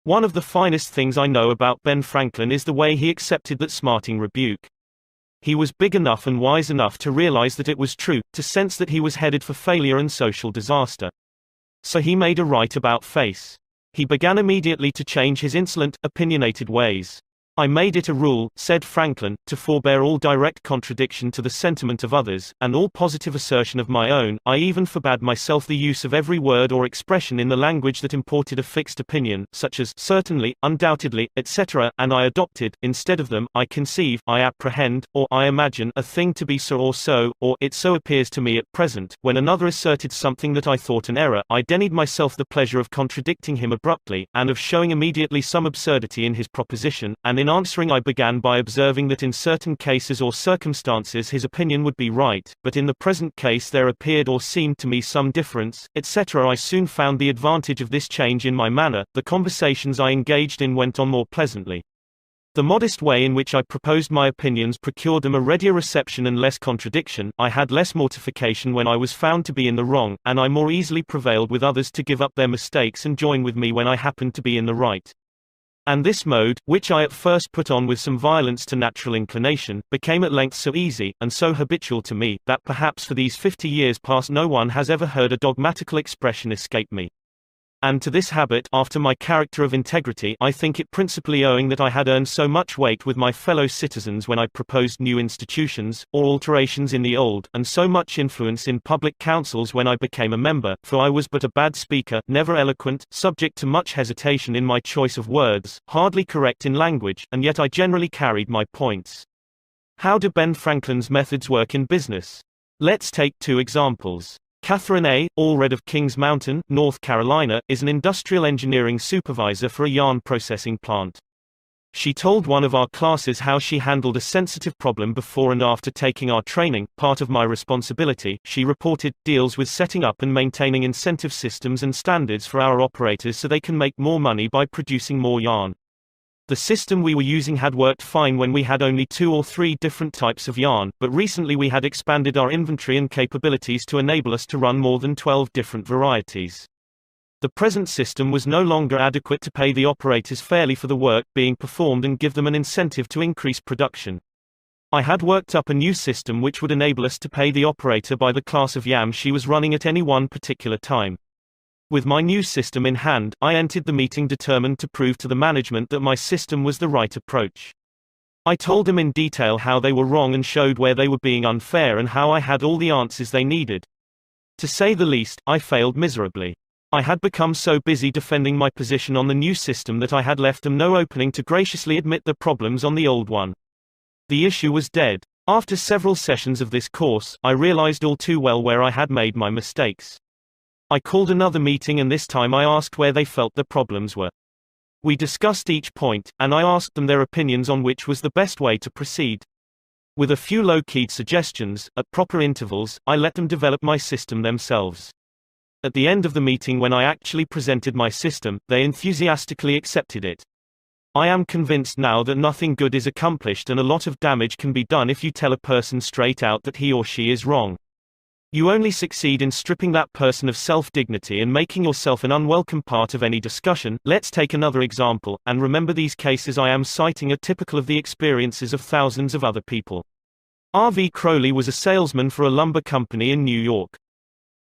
One of the finest things I know about Ben Franklin is the way he accepted that smarting rebuke. He was big enough and wise enough to realize that it was true, to sense that he was headed for failure and social disaster. So he made a right about face. He began immediately to change his insolent, opinionated ways. I made it a rule, said Franklin, to forbear all direct contradiction to the sentiment of others, and all positive assertion of my own. I even forbade myself the use of every word or expression in the language that imported a fixed opinion, such as certainly, undoubtedly, etc., and I adopted, instead of them, I conceive, I apprehend, or I imagine a thing to be so or so, or it so appears to me at present. When another asserted something that I thought an error, I denied myself the pleasure of contradicting him abruptly, and of showing immediately some absurdity in his proposition, and in answering I began by observing that in certain cases or circumstances his opinion would be right, but in the present case there appeared or seemed to me some difference, etc. I soon found the advantage of this change in my manner. The conversations I engaged in went on more pleasantly. The modest way in which I proposed my opinions procured them a readier reception and less contradiction. I had less mortification when I was found to be in the wrong, and I more easily prevailed with others to give up their mistakes and join with me when I happened to be in the right. And this mode, which I at first put on with some violence to natural inclination, became at length so easy, and so habitual to me, that perhaps for these 50 years past no one has ever heard a dogmatical expression escape me. And to this habit, after my character of integrity, I think it principally owing that I had earned so much weight with my fellow citizens when I proposed new institutions, or alterations in the old, and so much influence in public councils when I became a member, for I was but a bad speaker, never eloquent, subject to much hesitation in my choice of words, hardly correct in language, and yet I generally carried my points. How do Ben Franklin's methods work in business? Let's take two examples. Catherine A. Allred of Kings Mountain, North Carolina, is an industrial engineering supervisor for a yarn processing plant. She told one of our classes how she handled a sensitive problem before and after taking our training. Part of my responsibility, she reported, deals with setting up and maintaining incentive systems and standards for our operators so they can make more money by producing more yarn. The system we were using had worked fine when we had only 2 or 3 different types of yarn, but recently we had expanded our inventory and capabilities to enable us to run more than 12 different varieties. The present system was no longer adequate to pay the operators fairly for the work being performed and give them an incentive to increase production. I had worked up a new system which would enable us to pay the operator by the class of yam she was running at any one particular time. With my new system in hand, I entered the meeting determined to prove to the management that my system was the right approach. I told them in detail how they were wrong and showed where they were being unfair and how I had all the answers they needed. To say the least, I failed miserably. I had become so busy defending my position on the new system that I had left them no opening to graciously admit the problems on the old one. The issue was dead. After several sessions of this course, I realized all too well where I had made my mistakes. I called another meeting and this time I asked where they felt the problems were. We discussed each point, and I asked them their opinions on which was the best way to proceed. With a few low-keyed suggestions, at proper intervals, I let them develop my system themselves. At the end of the meeting when I actually presented my system, they enthusiastically accepted it. I am convinced now that nothing good is accomplished and a lot of damage can be done if you tell a person straight out that he or she is wrong. You only succeed in stripping that person of self-dignity and making yourself an unwelcome part of any discussion. Let's take another example, and remember these cases I am citing are typical of the experiences of thousands of other people. R.V. Crowley was a salesman for a lumber company in New York.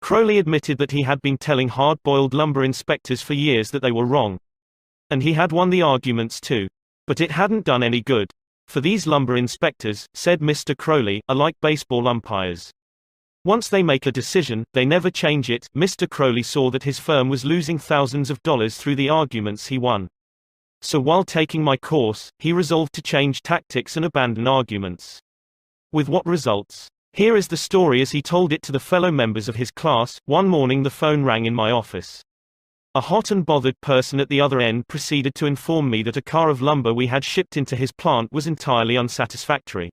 Crowley admitted that he had been telling hard-boiled lumber inspectors for years that they were wrong. And he had won the arguments too. But it hadn't done any good. For these lumber inspectors, said Mr. Crowley, are like baseball umpires. Once they make a decision, they never change it. Mr. Crowley saw that his firm was losing thousands of dollars through the arguments he won. So while taking my course, he resolved to change tactics and abandon arguments. With what results? Here is the story as he told it to the fellow members of his class. One morning the phone rang in my office. A hot and bothered person at the other end proceeded to inform me that a car of lumber we had shipped into his plant was entirely unsatisfactory.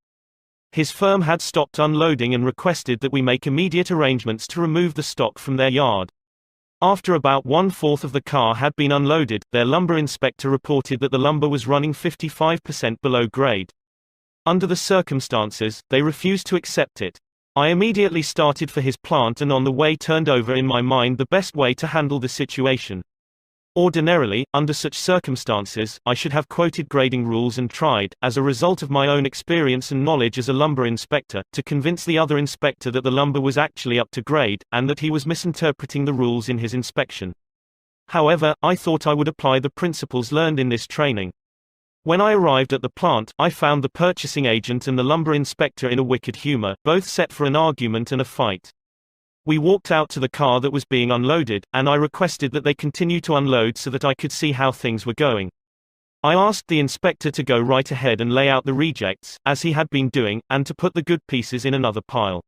His firm had stopped unloading and requested that we make immediate arrangements to remove the stock from their yard. After about 1/4 of the car had been unloaded, their lumber inspector reported that the lumber was running 55% below grade. Under the circumstances, they refused to accept it. I immediately started for his plant and on the way turned over in my mind the best way to handle the situation. Ordinarily, under such circumstances, I should have quoted grading rules and tried, as a result of my own experience and knowledge as a lumber inspector, to convince the other inspector that the lumber was actually up to grade, and that he was misinterpreting the rules in his inspection. However, I thought I would apply the principles learned in this training. When I arrived at the plant, I found the purchasing agent and the lumber inspector in a wicked humor, both set for an argument and a fight. We walked out to the car that was being unloaded, and I requested that they continue to unload so that I could see how things were going. I asked the inspector to go right ahead and lay out the rejects, as he had been doing, and to put the good pieces in another pile.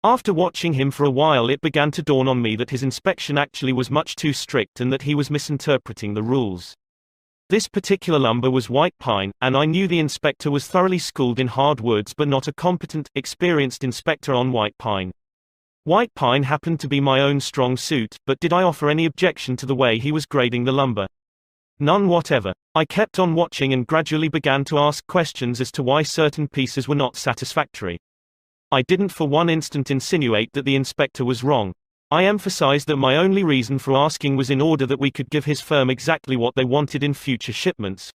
After watching him for a while, it began to dawn on me that his inspection actually was much too strict and that he was misinterpreting the rules. This particular lumber was white pine, and I knew the inspector was thoroughly schooled in hardwoods but not a competent, experienced inspector on white pine. White pine happened to be my own strong suit, but did I offer any objection to the way he was grading the lumber? None whatever. I kept on watching and gradually began to ask questions as to why certain pieces were not satisfactory. I didn't for one instant insinuate that the inspector was wrong. I emphasized that my only reason for asking was in order that we could give his firm exactly what they wanted in future shipments.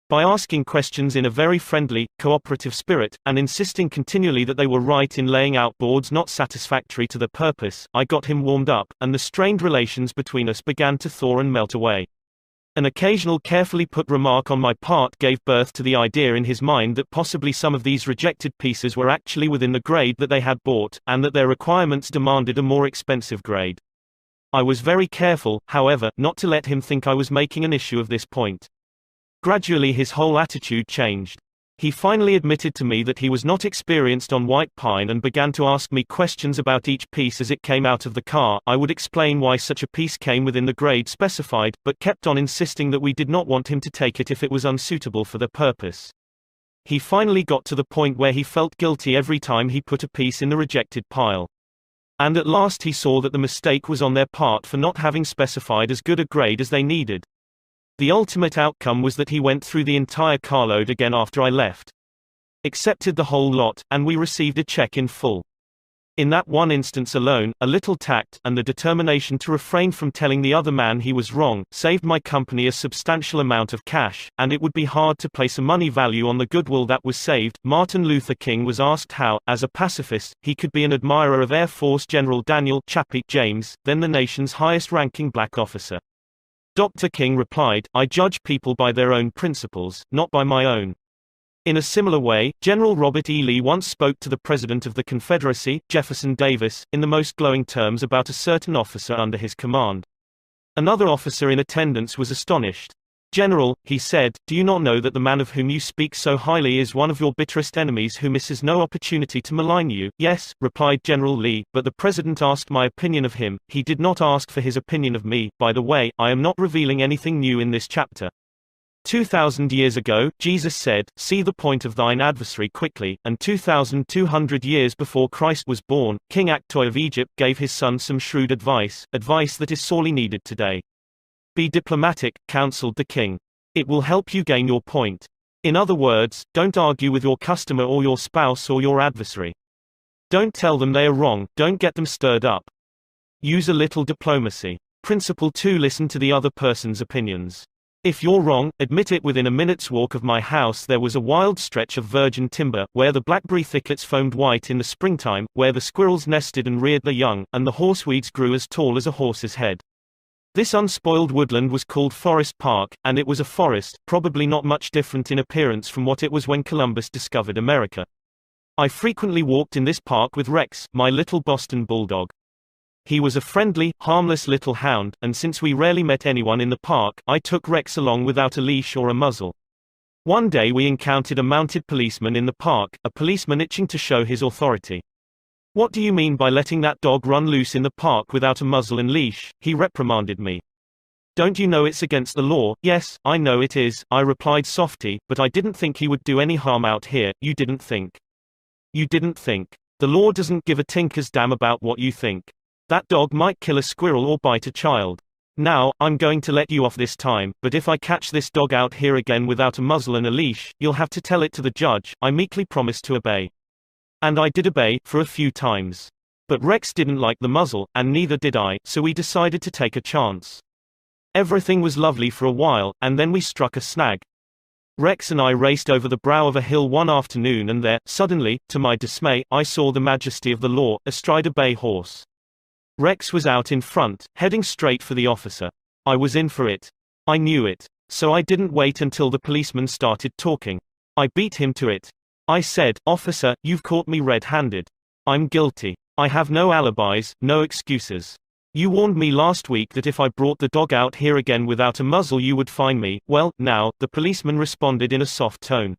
By asking questions in a very friendly, cooperative spirit, and insisting continually that they were right in laying out boards not satisfactory to their purpose, I got him warmed up, and the strained relations between us began to thaw and melt away. An occasional carefully put remark on my part gave birth to the idea in his mind that possibly some of these rejected pieces were actually within the grade that they had bought, and that their requirements demanded a more expensive grade. I was very careful, however, not to let him think I was making an issue of this point. Gradually his whole attitude changed. He finally admitted to me that he was not experienced on white pine and began to ask me questions about each piece as it came out of the car. I would explain why such a piece came within the grade specified, but kept on insisting that we did not want him to take it if it was unsuitable for the purpose. He finally got to the point where he felt guilty every time he put a piece in the rejected pile. And at last he saw that the mistake was on their part for not having specified as good a grade as they needed. The ultimate outcome was that he went through the entire carload again after I left. Accepted the whole lot, and we received a check in full. In that one instance alone, a little tact, and the determination to refrain from telling the other man he was wrong, saved my company a substantial amount of cash, and it would be hard to place a money value on the goodwill that was saved. Martin Luther King was asked how, as a pacifist, he could be an admirer of Air Force General Daniel Chappie James, then the nation's highest-ranking black officer. Dr. King replied, "I judge people by their own principles, not by my own." In a similar way, General Robert E. Lee once spoke to the President of the Confederacy, Jefferson Davis, in the most glowing terms about a certain officer under his command. Another officer in attendance was astonished. "General," he said, "do you not know that the man of whom you speak so highly is one of your bitterest enemies who misses no opportunity to malign you?" "Yes," replied General Lee, "but the President asked my opinion of him, he did not ask for his opinion of me. By the way, I am not revealing anything new in this chapter. 2,000 years ago, Jesus said, 'See the point of thine adversary quickly,' and 2,200 years before Christ was born, King Akhtoi of Egypt gave his son some shrewd advice that is sorely needed today. 'Be diplomatic,' counseled the king. 'It will help you gain your point. In other words, don't argue with your customer or your spouse or your adversary. Don't tell them they are wrong, don't get them stirred up. Use a little diplomacy. Principle 2: Listen to the other person's opinions. If you're wrong, admit it. Within a minute's walk of my house there was a wild stretch of virgin timber, where the blackberry thickets foamed white in the springtime, where the squirrels nested and reared their young, and the horseweeds grew as tall as a horse's head. This unspoiled woodland was called Forest Park, and it was a forest, probably not much different in appearance from what it was when Columbus discovered America. I frequently walked in this park with Rex, my little Boston bulldog. He was a friendly, harmless little hound, and since we rarely met anyone in the park, I took Rex along without a leash or a muzzle. One day we encountered a mounted policeman in the park, a policeman itching to show his authority. "What do you mean by letting that dog run loose in the park without a muzzle and leash?" he reprimanded me. "Don't you know it's against the law?" "Yes, I know it is," I replied softly, "but I didn't think he would do any harm out here." "You didn't think. You didn't think. The law doesn't give a tinker's damn about what you think. That dog might kill a squirrel or bite a child. Now, I'm going to let you off this time, but if I catch this dog out here again without a muzzle and a leash, you'll have to tell it to the judge." I meekly promised to obey. And I did obey, for a few times. But Rex didn't like the muzzle, and neither did I, so we decided to take a chance. Everything was lovely for a while, and then we struck a snag. Rex and I raced over the brow of a hill one afternoon, and there, suddenly, to my dismay, I saw the majesty of the law, astride a bay horse. Rex was out in front, heading straight for the officer. I was in for it. I knew it. So I didn't wait until the policeman started talking. I beat him to it. I said, "Officer, you've caught me red-handed. I'm guilty. I have no alibis, no excuses. You warned me last week that if I brought the dog out here again without a muzzle you would fine me." "Well, now," the policeman responded in a soft tone.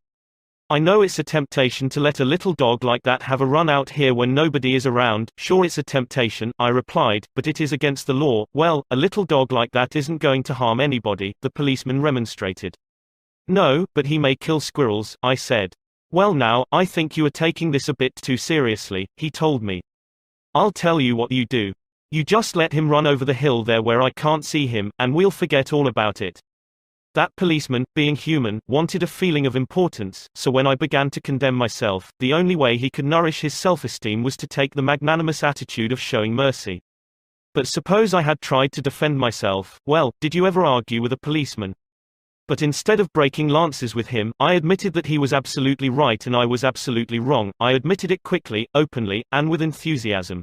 "I know it's a temptation to let a little dog like that have a run out here when nobody is around." "Sure, it's a temptation," I replied, "but it is against the law." "Well, a little dog like that isn't going to harm anybody," the policeman remonstrated. "No, but he may kill squirrels," I said. "Well now, I think you are taking this a bit too seriously," he told me. "I'll tell you what you do. You just let him run over the hill there where I can't see him, and we'll forget all about it." That policeman, being human, wanted a feeling of importance, so when I began to condemn myself, the only way he could nourish his self-esteem was to take the magnanimous attitude of showing mercy. But suppose I had tried to defend myself, well, did you ever argue with a policeman? But instead of breaking lances with him, I admitted that he was absolutely right and I was absolutely wrong. I admitted it quickly, openly, and with enthusiasm.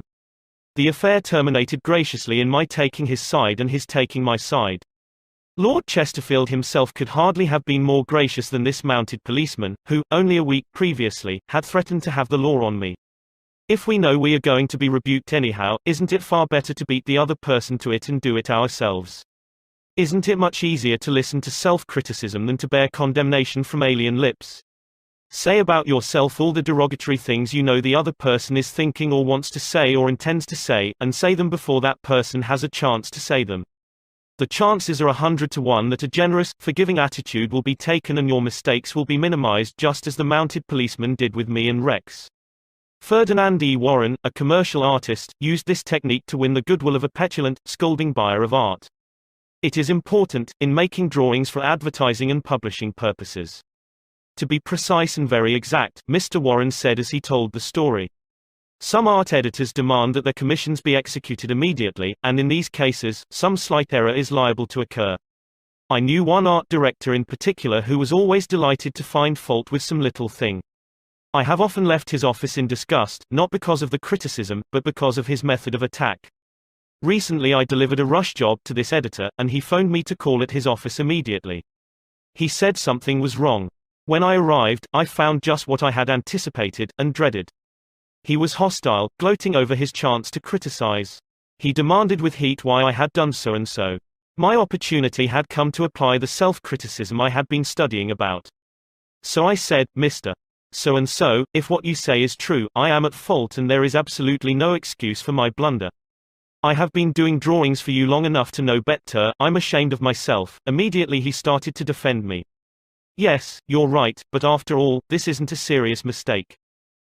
The affair terminated graciously in my taking his side and his taking my side. Lord Chesterfield himself could hardly have been more gracious than this mounted policeman, who, only a week previously, had threatened to have the law on me. If we know we are going to be rebuked anyhow, isn't it far better to beat the other person to it and do it ourselves? Isn't it much easier to listen to self-criticism than to bear condemnation from alien lips? Say about yourself all the derogatory things you know the other person is thinking or wants to say or intends to say, and say them before that person has a chance to say them. The chances are 100 to 1 that a generous, forgiving attitude will be taken and your mistakes will be minimized, just as the mounted policeman did with me and Rex. Ferdinand E. Warren, a commercial artist, used this technique to win the goodwill of a petulant, scolding buyer of art. It is important, in making drawings for advertising and publishing purposes, to be precise and very exact, Mr. Warren said as he told the story. Some art editors demand that their commissions be executed immediately, and in these cases, some slight error is liable to occur. I knew one art director in particular who was always delighted to find fault with some little thing. I have often left his office in disgust, not because of the criticism, but because of his method of attack. Recently I delivered a rush job to this editor, and he phoned me to call at his office immediately. He said something was wrong. When I arrived, I found just what I had anticipated, and dreaded. He was hostile, gloating over his chance to criticize. He demanded with heat why I had done so and so. My opportunity had come to apply the self-criticism I had been studying about. So I said, "Mr. So-and-so, if what you say is true, I am at fault and there is absolutely no excuse for my blunder. I have been doing drawings for you long enough to know better, I'm ashamed of myself." Immediately he started to defend me. "Yes, you're right, but after all, this isn't a serious mistake."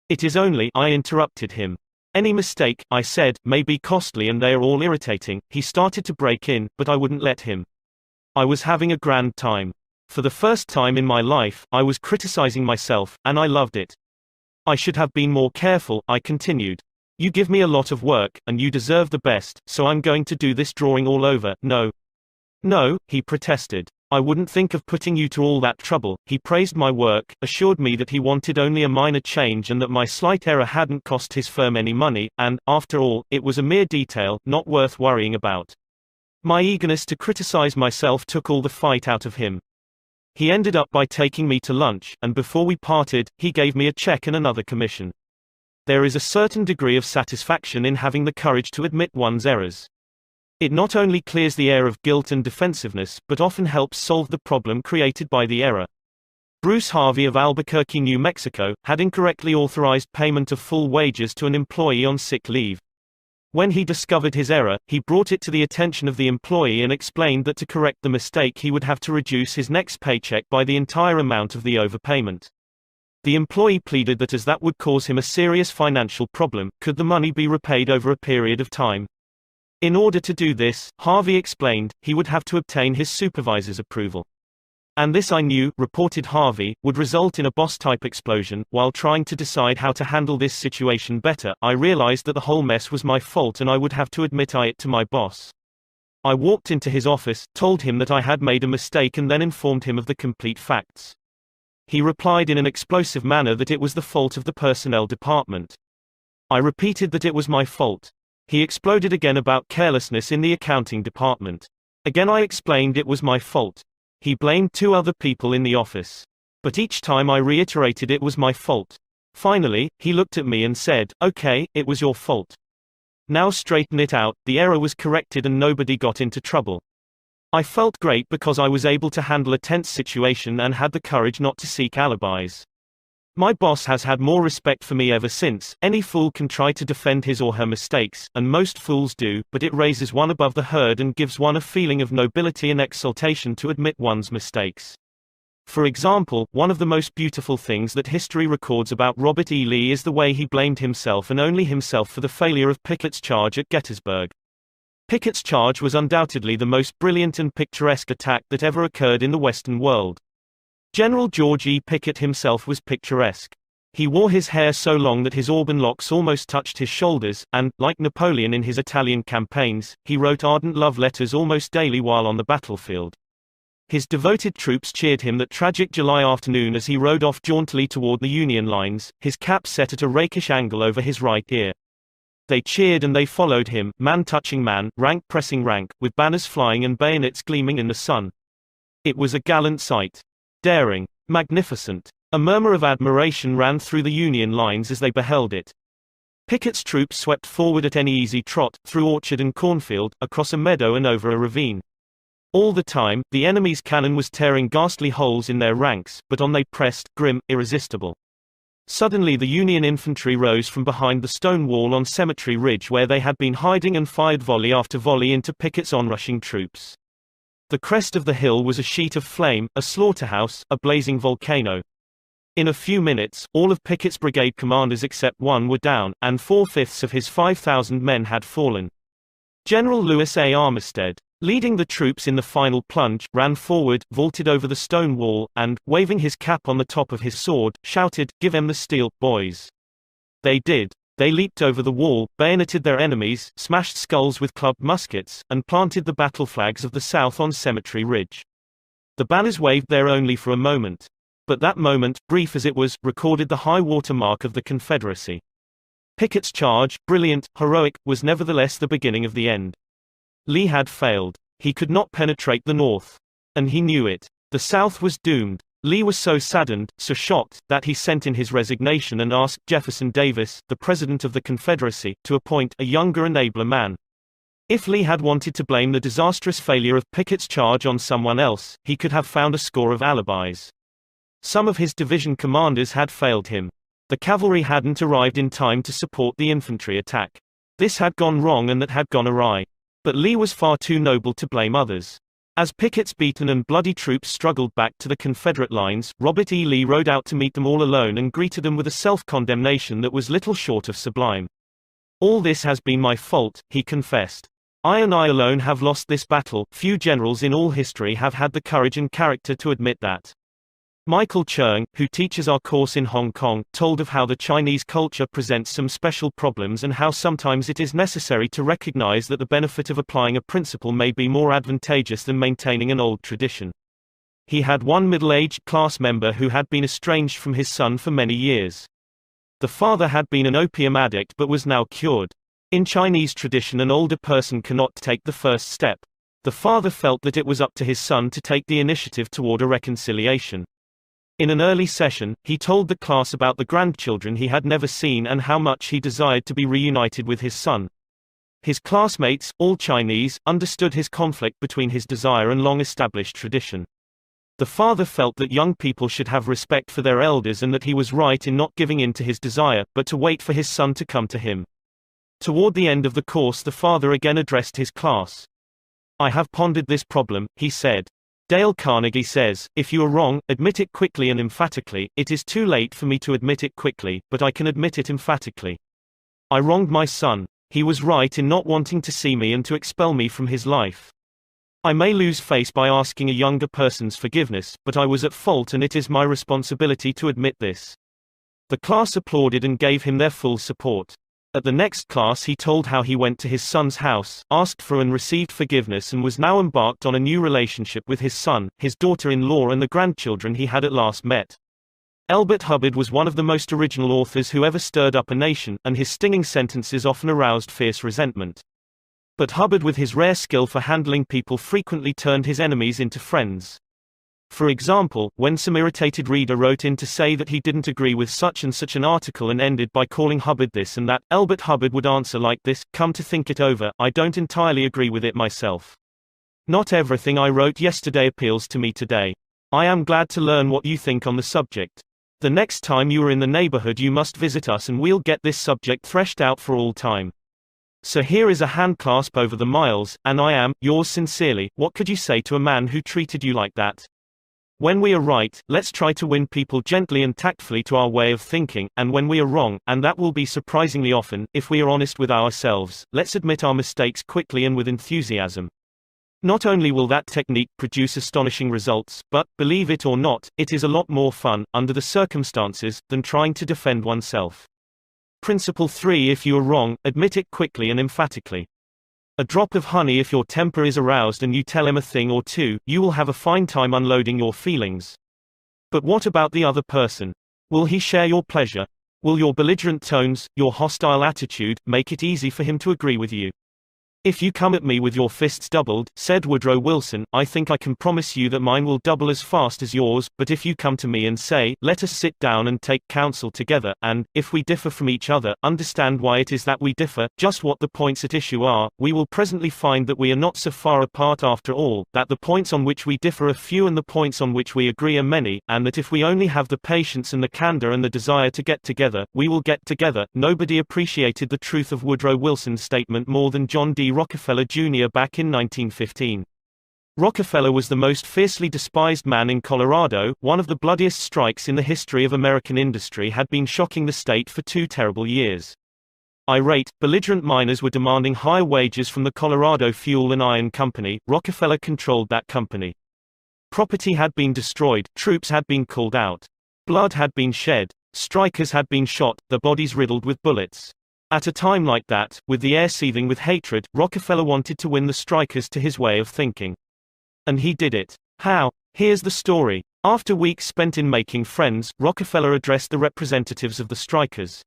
"It is only," I interrupted him. "Any mistake," I said, "may be costly and they are all irritating." He started to break in, but I wouldn't let him. I was having a grand time. For the first time in my life, I was criticizing myself, and I loved it. "I should have been more careful," I continued. "You give me a lot of work, and you deserve the best, so I'm going to do this drawing all over." "No. No," he protested. "I wouldn't think of putting you to all that trouble." He praised my work, assured me that he wanted only a minor change and that my slight error hadn't cost his firm any money, and, after all, it was a mere detail, not worth worrying about. My eagerness to criticize myself took all the fight out of him. He ended up by taking me to lunch, and before we parted, he gave me a check and another commission. There is a certain degree of satisfaction in having the courage to admit one's errors. It not only clears the air of guilt and defensiveness, but often helps solve the problem created by the error. Bruce Harvey of Albuquerque, New Mexico, had incorrectly authorized payment of full wages to an employee on sick leave. When he discovered his error, he brought it to the attention of the employee and explained that to correct the mistake he would have to reduce his next paycheck by the entire amount of the overpayment. The employee pleaded that as that would cause him a serious financial problem, could the money be repaid over a period of time? In order to do this, Harvey explained, he would have to obtain his supervisor's approval. And this, I knew, reported Harvey, would result in a boss-type explosion. While trying to decide how to handle this situation better, I realized that the whole mess was my fault and I would have to admit it to my boss. I walked into his office, told him that I had made a mistake and then informed him of the complete facts. He replied in an explosive manner that it was the fault of the personnel department. I repeated that it was my fault. He exploded again about carelessness in the accounting department. Again I explained it was my fault. He blamed 2 other people in the office. But each time I reiterated it was my fault. Finally, he looked at me and said, "Okay, it was your fault. Now straighten it out." The error was corrected and nobody got into trouble. I felt great because I was able to handle a tense situation and had the courage not to seek alibis. My boss has had more respect for me ever since. Any fool can try to defend his or her mistakes, and most fools do, but it raises one above the herd and gives one a feeling of nobility and exaltation to admit one's mistakes. For example, one of the most beautiful things that history records about Robert E. Lee is the way he blamed himself and only himself for the failure of Pickett's charge at Gettysburg. Pickett's charge was undoubtedly the most brilliant and picturesque attack that ever occurred in the Western world. General George E. Pickett himself was picturesque. He wore his hair so long that his auburn locks almost touched his shoulders, and, like Napoleon in his Italian campaigns, he wrote ardent love letters almost daily while on the battlefield. His devoted troops cheered him that tragic July afternoon as he rode off jauntily toward the Union lines, his cap set at a rakish angle over his right ear. They cheered and they followed him, man touching man, rank pressing rank, with banners flying and bayonets gleaming in the sun. It was a gallant sight. Daring. Magnificent. A murmur of admiration ran through the Union lines as they beheld it. Pickett's troops swept forward at any easy trot, through orchard and cornfield, across a meadow and over a ravine. All the time, the enemy's cannon was tearing ghastly holes in their ranks, but on they pressed, grim, irresistible. Suddenly the Union infantry rose from behind the stone wall on Cemetery Ridge where they had been hiding and fired volley after volley into Pickett's onrushing troops. The crest of the hill was a sheet of flame, a slaughterhouse, a blazing volcano. In a few minutes, all of Pickett's brigade commanders except one were down, and 4/5 of his 5,000 men had fallen. General Lewis A. Armistead, leading the troops in the final plunge, ran forward, vaulted over the stone wall, and, waving his cap on the top of his sword, shouted, "Give 'em the steel, boys." They did. They leaped over the wall, bayoneted their enemies, smashed skulls with clubbed muskets, and planted the battle flags of the South on Cemetery Ridge. The banners waved there only for a moment. But that moment, brief as it was, recorded the high water mark of the Confederacy. Pickett's charge, brilliant, heroic, was nevertheless the beginning of the end. Lee had failed. He could not penetrate the North. And he knew it. The South was doomed. Lee was so saddened, so shocked, that he sent in his resignation and asked Jefferson Davis, the President of the Confederacy, to appoint a younger and abler man. If Lee had wanted to blame the disastrous failure of Pickett's charge on someone else, he could have found a score of alibis. Some of his division commanders had failed him. The cavalry hadn't arrived in time to support the infantry attack. This had gone wrong and that had gone awry. But Lee was far too noble to blame others. As Pickett's beaten and bloody troops struggled back to the Confederate lines, Robert E. Lee rode out to meet them all alone and greeted them with a self-condemnation that was little short of sublime. "All this has been my fault," he confessed. "I and I alone have lost this battle. Few generals in all history have had the courage and character to admit that." Michael Cheung, who teaches our course in Hong Kong, told of how the Chinese culture presents some special problems and how sometimes it is necessary to recognize that the benefit of applying a principle may be more advantageous than maintaining an old tradition. He had one middle-aged class member who had been estranged from his son for many years. The father had been an opium addict but was now cured. In Chinese tradition, an older person cannot take the first step. The father felt that it was up to his son to take the initiative toward a reconciliation. In an early session, he told the class about the grandchildren he had never seen and how much he desired to be reunited with his son. His classmates, all Chinese, understood his conflict between his desire and long-established tradition. The father felt that young people should have respect for their elders and that he was right in not giving in to his desire, but to wait for his son to come to him. Toward the end of the course, the father again addressed his class. "I have pondered this problem," he said. Dale Carnegie says, "If you are wrong, admit it quickly and emphatically. It is too late for me to admit it quickly, but I can admit it emphatically. I wronged my son. He was right in not wanting to see me and to expel me from his life. I may lose face by asking a younger person's forgiveness, but I was at fault and it is my responsibility to admit this." The class applauded and gave him their full support. At the next class he told how he went to his son's house, asked for and received forgiveness and was now embarked on a new relationship with his son, his daughter-in-law and the grandchildren he had at last met. Elbert Hubbard was one of the most original authors who ever stirred up a nation, and his stinging sentences often aroused fierce resentment. But Hubbard, with his rare skill for handling people, frequently turned his enemies into friends. For example, when some irritated reader wrote in to say that he didn't agree with such and such an article and ended by calling Hubbard this and that, Elbert Hubbard would answer like this: "Come to think it over, I don't entirely agree with it myself. Not everything I wrote yesterday appeals to me today. I am glad to learn what you think on the subject. The next time you are in the neighborhood you must visit us and we'll get this subject threshed out for all time. So here is a handclasp over the miles, and I am, yours sincerely." What could you say to a man who treated you like that? When we are right, let's try to win people gently and tactfully to our way of thinking, and when we are wrong, and that will be surprisingly often, if we are honest with ourselves, let's admit our mistakes quickly and with enthusiasm. Not only will that technique produce astonishing results, but, believe it or not, it is a lot more fun, under the circumstances, than trying to defend oneself. Principle 3: If you are wrong, admit it quickly and emphatically. A drop of honey: if your temper is aroused and you tell him a thing or two, you will have a fine time unloading your feelings. But what about the other person? Will he share your pleasure? Will your belligerent tones, your hostile attitude, make it easy for him to agree with you? "If you come at me with your fists doubled," said Woodrow Wilson, "I think I can promise you that mine will double as fast as yours, but if you come to me and say, 'Let us sit down and take counsel together, and, if we differ from each other, understand why it is that we differ, just what the points at issue are,' we will presently find that we are not so far apart after all, that the points on which we differ are few and the points on which we agree are many, and that if we only have the patience and the candor and the desire to get together, we will get together." Nobody appreciated the truth of Woodrow Wilson's statement more than John D. Rockefeller Jr. back in 1915. Rockefeller was the most fiercely despised man in Colorado. One of the bloodiest strikes in the history of American industry had been shocking the state for 2 terrible years. Irate, belligerent miners were demanding higher wages from the Colorado Fuel and Iron Company. Rockefeller controlled that company. Property had been destroyed, troops had been called out. Blood had been shed. Strikers had been shot, their bodies riddled with bullets. At a time like that, with the air seething with hatred, Rockefeller wanted to win the strikers to his way of thinking. And he did it. How? Here's the story. After weeks spent in making friends, Rockefeller addressed the representatives of the strikers.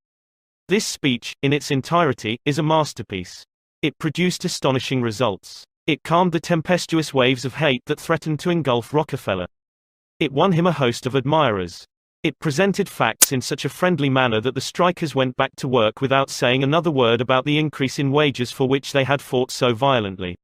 This speech, in its entirety, is a masterpiece. It produced astonishing results. It calmed the tempestuous waves of hate that threatened to engulf Rockefeller. It won him a host of admirers. It presented facts in such a friendly manner that the strikers went back to work without saying another word about the increase in wages for which they had fought so violently.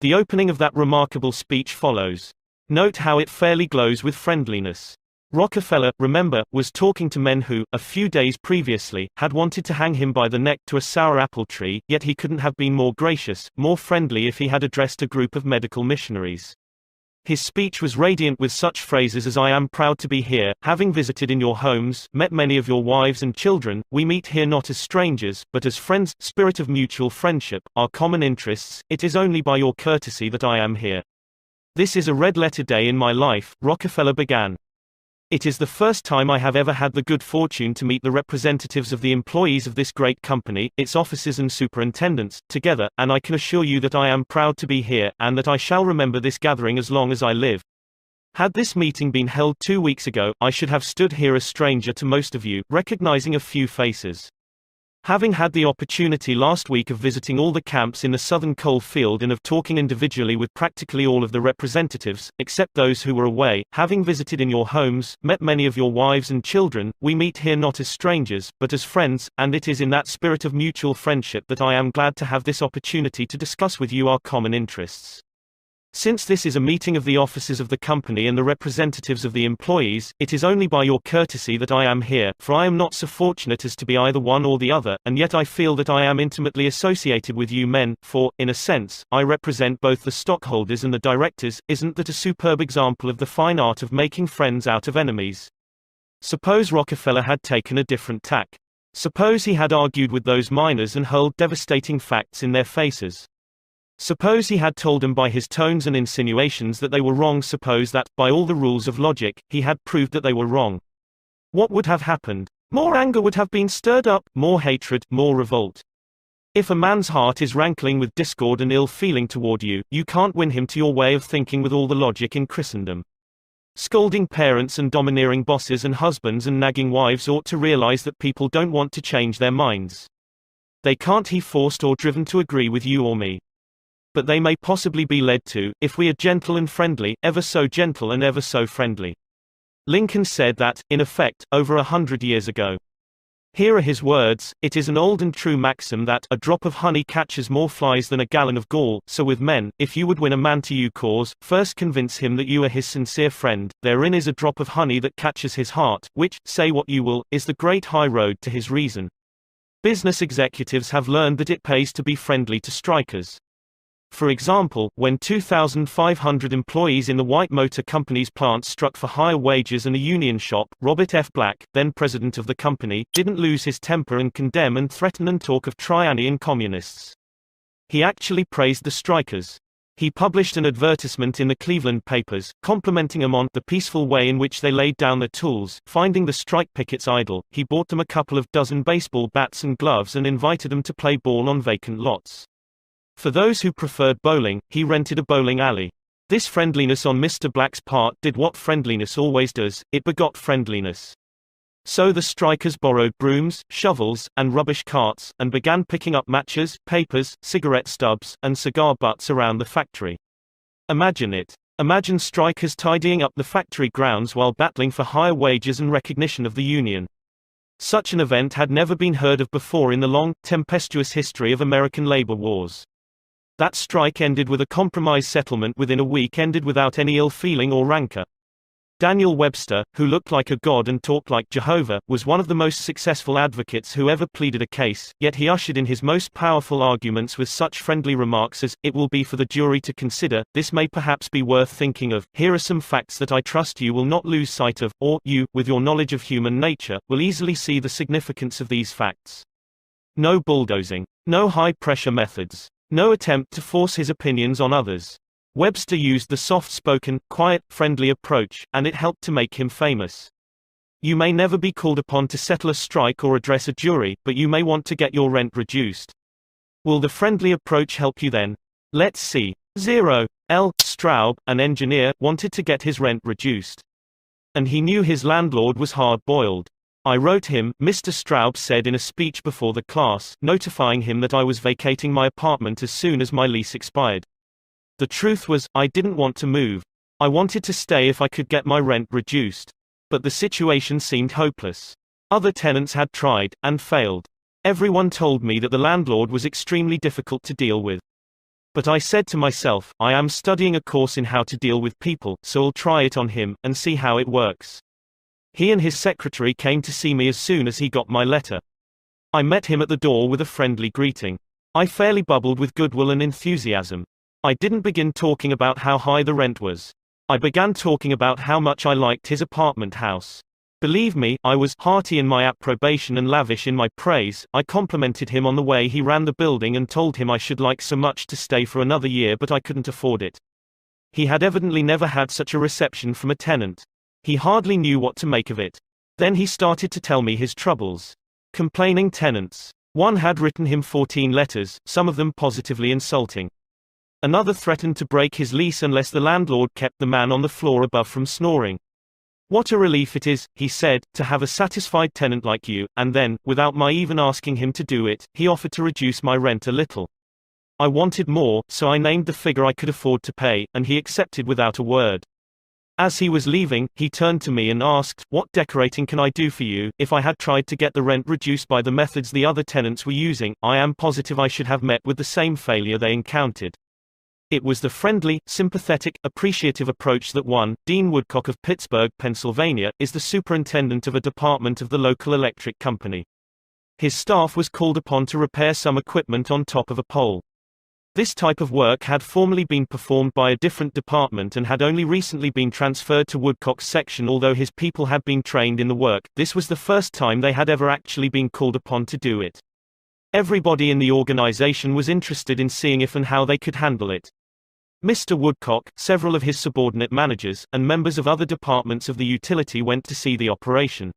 The opening of that remarkable speech follows. Note how it fairly glows with friendliness. Rockefeller, remember, was talking to men who, a few days previously, had wanted to hang him by the neck to a sour apple tree, yet he couldn't have been more gracious, more friendly if he had addressed a group of medical missionaries. His speech was radiant with such phrases as "I am proud to be here, having visited in your homes, met many of your wives and children, we meet here not as strangers, but as friends, spirit of mutual friendship, our common interests, it is only by your courtesy that I am here. This is a red-letter day in my life," Rockefeller began. "It is the first time I have ever had the good fortune to meet the representatives of the employees of this great company, its officers and superintendents, together, and I can assure you that I am proud to be here, and that I shall remember this gathering as long as I live. Had this meeting been held 2 weeks ago, I should have stood here a stranger to most of you, recognizing a few faces. Having had the opportunity last week of visiting all the camps in the southern coal field and of talking individually with practically all of the representatives, except those who were away, having visited in your homes, met many of your wives and children, we meet here not as strangers, but as friends, and it is in that spirit of mutual friendship that I am glad to have this opportunity to discuss with you our common interests. Since this is a meeting of the officers of the company and the representatives of the employees, it is only by your courtesy that I am here, for I am not so fortunate as to be either one or the other, and yet I feel that I am intimately associated with you men, for, in a sense, I represent both the stockholders and the directors. Isn't that a superb example of the fine art of making friends out of enemies?" Suppose Rockefeller had taken a different tack. Suppose he had argued with those miners and hurled devastating facts in their faces. Suppose he had told them by his tones and insinuations that they were wrong. Suppose that, by all the rules of logic, he had proved that they were wrong. What would have happened? More anger would have been stirred up, more hatred, more revolt. If a man's heart is rankling with discord and ill feeling toward you, you can't win him to your way of thinking with all the logic in Christendom. Scolding parents and domineering bosses and husbands and nagging wives ought to realize that people don't want to change their minds. They can't be forced or driven to agree with you or me. But they may possibly be led to, if we are gentle and friendly, ever so gentle and ever so friendly. Lincoln said that, in effect, over 100 years ago. Here are his words: "It is an old and true maxim that a drop of honey catches more flies than a gallon of gall, so with men, if you would win a man to your cause, first convince him that you are his sincere friend, therein is a drop of honey that catches his heart, which, say what you will, is the great high road to his reason." Business executives have learned that it pays to be friendly to strikers. For example, when 2,500 employees in the White Motor Company's plant struck for higher wages and a union shop, Robert F. Black, then president of the company, didn't lose his temper and condemn and threaten and talk of tyranny and communists. He actually praised the strikers. He published an advertisement in the Cleveland papers, complimenting them on the peaceful way in which they laid down their tools. Finding the strike pickets idle, he bought them a couple of dozen baseball bats and gloves and invited them to play ball on vacant lots. For those who preferred bowling, he rented a bowling alley. This friendliness on Mr. Black's part did what friendliness always does: it begot friendliness. So the strikers borrowed brooms, shovels, and rubbish carts, and began picking up matches, papers, cigarette stubs, and cigar butts around the factory. Imagine it. Imagine strikers tidying up the factory grounds while battling for higher wages and recognition of the union. Such an event had never been heard of before in the long, tempestuous history of American labor wars. That strike ended with a compromise settlement within a week, ended without any ill feeling or rancor. Daniel Webster, who looked like a god and talked like Jehovah, was one of the most successful advocates who ever pleaded a case, yet he ushered in his most powerful arguments with such friendly remarks as, "It will be for the jury to consider, this may perhaps be worth thinking of, here are some facts that I trust you will not lose sight of, or, you, with your knowledge of human nature, will easily see the significance of these facts." No bulldozing. No high-pressure methods. No attempt to force his opinions on others. Webster used the soft-spoken, quiet, friendly approach, and it helped to make him famous. You may never be called upon to settle a strike or address a jury, but you may want to get your rent reduced. Will the friendly approach help you then? Let's see. 0. L. Straub, an engineer, wanted to get his rent reduced. And he knew his landlord was hard-boiled. "I wrote him," Mr. Straub said in a speech before the class, notifying him that I was vacating my apartment as soon as my lease expired. The truth was, I didn't want to move. I wanted to stay if I could get my rent reduced. But the situation seemed hopeless. Other tenants had tried, and failed. Everyone told me that the landlord was extremely difficult to deal with. But I said to myself, I am studying a course in how to deal with people, so I'll try it on him, and see how it works. He and his secretary came to see me as soon as he got my letter. I met him at the door with a friendly greeting. I fairly bubbled with goodwill and enthusiasm. I didn't begin talking about how high the rent was. I began talking about how much I liked his apartment house. Believe me, I was hearty in my approbation and lavish in my praise. I complimented him on the way he ran the building and told him I should like so much to stay for another year, but I couldn't afford it. He had evidently never had such a reception from a tenant. He hardly knew what to make of it. Then he started to tell me his troubles. Complaining tenants. One had written him 14 letters, some of them positively insulting. Another threatened to break his lease unless the landlord kept the man on the floor above from snoring. "What a relief it is," he said, "to have a satisfied tenant like you," and then, without my even asking him to do it, he offered to reduce my rent a little. I wanted more, so I named the figure I could afford to pay, and he accepted without a word. As he was leaving, he turned to me and asked, "What decorating can I do for you?" If I had tried to get the rent reduced by the methods the other tenants were using, I am positive I should have met with the same failure they encountered. It was the friendly, sympathetic, appreciative approach that won. Dean Woodcock of Pittsburgh, Pennsylvania, is the superintendent of a department of the local electric company. His staff was called upon to repair some equipment on top of a pole. This type of work had formerly been performed by a different department and had only recently been transferred to Woodcock's section. Although his people had been trained in the work, this was the first time they had ever actually been called upon to do it. Everybody in the organization was interested in seeing if and how they could handle it. Mr. Woodcock, several of his subordinate managers, and members of other departments of the utility went to see the operation.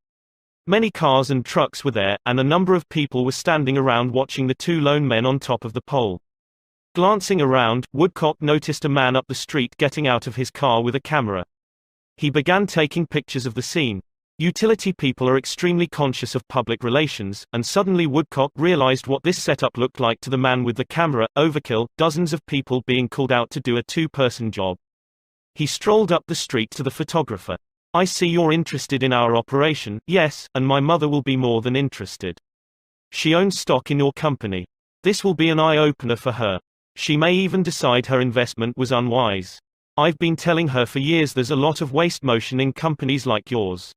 Many cars and trucks were there, and a number of people were standing around watching the two lone men on top of the pole. Glancing around, Woodcock noticed a man up the street getting out of his car with a camera. He began taking pictures of the scene. Utility people are extremely conscious of public relations, and suddenly Woodcock realized what this setup looked like to the man with the camera. Overkill, dozens of people being called out to do a two-person job. He strolled up the street to the photographer. "I see you're interested in our operation." "Yes, and my mother will be more than interested. She owns stock in your company. This will be an eye-opener for her. She may even decide her investment was unwise. I've been telling her for years there's a lot of waste motion in companies like yours.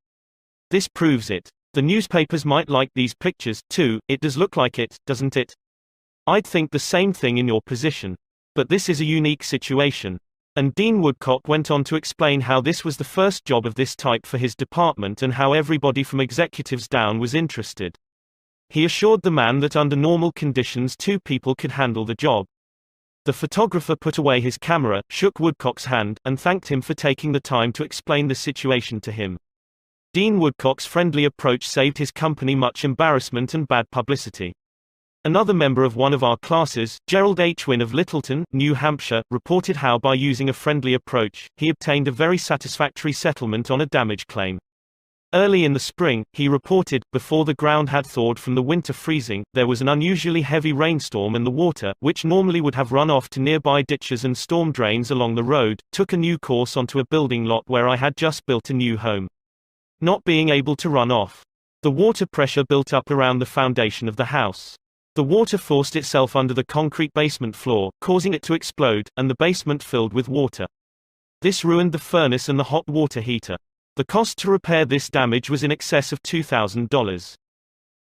This proves it. The newspapers might like these pictures, too. It does look like it, doesn't it? I'd think the same thing in your position. But this is a unique situation." And Dean Woodcock went on to explain how this was the first job of this type for his department and how everybody from executives down was interested. He assured the man that under normal conditions two people could handle the job. The photographer put away his camera, shook Woodcock's hand, and thanked him for taking the time to explain the situation to him. Dean Woodcock's friendly approach saved his company much embarrassment and bad publicity. Another member of one of our classes, Gerald H. Wynne of Littleton, New Hampshire, reported how by using a friendly approach, he obtained a very satisfactory settlement on a damage claim. Early in the spring, he reported, before the ground had thawed from the winter freezing, there was an unusually heavy rainstorm and the water, which normally would have run off to nearby ditches and storm drains along the road, took a new course onto a building lot where I had just built a new home. Not being able to run off. The water pressure built up around the foundation of the house. The water forced itself under the concrete basement floor, causing it to explode, and the basement filled with water. This ruined the furnace and the hot water heater. The cost to repair this damage was in excess of $2,000.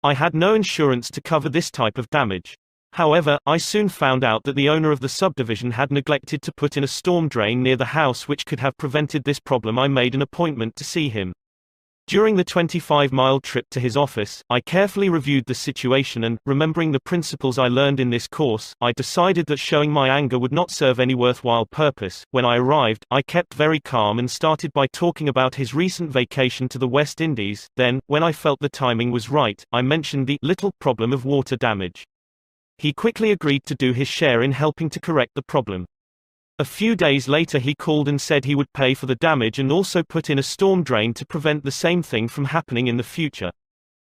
I had no insurance to cover this type of damage. However, I soon found out that the owner of the subdivision had neglected to put in a storm drain near the house which could have prevented this problem. I made an appointment to see him. During the 25-mile trip to his office, I carefully reviewed the situation and, remembering the principles I learned in this course, I decided that showing my anger would not serve any worthwhile purpose. When I arrived, I kept very calm and started by talking about his recent vacation to the West Indies. Then, when I felt the timing was right, I mentioned the little problem of water damage. He quickly agreed to do his share in helping to correct the problem. A few days later he called and said he would pay for the damage and also put in a storm drain to prevent the same thing from happening in the future.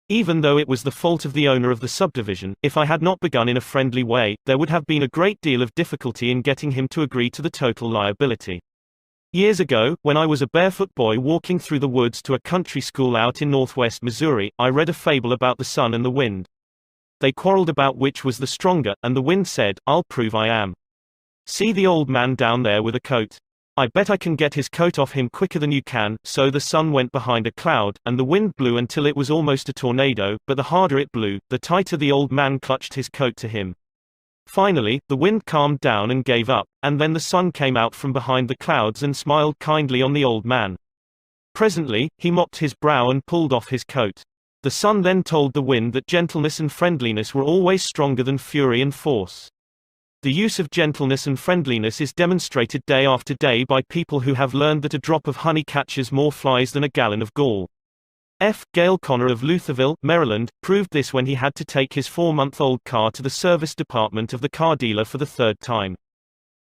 Even though it was the fault of the owner of the subdivision, if I had not begun in a friendly way, there would have been a great deal of difficulty in getting him to agree to the total liability. Years ago, when I was a barefoot boy walking through the woods to a country school out in northwest Missouri, I read a fable about the sun and the wind. They quarreled about which was the stronger, and the wind said, "I'll prove I am. See the old man down there with a coat? I bet I can get his coat off him quicker than you can." So the sun went behind a cloud, and the wind blew until it was almost a tornado, but the harder it blew, the tighter the old man clutched his coat to him. Finally, the wind calmed down and gave up, and then the sun came out from behind the clouds and smiled kindly on the old man. Presently, he mopped his brow and pulled off his coat. The sun then told the wind that gentleness and friendliness were always stronger than fury and force. The use of gentleness and friendliness is demonstrated day after day by people who have learned that a drop of honey catches more flies than a gallon of gall. Gale Connor of Lutherville, Maryland, proved this when he had to take his 4-month-old car to the service department of the car dealer for the third time.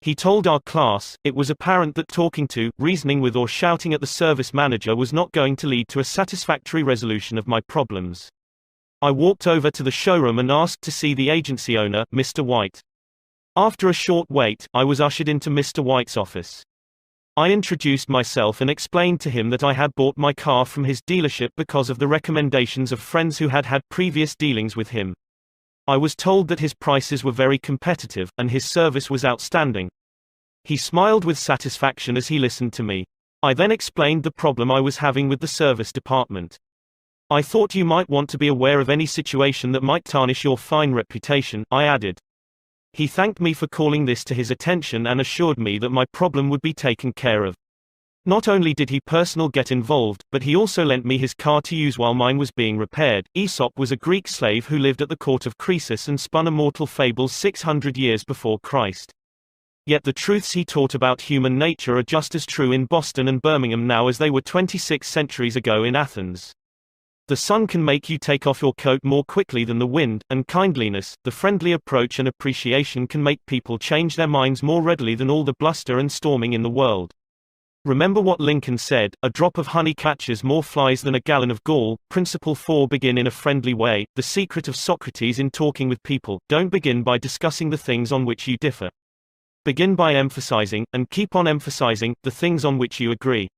He told our class, "It was apparent that talking to, reasoning with or shouting at the service manager was not going to lead to a satisfactory resolution of my problems. I walked over to the showroom and asked to see the agency owner, Mr. White. After a short wait, I was ushered into Mr. White's office. I introduced myself and explained to him that I had bought my car from his dealership because of the recommendations of friends who had had previous dealings with him. I was told that his prices were very competitive, and his service was outstanding. He smiled with satisfaction as he listened to me. I then explained the problem I was having with the service department. I thought you might want to be aware of any situation that might tarnish your fine reputation, I added. He thanked me for calling this to his attention and assured me that my problem would be taken care of. Not only did he personally get involved, but he also lent me his car to use while mine was being repaired. Aesop was a Greek slave who lived at the court of Croesus and spun immortal fables 600 years before Christ. Yet the truths he taught about human nature are just as true in Boston and Birmingham now as they were 26 centuries ago in Athens. The sun can make you take off your coat more quickly than the wind, and kindliness, the friendly approach and appreciation can make people change their minds more readily than all the bluster and storming in the world. Remember what Lincoln said, "A drop of honey catches more flies than a gallon of gall." Principle 4. Begin in a friendly way. The secret of Socrates in talking with people: don't begin by discussing the things on which you differ. Begin by emphasizing, and keep on emphasizing, the things on which you agree.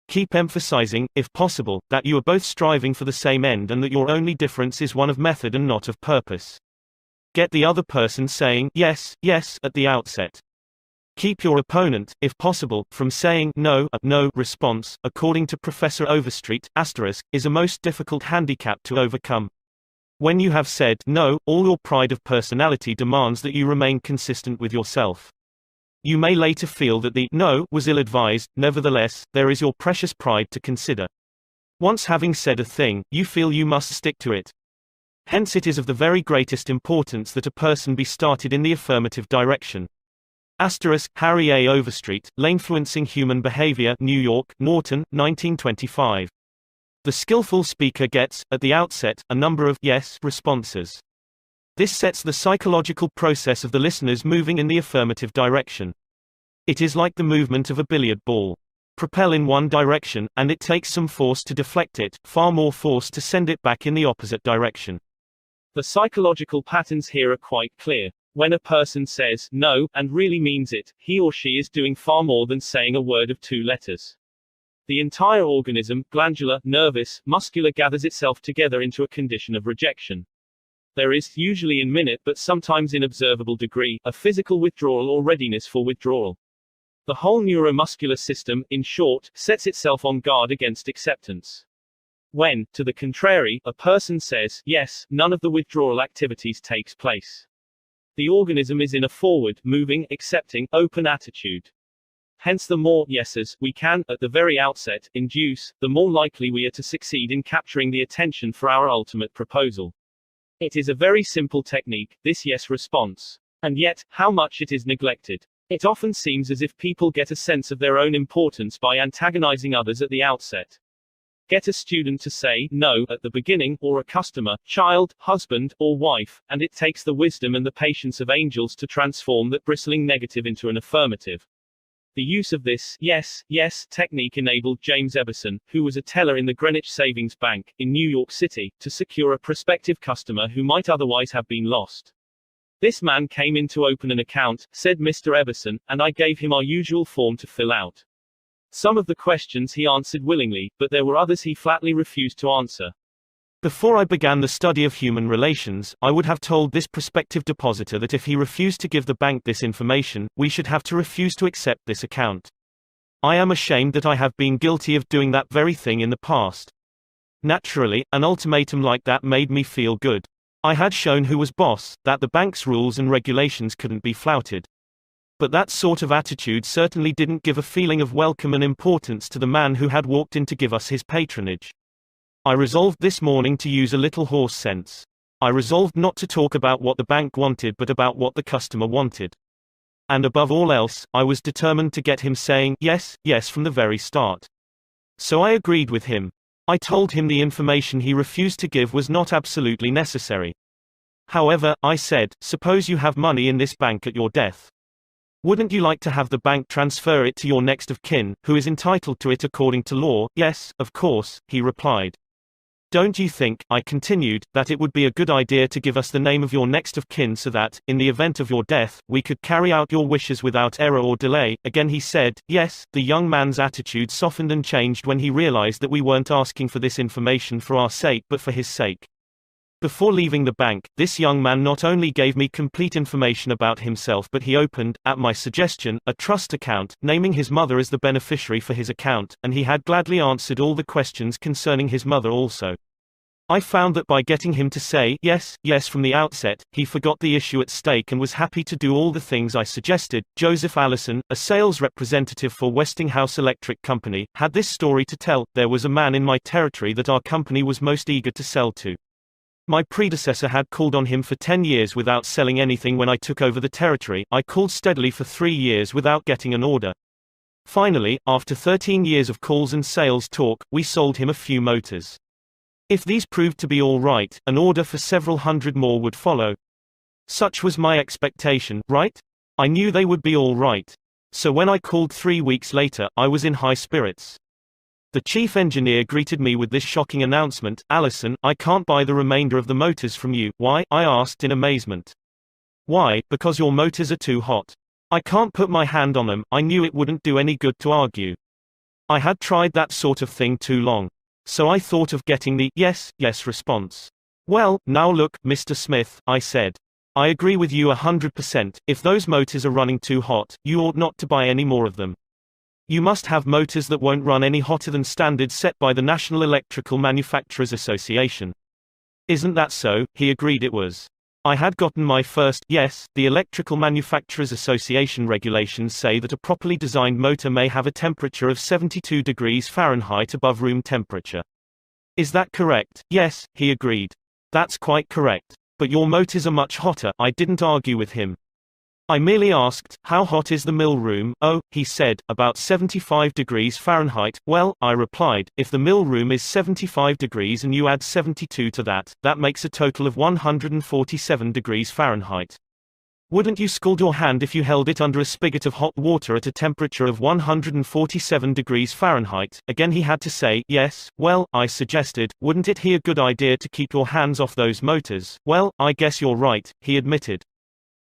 Keep emphasizing, if possible, that you are both striving for the same end and that your only difference is one of method and not of purpose. Get the other person saying, yes, yes, at the outset. Keep your opponent, if possible, from saying no. A no response, according to Professor Overstreet, is a most difficult handicap to overcome. When you have said no, all your pride of personality demands that you remain consistent with yourself. You may later feel that the no was ill-advised, nevertheless, there is your precious pride to consider. Once having said a thing, you feel you must stick to it. Hence it is of the very greatest importance that a person be started in the affirmative direction. Harry A. Overstreet, Influencing Human Behavior, New York, Norton, 1925. The skillful speaker gets, at the outset, a number of yes responses. This sets the psychological process of the listeners moving in the affirmative direction. It is like the movement of a billiard ball. Propel in one direction, and it takes some force to deflect it, far more force to send it back in the opposite direction. The psychological patterns here are quite clear. When a person says no, and really means it, he or she is doing far more than saying a word of 2 letters. The entire organism, glandular, nervous, muscular, gathers itself together into a condition of rejection. There is, usually in minute but sometimes in observable degree, a physical withdrawal or readiness for withdrawal. The whole neuromuscular system, in short, sets itself on guard against acceptance. When, to the contrary, a person says yes, none of the withdrawal activities takes place. The organism is in a forward, moving, accepting, open attitude. Hence the more yeses we can, at the very outset, induce, the more likely we are to succeed in capturing the attention for our ultimate proposal. It is a very simple technique, this yes response. And yet, how much it is neglected. It often seems as if people get a sense of their own importance by antagonizing others at the outset. Get a student to say no at the beginning, or a customer, child, husband, or wife, and it takes the wisdom and the patience of angels to transform that bristling negative into an affirmative. The use of this yes, yes technique enabled James Everson, who was a teller in the Greenwich Savings Bank, in New York City, to secure a prospective customer who might otherwise have been lost. This man came in to open an account, said Mr. Everson, and I gave him our usual form to fill out. Some of the questions he answered willingly, but there were others he flatly refused to answer. Before I began the study of human relations, I would have told this prospective depositor that if he refused to give the bank this information, we should have to refuse to accept this account. I am ashamed that I have been guilty of doing that very thing in the past. Naturally, an ultimatum like that made me feel good. I had shown who was boss, that the bank's rules and regulations couldn't be flouted. But that sort of attitude certainly didn't give a feeling of welcome and importance to the man who had walked in to give us his patronage. I resolved this morning to use a little horse sense. I resolved not to talk about what the bank wanted but about what the customer wanted. And above all else, I was determined to get him saying yes, yes from the very start. So I agreed with him. I told him the information he refused to give was not absolutely necessary. However, I said, suppose you have money in this bank at your death. Wouldn't you like to have the bank transfer it to your next of kin, who is entitled to it according to law? Yes, of course, he replied. Don't you think, I continued, that it would be a good idea to give us the name of your next of kin so that, in the event of your death, we could carry out your wishes without error or delay? Again he said, yes. The young man's attitude softened and changed when he realized that we weren't asking for this information for our sake but for his sake. Before leaving the bank, this young man not only gave me complete information about himself but he opened, at my suggestion, a trust account, naming his mother as the beneficiary for his account, and he had gladly answered all the questions concerning his mother also. I found that by getting him to say yes, yes from the outset, he forgot the issue at stake and was happy to do all the things I suggested. Joseph Allison, a sales representative for Westinghouse Electric Company, had this story to tell. There was a man in my territory that our company was most eager to sell to. My predecessor had called on him for 10 years without selling anything. When I took over the territory, I called steadily for 3 years without getting an order. Finally, after 13 years of calls and sales talk, we sold him a few motors. If these proved to be all right, an order for several hundred more would follow. Such was my expectation, right? I knew they would be all right. So when I called 3 weeks later, I was in high spirits. The chief engineer greeted me with this shocking announcement: "Allison, I can't buy the remainder of the motors from you." "Why?" I asked in amazement. "Why, because your motors are too hot. I can't put my hand on them." I knew it wouldn't do any good to argue. I had tried that sort of thing too long. So I thought of getting the yes, yes response. "Well, now look, Mr. Smith," I said. "I agree with you 100%. If those motors are running too hot, you ought not to buy any more of them. You must have motors that won't run any hotter than standards set by the National Electrical Manufacturers Association." "Isn't that so?" He agreed it was. I had gotten my first yes. The Electrical Manufacturers Association regulations say that a properly designed motor may have a temperature of 72 degrees Fahrenheit above room temperature. "Is that correct?" "Yes," he agreed. "That's quite correct. But your motors are much hotter." I didn't argue with him. I merely asked, "How hot is the mill room?" "Oh," he said, "about 75 degrees Fahrenheit." "Well," I replied, "if the mill room is 75 degrees and you add 72 to that, that makes a total of 147 degrees Fahrenheit. Wouldn't you scald your hand if you held it under a spigot of hot water at a temperature of 147 degrees Fahrenheit? Again he had to say, "Yes." "Well," I suggested, "wouldn't it be a good idea to keep your hands off those motors?" "Well, I guess you're right," he admitted.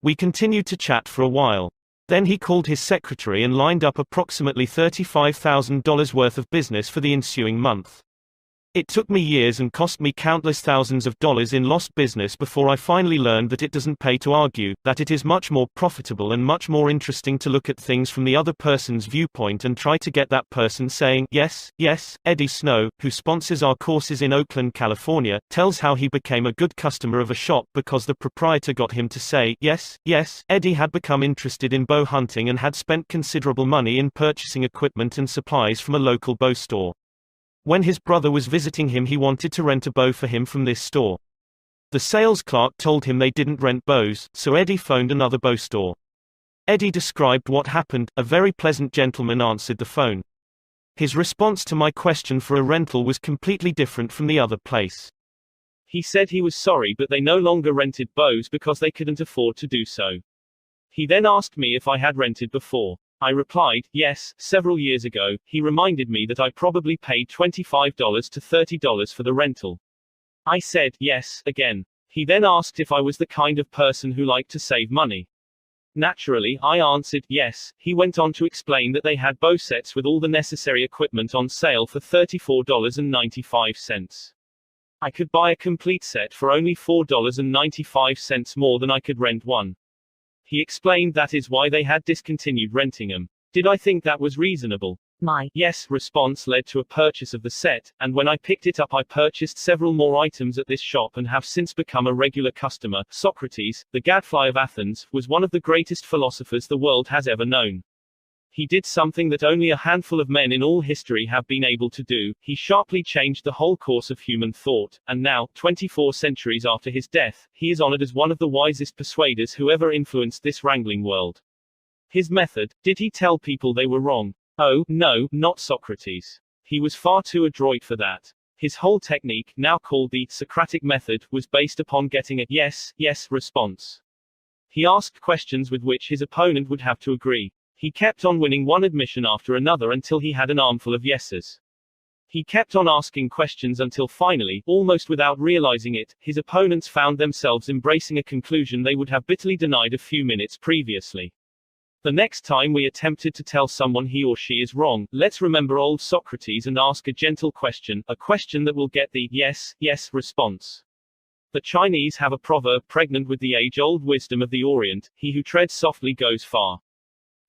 We continued to chat for a while. Then he called his secretary and lined up approximately $35,000 worth of business for the ensuing month. It took me years and cost me countless thousands of dollars in lost business before I finally learned that it doesn't pay to argue, that it is much more profitable and much more interesting to look at things from the other person's viewpoint and try to get that person saying, "Yes, yes." Eddie Snow, who sponsors our courses in Oakland, California, tells how he became a good customer of a shop because the proprietor got him to say, "Yes, yes." Eddie had become interested in bow hunting and had spent considerable money in purchasing equipment and supplies from a local bow store. When his brother was visiting him, he wanted to rent a bow for him from this store. The sales clerk told him they didn't rent bows, so Eddie phoned another bow store. Eddie described what happened. A very pleasant gentleman answered the phone. His response to my question for a rental was completely different from the other place. He said he was sorry, but they no longer rented bows because they couldn't afford to do so. He then asked me if I had rented before. I replied, "Yes, several years ago." He reminded me that I probably paid $25 to $30 for the rental. I said, "Yes," again. He then asked if I was the kind of person who liked to save money. Naturally, I answered, "Yes." He went on to explain that they had bow sets with all the necessary equipment on sale for $34.95. I could buy a complete set for only $4.95 more than I could rent one. He explained that is why they had discontinued renting them. Did I think that was reasonable? My yes response led to a purchase of the set, and when I picked it up I purchased several more items at this shop and have since become a regular customer. Socrates, the gadfly of Athens, was one of the greatest philosophers the world has ever known. He did something that only a handful of men in all history have been able to do. He sharply changed the whole course of human thought, and now, 24 centuries after his death, he is honored as one of the wisest persuaders who ever influenced this wrangling world. His method: did he tell people they were wrong? Oh, no, not Socrates. He was far too adroit for that. His whole technique, now called the Socratic method, was based upon getting a yes, yes response. He asked questions with which his opponent would have to agree. He kept on winning one admission after another until he had an armful of yeses. He kept on asking questions until finally, almost without realizing it, his opponents found themselves embracing a conclusion they would have bitterly denied a few minutes previously. The next time we attempted to tell someone he or she is wrong, let's remember old Socrates and ask a gentle question, a question that will get the yes, yes response. The Chinese have a proverb pregnant with the age-old wisdom of the Orient: he who treads softly goes far.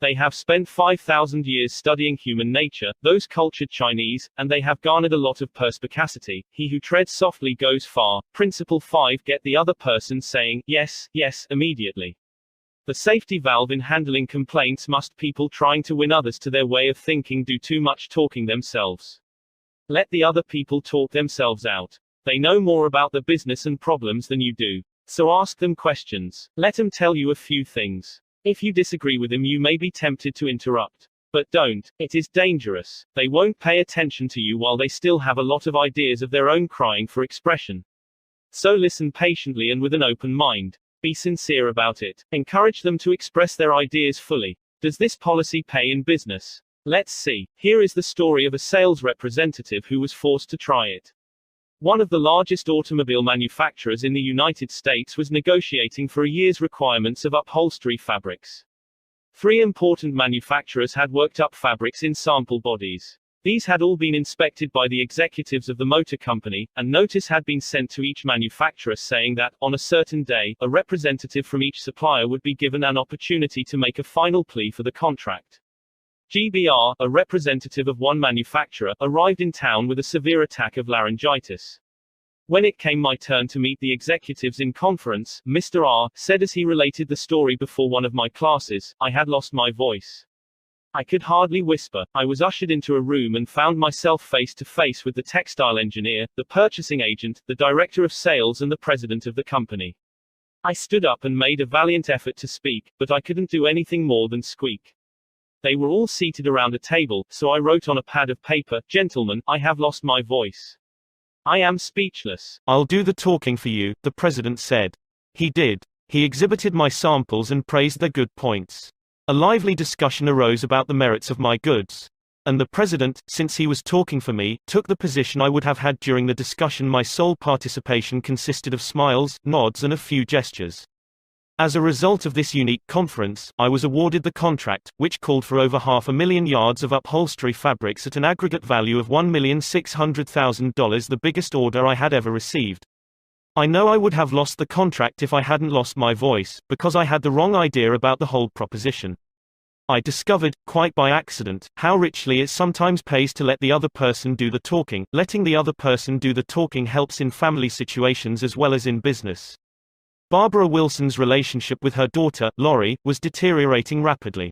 They have spent 5,000 years studying human nature, those cultured Chinese, and they have garnered a lot of perspicacity. He who treads softly goes far. Principle 5. Get the other person saying, yes, yes, immediately. The safety valve in handling complaints must people trying to win others to their way of thinking do too much talking themselves. Let the other people talk themselves out. They know more about the business and problems than you do. So ask them questions. Let them tell you a few things. If you disagree with them, you may be tempted to interrupt. But don't. It is dangerous. They won't pay attention to you while they still have a lot of ideas of their own crying for expression. So listen patiently and with an open mind. Be sincere about it. Encourage them to express their ideas fully. Does this policy pay in business? Let's see. Here is the story of a sales representative who was forced to try it. One of the largest automobile manufacturers in the United States was negotiating for a year's requirements of upholstery fabrics. 3 important manufacturers had worked up fabrics in sample bodies. These had all been inspected by the executives of the motor company, and notice had been sent to each manufacturer saying that, on a certain day, a representative from each supplier would be given an opportunity to make a final plea for the contract. GBR, a representative of one manufacturer, arrived in town with a severe attack of laryngitis. When it came my turn to meet the executives in conference, Mr. R said as he related the story before one of my classes, I had lost my voice. I could hardly whisper. I was ushered into a room and found myself face to face with the textile engineer, the purchasing agent, the director of sales and the president of the company. I stood up and made a valiant effort to speak, but I couldn't do anything more than squeak. They were all seated around a table, so I wrote on a pad of paper, Gentlemen, I have lost my voice. I am speechless. I'll do the talking for you, the president said. He did. He exhibited my samples and praised their good points. A lively discussion arose about the merits of my goods. And the president, since he was talking for me, took the position I would have had during the discussion. My sole participation consisted of smiles, nods and a few gestures. As a result of this unique conference, I was awarded the contract, which called for over 500,000 yards of upholstery fabrics at an aggregate value of $1,600,000, the biggest order I had ever received. I know I would have lost the contract if I hadn't lost my voice, because I had the wrong idea about the whole proposition. I discovered, quite by accident, how richly it sometimes pays to let the other person do the talking. Letting the other person do the talking helps in family situations as well as in business. Barbara Wilson's relationship with her daughter, Lori, was deteriorating rapidly.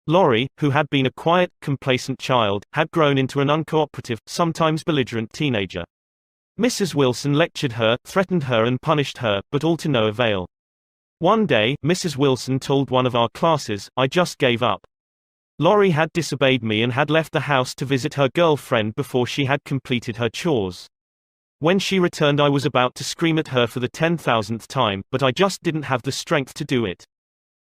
Lori, who had been a quiet, complacent child, had grown into an uncooperative, sometimes belligerent teenager. Mrs. Wilson lectured her, threatened her and punished her, but all to no avail. One day, Mrs. Wilson told one of our classes, I just gave up. Lori had disobeyed me and had left the house to visit her girlfriend before she had completed her chores. When she returned, I was about to scream at her for the 10,000th time, but I just didn't have the strength to do it.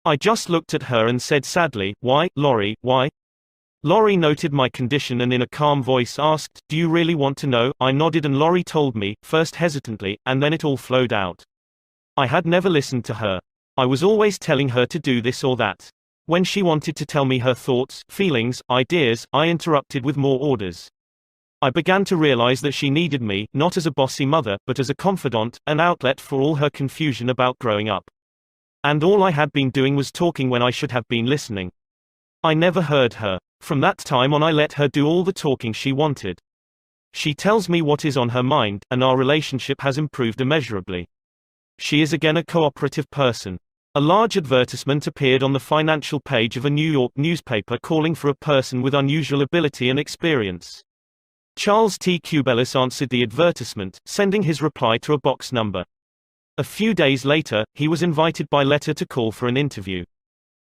I just looked at her and said sadly, Why, Lori, why? Lori noted my condition and in a calm voice asked, Do you really want to know? I nodded and Lori told me, first hesitantly, and then it all flowed out. I had never listened to her. I was always telling her to do this or that. When she wanted to tell me her thoughts, feelings, ideas, I interrupted with more orders. I began to realize that she needed me, not as a bossy mother, but as a confidant, an outlet for all her confusion about growing up. And all I had been doing was talking when I should have been listening. I never heard her. From that time on I let her do all the talking she wanted. She tells me what is on her mind, and our relationship has improved immeasurably. She is again a cooperative person. A large advertisement appeared on the financial page of a New York newspaper calling for a person with unusual ability and experience. Charles T. Cubelis answered the advertisement, sending his reply to a box number. A few days later, he was invited by letter to call for an interview.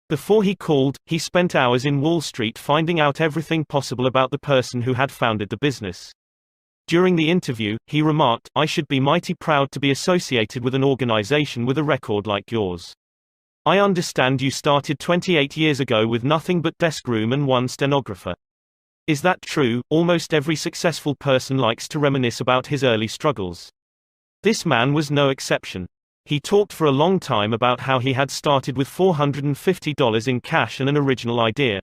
Before he called, he spent hours in Wall Street finding out everything possible about the person who had founded the business. During the interview, he remarked, I should be mighty proud to be associated with an organization with a record like yours. I understand you started 28 years ago with nothing but desk room and one stenographer. Is that true? Almost every successful person likes to reminisce about his early struggles. This man was no exception. He talked for a long time about how he had started with $450 in cash and an original idea.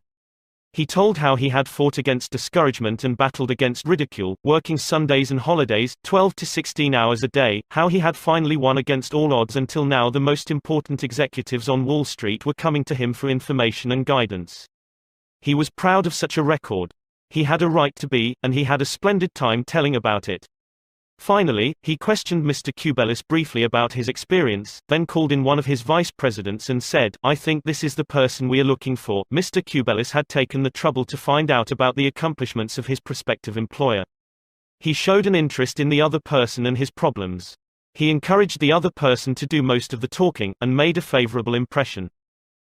He told how he had fought against discouragement and battled against ridicule, working Sundays and holidays, 12 to 16 hours a day, how he had finally won against all odds until now the most important executives on Wall Street were coming to him for information and guidance. He was proud of such a record. He had a right to be, and he had a splendid time telling about it. Finally, he questioned Mr. Kubelis briefly about his experience, then called in one of his vice presidents and said, "I think this is the person we are looking for." Mr. Kubelis had taken the trouble to find out about the accomplishments of his prospective employer. He showed an interest in the other person and his problems. He encouraged the other person to do most of the talking, and made a favorable impression.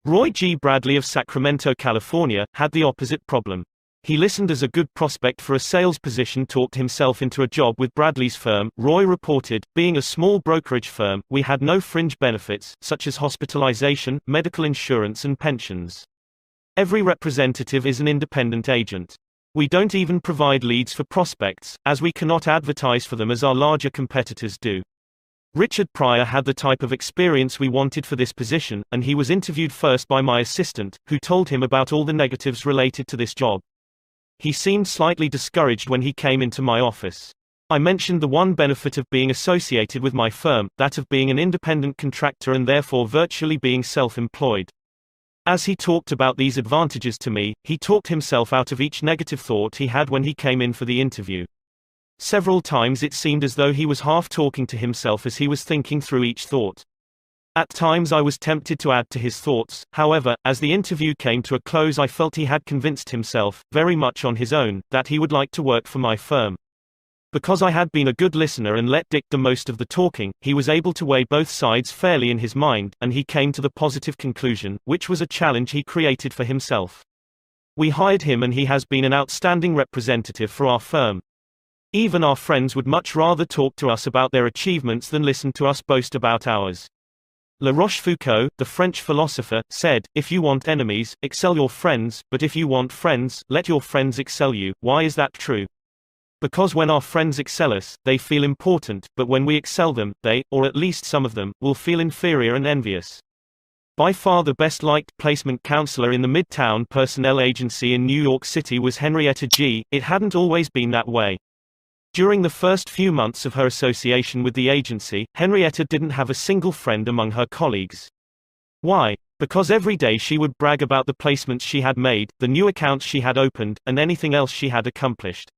Roy G. Bradley of Sacramento, California, had the opposite problem. He listened as a good prospect for a sales position talked himself into a job with Bradley's firm. Roy reported, "Being a small brokerage firm, we had no fringe benefits, such as hospitalization, medical insurance and pensions. Every representative is an independent agent. We don't even provide leads for prospects, as we cannot advertise for them as our larger competitors do." Richard Pryor had the type of experience we wanted for this position, and he was interviewed first by my assistant, who told him about all the negatives related to this job. He seemed slightly discouraged when he came into my office. I mentioned the one benefit of being associated with my firm, that of being an independent contractor and therefore virtually being self-employed. As he talked about these advantages to me, he talked himself out of each negative thought he had when he came in for the interview. Several times it seemed as though he was half talking to himself as he was thinking through each thought. At times I was tempted to add to his thoughts, however, as the interview came to a close I felt he had convinced himself, very much on his own, that he would like to work for my firm. Because I had been a good listener and let Dick do most of the talking, he was able to weigh both sides fairly in his mind, and he came to the positive conclusion, which was a challenge he created for himself. We hired him and he has been an outstanding representative for our firm. Even our friends would much rather talk to us about their achievements than listen to us boast about ours. La Rochefoucauld, the French philosopher, said, "If you want enemies, excel your friends, but if you want friends, let your friends excel you." Why is that true? Because when our friends excel us, they feel important, but when we excel them, they, or at least some of them, will feel inferior and envious. By far the best liked placement counselor in the Midtown Personnel Agency in New York City was Henrietta G. It hadn't always been that way. During the first few months of her association with the agency, Henrietta didn't have a single friend among her colleagues. Why? Because every day she would brag about the placements she had made, the new accounts she had opened, and anything else she had accomplished.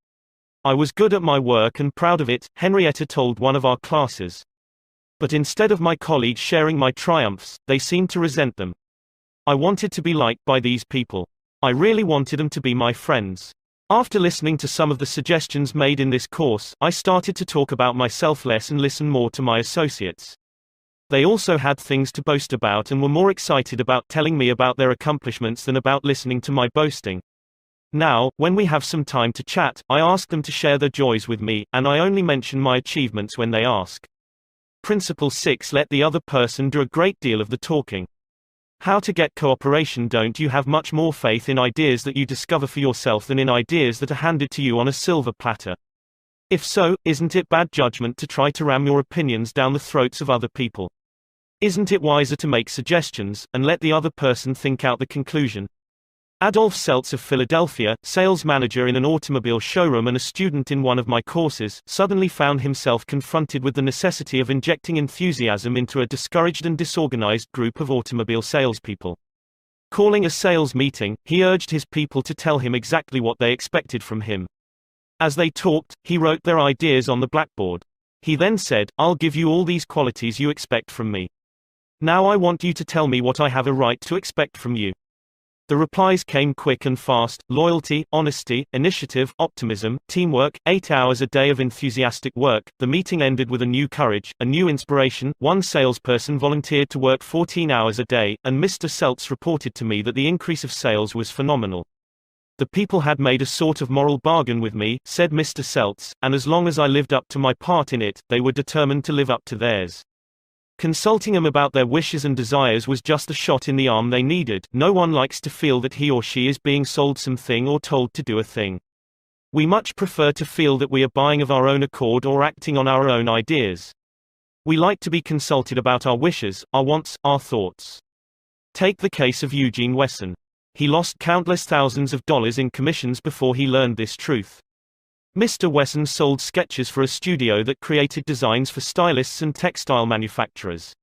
"I was good at my work and proud of it," Henrietta told one of our classes. But instead of my colleagues sharing my triumphs, they seemed to resent them. I wanted to be liked by these people. I really wanted them to be my friends. After listening to some of the suggestions made in this course, I started to talk about myself less and listen more to my associates. They also had things to boast about and were more excited about telling me about their accomplishments than about listening to my boasting. Now, when we have some time to chat, I ask them to share their joys with me, and I only mention my achievements when they ask. Principle 6: Let the other person do a great deal of the talking. How to get cooperation? Don't you have much more faith in ideas that you discover for yourself than in ideas that are handed to you on a silver platter? If so, isn't it bad judgment to try to ram your opinions down the throats of other people? Isn't it wiser to make suggestions, and let the other person think out the conclusion? Adolph Seltz of Philadelphia, sales manager in an automobile showroom and a student in one of my courses, suddenly found himself confronted with the necessity of injecting enthusiasm into a discouraged and disorganized group of automobile salespeople. Calling a sales meeting, he urged his people to tell him exactly what they expected from him. As they talked, he wrote their ideas on the blackboard. He then said, "I'll give you all these qualities you expect from me. Now I want you to tell me what I have a right to expect from you." The replies came quick and fast: loyalty, honesty, initiative, optimism, teamwork, 8 hours a day of enthusiastic work. The meeting ended with a new courage, a new inspiration. One salesperson volunteered to work 14 hours a day, and Mr. Seltz reported to me that the increase of sales was phenomenal. "The people had made a sort of moral bargain with me," said Mr. Seltz, "and as long as I lived up to my part in it, they were determined to live up to theirs. Consulting them about their wishes and desires was just the shot in the arm they needed. No one likes to feel that he or she is being sold something or told to do a thing. We much prefer to feel that we are buying of our own accord or acting on our own ideas. We like to be consulted about our wishes, our wants, our thoughts." Take the case of Eugene Wesson. He lost countless thousands of dollars in commissions before he learned this truth. Mr. Wesson sold sketches for a studio that created designs for stylists and textile manufacturers.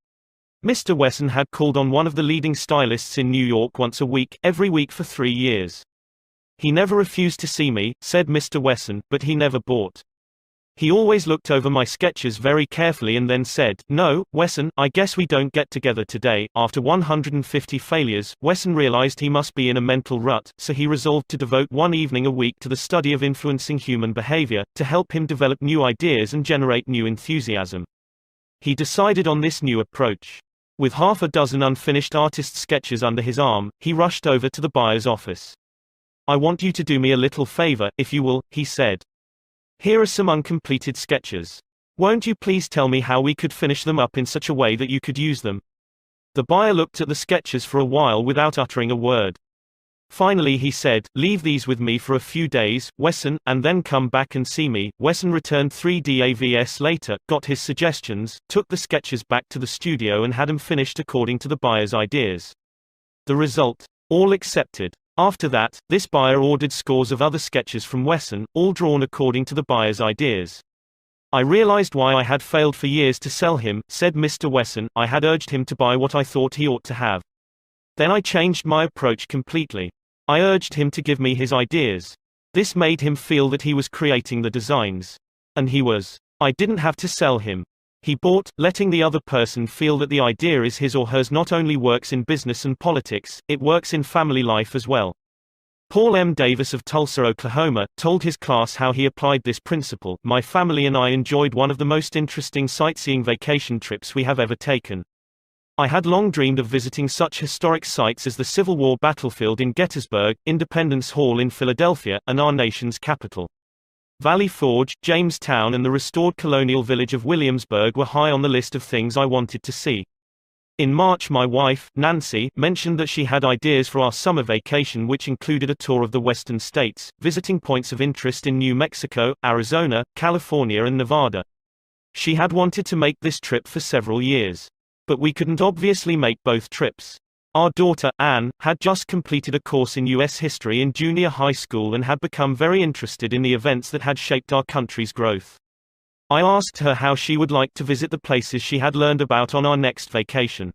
Mr. Wesson had called on one of the leading stylists in New York once a week, every week for 3 years. He never refused to see me, said Mr. Wesson, but he never bought. He always looked over my sketches very carefully and then said, "No, Wesson, I guess we don't get together today." After 150 failures, Wesson realized he must be in a mental rut, so he resolved to devote one evening a week to the study of influencing human behavior, to help him develop new ideas and generate new enthusiasm. He decided on this new approach. With half a dozen unfinished artist sketches under his arm, he rushed over to the buyer's office. "I want you to do me a little favor, if you will," he said. "Here are some uncompleted sketches. Won't you please tell me how we could finish them up in such a way that you could use them?" The buyer looked at the sketches for a while without uttering a word. Finally he said, "Leave these with me for a few days, Wesson, and then come back and see me." Wesson returned 3 days later, got his suggestions, took the sketches back to the studio and had them finished according to the buyer's ideas. The result? All accepted. After that, this buyer ordered scores of other sketches from Wesson, all drawn according to the buyer's ideas. "I realized why I had failed for years to sell him," said Mr. Wesson. "I had urged him to buy what I thought he ought to have. Then I changed my approach completely. I urged him to give me his ideas. This made him feel that he was creating the designs. And he was. I didn't have to sell him. He bought, letting the other person feel that the idea is his or hers not only works in business and politics, it works in family life as well." Paul M. Davis of Tulsa, Oklahoma, told his class how he applied this principle. "My family and I enjoyed one of the most interesting sightseeing vacation trips we have ever taken. I had long dreamed of visiting such historic sites as the Civil War battlefield in Gettysburg, Independence Hall in Philadelphia, and our nation's capital. Valley Forge, Jamestown and the restored colonial village of Williamsburg were high on the list of things I wanted to see." In March, my wife, Nancy, mentioned that she had ideas for our summer vacation, which included a tour of the western states, visiting points of interest in New Mexico, Arizona, California and Nevada. She had wanted to make this trip for several years. But we couldn't obviously make both trips. Our daughter, Anne, had just completed a course in U.S. history in junior high school and had become very interested in the events that had shaped our country's growth. I asked her how she would like to visit the places she had learned about on our next vacation.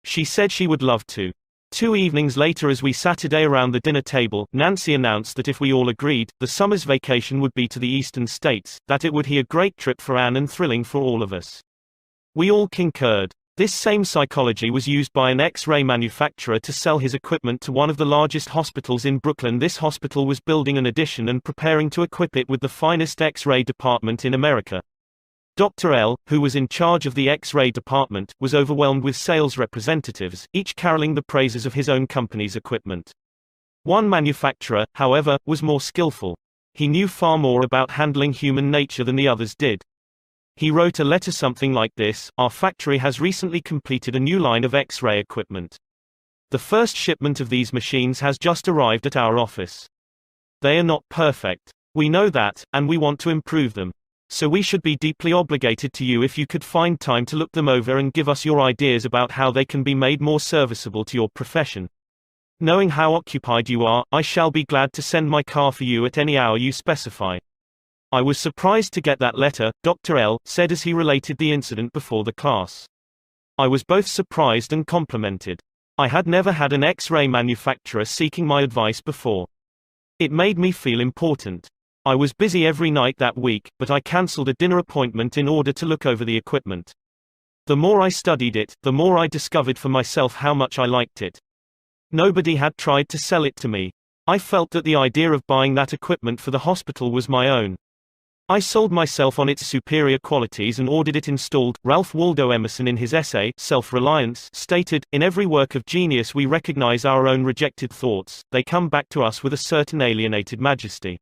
She said she would love to. 2 evenings later, as we sat around the dinner table, Nancy announced that if we all agreed, the summer's vacation would be to the eastern states, that it would be a great trip for Anne and thrilling for all of us. We all concurred. This same psychology was used by an X-ray manufacturer to sell his equipment to one of the largest hospitals in Brooklyn. This hospital was building an addition and preparing to equip it with the finest X-ray department in America. Dr. L, who was in charge of the X-ray department, was overwhelmed with sales representatives, each caroling the praises of his own company's equipment. One manufacturer, however, was more skillful. He knew far more about handling human nature than the others did. He wrote a letter something like this: "Our factory has recently completed a new line of X-ray equipment. The first shipment of these machines has just arrived at our office. They are not perfect. We know that, and we want to improve them. So we should be deeply obligated to you if you could find time to look them over and give us your ideas about how they can be made more serviceable to your profession. Knowing how occupied you are, I shall be glad to send my car for you at any hour you specify." "I was surprised to get that letter," Dr. L said as he related the incident before the class. "I was both surprised and complimented. I had never had an X-ray manufacturer seeking my advice before. It made me feel important. I was busy every night that week, but I cancelled a dinner appointment in order to look over the equipment. The more I studied it, the more I discovered for myself how much I liked it. Nobody had tried to sell it to me. I felt that the idea of buying that equipment for the hospital was my own. I sold myself on its superior qualities and ordered it installed." Ralph Waldo Emerson, in his essay, Self-Reliance, stated, "In every work of genius we recognize our own rejected thoughts, they come back to us with a certain alienated majesty."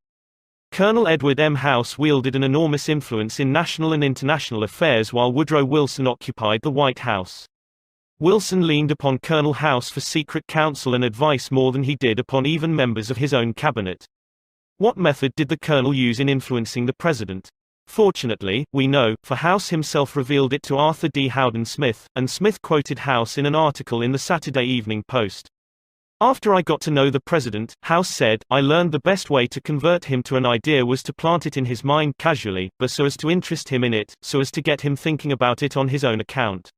Colonel Edward M. House wielded an enormous influence in national and international affairs while Woodrow Wilson occupied the White House. Wilson leaned upon Colonel House for secret counsel and advice more than he did upon even members of his own cabinet. What method did the colonel use in influencing the president? Fortunately, we know, for House himself revealed it to Arthur D. Howden Smith, and Smith quoted House in an article in the Saturday Evening Post. After I got to know the president, House said, I learned the best way to convert him to an idea was to plant it in his mind casually, but so as to interest him in it, so as to get him thinking about it on his own account.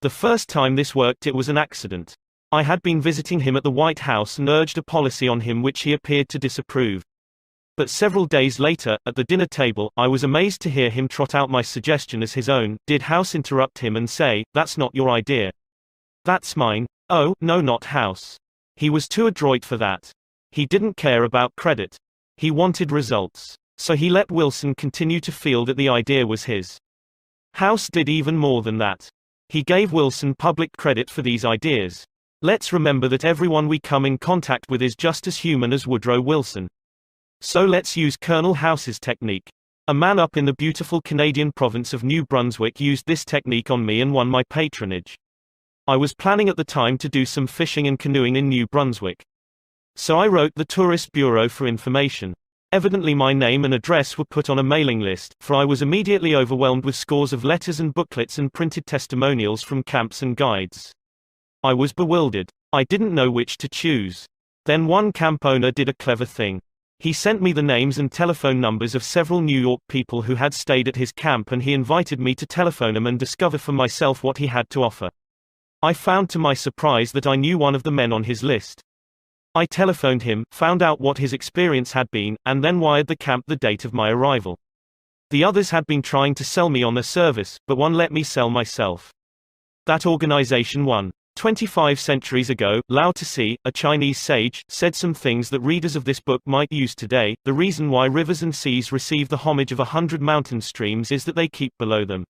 The first time this worked it was an accident. I had been visiting him at the White House and urged a policy on him which he appeared to disapprove. But several days later, at the dinner table, I was amazed to hear him trot out my suggestion as his own. Did House interrupt him and say, "That's not your idea. That's mine"? Oh, no, not House. He was too adroit for that. He didn't care about credit. He wanted results. So he let Wilson continue to feel that the idea was his. House did even more than that. He gave Wilson public credit for these ideas. Let's remember that everyone we come in contact with is just as human as Woodrow Wilson. So let's use Colonel House's technique. A man up in the beautiful Canadian province of New Brunswick used this technique on me and won my patronage. I was planning at the time to do some fishing and canoeing in New Brunswick. So I wrote the Tourist Bureau for information. Evidently my name and address were put on a mailing list, for I was immediately overwhelmed with scores of letters and booklets and printed testimonials from camps and guides. I was bewildered. I didn't know which to choose. Then one camp owner did a clever thing. He sent me the names and telephone numbers of several New York people who had stayed at his camp, and he invited me to telephone them and discover for myself what he had to offer. I found to my surprise that I knew one of the men on his list. I telephoned him, found out what his experience had been, and then wired the camp the date of my arrival. The others had been trying to sell me on their service, but one let me sell myself. That organization won. 25 centuries ago, Lao Tse, a Chinese sage, said some things that readers of this book might use today. The reason why rivers and seas receive the homage of 100 mountain streams is that they keep below them.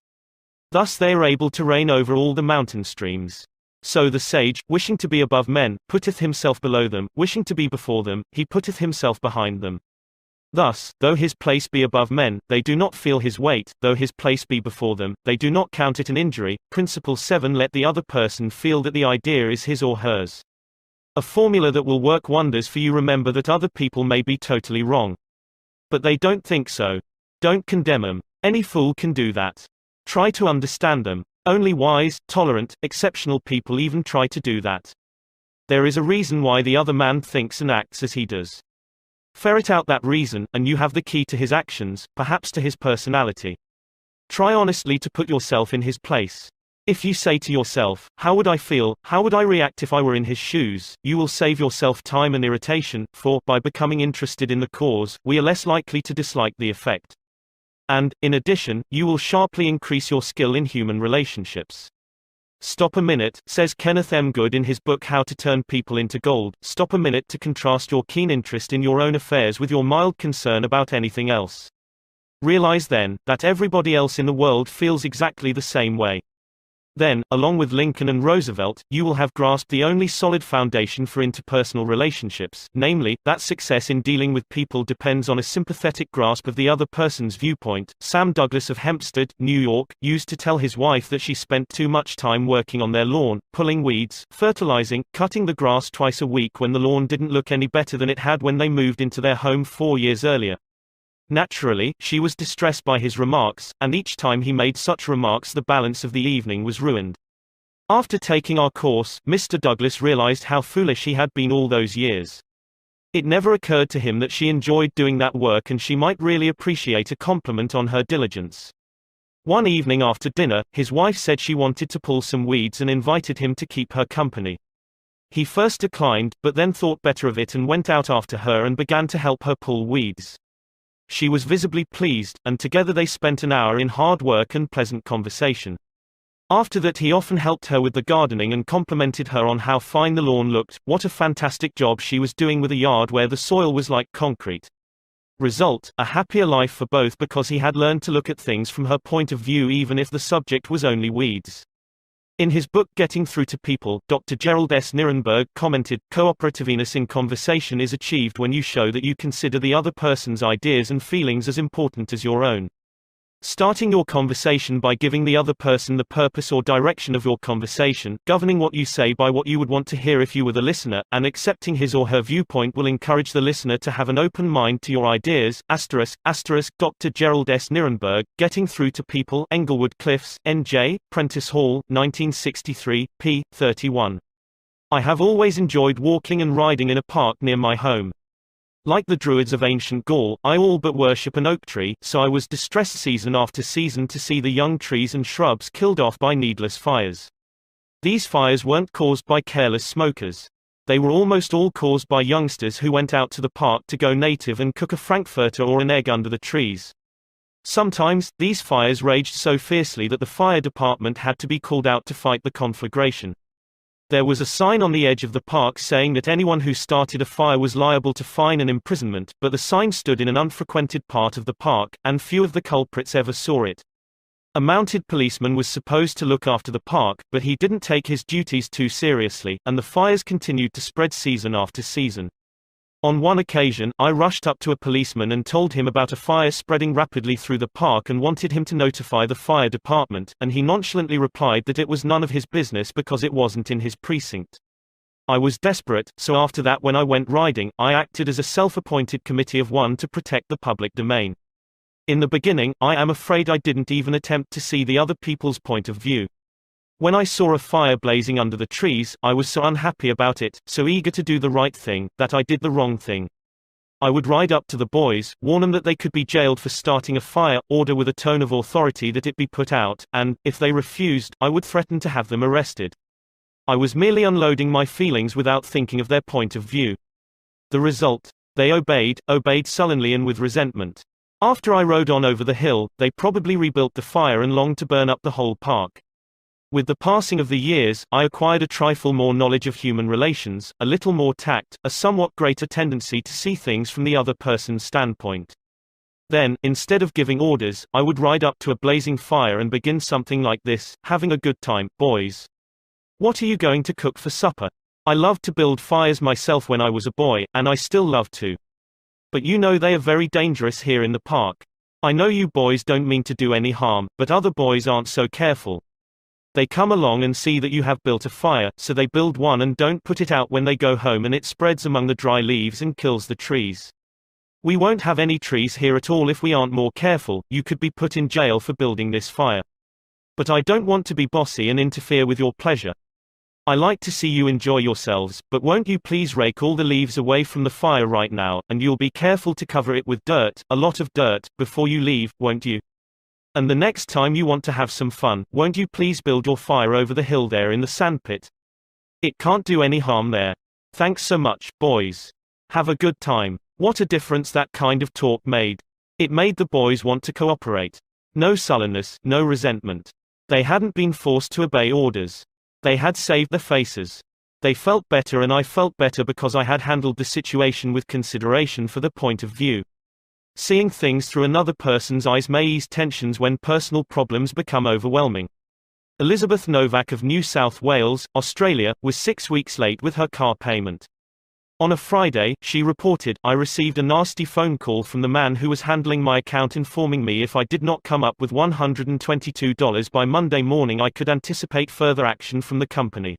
Thus they are able to reign over all the mountain streams. So the sage, wishing to be above men, putteth himself below them, wishing to be before them, he putteth himself behind them. Thus, though his place be above men, they do not feel his weight, though his place be before them, they do not count it an injury. Principle 7. Let the other person feel that the idea is his or hers. A formula that will work wonders for you. Remember that other people may be totally wrong. But they don't think so. Don't condemn them. Any fool can do that. Try to understand them. Only wise, tolerant, exceptional people even try to do that. There is a reason why the other man thinks and acts as he does. Ferret out that reason, and you have the key to his actions, perhaps to his personality. Try honestly to put yourself in his place. If you say to yourself, "How would I feel, how would I react if I were in his shoes?" you will save yourself time and irritation, for, by becoming interested in the cause, we are less likely to dislike the effect. And, in addition, you will sharply increase your skill in human relationships. Stop a minute, says Kenneth M. Good in his book How to Turn People into Gold. Stop a minute to contrast your keen interest in your own affairs with your mild concern about anything else. Realize then, that everybody else in the world feels exactly the same way. Then, along with Lincoln and Roosevelt, you will have grasped the only solid foundation for interpersonal relationships, namely, that success in dealing with people depends on a sympathetic grasp of the other person's viewpoint. Sam Douglas of Hempstead, New York, used to tell his wife that she spent too much time working on their lawn, pulling weeds, fertilizing, cutting the grass twice a week when the lawn didn't look any better than it had when they moved into their home 4 years earlier. Naturally, she was distressed by his remarks, and each time he made such remarks the balance of the evening was ruined. After taking our course, Mr. Douglas realized how foolish he had been all those years. It never occurred to him that she enjoyed doing that work and she might really appreciate a compliment on her diligence. One evening after dinner, his wife said she wanted to pull some weeds and invited him to keep her company. He first declined, but then thought better of it and went out after her and began to help her pull weeds. She was visibly pleased, and together they spent an hour in hard work and pleasant conversation. After that he often helped her with the gardening and complimented her on how fine the lawn looked, what a fantastic job she was doing with a yard where the soil was like concrete. Result, a happier life for both because he had learned to look at things from her point of view even if the subject was only weeds. In his book Getting Through to People, Dr. Gerald S. Nirenberg commented, "Cooperativeness in conversation is achieved when you show that you consider the other person's ideas and feelings as important as your own. Starting your conversation by giving the other person the purpose or direction of your conversation, governing what you say by what you would want to hear if you were the listener, and accepting his or her viewpoint will encourage the listener to have an open mind to your ideas." Dr. Gerald S. Nirenberg, Getting Through to People, Englewood Cliffs, N.J., Prentice Hall, 1963, p. 31. I have always enjoyed walking and riding in a park near my home. Like the Druids of ancient Gaul, I all but worship an oak tree, so I was distressed season after season to see the young trees and shrubs killed off by needless fires. These fires weren't caused by careless smokers. They were almost all caused by youngsters who went out to the park to go native and cook a frankfurter or an egg under the trees. Sometimes, these fires raged so fiercely that the fire department had to be called out to fight the conflagration. There was a sign on the edge of the park saying that anyone who started a fire was liable to fine and imprisonment, but the sign stood in an unfrequented part of the park, and few of the culprits ever saw it. A mounted policeman was supposed to look after the park, but he didn't take his duties too seriously, and the fires continued to spread season after season. On one occasion, I rushed up to a policeman and told him about a fire spreading rapidly through the park and wanted him to notify the fire department, and he nonchalantly replied that it was none of his business because it wasn't in his precinct. I was desperate, so after that when I went riding, I acted as a self-appointed committee of one to protect the public domain. In the beginning, I am afraid I didn't even attempt to see the other people's point of view. When I saw a fire blazing under the trees, I was so unhappy about it, so eager to do the right thing, that I did the wrong thing. I would ride up to the boys, warn them that they could be jailed for starting a fire, order with a tone of authority that it be put out, and, if they refused, I would threaten to have them arrested. I was merely unloading my feelings without thinking of their point of view. The result? They obeyed sullenly and with resentment. After I rode on over the hill, they probably rebuilt the fire and longed to burn up the whole park. With the passing of the years, I acquired a trifle more knowledge of human relations, a little more tact, a somewhat greater tendency to see things from the other person's standpoint. Then, instead of giving orders, I would ride up to a blazing fire and begin something like this: "Having a good time, boys? What are you going to cook for supper? I loved to build fires myself when I was a boy, and I still love to. But you know they are very dangerous here in the park. I know you boys don't mean to do any harm, but other boys aren't so careful. They come along and see that you have built a fire, so they build one and don't put it out when they go home, and it spreads among the dry leaves and kills the trees. We won't have any trees here at all if we aren't more careful. You could be put in jail for building this fire. But I don't want to be bossy and interfere with your pleasure. I like to see you enjoy yourselves, but won't you please rake all the leaves away from the fire right now, and you'll be careful to cover it with dirt, a lot of dirt, before you leave, won't you? And the next time you want to have some fun, won't you please build your fire over the hill there in the sandpit? It can't do any harm there. Thanks so much, boys. Have a good time." What a difference that kind of talk made. It made the boys want to cooperate. No sullenness, no resentment. They hadn't been forced to obey orders. They had saved their faces. They felt better, and I felt better because I had handled the situation with consideration for their point of view. Seeing things through another person's eyes may ease tensions when personal problems become overwhelming. Elizabeth Novak of New South Wales, Australia, was 6 weeks late with her car payment. On a Friday, she reported, "I received a nasty phone call from the man who was handling my account informing me if I did not come up with $122 by Monday morning I could anticipate further action from the company.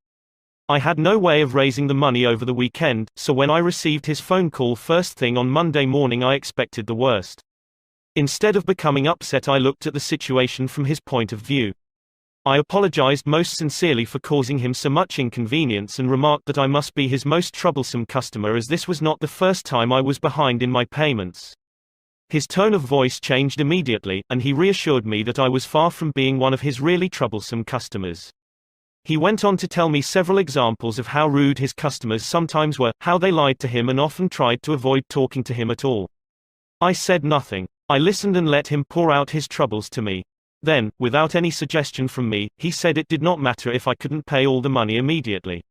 I had no way of raising the money over the weekend, so when I received his phone call first thing on Monday morning I expected the worst. Instead of becoming upset, I looked at the situation from his point of view. I apologized most sincerely for causing him so much inconvenience and remarked that I must be his most troublesome customer, as this was not the first time I was behind in my payments. His tone of voice changed immediately, and he reassured me that I was far from being one of his really troublesome customers. He went on to tell me several examples of how rude his customers sometimes were, how they lied to him and often tried to avoid talking to him at all. I said nothing. I listened and let him pour out his troubles to me. Then, without any suggestion from me, he said it did not matter if I couldn't pay all the money immediately.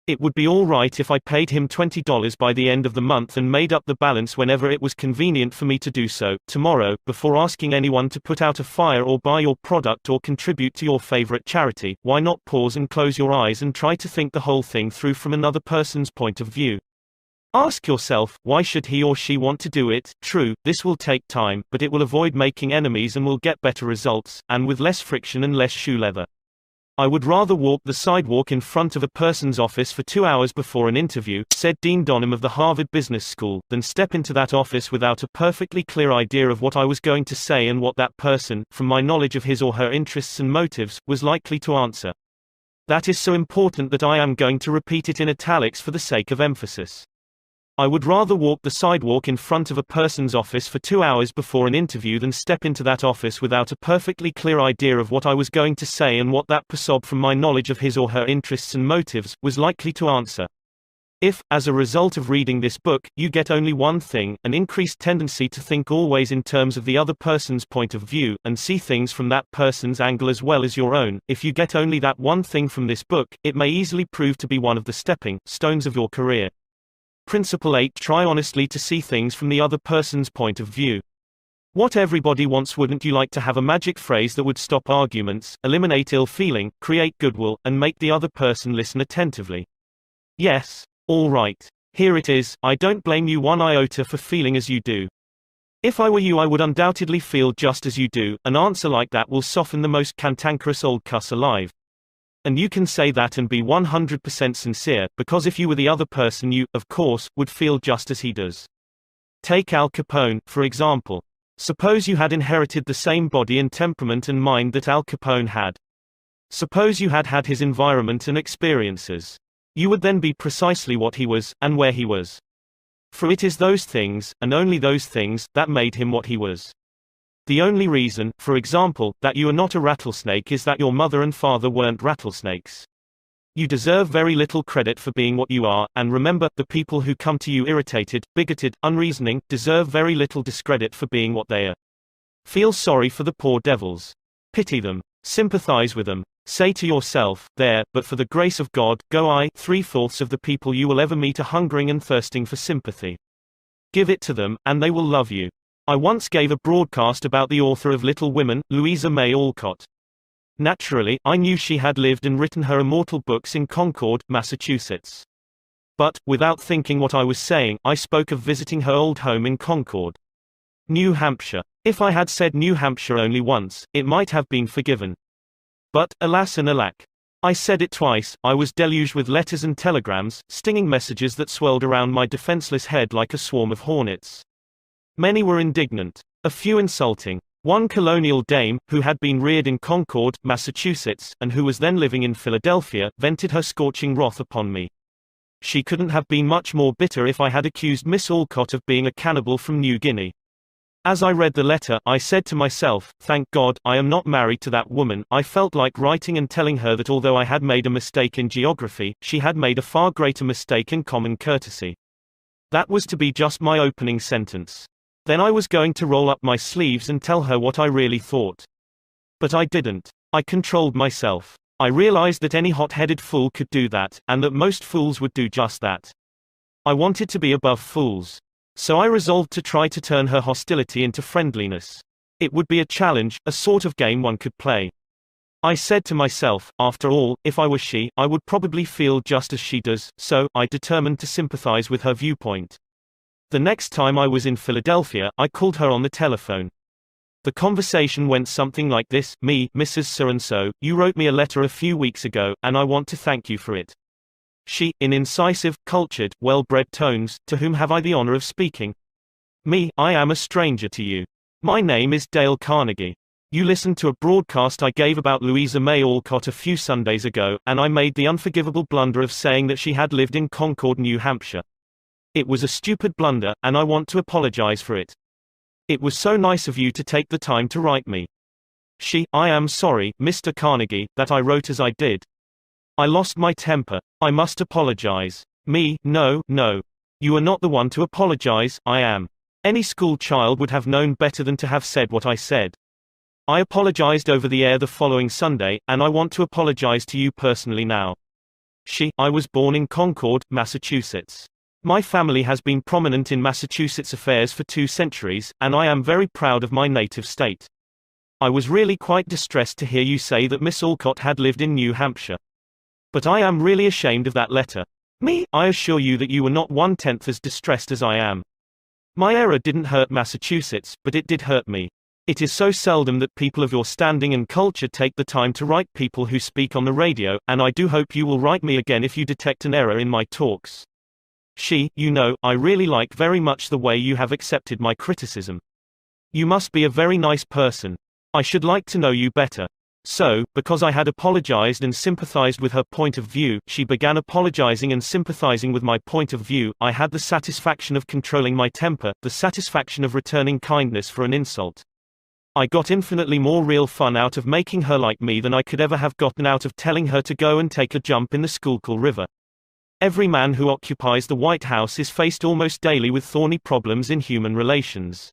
It would be all right if I paid him $20 by the end of the month and made up the balance whenever it was convenient for me to do so, tomorrow, before asking anyone to put out a fire or buy your product or contribute to your favorite charity. Why not pause and close your eyes and try to think the whole thing through from another person's point of view? Ask yourself, why should he or she want to do it? True, this will take time, but it will avoid making enemies and will get better results, and with less friction and less shoe leather. I would rather walk the sidewalk in front of a person's office for 2 hours before an interview, said Dean Donham of the Harvard Business School, than step into that office without a perfectly clear idea of what I was going to say and what that person, from my knowledge of his or her interests and motives, was likely to answer. That is so important that I am going to repeat it in italics for the sake of emphasis. I would rather walk the sidewalk in front of a person's office for 2 hours before an interview than step into that office without a perfectly clear idea of what I was going to say and what that person, from my knowledge of his or her interests and motives, was likely to answer. If, as a result of reading this book, you get only one thing, an increased tendency to think always in terms of the other person's point of view, and see things from that person's angle as well as your own, if you get only that one thing from this book, it may easily prove to be one of the stepping stones of your career. Principle 8. Try honestly to see things from the other person's point of view. What everybody wants. Wouldn't you like to have a magic phrase that would stop arguments, eliminate ill feeling, create goodwill, and make the other person listen attentively? Yes. All right. Here it is. I don't blame you one iota for feeling as you do. If I were you, I would undoubtedly feel just as you do. An answer like that will soften the most cantankerous old cuss alive. And you can say that and be 100% sincere, because if you were the other person, you, of course, would feel just as he does. Take Al Capone, for example. Suppose you had inherited the same body and temperament and mind that Al Capone had. Suppose you had had his environment and experiences. You would then be precisely what he was, and where he was. For it is those things, and only those things, that made him what he was. The only reason, for example, that you are not a rattlesnake is that your mother and father weren't rattlesnakes. You deserve very little credit for being what you are, and remember, the people who come to you irritated, bigoted, unreasoning, deserve very little discredit for being what they are. Feel sorry for the poor devils. Pity them. Sympathize with them. Say to yourself, there, but for the grace of God, go I. 3/4 of the people you will ever meet are hungering and thirsting for sympathy. Give it to them, and they will love you. I once gave a broadcast about the author of Little Women, Louisa May Alcott. Naturally, I knew she had lived and written her immortal books in Concord, Massachusetts. But, without thinking what I was saying, I spoke of visiting her old home in Concord, New Hampshire. If I had said New Hampshire only once, it might have been forgiven. But, alas and alack. I said it twice. I was deluged with letters and telegrams, stinging messages that swirled around my defenseless head like a swarm of hornets. Many were indignant, a few insulting. One colonial dame, who had been reared in Concord, Massachusetts, and who was then living in Philadelphia, vented her scorching wrath upon me. She couldn't have been much more bitter if I had accused Miss Alcott of being a cannibal from New Guinea. As I read the letter, I said to myself, thank God, I am not married to that woman. I felt like writing and telling her that although I had made a mistake in geography, she had made a far greater mistake in common courtesy. That was to be just my opening sentence. Then I was going to roll up my sleeves and tell her what I really thought. But I didn't. I controlled myself. I realized that any hot-headed fool could do that, and that most fools would do just that. I wanted to be above fools. So I resolved to try to turn her hostility into friendliness. It would be a challenge, a sort of game one could play. I said to myself, after all, if I were she, I would probably feel just as she does, so I determined to sympathize with her viewpoint. The next time I was in Philadelphia, I called her on the telephone. The conversation went something like this: me, Mrs. So-and-so, you wrote me a letter a few weeks ago, and I want to thank you for it. She, in incisive, cultured, well-bred tones, to whom have I the honor of speaking? Me, I am a stranger to you. My name is Dale Carnegie. You listened to a broadcast I gave about Louisa May Alcott a few Sundays ago, and I made the unforgivable blunder of saying that she had lived in Concord, New Hampshire. It was a stupid blunder, and I want to apologize for it. It was so nice of you to take the time to write me. She, I am sorry, Mr. Carnegie, that I wrote as I did. I lost my temper. I must apologize. Me, no. You are not the one to apologize, I am. Any school child would have known better than to have said what I said. I apologized over the air the following Sunday, and I want to apologize to you personally now. She, I was born in Concord, Massachusetts. My family has been prominent in Massachusetts affairs for 2 centuries, and I am very proud of my native state. I was really quite distressed to hear you say that Miss Alcott had lived in New Hampshire. But I am really ashamed of that letter. Me, I assure you that you were not 1/10 as distressed as I am. My error didn't hurt Massachusetts, but it did hurt me. It is so seldom that people of your standing and culture take the time to write people who speak on the radio, and I do hope you will write me again if you detect an error in my talks. She, you know, I really like very much the way you have accepted my criticism. You must be a very nice person. I should like to know you better. So, because I had apologized and sympathized with her point of view, she began apologizing and sympathizing with my point of view. I had the satisfaction of controlling my temper, the satisfaction of returning kindness for an insult. I got infinitely more real fun out of making her like me than I could ever have gotten out of telling her to go and take a jump in the Schuylkill River. Every man who occupies the White House is faced almost daily with thorny problems in human relations.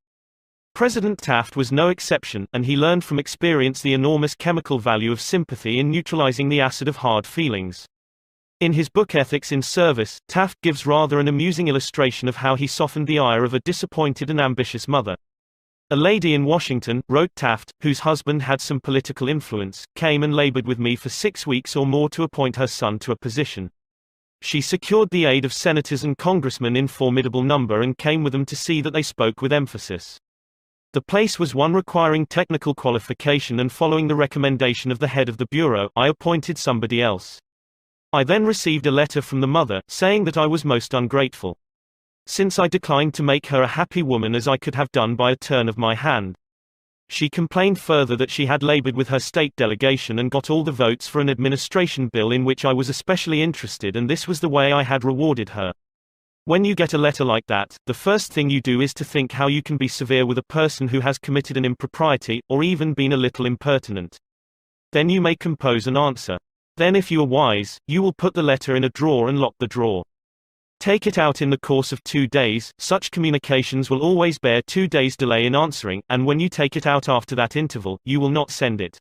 President Taft was no exception, and he learned from experience the enormous chemical value of sympathy in neutralizing the acid of hard feelings. In his book Ethics in Service, Taft gives rather an amusing illustration of how he softened the ire of a disappointed and ambitious mother. A lady in Washington, wrote Taft, whose husband had some political influence, came and labored with me for 6 weeks or more to appoint her son to a position. She secured the aid of senators and congressmen in formidable number and came with them to see that they spoke with emphasis. The place was one requiring technical qualification, and following the recommendation of the head of the bureau, I appointed somebody else. I then received a letter from the mother, saying that I was most ungrateful, since I declined to make her a happy woman as I could have done by a turn of my hand. She complained further that she had labored with her state delegation and got all the votes for an administration bill in which I was especially interested, and this was the way I had rewarded her. When you get a letter like that, the first thing you do is to think how you can be severe with a person who has committed an impropriety, or even been a little impertinent. Then you may compose an answer. Then, if you are wise, you will put the letter in a drawer and lock the drawer. Take it out in the course of 2 days. Such communications will always bear 2 days' delay in answering, and when you take it out after that interval, you will not send it.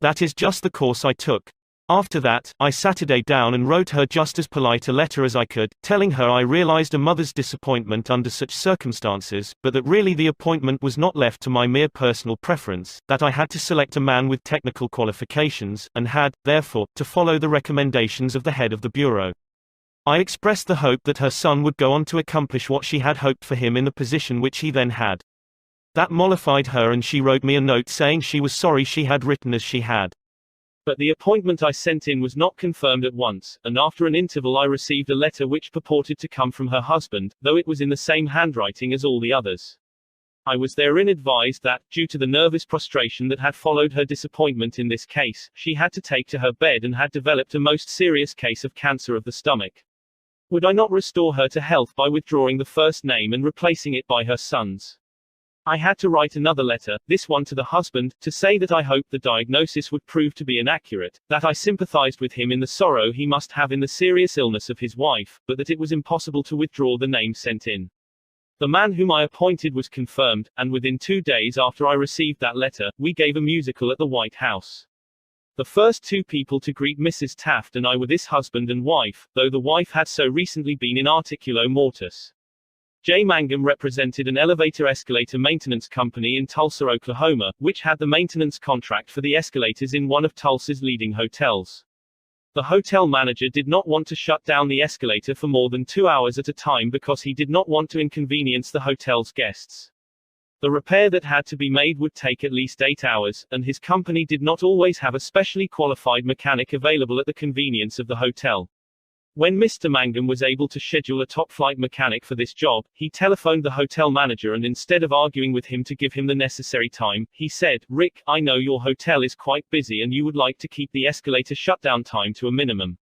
That is just the course I took. After that, I sat a day down and wrote her just as polite a letter as I could, telling her I realized a mother's disappointment under such circumstances, but that really the appointment was not left to my mere personal preference, that I had to select a man with technical qualifications, and had, therefore, to follow the recommendations of the head of the bureau. I expressed the hope that her son would go on to accomplish what she had hoped for him in the position which he then had. That mollified her, and she wrote me a note saying she was sorry she had written as she had. But the appointment I sent in was not confirmed at once, and after an interval I received a letter which purported to come from her husband, though it was in the same handwriting as all the others. I was therein advised that, due to the nervous prostration that had followed her disappointment in this case, she had to take to her bed and had developed a most serious case of cancer of the stomach. Would I not restore her to health by withdrawing the first name and replacing it by her son's? I had to write another letter, this one to the husband, to say that I hoped the diagnosis would prove to be inaccurate, that I sympathized with him in the sorrow he must have in the serious illness of his wife, but that it was impossible to withdraw the name sent in. The man whom I appointed was confirmed, and within 2 days after I received that letter, we gave a musical at the White House. The first 2 people to greet Mrs. Taft and I were this husband and wife, though the wife had so recently been in articulo mortis. J. Mangum represented an elevator-escalator maintenance company in Tulsa, Oklahoma, which had the maintenance contract for the escalators in one of Tulsa's leading hotels. The hotel manager did not want to shut down the escalator for more than 2 hours at a time because he did not want to inconvenience the hotel's guests. The repair that had to be made would take at least 8 hours, and his company did not always have a specially qualified mechanic available at the convenience of the hotel. When Mr. Mangum was able to schedule a top-flight mechanic for this job, he telephoned the hotel manager and instead of arguing with him to give him the necessary time, he said, "Rick, I know your hotel is quite busy and you would like to keep the escalator shutdown time to a minimum.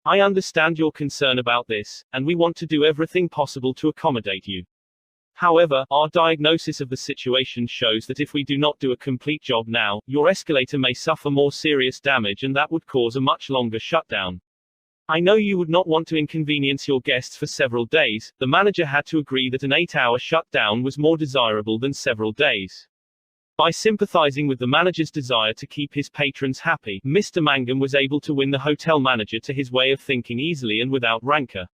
I understand your concern about this, and we want to do everything possible to accommodate you. However, our diagnosis of the situation shows that if we do not do a complete job now, your escalator may suffer more serious damage and that would cause a much longer shutdown. I know you would not want to inconvenience your guests for several days." The manager had to agree that an 8-hour shutdown was more desirable than several days. By sympathizing with the manager's desire to keep his patrons happy, Mr. Mangum was able to win the hotel manager to his way of thinking easily and without rancor.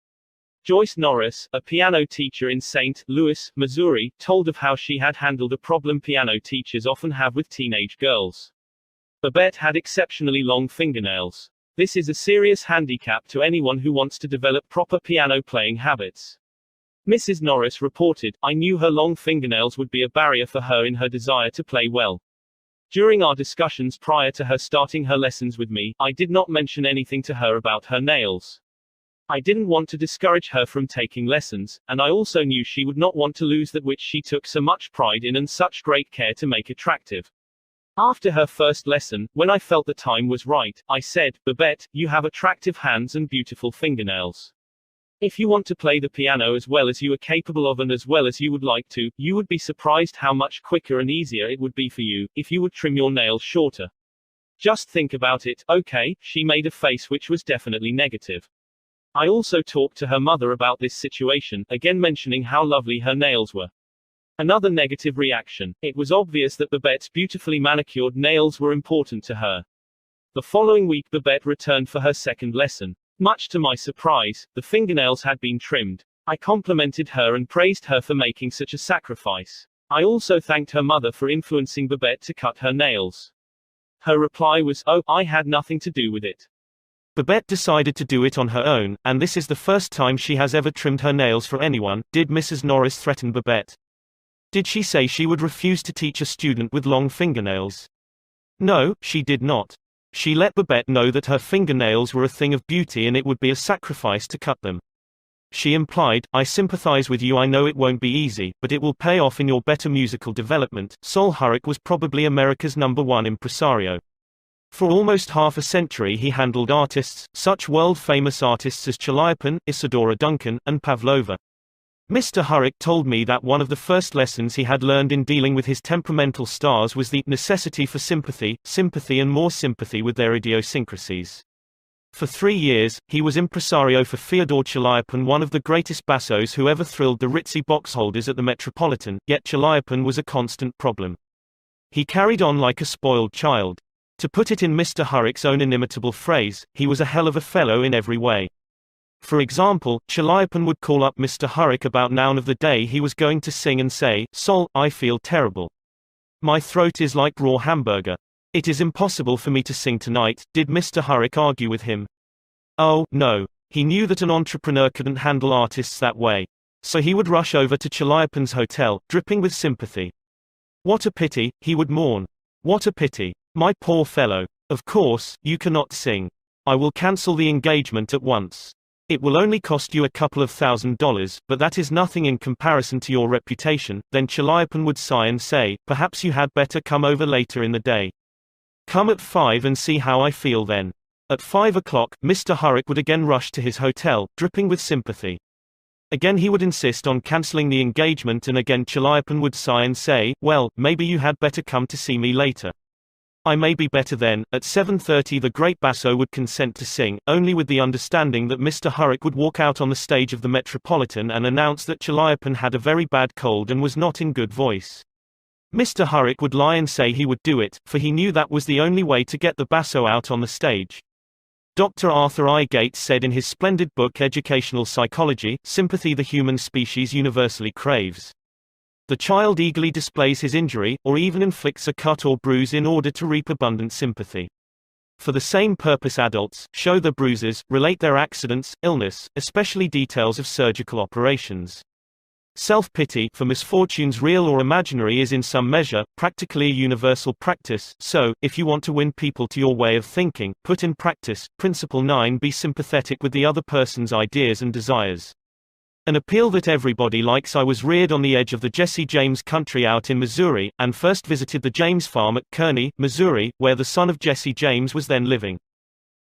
Joyce Norris, a piano teacher in St. Louis, Missouri, told of how she had handled a problem piano teachers often have with teenage girls. Babette had exceptionally long fingernails. This is a serious handicap to anyone who wants to develop proper piano playing habits. Mrs. Norris reported, "I knew her long fingernails would be a barrier for her in her desire to play well. During our discussions prior to her starting her lessons with me, I did not mention anything to her about her nails. I didn't want to discourage her from taking lessons, and I also knew she would not want to lose that which she took so much pride in and such great care to make attractive. After her first lesson, when I felt the time was right, I said, "Babette, you have attractive hands and beautiful fingernails. If you want to play the piano as well as you are capable of and as well as you would like to, you would be surprised how much quicker and easier it would be for you, if you would trim your nails shorter. Just think about it." Okay, she made a face which was definitely negative. I also talked to her mother about this situation, again mentioning how lovely her nails were. Another negative reaction. It was obvious that Babette's beautifully manicured nails were important to her. The following week Babette returned for her second lesson. Much to my surprise, the fingernails had been trimmed. I complimented her and praised her for making such a sacrifice. I also thanked her mother for influencing Babette to cut her nails. Her reply was, "Oh, I had nothing to do with it." Babette decided to do it on her own, and this is the first time she has ever trimmed her nails for anyone. Did Mrs. Norris threaten Babette? Did she say she would refuse to teach a student with long fingernails? No, she did not. She let Babette know that her fingernails were a thing of beauty and it would be a sacrifice to cut them. She implied, "I sympathize with you. I know it won't be easy, but it will pay off in your better musical development." Sol Hurrick was probably America's #1 impresario. For almost half a century he handled artists, such world-famous artists as Chaliapin, Isadora Duncan, and Pavlova. Mr. Hurrick told me that one of the first lessons he had learned in dealing with his temperamental stars was the necessity for sympathy and more sympathy with their idiosyncrasies. For 3 years, he was impresario for Fyodor Chaliapin, one of the greatest bassos who ever thrilled the ritzy box holders at the Metropolitan, yet Chaliapin was a constant problem. He carried on like a spoiled child. To put it in Mr. Hurrick's own inimitable phrase, he was a hell of a fellow in every way. For example, Chaliapin would call up Mr. Hurrick about noon of the day he was going to sing and say, "Sol, I feel terrible. My throat is like raw hamburger. It is impossible for me to sing tonight." Did Mr. Hurrick argue with him? Oh, no. He knew that an entrepreneur couldn't handle artists that way. So he would rush over to Chaliapin's hotel, dripping with sympathy. "What a pity," he would mourn. "What a pity. My poor fellow. Of course, you cannot sing. I will cancel the engagement at once. It will only cost you a couple of $1,000s, but that is nothing in comparison to your reputation." Then Chaliapin would sigh and say, "Perhaps you had better come over later in the day. Come at 5 and see how I feel then." At 5 o'clock, Mr. Hurrick would again rush to his hotel, dripping with sympathy. Again he would insist on cancelling the engagement, and again Chaliapin would sigh and say, "Well, maybe you had better come to see me later. I may be better then." At 7:30 the great basso would consent to sing, only with the understanding that Mr. Hurrick would walk out on the stage of the Metropolitan and announce that Chaliapin had a very bad cold and was not in good voice. Mr. Hurrick would lie and say he would do it, for he knew that was the only way to get the basso out on the stage. Dr. Arthur I. Gates said in his splendid book Educational Psychology, "Sympathy the human species universally craves. The child eagerly displays his injury, or even inflicts a cut or bruise in order to reap abundant sympathy. For the same purpose adults show their bruises, relate their accidents, illness, especially details of surgical operations. Self-pity for misfortunes real or imaginary is in some measure, practically a universal practice. So, if you want to win people to your way of thinking, put in practice, Principle 9: be sympathetic with the other person's ideas and desires. An appeal that everybody likes. I was reared on the edge of the Jesse James country out in Missouri, and first visited the James farm at Kearney, Missouri, where the son of Jesse James was then living.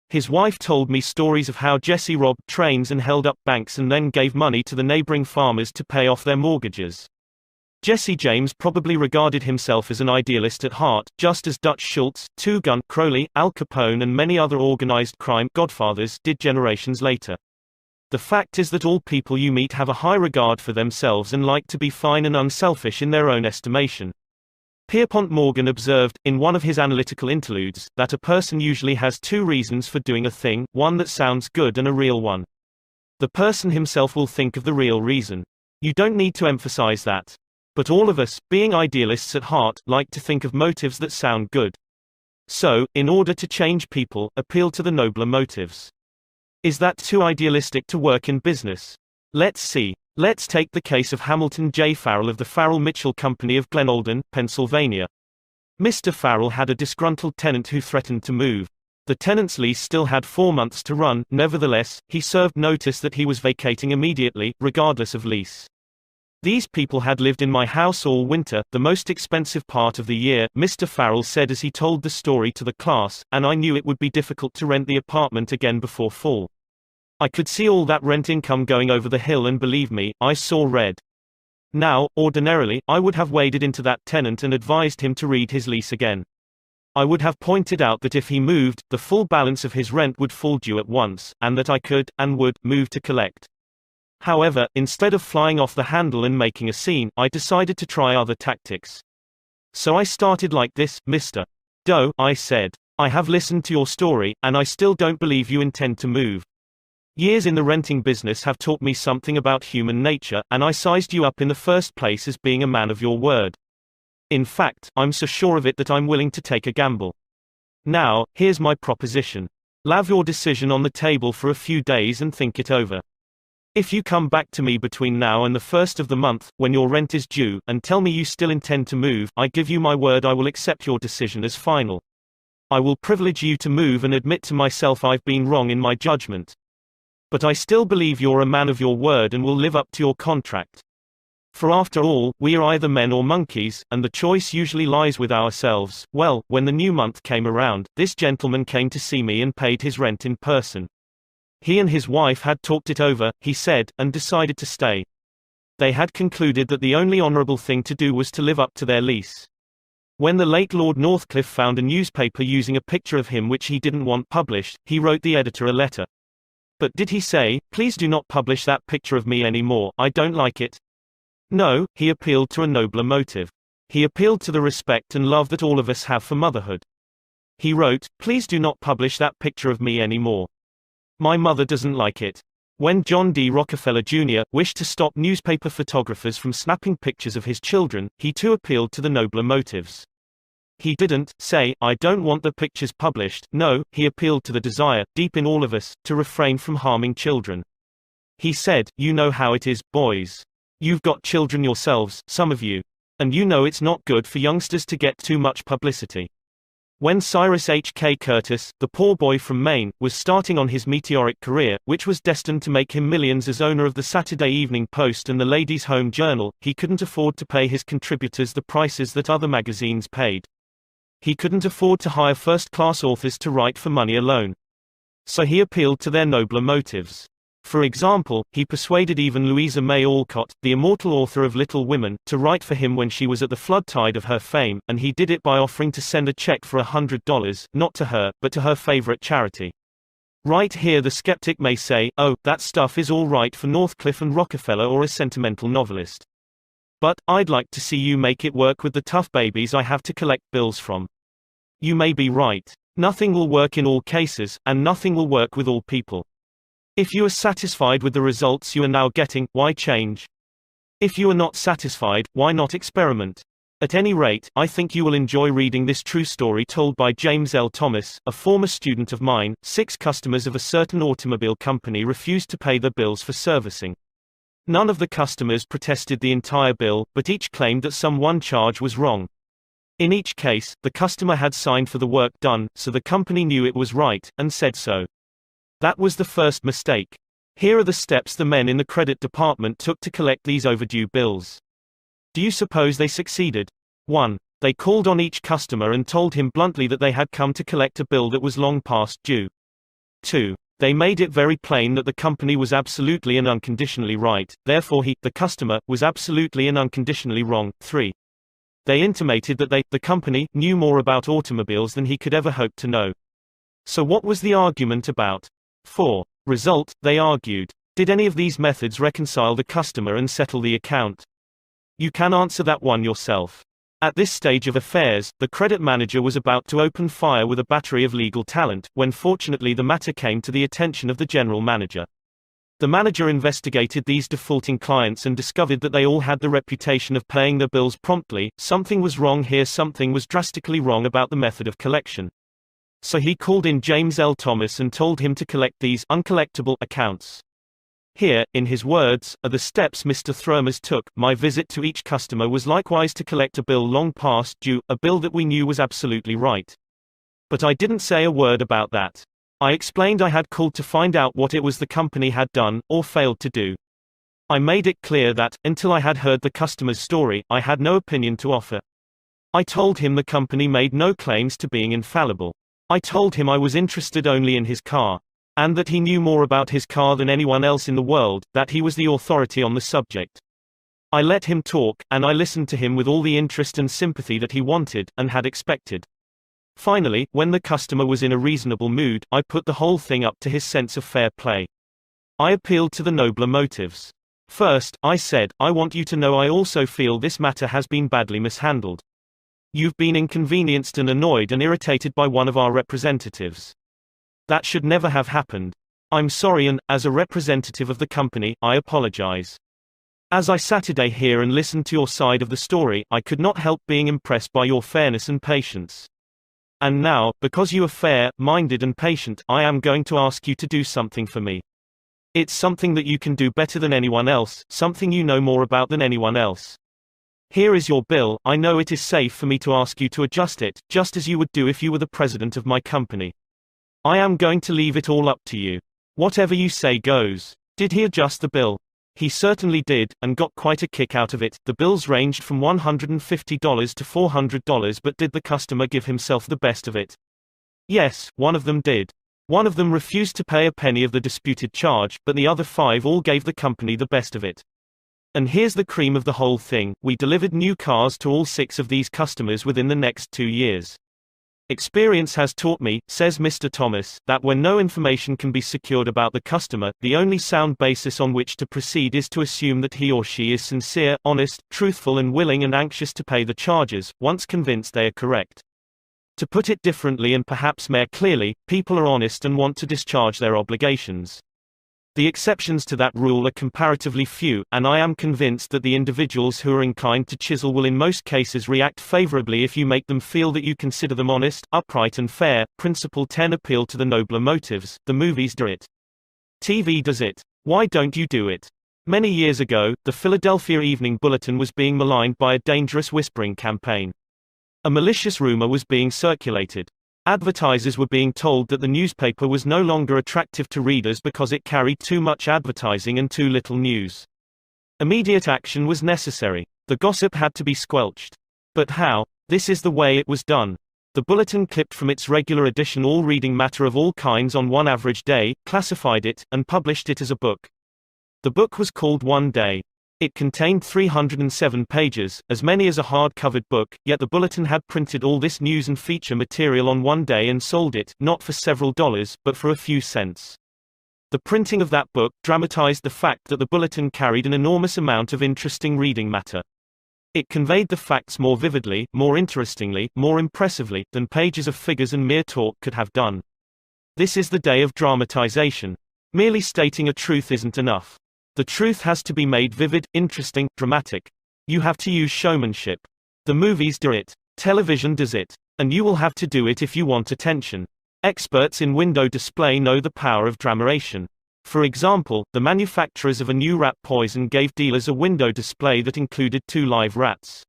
His wife told me stories of how Jesse robbed trains and held up banks and then gave money to the neighboring farmers to pay off their mortgages. Jesse James probably regarded himself as an idealist at heart, just as Dutch Schultz, Two Gun, Crowley, Al Capone and many other organized crime godfathers did generations later. The fact is that all people you meet have a high regard for themselves and like to be fine and unselfish in their own estimation. Pierpont Morgan observed, in one of his analytical interludes, that a person usually has 2 reasons for doing a thing, one that sounds good and a real one. The person himself will think of the real reason. You don't need to emphasize that. But all of us, being idealists at heart, like to think of motives that sound good. So, in order to change people, appeal to the nobler motives. Is that too idealistic to work in business? Let's see. Let's take the case of Hamilton J. Farrell of the Farrell-Mitchell Company of Glenolden, Pennsylvania. Mr. Farrell had a disgruntled tenant who threatened to move. The tenant's lease still had 4 months to run, nevertheless, he served notice that he was vacating immediately, regardless of lease. These people had lived in my house all winter, the most expensive part of the year, Mr. Farrell said as he told the story to the class, and I knew it would be difficult to rent the apartment again before fall. I could see all that rent income going over the hill, and believe me, I saw red. Now, ordinarily, I would have waded into that tenant and advised him to read his lease again. I would have pointed out that if he moved, the full balance of his rent would fall due at once, and that I could, and would, move to collect. However, instead of flying off the handle and making a scene, I decided to try other tactics. So I started like this, Mr. Doe, I said. I have listened to your story, and I still don't believe you intend to move. Years in the renting business have taught me something about human nature, and I sized you up in the first place as being a man of your word. In fact, I'm so sure of it that I'm willing to take a gamble. Now, here's my proposition. Leave your decision on the table for a few days and think it over. If you come back to me between now and the first of the month, when your rent is due, and tell me you still intend to move, I give you my word I will accept your decision as final. I will privilege you to move and admit to myself I've been wrong in my judgment. But I still believe you're a man of your word and will live up to your contract. For after all, we are either men or monkeys, and the choice usually lies with ourselves. Well, when the new month came around, this gentleman came to see me and paid his rent in person. He and his wife had talked it over, he said, and decided to stay. They had concluded that the only honorable thing to do was to live up to their lease. When the late Lord Northcliffe found a newspaper using a picture of him which he didn't want published, he wrote the editor a letter. But did he say, "Please do not publish that picture of me anymore, I don't like it"? No, he appealed to a nobler motive. He appealed to the respect and love that all of us have for motherhood. He wrote, "Please do not publish that picture of me anymore. My mother doesn't like it." When John D. Rockefeller Jr. wished to stop newspaper photographers from snapping pictures of his children, he too appealed to the nobler motives. He didn't say, "I don't want the pictures published." No, he appealed to the desire, deep in all of us, to refrain from harming children. He said, "You know how it is, boys. You've got children yourselves, some of you. And you know it's not good for youngsters to get too much publicity." When Cyrus H. K. Curtis, the poor boy from Maine, was starting on his meteoric career, which was destined to make him millions as owner of the Saturday Evening Post and the Ladies' Home Journal, he couldn't afford to pay his contributors the prices that other magazines paid. He couldn't afford to hire first-class authors to write for money alone. So he appealed to their nobler motives. For example, he persuaded even Louisa May Alcott, the immortal author of Little Women, to write for him when she was at the flood tide of her fame, and he did it by offering to send a check for $100, not to her, but to her favorite charity. Right here the skeptic may say, "Oh, that stuff is all right for Northcliffe and Rockefeller or a sentimental novelist. But, I'd like to see you make it work with the tough babies I have to collect bills from." You may be right. Nothing will work in all cases, and nothing will work with all people. If you are satisfied with the results you are now getting, why change? If you are not satisfied, why not experiment? At any rate, I think you will enjoy reading this true story told by James L. Thomas, a former student of mine. 6 customers of a certain automobile company refused to pay their bills for servicing. None of the customers protested the entire bill, but each claimed that some one charge was wrong. In each case, the customer had signed for the work done, so the company knew it was right, and said so. That was the first mistake. Here are the steps the men in the credit department took to collect these overdue bills. Do you suppose they succeeded? 1. They called on each customer and told him bluntly that they had come to collect a bill that was long past due. 2. They made it very plain that the company was absolutely and unconditionally right, therefore he, the customer, was absolutely and unconditionally wrong. 3. They intimated that they, the company, knew more about automobiles than he could ever hope to know. So what was the argument about? 4. Result, they argued. Did any of these methods reconcile the customer and settle the account? You can answer that one yourself. At this stage of affairs, the credit manager was about to open fire with a battery of legal talent, when fortunately the matter came to the attention of the general manager. The manager investigated these defaulting clients and discovered that they all had the reputation of paying their bills promptly. Something was wrong here, something was drastically wrong about the method of collection. So he called in James L. Thomas and told him to collect these uncollectible accounts. Here, in his words, are the steps Mr. Thrumers took. My visit to each customer was likewise to collect a bill long past due, a bill that we knew was absolutely right. But I didn't say a word about that. I explained I had called to find out what it was the company had done, or failed to do. I made it clear that, until I had heard the customer's story, I had no opinion to offer. I told him the company made no claims to being infallible. I told him I was interested only in his car. And that he knew more about his car than anyone else in the world, that he was the authority on the subject. I let him talk, and I listened to him with all the interest and sympathy that he wanted, and had expected. Finally, when the customer was in a reasonable mood, I put the whole thing up to his sense of fair play. I appealed to the nobler motives. First, I said, I want you to know I also feel this matter has been badly mishandled. You've been inconvenienced and annoyed and irritated by one of our representatives. That should never have happened. I'm sorry and, as a representative of the company, I apologize. As I sat today here and listened to your side of the story, I could not help being impressed by your fairness and patience. And now, because you are fair-minded and patient, I am going to ask you to do something for me. It's something that you can do better than anyone else, something you know more about than anyone else. Here is your bill. I know it is safe for me to ask you to adjust it, just as you would do if you were the president of my company. I am going to leave it all up to you. Whatever you say goes. Did he adjust the bill? He certainly did, and got quite a kick out of it. The bills ranged from $150 to $400, but did the customer give himself the best of it? Yes, one of them did. One of them refused to pay a penny of the disputed charge, but the other 5 all gave the company the best of it. And here's the cream of the whole thing: we delivered new cars to all 6 of these customers within the next 2 years. Experience has taught me, says Mr. Thomas, that when no information can be secured about the customer, the only sound basis on which to proceed is to assume that he or she is sincere, honest, truthful and willing and anxious to pay the charges, once convinced they are correct. To put it differently and perhaps more clearly, people are honest and want to discharge their obligations. The exceptions to that rule are comparatively few, and I am convinced that the individuals who are inclined to chisel will in most cases react favorably if you make them feel that you consider them honest, upright and fair. Principle 10: Appeal to the nobler motives. The movies do it. TV does it. Why don't you do it? Many years ago, the Philadelphia Evening Bulletin was being maligned by a dangerous whispering campaign. A malicious rumor was being circulated. Advertisers were being told that the newspaper was no longer attractive to readers because it carried too much advertising and too little news. Immediate action was necessary. The gossip had to be squelched. But how? This is the way it was done. The bulletin clipped from its regular edition all reading matter of all kinds on one average day, classified it, and published it as a book. The book was called One Day. It contained 307 pages, as many as a hard-covered book, yet the bulletin had printed all this news and feature material on one day and sold it, not for several dollars, but for a few cents. The printing of that book dramatized the fact that the bulletin carried an enormous amount of interesting reading matter. It conveyed the facts more vividly, more interestingly, more impressively, than pages of figures and mere talk could have done. This is the day of dramatization. Merely stating a truth isn't enough. The truth has to be made vivid, interesting, dramatic. You have to use showmanship. The movies do it. Television does it. And you will have to do it if you want attention. Experts in window display know the power of dramatization. For example, the manufacturers of a new rat poison gave dealers a window display that included 2 live rats.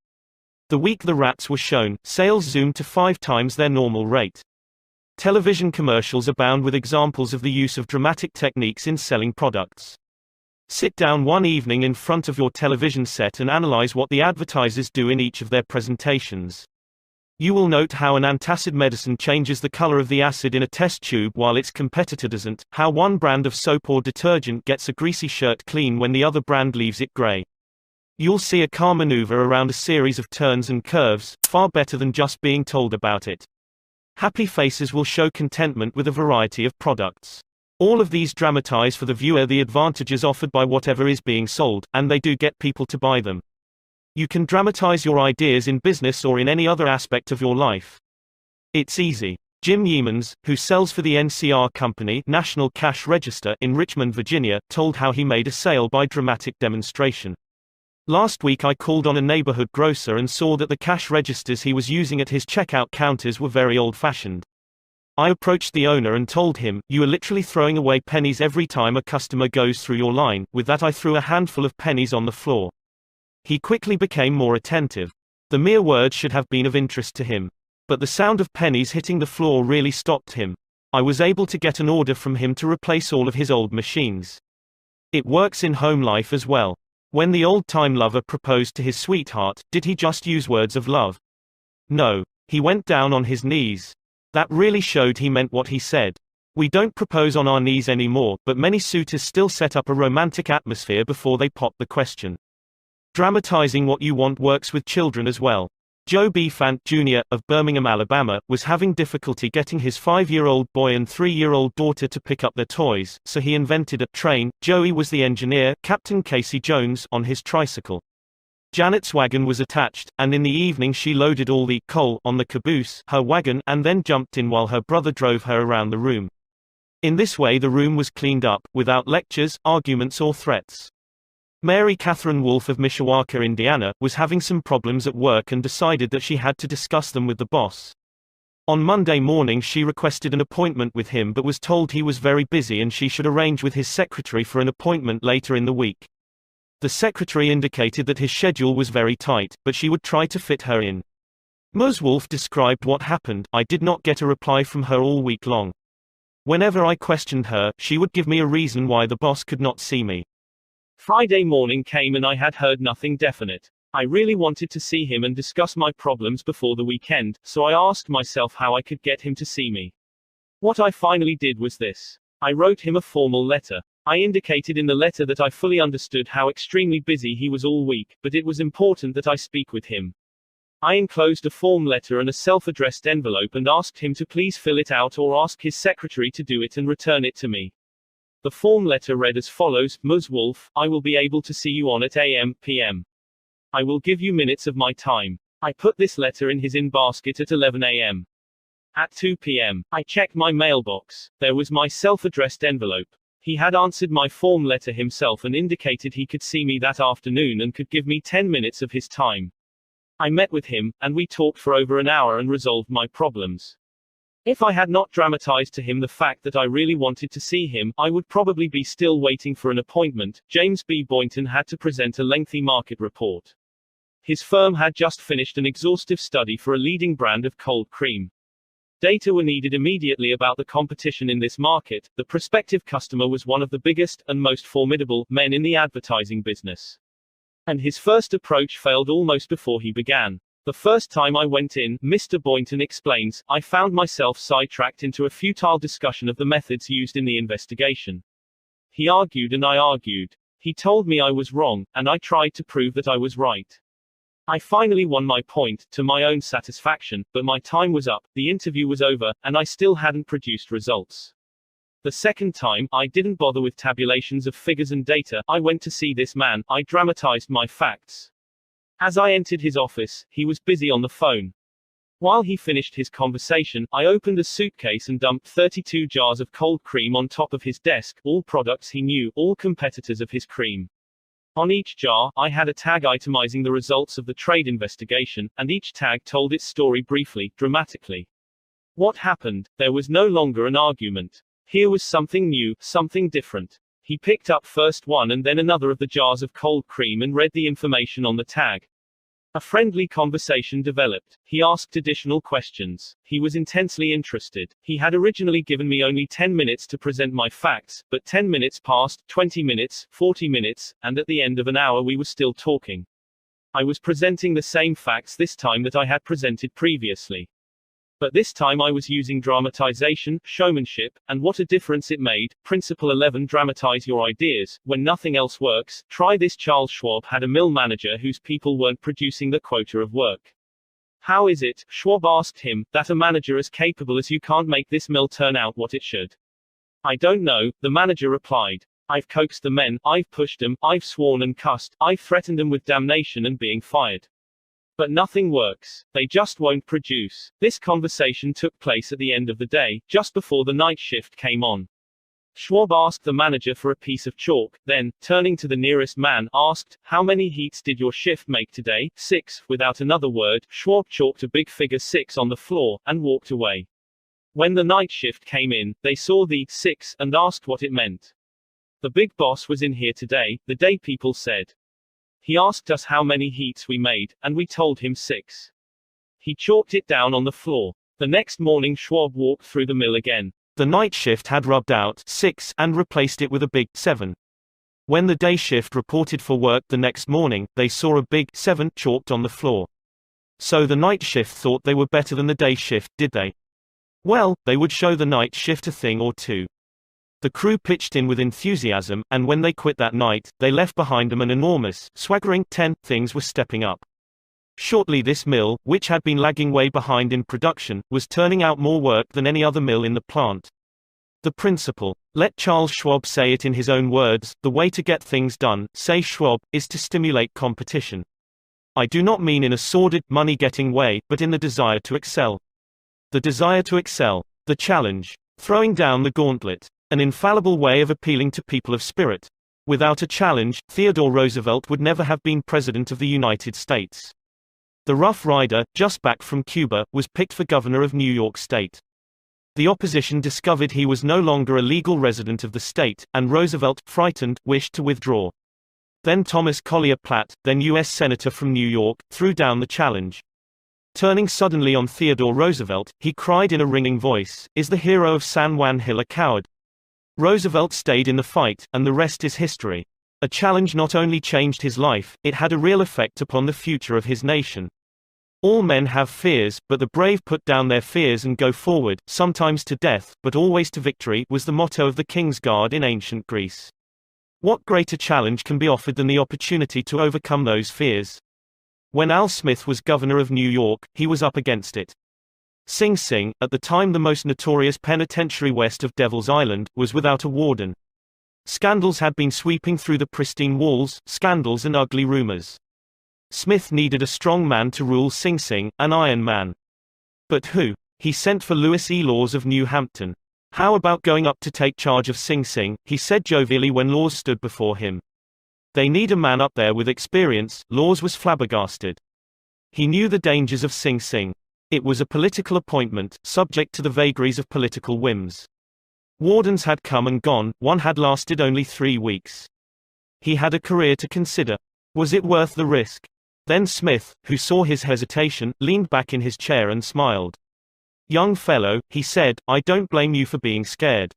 The week the rats were shown, sales zoomed to 5 times their normal rate. Television commercials abound with examples of the use of dramatic techniques in selling products. Sit down one evening in front of your television set and analyze what the advertisers do in each of their presentations. You will note how an antacid medicine changes the color of the acid in a test tube while its competitor doesn't, how one brand of soap or detergent gets a greasy shirt clean when the other brand leaves it gray. You'll see a car maneuver around a series of turns and curves, far better than just being told about it. Happy faces will show contentment with a variety of products. All of these dramatize for the viewer the advantages offered by whatever is being sold, and they do get people to buy them. You can dramatize your ideas in business or in any other aspect of your life. It's easy. Jim Yeamans, who sells for the NCR Company, National Cash Register, in Richmond, Virginia, told how he made a sale by dramatic demonstration. Last week I called on a neighborhood grocer and saw that the cash registers he was using at his checkout counters were very old-fashioned. I approached the owner and told him, "You are literally throwing away pennies every time a customer goes through your line." With that I threw a handful of pennies on the floor. He quickly became more attentive. The mere words should have been of interest to him. But the sound of pennies hitting the floor really stopped him. I was able to get an order from him to replace all of his old machines. It works in home life as well. When the old-time lover proposed to his sweetheart, did he just use words of love? No. He went down on his knees. That really showed he meant what he said. We don't propose on our knees anymore, but many suitors still set up a romantic atmosphere before they pop the question. Dramatizing what you want works with children as well. Joe B. Fant Jr. of Birmingham, Alabama, was having difficulty getting his 5-year-old boy and 3-year-old daughter to pick up their toys, so he invented a train. Joey was the engineer, Captain Casey Jones, on his tricycle. Janet's wagon was attached, and in the evening she loaded all the coal on the caboose, her wagon, and then jumped in while her brother drove her around the room. In this way the room was cleaned up, without lectures, arguments or threats. Mary Catherine Wolfe of Mishawaka, Indiana, was having some problems at work and decided that she had to discuss them with the boss. On Monday morning she requested an appointment with him but was told he was very busy and she should arrange with his secretary for an appointment later in the week. The secretary indicated that his schedule was very tight, but she would try to fit her in. Ms. Wolfe described what happened. I did not get a reply from her all week long. Whenever I questioned her, she would give me a reason why the boss could not see me. Friday morning came and I had heard nothing definite. I really wanted to see him and discuss my problems before the weekend, so I asked myself how I could get him to see me. What I finally did was this. I wrote him a formal letter. I indicated in the letter that I fully understood how extremely busy he was all week, but it was important that I speak with him. I enclosed a form letter and a self-addressed envelope and asked him to please fill it out or ask his secretary to do it and return it to me. The form letter read as follows: Ms. Wolfe, I will be able to see you on at a.m. p.m. I will give you minutes of my time. I put this letter in his in-basket at 11 a.m. At 2 p.m., I checked my mailbox. There was my self-addressed envelope. He had answered my form letter himself and indicated he could see me that afternoon and could give me 10 minutes of his time. I met with him, and we talked for over an hour and resolved my problems. If I had not dramatized to him the fact that I really wanted to see him, I would probably be still waiting for an appointment. James B. Boynton had to present a lengthy market report. His firm had just finished an exhaustive study for a leading brand of cold cream. Data were needed immediately about the competition in this market. The prospective customer was one of the biggest and most formidable men in the advertising business. And his first approach failed almost before he began. The first time I went in, Mr. Boynton explains, I found myself sidetracked into a futile discussion of the methods used in the investigation. He argued and I argued. He told me I was wrong, and I tried to prove that I was right. I finally won my point, to my own satisfaction, but my time was up, the interview was over, and I still hadn't produced results. The second time, I didn't bother with tabulations of figures and data. I went to see this man. I dramatized my facts. As I entered his office, he was busy on the phone. While he finished his conversation, I opened a suitcase and dumped 32 jars of cold cream on top of his desk, all products he knew, all competitors of his cream. On each jar, I had a tag itemizing the results of the trade investigation, and each tag told its story briefly, dramatically. What happened? There was no longer an argument. Here was something new, something different. He picked up first one and then another of the jars of cold cream and read the information on the tag. A friendly conversation developed. He asked additional questions. He was intensely interested. He had originally given me only 10 minutes to present my facts, but 10 minutes passed, 20 minutes, 40 minutes, and at the end of an hour we were still talking. I was presenting the same facts this time that I had presented previously. But this time I was using dramatization, showmanship, and what a difference it made. Principle 11: Dramatize your ideas. When nothing else works, try this. Charles Schwab had a mill manager whose people weren't producing the quota of work. How is it, Schwab asked him, that a manager as capable as you can't make this mill turn out what it should? I don't know, the manager replied. I've coaxed the men, I've pushed them, I've sworn and cussed, I've threatened them with damnation and being fired. But nothing works. They just won't produce. This conversation took place at the end of the day, just before the night shift came on. Schwab asked the manager for a piece of chalk, then, turning to the nearest man, asked, how many heats did your shift make today? 6. Without another word, Schwab chalked a big figure 6 on the floor, and walked away. When the night shift came in, they saw the 6, and asked what it meant. The big boss was in here today, the day people said. He asked us how many heats we made, and we told him 6. He chalked it down on the floor. The next morning Schwab walked through the mill again. The night shift had rubbed out 6 and replaced it with a big 7. When the day shift reported for work the next morning, they saw a big 7 chalked on the floor. So the night shift thought they were better than the day shift, did they? Well, they would show the night shift a thing or two. The crew pitched in with enthusiasm, and when they quit that night, they left behind them an enormous, swaggering 10. Things were stepping up. Shortly this mill, which had been lagging way behind in production, was turning out more work than any other mill in the plant. The principle. Let Charles Schwab say it in his own words, the way to get things done, say Schwab, is to stimulate competition. I do not mean in a sordid, money-getting way, but in the desire to excel. The desire to excel. The challenge. Throwing down the gauntlet. An infallible way of appealing to people of spirit. Without a challenge, Theodore Roosevelt would never have been President of the United States. The Rough Rider, just back from Cuba, was picked for governor of New York State. The opposition discovered he was no longer a legal resident of the state, and Roosevelt, frightened, wished to withdraw. Then Thomas Collier Platt, then U.S. Senator from New York, threw down the challenge. Turning suddenly on Theodore Roosevelt, he cried in a ringing voice, "Is the hero of San Juan Hill a coward?" Roosevelt stayed in the fight, and the rest is history. A challenge not only changed his life, it had a real effect upon the future of his nation. All men have fears, but the brave put down their fears and go forward, sometimes to death, but always to victory, was the motto of the King's Guard in ancient Greece. What greater challenge can be offered than the opportunity to overcome those fears? When Al Smith was governor of New York, he was up against it. Sing Sing, at the time the most notorious penitentiary west of Devil's Island, was without a warden. Scandals had been sweeping through the pristine walls, scandals and ugly rumors. Smith needed a strong man to rule Sing Sing, an iron man. But who? He sent for Lewis E. Laws of New Hampton. "How about going up to take charge of Sing Sing?" he said jovially when Laws stood before him. "They need a man up there with experience." Laws was flabbergasted. He knew the dangers of Sing Sing. It was a political appointment, subject to the vagaries of political whims. Wardens had come and gone, one had lasted only 3 weeks. He had a career to consider. Was it worth the risk? Then Smith, who saw his hesitation, leaned back in his chair and smiled. "Young fellow," he said, "I don't blame you for being scared.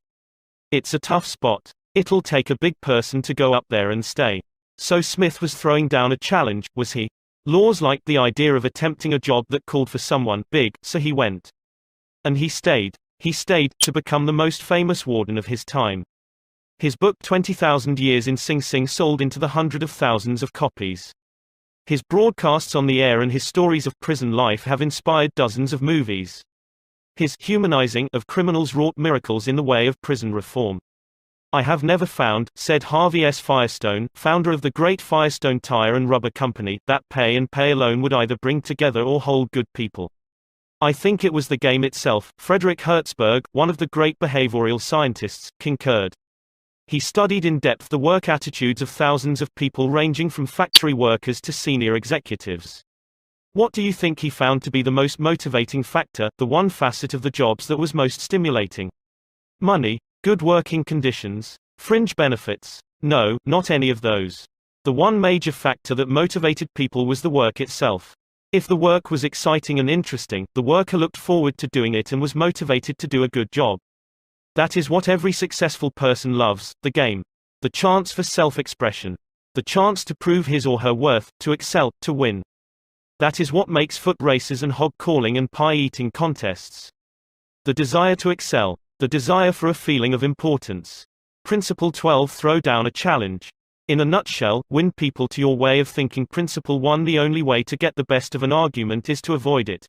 It's a tough spot. It'll take a big person to go up there and stay." So Smith was throwing down a challenge, was he? Laws liked the idea of attempting a job that called for someone big, so he went. And he stayed. He stayed, to become the most famous warden of his time. His book 20,000 Years in Sing Sing sold into the hundreds of thousands of copies. His broadcasts on the air and his stories of prison life have inspired dozens of movies. His humanizing of criminals wrought miracles in the way of prison reform. "I have never found," said Harvey S. Firestone, founder of the great Firestone Tire and Rubber Company, "that pay and pay alone would either bring together or hold good people. I think it was the game itself." Frederick Hertzberg, one of the great behavioral scientists, concurred. He studied in depth the work attitudes of thousands of people ranging from factory workers to senior executives. What do you think he found to be the most motivating factor, the one facet of the jobs that was most stimulating? Money? Good working conditions? Fringe benefits? No, not any of those. The one major factor that motivated people was the work itself. If the work was exciting and interesting, the worker looked forward to doing it and was motivated to do a good job. That is what every successful person loves, the game. The chance for self-expression. The chance to prove his or her worth, to excel, to win. That is what makes foot races and hog calling and pie-eating contests. The desire to excel. The desire for a feeling of importance. Principle 12. Throw down a challenge. In a nutshell, win people to your way of thinking. Principle 1. The only way to get the best of an argument is to avoid it.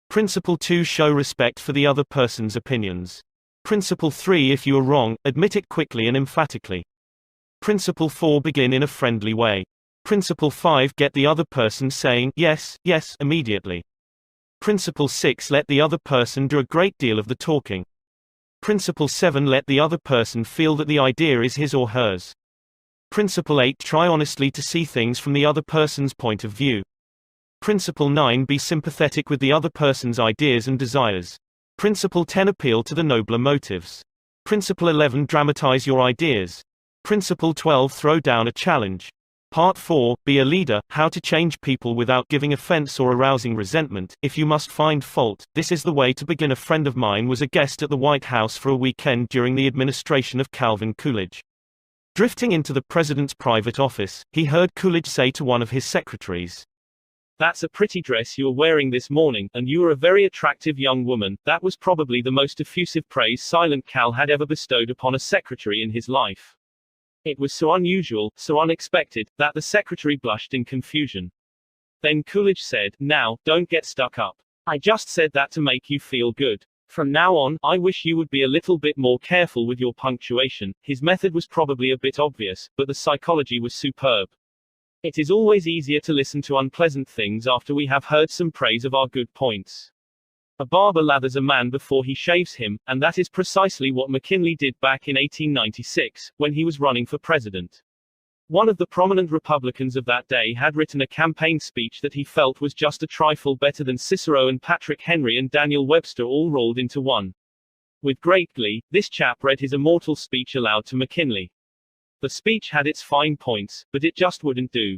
Principle 2. Show respect for the other person's opinions. Principle 3. If you are wrong, admit it quickly and emphatically. Principle 4. Begin in a friendly way. Principle 5. Get the other person saying, "Yes, yes," immediately. Principle 6. Let the other person do a great deal of the talking. Principle 7. Let the other person feel that the idea is his or hers. Principle 8. Try honestly to see things from the other person's point of view. Principle 9. Be sympathetic with the other person's ideas and desires. Principle 10. Appeal to the nobler motives. Principle 11. Dramatize your ideas. Principle 12. Throw down a challenge. Part 4. Be a leader, how to change people without giving offense or arousing resentment. If you must find fault, this is the way to begin. A friend of mine was a guest at the White House for a weekend during the administration of Calvin Coolidge. Drifting into the president's private office, he heard Coolidge say to one of his secretaries, "That's a pretty dress you're wearing this morning, and you are a very attractive young woman." That was probably the most effusive praise Silent Cal had ever bestowed upon a secretary in his life. It was so unusual, so unexpected, that the secretary blushed in confusion. Then Coolidge said, "Now, don't get stuck up. I just said that to make you feel good. From now on, I wish you would be a little bit more careful with your punctuation." His method was probably a bit obvious, but the psychology was superb. It is always easier to listen to unpleasant things after we have heard some praise of our good points. A barber lathers a man before he shaves him, and that is precisely what McKinley did back in 1896, when he was running for president. One of the prominent Republicans of that day had written a campaign speech that he felt was just a trifle better than Cicero and Patrick Henry and Daniel Webster all rolled into one. With great glee, this chap read his immortal speech aloud to McKinley. The speech had its fine points, but it just wouldn't do.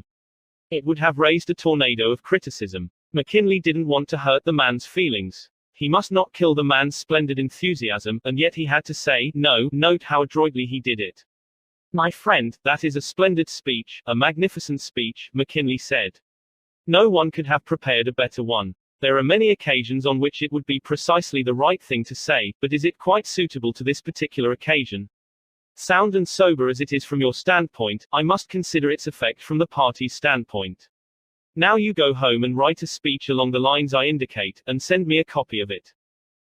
It would have raised a tornado of criticism. McKinley didn't want to hurt the man's feelings. He must not kill the man's splendid enthusiasm, and yet he had to say, "No." Note how adroitly he did it. "My friend, that is a splendid speech, a magnificent speech," McKinley said. "No one could have prepared a better one. There are many occasions on which it would be precisely the right thing to say, but is it quite suitable to this particular occasion? Sound and sober as it is from your standpoint, I must consider its effect from the party's standpoint. Now you go home and write a speech along the lines I indicate, and send me a copy of it."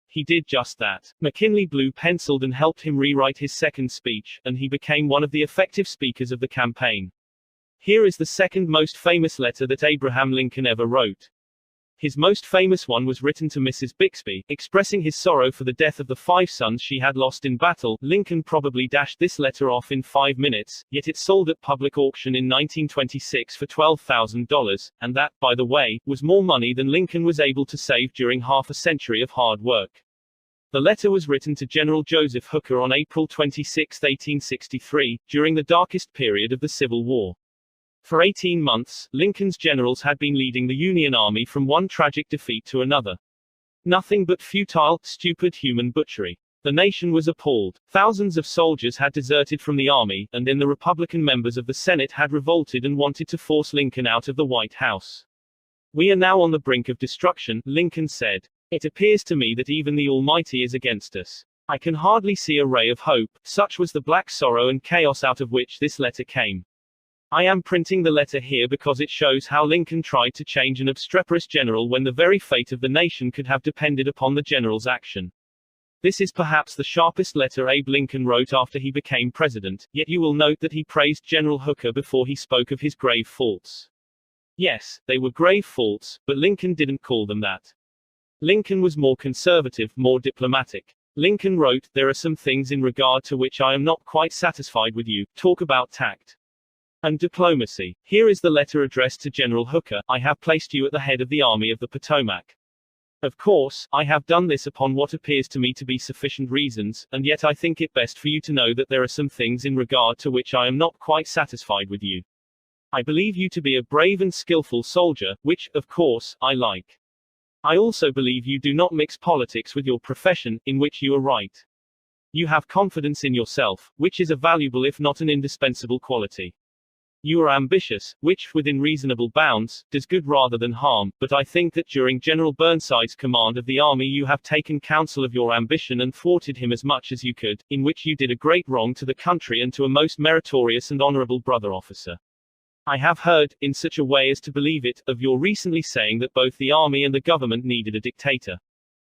He did just that. McKinley blue-penciled and helped him rewrite his second speech, and he became one of the effective speakers of the campaign. Here is the second most famous letter that Abraham Lincoln ever wrote. His most famous one was written to Mrs. Bixby, expressing his sorrow for the death of the 5 sons she had lost in battle. Lincoln probably dashed this letter off in 5 minutes, yet it sold at public auction in 1926 for $12,000, and that, by the way, was more money than Lincoln was able to save during half a century of hard work. The letter was written to General Joseph Hooker on April 26, 1863, during the darkest period of the Civil War. For 18 months, Lincoln's generals had been leading the Union Army from one tragic defeat to another. Nothing but futile, stupid human butchery. The nation was appalled. Thousands of soldiers had deserted from the army, and then the Republican members of the Senate had revolted and wanted to force Lincoln out of the White House. "We are now on the brink of destruction," Lincoln said. "It appears to me that even the Almighty is against us. I can hardly see a ray of hope." Such was the black sorrow and chaos out of which this letter came. I am printing the letter here because it shows how Lincoln tried to change an obstreperous general when the very fate of the nation could have depended upon the general's action. This is perhaps the sharpest letter Abe Lincoln wrote after he became president, yet you will note that he praised General Hooker before he spoke of his grave faults. Yes, they were grave faults, but Lincoln didn't call them that. Lincoln was more conservative, more diplomatic. Lincoln wrote, "There are some things in regard to which I am not quite satisfied with you. Talk about tact and diplomacy. Here is the letter addressed to General Hooker. I have placed you at the head of the Army of the Potomac. Of course, I have done this upon what appears to me to be sufficient reasons, and yet I think it best for you to know that there are some things in regard to which I am not quite satisfied with you. I believe you to be a brave and skillful soldier, which, of course, I like. I also believe you do not mix politics with your profession, in which you are right. You have confidence in yourself, which is a valuable if not an indispensable quality. You are ambitious, which, within reasonable bounds, does good rather than harm, but I think that during General Burnside's command of the army you have taken counsel of your ambition and thwarted him as much as you could, in which you did a great wrong to the country and to a most meritorious and honorable brother officer. I have heard, in such a way as to believe it, of your recently saying that both the army and the government needed a dictator.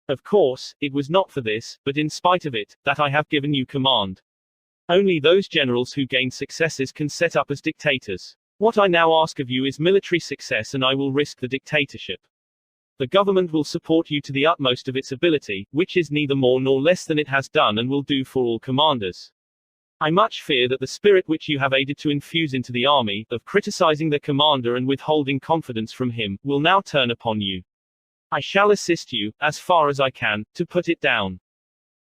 Of course, it was not for this, but in spite of it, that I have given you command. Only those generals who gain successes can set up as dictators. What I now ask of you is military success, and I will risk the dictatorship. The government will support you to the utmost of its ability, which is neither more nor less than it has done and will do for all commanders. I much fear that the spirit which you have aided to infuse into the army, of criticizing the commander and withholding confidence from him, will now turn upon you. I shall assist you, as far as I can, to put it down.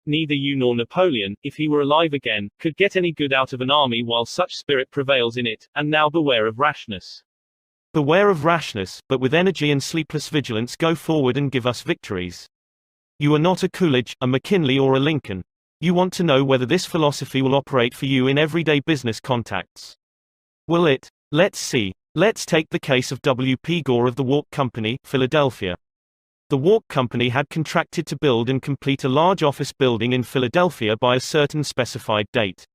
Neither you nor Napoleon, if he were alive again, could get any good out of an army while such spirit prevails in it, and now beware of rashness. Beware of rashness, but with energy and sleepless vigilance go forward and give us victories. You are not a Coolidge, a McKinley or a Lincoln. You want to know whether this philosophy will operate for you in everyday business contacts. Will it? Let's see. Let's take the case of W.P. Gore of the Walk Company, Philadelphia. The Walk Company had contracted to build and complete a large office building in Philadelphia by a certain specified date.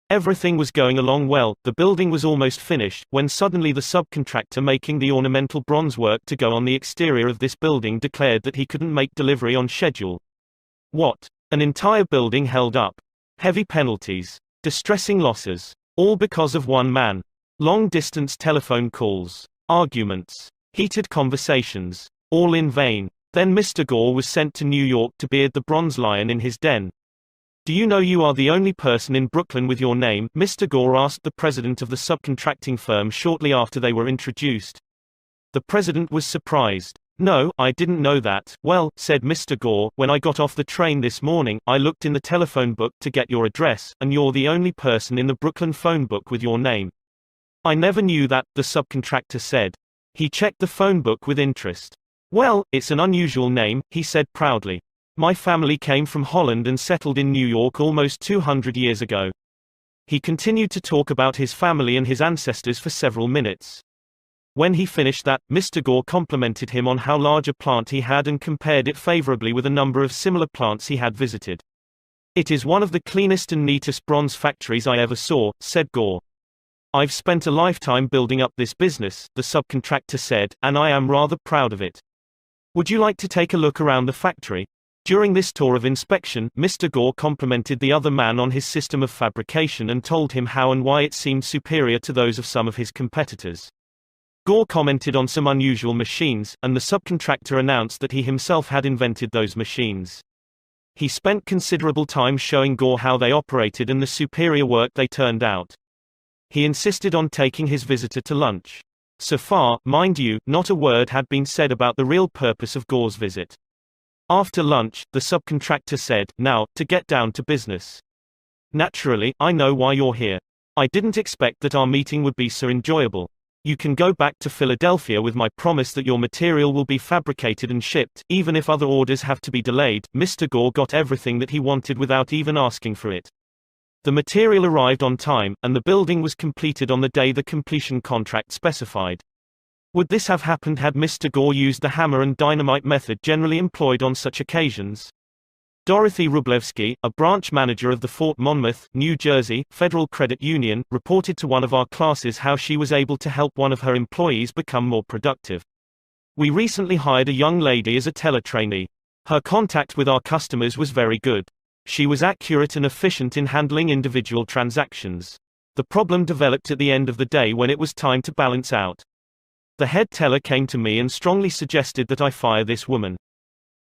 Everything was going along well, the building was almost finished, when suddenly the subcontractor making the ornamental bronze work to go on the exterior of this building declared that he couldn't make delivery on schedule. What? An entire building held up. Heavy penalties. Distressing losses. All because of one man. Long-distance telephone calls. Arguments. Heated conversations. All in vain. Then Mr. Gore was sent to New York to beard the bronze lion in his den. Do you know you are the only person in Brooklyn with your name? Mr. Gore asked the president of the subcontracting firm shortly after they were introduced. The president was surprised. No, I didn't know that. Well, said Mr. Gore, when I got off the train this morning, I looked in the telephone book to get your address, and you're the only person in the Brooklyn phone book with your name. I never knew that, the subcontractor said. He checked the phone book with interest. Well, it's an unusual name, he said proudly. My family came from Holland and settled in New York almost 200 years ago. He continued to talk about his family and his ancestors for several minutes. When he finished that, Mr. Gore complimented him on how large a plant he had and compared it favorably with a number of similar plants he had visited. It is one of the cleanest and neatest bronze factories I ever saw, said Gore. I've spent a lifetime building up this business, the subcontractor said, and I am rather proud of it. Would you like to take a look around the factory? During this tour of inspection, Mr. Gore complimented the other man on his system of fabrication and told him how and why it seemed superior to those of some of his competitors. Gore commented on some unusual machines, and the subcontractor announced that he himself had invented those machines. He spent considerable time showing Gore how they operated and the superior work they turned out. He insisted on taking his visitor to lunch. So far, mind you, not a word had been said about the real purpose of Gore's visit. After lunch, the subcontractor said, now, to get down to business. Naturally, I know why you're here. I didn't expect that our meeting would be so enjoyable. You can go back to Philadelphia with my promise that your material will be fabricated and shipped, even if other orders have to be delayed. Mr. Gore got everything that he wanted without even asking for it. The material arrived on time, and the building was completed on the day the completion contract specified. Would this have happened had Mr. Gore used the hammer and dynamite method generally employed on such occasions? Dorothy Wróblewski, a branch manager of the Fort Monmouth, New Jersey, Federal Credit Union, reported to one of our classes how she was able to help one of her employees become more productive. We recently hired a young lady as a teller trainee. Her contact with our customers was very good. She was accurate and efficient in handling individual transactions. The problem developed at the end of the day when it was time to balance out. The head teller came to me and strongly suggested that I fire this woman.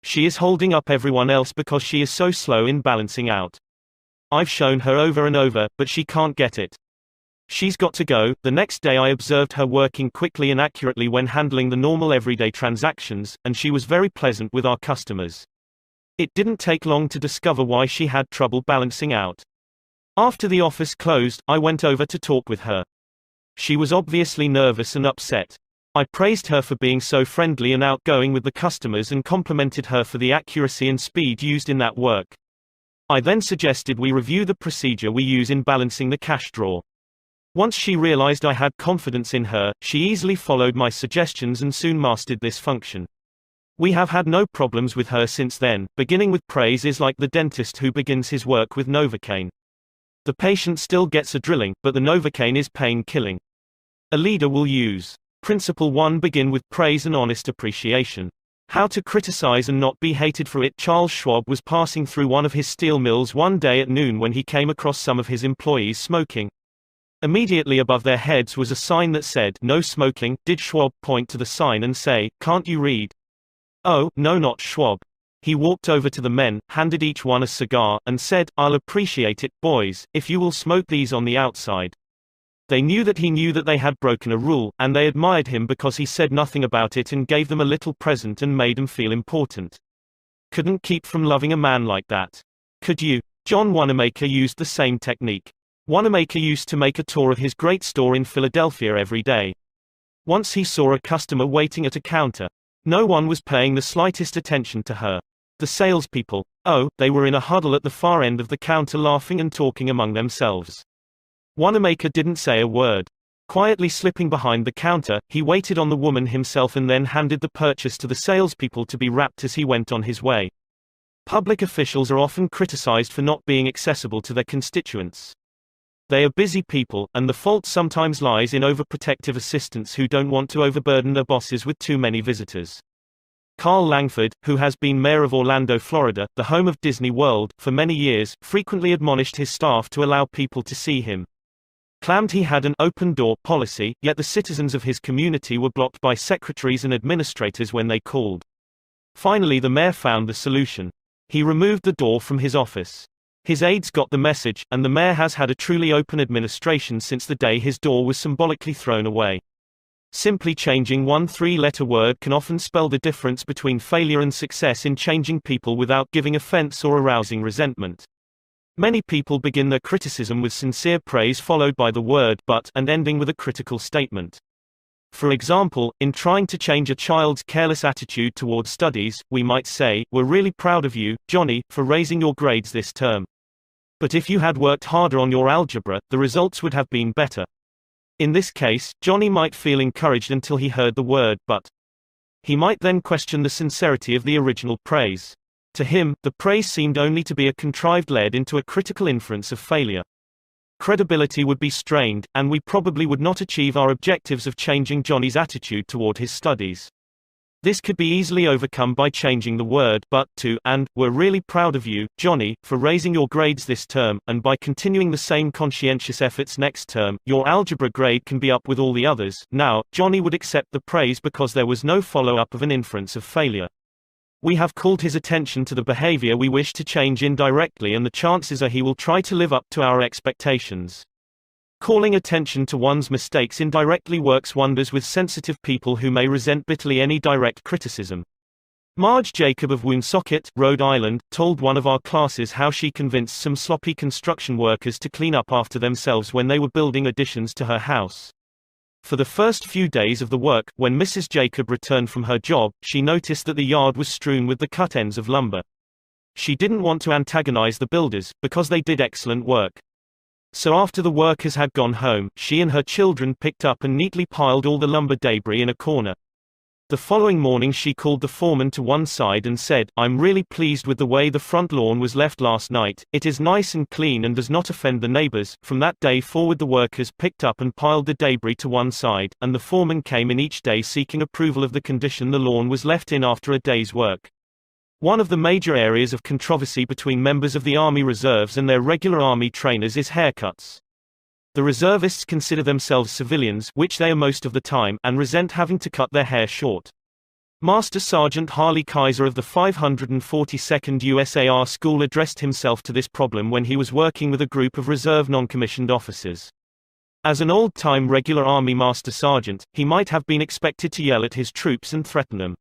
She is holding up everyone else because she is so slow in balancing out. I've shown her over and over, but she can't get it. She's got to go. The next day I observed her working quickly and accurately when handling the normal everyday transactions, and she was very pleasant with our customers. It didn't take long to discover why she had trouble balancing out. After the office closed, I went over to talk with her. She was obviously nervous and upset. I praised her for being so friendly and outgoing with the customers and complimented her for the accuracy and speed used in that work. I then suggested we review the procedure we use in balancing the cash drawer. Once she realized I had confidence in her, she easily followed my suggestions and soon mastered this function. We have had no problems with her since then. Beginning with praise is like the dentist who begins his work with Novocaine. The patient still gets a drilling, but the Novocaine is pain-killing. A leader will use Principle 1. Begin with praise and honest appreciation. How to criticize and not be hated for it. Charles Schwab was passing through one of his steel mills one day at noon when he came across some of his employees smoking. Immediately above their heads was a sign that said, "No smoking." Did Schwab point to the sign and say, "Can't you read?" Oh, no, not Schwab. He walked over to the men, handed each one a cigar, and said, "I'll appreciate it, boys, if you will smoke these on the outside." They knew that he knew that they had broken a rule, and they admired him because he said nothing about it and gave them a little present and made them feel important. Couldn't keep from loving a man like that. Could you? John Wanamaker used the same technique. Wanamaker used to make a tour of his great store in Philadelphia every day. Once he saw a customer waiting at a counter. No one was paying the slightest attention to her. The salespeople. Oh, they were in a huddle at the far end of the counter laughing and talking among themselves. Wanamaker didn't say a word. Quietly slipping behind the counter, he waited on the woman himself and then handed the purchase to the salespeople to be wrapped as he went on his way. Public officials are often criticized for not being accessible to their constituents. They are busy people, and the fault sometimes lies in overprotective assistants who don't want to overburden their bosses with too many visitors. Carl Langford, who has been mayor of Orlando, Florida, the home of Disney World, for many years, frequently admonished his staff to allow people to see him. Claimed he had an open-door policy, yet the citizens of his community were blocked by secretaries and administrators when they called. Finally, the mayor found the solution. He removed the door from his office. His aides got the message, and the mayor has had a truly open administration since the day his door was symbolically thrown away. Simply changing one three-letter word can often spell the difference between failure and success in changing people without giving offense or arousing resentment. Many people begin their criticism with sincere praise followed by the word but and ending with a critical statement. For example, in trying to change a child's careless attitude towards studies, we might say, "We're really proud of you, Johnny, for raising your grades this term. But if you had worked harder on your algebra, the results would have been better." In this case, Johnny might feel encouraged until he heard the word but. He might then question the sincerity of the original praise. To him, the praise seemed only to be a contrived lead into a critical inference of failure. Credibility would be strained, and we probably would not achieve our objectives of changing Johnny's attitude toward his studies. This could be easily overcome by changing the word but to and "We're really proud of you, Johnny, for raising your grades this term," and by continuing the same conscientious efforts next term, your algebra grade can be up with all the others. Now, Johnny would accept the praise because there was no follow-up of an inference of failure. We have called his attention to the behavior we wish to change indirectly, and the chances are he will try to live up to our expectations. Calling attention to one's mistakes indirectly works wonders with sensitive people who may resent bitterly any direct criticism. Marge Jacob of Woonsocket, Rhode Island, told one of our classes how she convinced some sloppy construction workers to clean up after themselves when they were building additions to her house. For the first few days of the work, when Mrs. Jacob returned from her job, she noticed that the yard was strewn with the cut ends of lumber. She didn't want to antagonize the builders, because they did excellent work. So after the workers had gone home, she and her children picked up and neatly piled all the lumber debris in a corner. The following morning she called the foreman to one side and said, "I'm really pleased with the way the front lawn was left last night. It is nice and clean and does not offend the neighbors." From that day forward the workers picked up and piled the debris to one side, and the foreman came in each day seeking approval of the condition the lawn was left in after a day's work. One of the major areas of controversy between members of the Army Reserves and their regular Army trainers is haircuts. The reservists consider themselves civilians, which they are most of the time, and resent having to cut their hair short. Master Sergeant Harley Kaiser of the 542nd USAR School addressed himself to this problem when he was working with a group of reserve non-commissioned officers. As an old-time regular Army Master Sergeant, he might have been expected to yell at his troops and threaten them.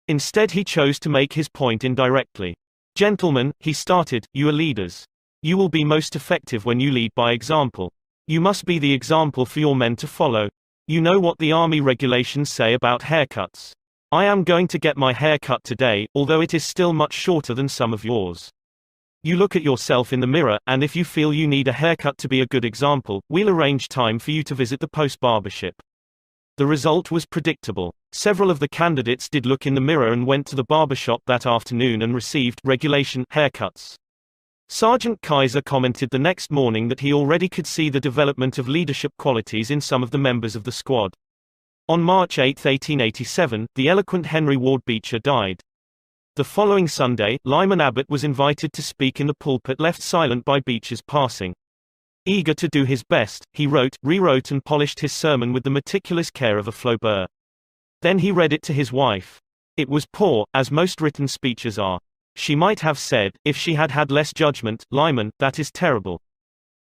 Instead he chose to make his point indirectly. "Gentlemen," he started, "you are leaders. You will be most effective when you lead by example. You must be the example for your men to follow. You know what the Army regulations say about haircuts. I am going to get my hair cut today, although it is still much shorter than some of yours. You look at yourself in the mirror, and if you feel you need a haircut to be a good example, we'll arrange time for you to visit the post barbership." The result was predictable. Several of the candidates did look in the mirror and went to the barbershop that afternoon and received regulation haircuts. Sergeant Kaiser commented the next morning that he already could see the development of leadership qualities in some of the members of the squad. On March 8, 1887, the eloquent Henry Ward Beecher died. The following Sunday, Lyman Abbott was invited to speak in the pulpit left silent by Beecher's passing. Eager to do his best, he wrote, rewrote and polished his sermon with the meticulous care of a Flaubert. Then he read it to his wife. It was poor, as most written speeches are. She might have said, if she had had less judgment, "Lyman, that is terrible.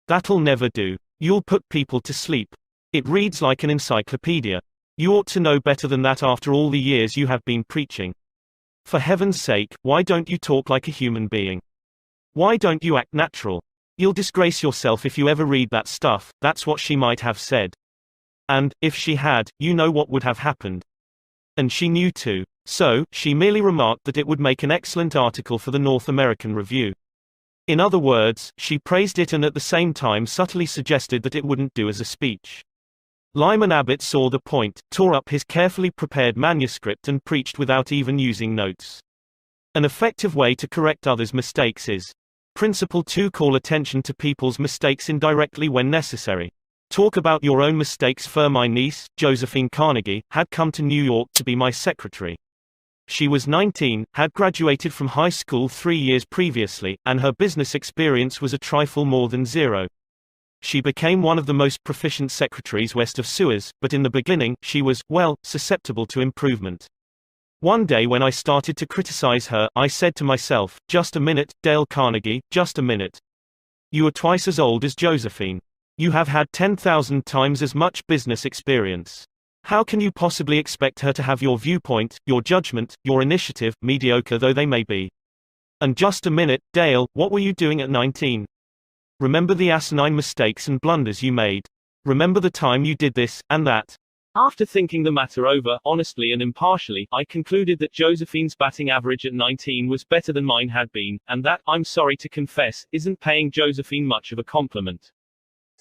That'll never do. You'll put people to sleep. It reads like an encyclopedia. You ought to know better than that after all the years you have been preaching. For heaven's sake, why don't you talk like a human being? Why don't you act natural? You'll disgrace yourself if you ever read that stuff." That's what she might have said. And, if she had, you know what would have happened. And she knew too. So, she merely remarked that it would make an excellent article for the North American Review. In other words, she praised it and at the same time subtly suggested that it wouldn't do as a speech. Lyman Abbott saw the point, tore up his carefully prepared manuscript and preached without even using notes. An effective way to correct others' mistakes is: Principle 2. Call attention to people's mistakes indirectly when necessary. Talk about your own mistakes. My niece, Josephine Carnegie, had come to New York to be my secretary. She was 19, had graduated from high school 3 years previously, and her business experience was a trifle more than zero. She became one of the most proficient secretaries west of Suez, but in the beginning, she was, well, susceptible to improvement. One day when I started to criticize her, I said to myself, just a minute, Dale Carnegie, just a minute. You are twice as old as Josephine. You have had 10,000 times as much business experience. How can you possibly expect her to have your viewpoint, your judgment, your initiative, mediocre though they may be? And just a minute, Dale, what were you doing at 19? Remember the asinine mistakes and blunders you made. Remember the time you did this, and that. After thinking the matter over, honestly and impartially, I concluded that Josephine's batting average at 19 was better than mine had been, and that, I'm sorry to confess, isn't paying Josephine much of a compliment.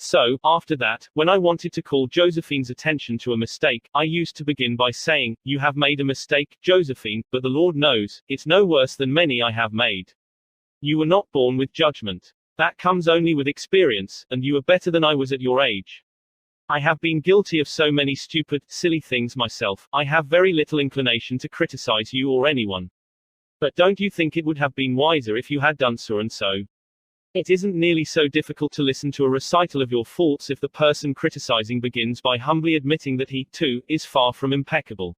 So, after that, when I wanted to call Josephine's attention to a mistake, I used to begin by saying, "You have made a mistake, Josephine, but the Lord knows, it's no worse than many I have made. You were not born with judgment. That comes only with experience, and you are better than I was at your age. I have been guilty of so many stupid, silly things myself, I have very little inclination to criticize you or anyone. But don't you think it would have been wiser if you had done so and so? It isn't nearly so difficult to listen to a recital of your faults if the person criticizing begins by humbly admitting that he, too, is far from impeccable.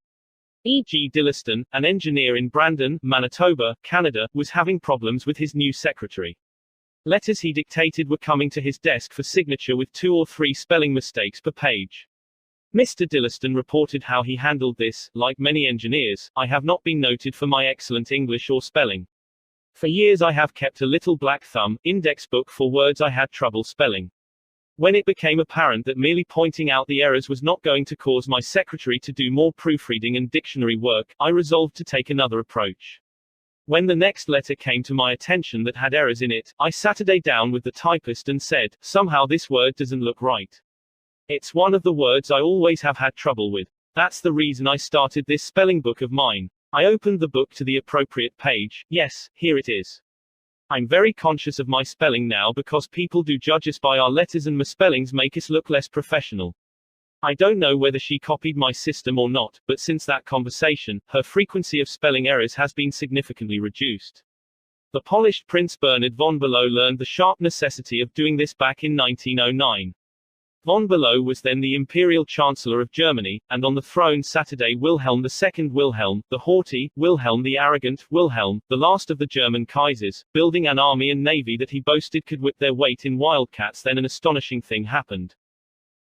E.G. Dilliston, an engineer in Brandon, Manitoba, Canada, was having problems with his new secretary. Letters he dictated were coming to his desk for signature with 2 or 3 spelling mistakes per page. Mr. Dilliston reported how he handled this. Like many engineers, I have not been noted for my excellent English or spelling. For years I have kept a little black thumb index book for words I had trouble spelling. When it became apparent that merely pointing out the errors was not going to cause my secretary to do more proofreading and dictionary work, I resolved to take another approach. When the next letter came to my attention that had errors in it, I sat down with the typist and said, "Somehow this word doesn't look right. It's one of the words I always have had trouble with. That's the reason I started this spelling book of mine." I opened the book to the appropriate page. Yes, here it is. I'm very conscious of my spelling now because people do judge us by our letters and misspellings make us look less professional. I don't know whether she copied my system or not, but since that conversation, her frequency of spelling errors has been significantly reduced. The polished Prince Bernhard von Below learned the sharp necessity of doing this back in 1909. Von Below was then the Imperial Chancellor of Germany, and on the throne sat Wilhelm II. Wilhelm, the haughty, Wilhelm the arrogant, Wilhelm, the last of the German Kaisers, building an army and navy that he boasted could whip their weight in wildcats. Then an astonishing thing happened.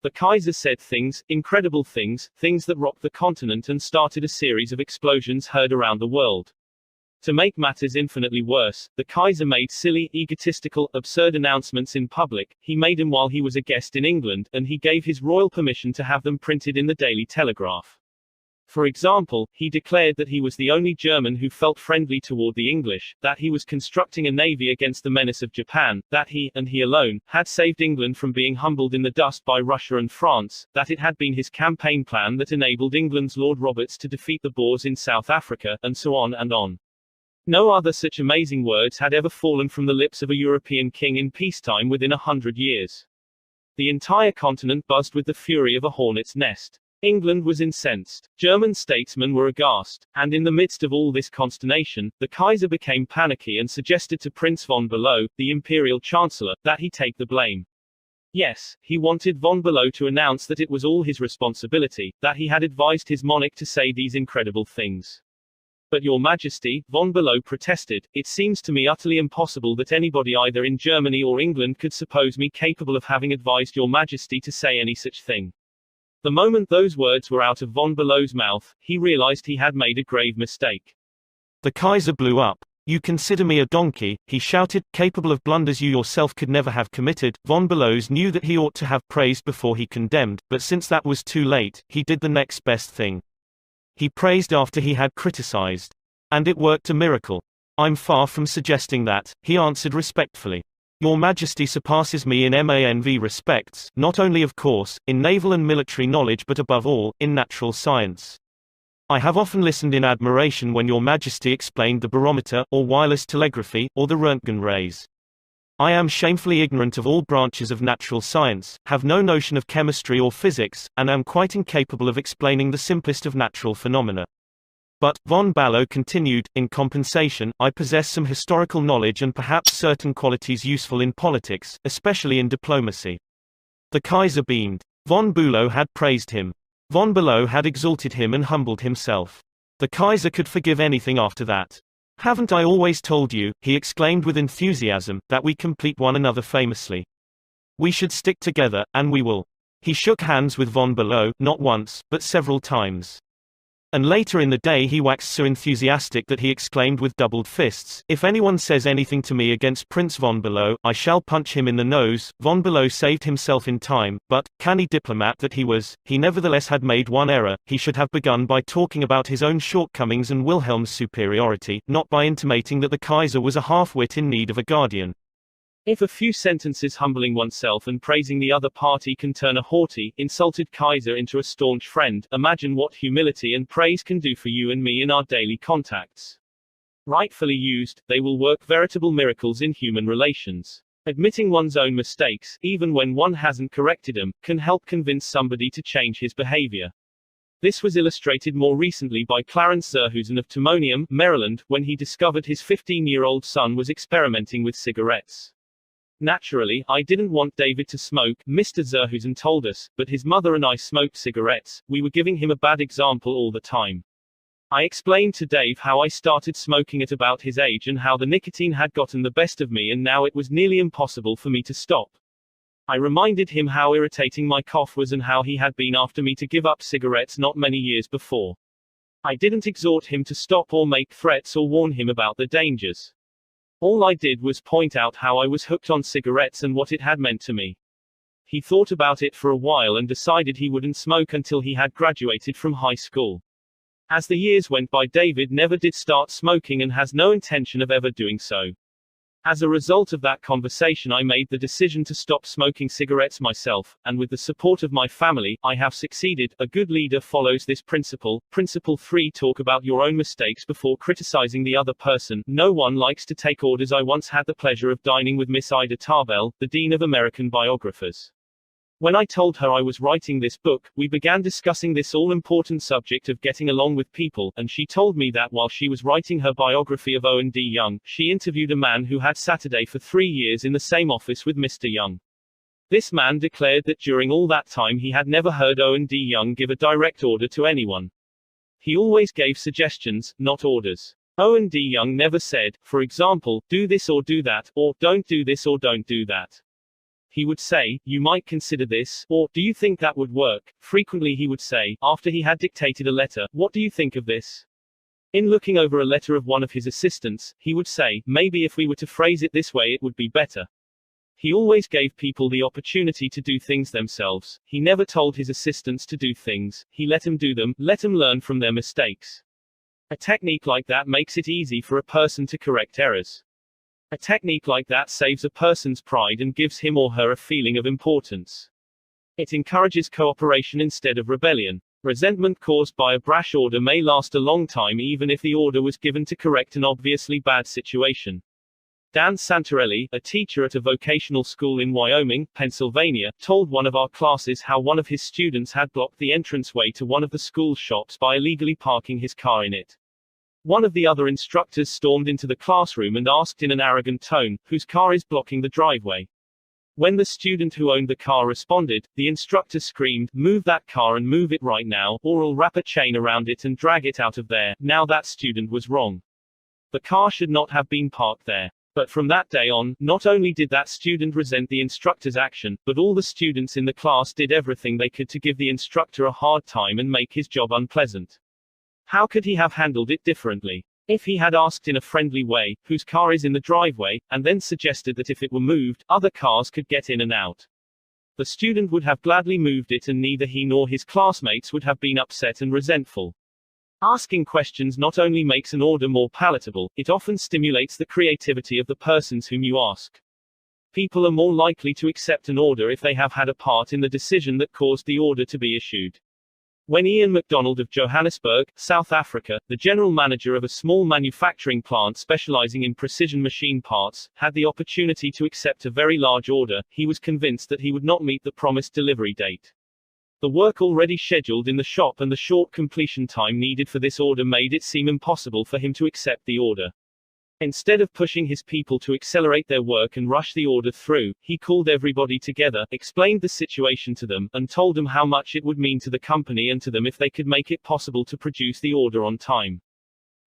The Kaiser said things, incredible things, things that rocked the continent and started a series of explosions heard around the world. To make matters infinitely worse, the Kaiser made silly, egotistical, absurd announcements in public. He made them while he was a guest in England, and he gave his royal permission to have them printed in the Daily Telegraph. For example, he declared that he was the only German who felt friendly toward the English, that he was constructing a navy against the menace of Japan, that he, and he alone, had saved England from being humbled in the dust by Russia and France, that it had been his campaign plan that enabled England's Lord Roberts to defeat the Boers in South Africa, and so on and on. No other such amazing words had ever fallen from the lips of a European king in peacetime within 100 years. The entire continent buzzed with the fury of a hornet's nest. England was incensed. German statesmen were aghast. And in the midst of all this consternation, the Kaiser became panicky and suggested to Prince von Below, the Imperial Chancellor, that he take the blame. Yes, he wanted von Below to announce that it was all his responsibility, that he had advised his monarch to say these incredible things. But Your Majesty, von Below protested, it seems to me utterly impossible that anybody either in Germany or England could suppose me capable of having advised Your Majesty to say any such thing. The moment those words were out of von Below's mouth, he realized he had made a grave mistake. The Kaiser blew up. "You consider me a donkey," he shouted, "capable of blunders you yourself could never have committed." Von Belows knew that he ought to have praised before he condemned, but since that was too late, he did the next best thing. He praised after he had criticized. And it worked a miracle. I'm far from suggesting that, he answered respectfully. Your Majesty surpasses me in MANV respects, not only of course, in naval and military knowledge but above all, in natural science. I have often listened in admiration when Your Majesty explained the barometer, or wireless telegraphy, or the Röntgen rays. I am shamefully ignorant of all branches of natural science, have no notion of chemistry or physics, and am quite incapable of explaining the simplest of natural phenomena. But, von Ballow continued, in compensation, I possess some historical knowledge and perhaps certain qualities useful in politics, especially in diplomacy. The Kaiser beamed. Von Bülow had praised him. Von Ballow had exalted him and humbled himself. The Kaiser could forgive anything after that. Haven't I always told you, he exclaimed with enthusiasm, that we complete one another famously. We should stick together, and we will. He shook hands with von Ballow, not once, but several times. And later in the day he waxed so enthusiastic that he exclaimed with doubled fists, if anyone says anything to me against Prince von Ballow, I shall punch him in the nose. Von Ballow saved himself in time, but, canny diplomat that he was, he nevertheless had made one error. He should have begun by talking about his own shortcomings and Wilhelm's superiority, not by intimating that the Kaiser was a half-wit in need of a guardian. If a few sentences humbling oneself and praising the other party can turn a haughty, insulted Kaiser into a staunch friend, imagine what humility and praise can do for you and me in our daily contacts. Rightfully used, they will work veritable miracles in human relations. Admitting one's own mistakes, even when one hasn't corrected them, can help convince somebody to change his behavior. This was illustrated more recently by Clarence Zerhusen of Timonium, Maryland, when he discovered his 15-year-old son was experimenting with cigarettes. Naturally, I didn't want David to smoke, Mr. Zerhusen told us, but his mother and I smoked cigarettes. We were giving him a bad example all the time. I explained to Dave how I started smoking at about his age and how the nicotine had gotten the best of me and now it was nearly impossible for me to stop. I reminded him how irritating my cough was and how he had been after me to give up cigarettes not many years before. I didn't exhort him to stop or make threats or warn him about the dangers. All I did was point out how I was hooked on cigarettes and what it had meant to me. He thought about it for a while and decided he wouldn't smoke until he had graduated from high school. As the years went by, David never did start smoking and has no intention of ever doing so. As a result of that conversation, I made the decision to stop smoking cigarettes myself, and with the support of my family, I have succeeded. A good leader follows this principle. Principle 3: talk about your own mistakes before criticizing the other person. No one likes to take orders. I once had the pleasure of dining with Miss Ida Tarbell, the Dean of American Biographers. When I told her I was writing this book, we began discussing this all-important subject of getting along with people, and she told me that while she was writing her biography of Owen D. Young, she interviewed a man who had Saturday for 3 years in the same office with Mr. Young. This man declared that during all that time he had never heard Owen D. Young give a direct order to anyone. He always gave suggestions, not orders. Owen D. Young never said, for example, do this or do that, or don't do this or don't do that. He would say, you might consider this, or, do you think that would work? Frequently he would say, after he had dictated a letter, what do you think of this? In looking over a letter of one of his assistants, he would say, maybe if we were to phrase it this way it would be better. He always gave people the opportunity to do things themselves. He never told his assistants to do things, he let them do them, let them learn from their mistakes. A technique like that makes it easy for a person to correct errors. A technique like that saves a person's pride and gives him or her a feeling of importance. It encourages cooperation instead of rebellion. Resentment caused by a brash order may last a long time even if the order was given to correct an obviously bad situation. Dan Santarelli, a teacher at a vocational school in Wyoming, Pennsylvania, told one of our classes how one of his students had blocked the entranceway to one of the school's shops by illegally parking his car in it. One of the other instructors stormed into the classroom and asked in an arrogant tone, whose car is blocking the driveway? When the student who owned the car responded, the instructor screamed, move that car and move it right now, or I'll wrap a chain around it and drag it out of there. Now that student was wrong. The car should not have been parked there. But from that day on, not only did that student resent the instructor's action, but all the students in the class did everything they could to give the instructor a hard time and make his job unpleasant. How could he have handled it differently? If he had asked in a friendly way, whose car is in the driveway, and then suggested that if it were moved, other cars could get in and out. The student would have gladly moved it and neither he nor his classmates would have been upset and resentful. Asking questions not only makes an order more palatable, it often stimulates the creativity of the persons whom you ask. People are more likely to accept an order if they have had a part in the decision that caused the order to be issued. When Ian MacDonald of Johannesburg, South Africa, the general manager of a small manufacturing plant specializing in precision machine parts, had the opportunity to accept a very large order, he was convinced that he would not meet the promised delivery date. The work already scheduled in the shop and the short completion time needed for this order made it seem impossible for him to accept the order. Instead of pushing his people to accelerate their work and rush the order through, he called everybody together, explained the situation to them, and told them how much it would mean to the company and to them if they could make it possible to produce the order on time.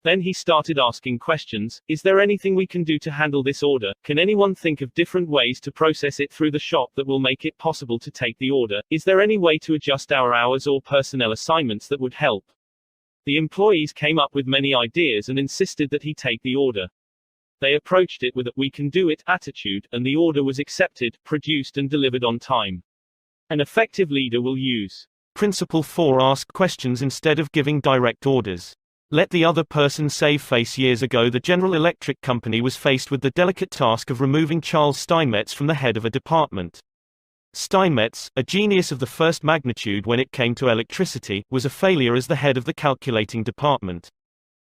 Then he started asking questions. Is there anything we can do to handle this order? Can anyone think of different ways to process it through the shop that will make it possible to take the order? Is there any way to adjust our hours or personnel assignments that would help? The employees came up with many ideas and insisted that he take the order. They approached it with a "we can do it" attitude, and the order was accepted, produced and delivered on time. An effective leader will use Principle 4. Ask questions instead of giving direct orders. Let the other person save face. Years ago, the General Electric Company was faced with the delicate task of removing Charles Steinmetz from the head of a department. Steinmetz, a genius of the first magnitude when it came to electricity, was a failure as the head of the calculating department.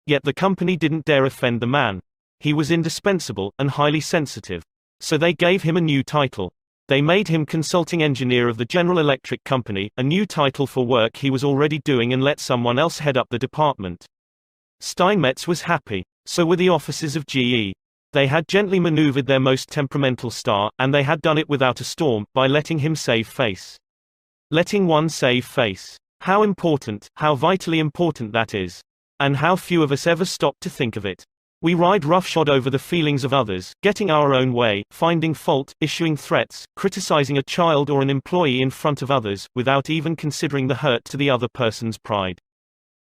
Yet the company didn't dare offend the man. He was indispensable, and highly sensitive. So they gave him a new title. They made him consulting engineer of the General Electric Company, a new title for work he was already doing, and let someone else head up the department. Steinmetz was happy. So were the officers of GE. They had gently maneuvered their most temperamental star, and they had done it without a storm, by letting him save face. Letting one save face. How important, how vitally important that is. And how few of us ever stop to think of it. We ride roughshod over the feelings of others, getting our own way, finding fault, issuing threats, criticizing a child or an employee in front of others, without even considering the hurt to the other person's pride.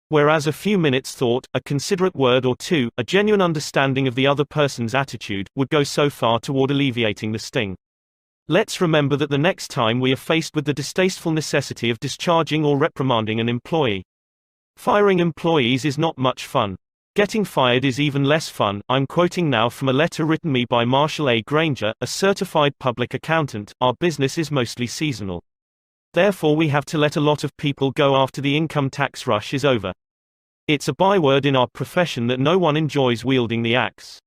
Whereas a few minutes' thought, a considerate word or two, a genuine understanding of the other person's attitude, would go so far toward alleviating the sting. Let's remember that the next time we are faced with the distasteful necessity of discharging or reprimanding an employee. Firing employees is not much fun. Getting fired is even less fun. I'm quoting now from a letter written me by Marshall A. Granger, a certified public accountant. Our business is mostly seasonal. Therefore we have to let a lot of people go after the income tax rush is over. It's a byword in our profession that no one enjoys wielding the axe.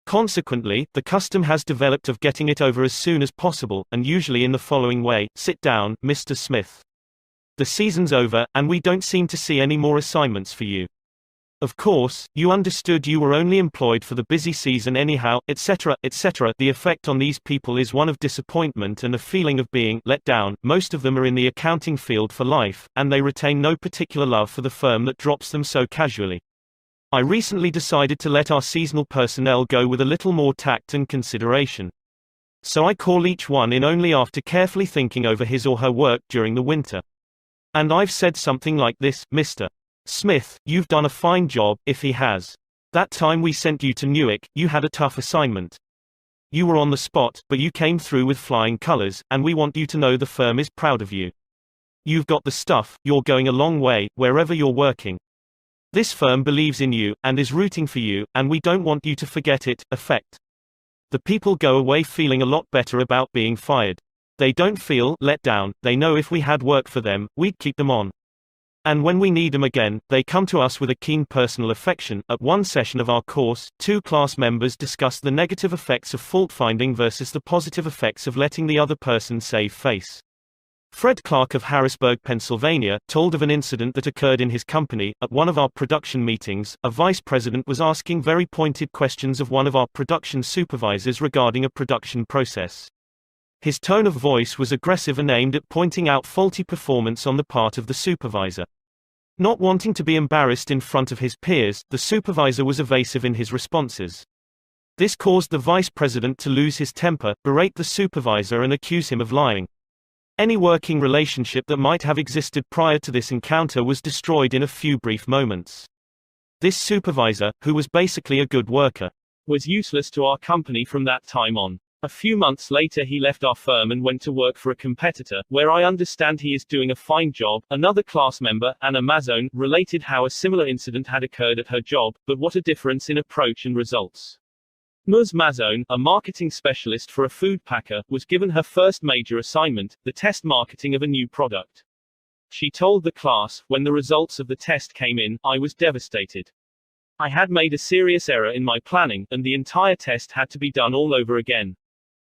Consequently, the custom has developed of getting it over as soon as possible, and usually in the following way: sit down, Mr. Smith. The season's over, and we don't seem to see any more assignments for you. Of course, you understood you were only employed for the busy season anyhow, etc., etc. The effect on these people is one of disappointment and a feeling of being let down. Most of them are in the accounting field for life, and they retain no particular love for the firm that drops them so casually. I recently decided to let our seasonal personnel go with a little more tact and consideration. So I call each one in only after carefully thinking over his or her work during the winter. And I've said something like this: Mr. Smith, you've done a fine job. If he has. That time we sent you to Newark, you had a tough assignment. You were on the spot, but you came through with flying colors, and we want you to know the firm is proud of you. You've got the stuff, you're going a long way, wherever you're working. This firm believes in you, and is rooting for you, and we don't want you to forget it. Effect. The people go away feeling a lot better about being fired. They don't feel let down. They know if we had work for them, we'd keep them on. And when we need them again, they come to us with a keen personal affection. At one session of our course, 2 class members discussed the negative effects of fault-finding versus the positive effects of letting the other person save face. Fred Clark of Harrisburg, Pennsylvania, told of an incident that occurred in his company. At one of our production meetings, a vice president was asking very pointed questions of one of our production supervisors regarding a production process. His tone of voice was aggressive and aimed at pointing out faulty performance on the part of the supervisor. Not wanting to be embarrassed in front of his peers, the supervisor was evasive in his responses. This caused the vice president to lose his temper, berate the supervisor, and accuse him of lying. Any working relationship that might have existed prior to this encounter was destroyed in a few brief moments. This supervisor, who was basically a good worker, was useless to our company from that time on. A few months later he left our firm and went to work for a competitor, where I understand he is doing a fine job. Another class member, Anna Mazzone, related how a similar incident had occurred at her job, but what a difference in approach and results. Ms. Mazzone, a marketing specialist for a food packer, was given her first major assignment, the test marketing of a new product. She told the class, when the results of the test came in, I was devastated. I had made a serious error in my planning, and the entire test had to be done all over again.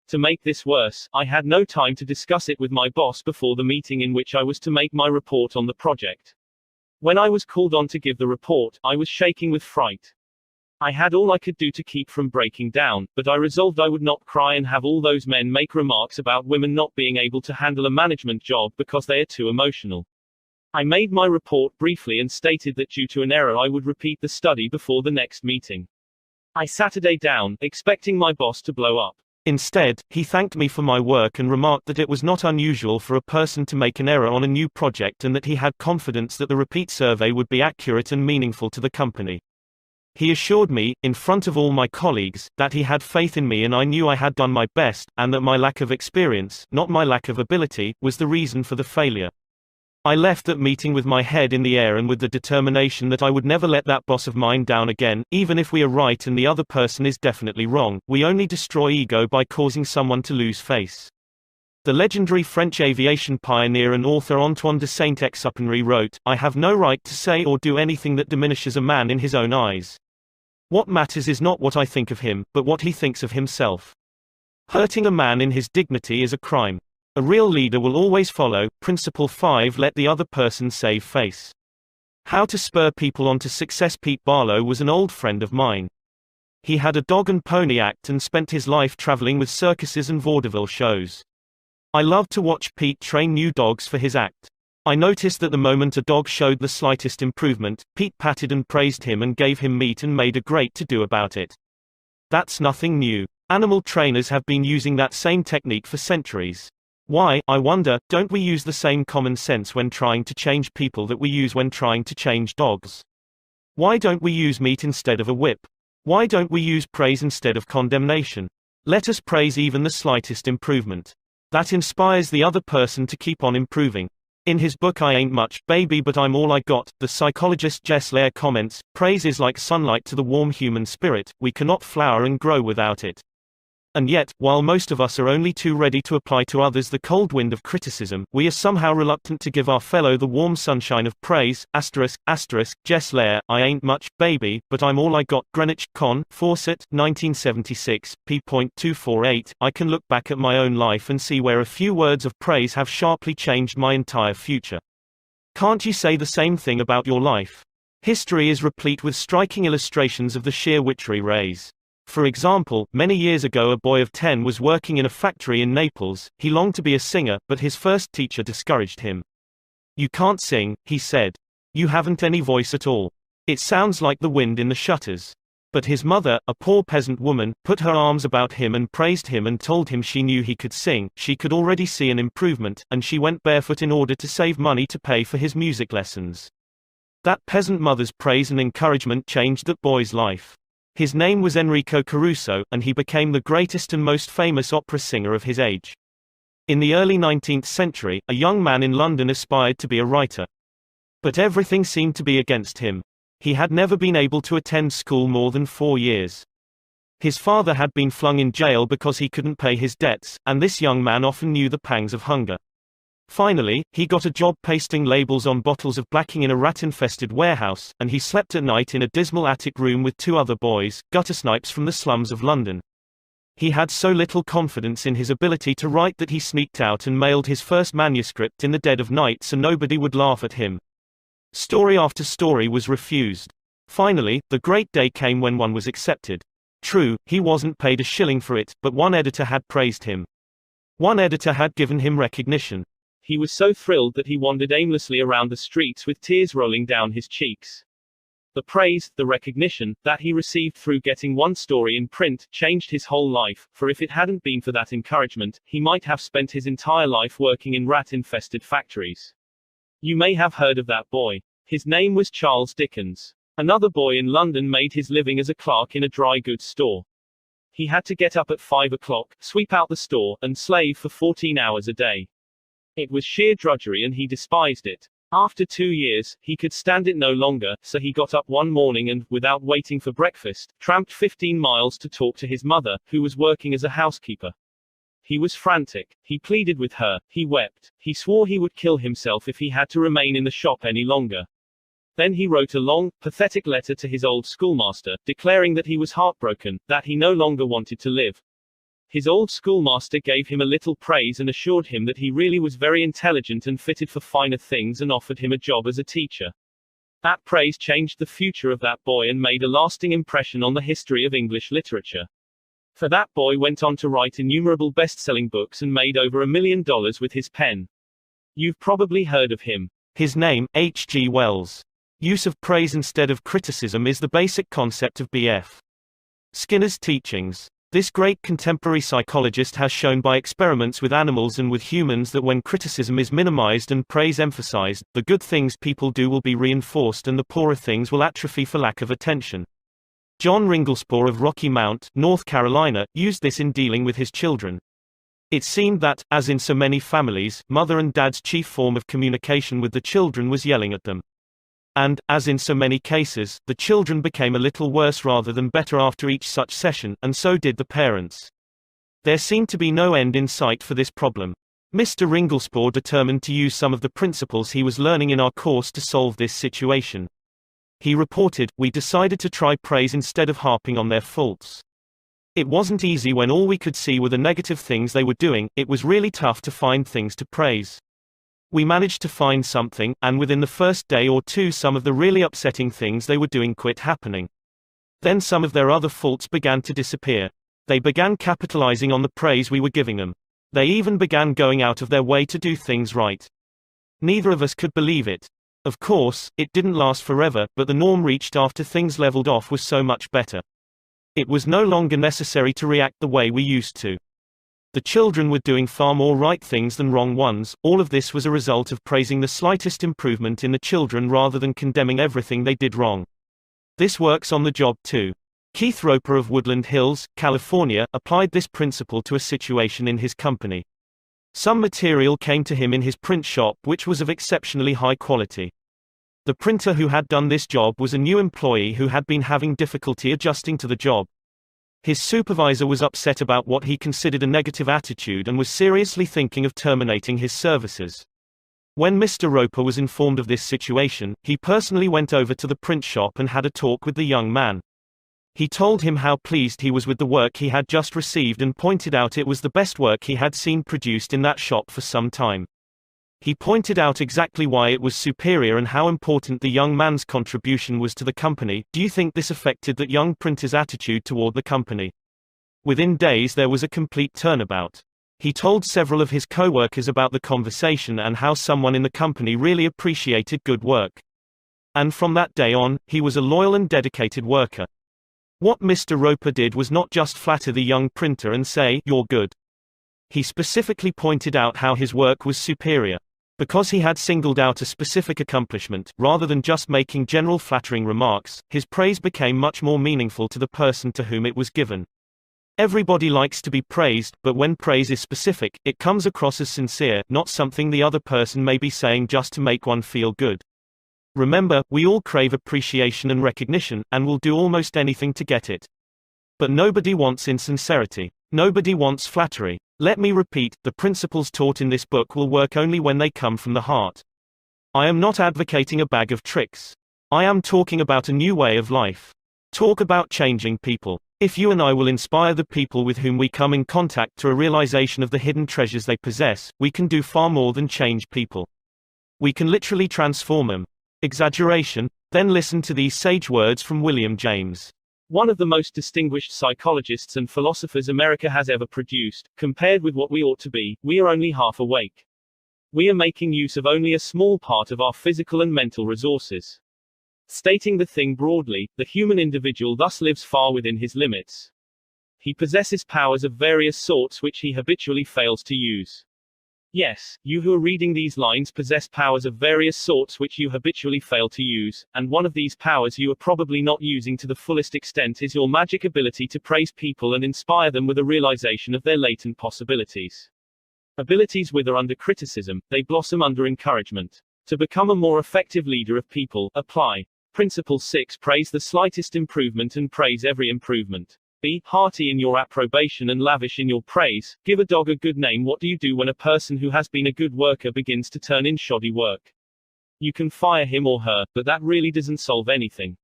To make this worse, I had no time to discuss it with my boss before the meeting in which I was to make my report on the project. When I was called on to give the report, I was shaking with fright. I had all I could do to keep from breaking down, but I resolved I would not cry and have all those men make remarks about women not being able to handle a management job because they are too emotional. I made my report briefly and stated that due to an error I would repeat the study before the next meeting. I Saturday down, expecting my boss to blow up. Instead, he thanked me for my work and remarked that it was not unusual for a person to make an error on a new project and that he had confidence that the repeat survey would be accurate and meaningful to the company. He assured me, in front of all my colleagues, that he had faith in me and I knew I had done my best, and that my lack of experience, not my lack of ability, was the reason for the failure. I left that meeting with my head in the air and with the determination that I would never let that boss of mine down again. Even if we are right and the other person is definitely wrong, we only destroy ego by causing someone to lose face. The legendary French aviation pioneer and author Antoine de Saint-Exupéry wrote, "I have no right to say or do anything that diminishes a man in his own eyes. What matters is not what I think of him, but what he thinks of himself. Hurting a man in his dignity is a crime. A real leader will always follow." Principle 5. Let the other person save face. How to spur people on to success. Pete Barlow was an old friend of mine. He had a dog and pony act and spent his life traveling with circuses and vaudeville shows. I loved to watch Pete train new dogs for his act. I noticed that the moment a dog showed the slightest improvement, Pete patted and praised him and gave him meat and made a great to-do about it. That's nothing new. Animal trainers have been using that same technique for centuries. Why, I wonder, don't we use the same common sense when trying to change people that we use when trying to change dogs? Why don't we use meat instead of a whip? Why don't we use praise instead of condemnation? Let us praise even the slightest improvement. That inspires the other person to keep on improving. In his book I Ain't Much, Baby But I'm All I Got, the psychologist Jess Lair comments, praise is like sunlight to the warm human spirit, we cannot flower and grow without it. And yet, while most of us are only too ready to apply to others the cold wind of criticism, we are somehow reluctant to give our fellow the warm sunshine of praise. Jess Lair, I Ain't Much, Baby, But I'm All I Got. Greenwich, Con, Fawcett, 1976, p.248. I can look back at my own life and see where a few words of praise have sharply changed my entire future. Can't you say the same thing about your life? History is replete with striking illustrations of the sheer witchery rays. For example, many years ago a boy of 10 was working in a factory in Naples. He longed to be a singer, but his first teacher discouraged him. "You can't sing," he said. "You haven't any voice at all. It sounds like the wind in the shutters." But his mother, a poor peasant woman, put her arms about him and praised him and told him she knew he could sing. She could already see an improvement, and she went barefoot in order to save money to pay for his music lessons. That peasant mother's praise and encouragement changed that boy's life. His name was Enrico Caruso, and he became the greatest and most famous opera singer of his age. In the early 19th century, a young man in London aspired to be a writer. But everything seemed to be against him. He had never been able to attend school more than 4 years. His father had been flung in jail because he couldn't pay his debts, and this young man often knew the pangs of hunger. Finally, he got a job pasting labels on bottles of blacking in a rat-infested warehouse, and he slept at night in a dismal attic room with 2 other boys, guttersnipes from the slums of London. He had so little confidence in his ability to write that he sneaked out and mailed his first manuscript in the dead of night so nobody would laugh at him. Story after story was refused. Finally, the great day came when one was accepted. True, he wasn't paid a shilling for it, but one editor had praised him. One editor had given him recognition. He was so thrilled that he wandered aimlessly around the streets with tears rolling down his cheeks. The praise, the recognition, that he received through getting one story in print, changed his whole life, for if it hadn't been for that encouragement, he might have spent his entire life working in rat-infested factories. You may have heard of that boy. His name was Charles Dickens. Another boy in London made his living as a clerk in a dry goods store. He had to get up at 5 o'clock, sweep out the store, and slave for 14 hours a day. It was sheer drudgery and he despised it. After 2 years, he could stand it no longer, so he got up one morning and, without waiting for breakfast, tramped 15 miles to talk to his mother, who was working as a housekeeper. He was frantic. He pleaded with her. He wept. He swore he would kill himself if he had to remain in the shop any longer. Then he wrote a long, pathetic letter to his old schoolmaster, declaring that he was heartbroken, that he no longer wanted to live. His old schoolmaster gave him a little praise and assured him that he really was very intelligent and fitted for finer things and offered him a job as a teacher. That praise changed the future of that boy and made a lasting impression on the history of English literature. For that boy went on to write innumerable best-selling books and made over $1 million with his pen. You've probably heard of him. His name, H.G. Wells. Use of praise instead of criticism is the basic concept of B.F. Skinner's teachings. This great contemporary psychologist has shown by experiments with animals and with humans that when criticism is minimized and praise emphasized, the good things people do will be reinforced and the poorer things will atrophy for lack of attention. John Ringlespohr of Rocky Mount, North Carolina, used this in dealing with his children. It seemed that, as in so many families, mother and dad's chief form of communication with the children was yelling at them. And, as in so many cases, the children became a little worse rather than better after each such session, and so did the parents. There seemed to be no end in sight for this problem. Mr. Ringlespohr determined to use some of the principles he was learning in our course to solve this situation. He reported, "We decided to try praise instead of harping on their faults. It wasn't easy when all we could see were the negative things they were doing, it was really tough to find things to praise. We managed to find something, and within the first day or two some of the really upsetting things they were doing quit happening. Then some of their other faults began to disappear. They began capitalizing on the praise we were giving them. They even began going out of their way to do things right." Neither of us could believe it. Of course, it didn't last forever, but the norm reached after things leveled off was so much better. It was no longer necessary to react the way we used to. The children were doing far more right things than wrong ones. All of this was a result of praising the slightest improvement in the children rather than condemning everything they did wrong. This works on the job too. Keith Roper of Woodland Hills, California, applied this principle to a situation in his company. Some material came to him in his print shop which was of exceptionally high quality. The printer who had done this job was a new employee who had been having difficulty adjusting to the job. His supervisor was upset about what he considered a negative attitude and was seriously thinking of terminating his services. When Mr. Roper was informed of this situation, he personally went over to the print shop and had a talk with the young man. He told him how pleased he was with the work he had just received and pointed out it was the best work he had seen produced in that shop for some time. He pointed out exactly why it was superior and how important the young man's contribution was to the company. Do you think this affected that young printer's attitude toward the company? Within days there was a complete turnabout. He told several of his co-workers about the conversation and how someone in the company really appreciated good work. And from that day on, he was a loyal and dedicated worker. What Mr. Roper did was not just flatter the young printer and say, "You're good." He specifically pointed out how his work was superior. Because he had singled out a specific accomplishment, rather than just making general flattering remarks, his praise became much more meaningful to the person to whom it was given. Everybody likes to be praised, but when praise is specific, it comes across as sincere, not something the other person may be saying just to make one feel good. Remember, we all crave appreciation and recognition, and will do almost anything to get it. But nobody wants insincerity. Nobody wants flattery. Let me repeat, the principles taught in this book will work only when they come from the heart. I am not advocating a bag of tricks. I am talking about a new way of life. Talk about changing people. If you and I will inspire the people with whom we come in contact to a realization of the hidden treasures they possess, we can do far more than change people. We can literally transform them. Exaggeration? Then listen to these sage words from William James. One of the most distinguished psychologists and philosophers America has ever produced. Compared with what we ought to be, we are only half awake. We are making use of only a small part of our physical and mental resources. Stating the thing broadly, the human individual thus lives far within his limits. He possesses powers of various sorts which he habitually fails to use. Yes, you who are reading these lines possess powers of various sorts which you habitually fail to use, and one of these powers you are probably not using to the fullest extent is your magic ability to praise people and inspire them with a realization of their latent possibilities. Abilities wither under criticism, they blossom under encouragement. To become a more effective leader of people, apply Principle 6. Praise the slightest improvement and praise every improvement. Be hearty in your approbation and lavish in your praise. Give a dog a good name. What do you do when a person who has been a good worker begins to turn in shoddy work? You can fire him or her, but that really doesn't solve anything.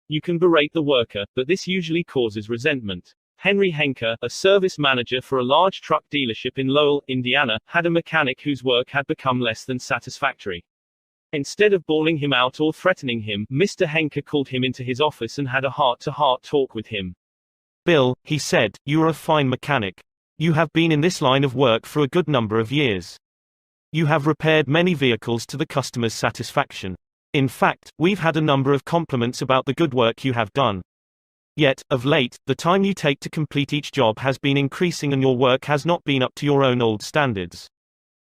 You can berate the worker, but this usually causes resentment. Henry Henker, a service manager for a large truck dealership in Lowell, Indiana, had a mechanic whose work had become less than satisfactory. Instead of bawling him out or threatening him, Mr. Henker called him into his office and had a heart-to-heart talk with him. Bill, he said, you are a fine mechanic. You have been in this line of work for a good number of years. You have repaired many vehicles to the customer's satisfaction. In fact, we've had a number of compliments about the good work you have done. Yet, of late, the time you take to complete each job has been increasing and your work has not been up to your own old standards.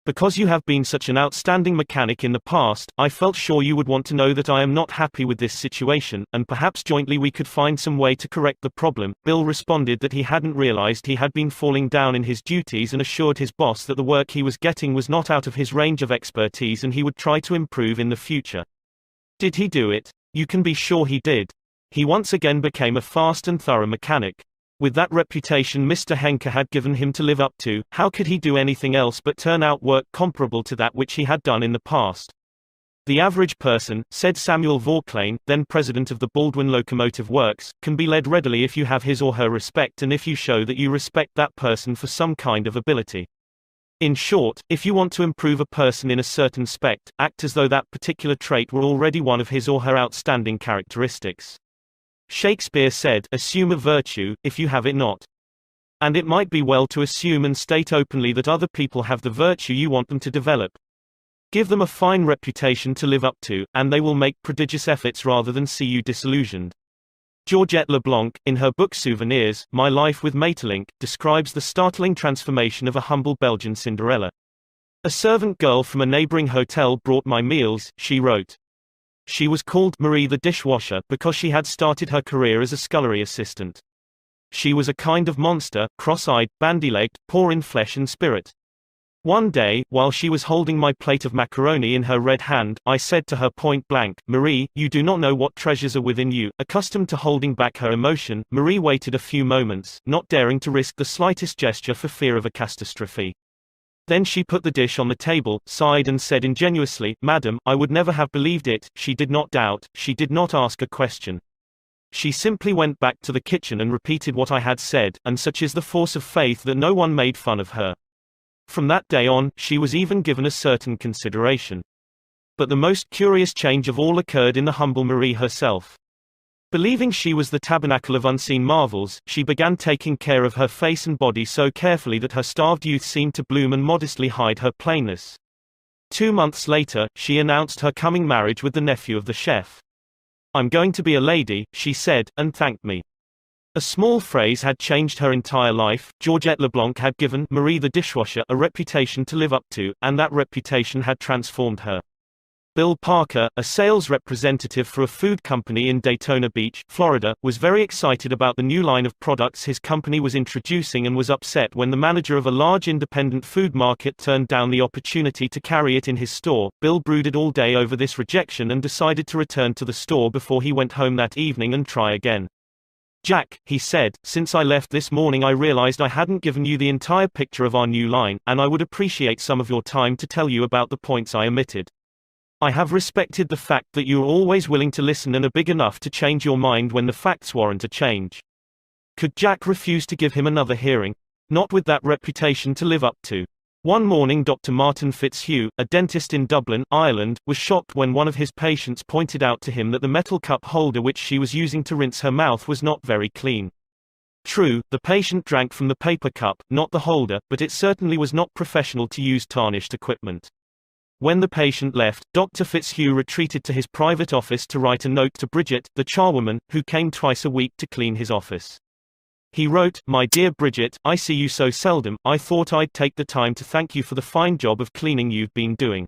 Because you have been such an outstanding mechanic in the past, I felt sure you would want to know that I am not happy with this situation, and perhaps jointly we could find some way to correct the problem. Bill responded that he hadn't realized he had been falling down in his duties and assured his boss that the work he was getting was not out of his range of expertise and he would try to improve in the future. Did he do it? You can be sure he did. He once again became a fast and thorough mechanic. With that reputation Mr. Henker had given him to live up to, how could he do anything else but turn out work comparable to that which he had done in the past? The average person, said Samuel Vauclane, then president of the Baldwin Locomotive Works, can be led readily if you have his or her respect and if you show that you respect that person for some kind of ability. In short, if you want to improve a person in a certain respect, act as though that particular trait were already one of his or her outstanding characteristics. Shakespeare said, assume a virtue, if you have it not. And it might be well to assume and state openly that other people have the virtue you want them to develop. Give them a fine reputation to live up to, and they will make prodigious efforts rather than see you disillusioned. Georgette Leblanc, in her book Souvenirs, My Life with Maeterlinck, describes the startling transformation of a humble Belgian Cinderella. A servant girl from a neighboring hotel brought my meals, she wrote. She was called Marie the dishwasher because she had started her career as a scullery assistant. She was a kind of monster, cross-eyed, bandy-legged, poor in flesh and spirit. One day, while she was holding my plate of macaroni in her red hand, I said to her point blank, Marie, you do not know what treasures are within you. Accustomed to holding back her emotion, Marie waited a few moments, not daring to risk the slightest gesture for fear of a catastrophe. Then she put the dish on the table, sighed and said ingenuously, Madam, I would never have believed it. She did not doubt, she did not ask a question. She simply went back to the kitchen and repeated what I had said, and such is the force of faith that no one made fun of her. From that day on, she was even given a certain consideration. But the most curious change of all occurred in the humble Marie herself. Believing she was the tabernacle of unseen marvels, she began taking care of her face and body so carefully that her starved youth seemed to bloom and modestly hide her plainness. 2 months later, she announced her coming marriage with the nephew of the chef. I'm going to be a lady, she said, and thanked me. A small phrase had changed her entire life. Georgette Leblanc had given Marie the dishwasher a reputation to live up to, and that reputation had transformed her. Bill Parker, a sales representative for a food company in Daytona Beach, Florida, was very excited about the new line of products his company was introducing and was upset when the manager of a large independent food market turned down the opportunity to carry it in his store. Bill brooded all day over this rejection and decided to return to the store before he went home that evening and try again. Jack, he said, since I left this morning I realized I hadn't given you the entire picture of our new line, and I would appreciate some of your time to tell you about the points I omitted. I have respected the fact that you are always willing to listen and are big enough to change your mind when the facts warrant a change. Could Jack refuse to give him another hearing? Not with that reputation to live up to. One morning Dr. Martin Fitzhugh, a dentist in Dublin, Ireland, was shocked when one of his patients pointed out to him that the metal cup holder which she was using to rinse her mouth was not very clean. True, the patient drank from the paper cup, not the holder, but it certainly was not professional to use tarnished equipment. When the patient left, Dr. Fitzhugh retreated to his private office to write a note to Bridget, the charwoman, who came twice a week to clean his office. He wrote, "My dear Bridget, I see you so seldom, I thought I'd take the time to thank you for the fine job of cleaning you've been doing.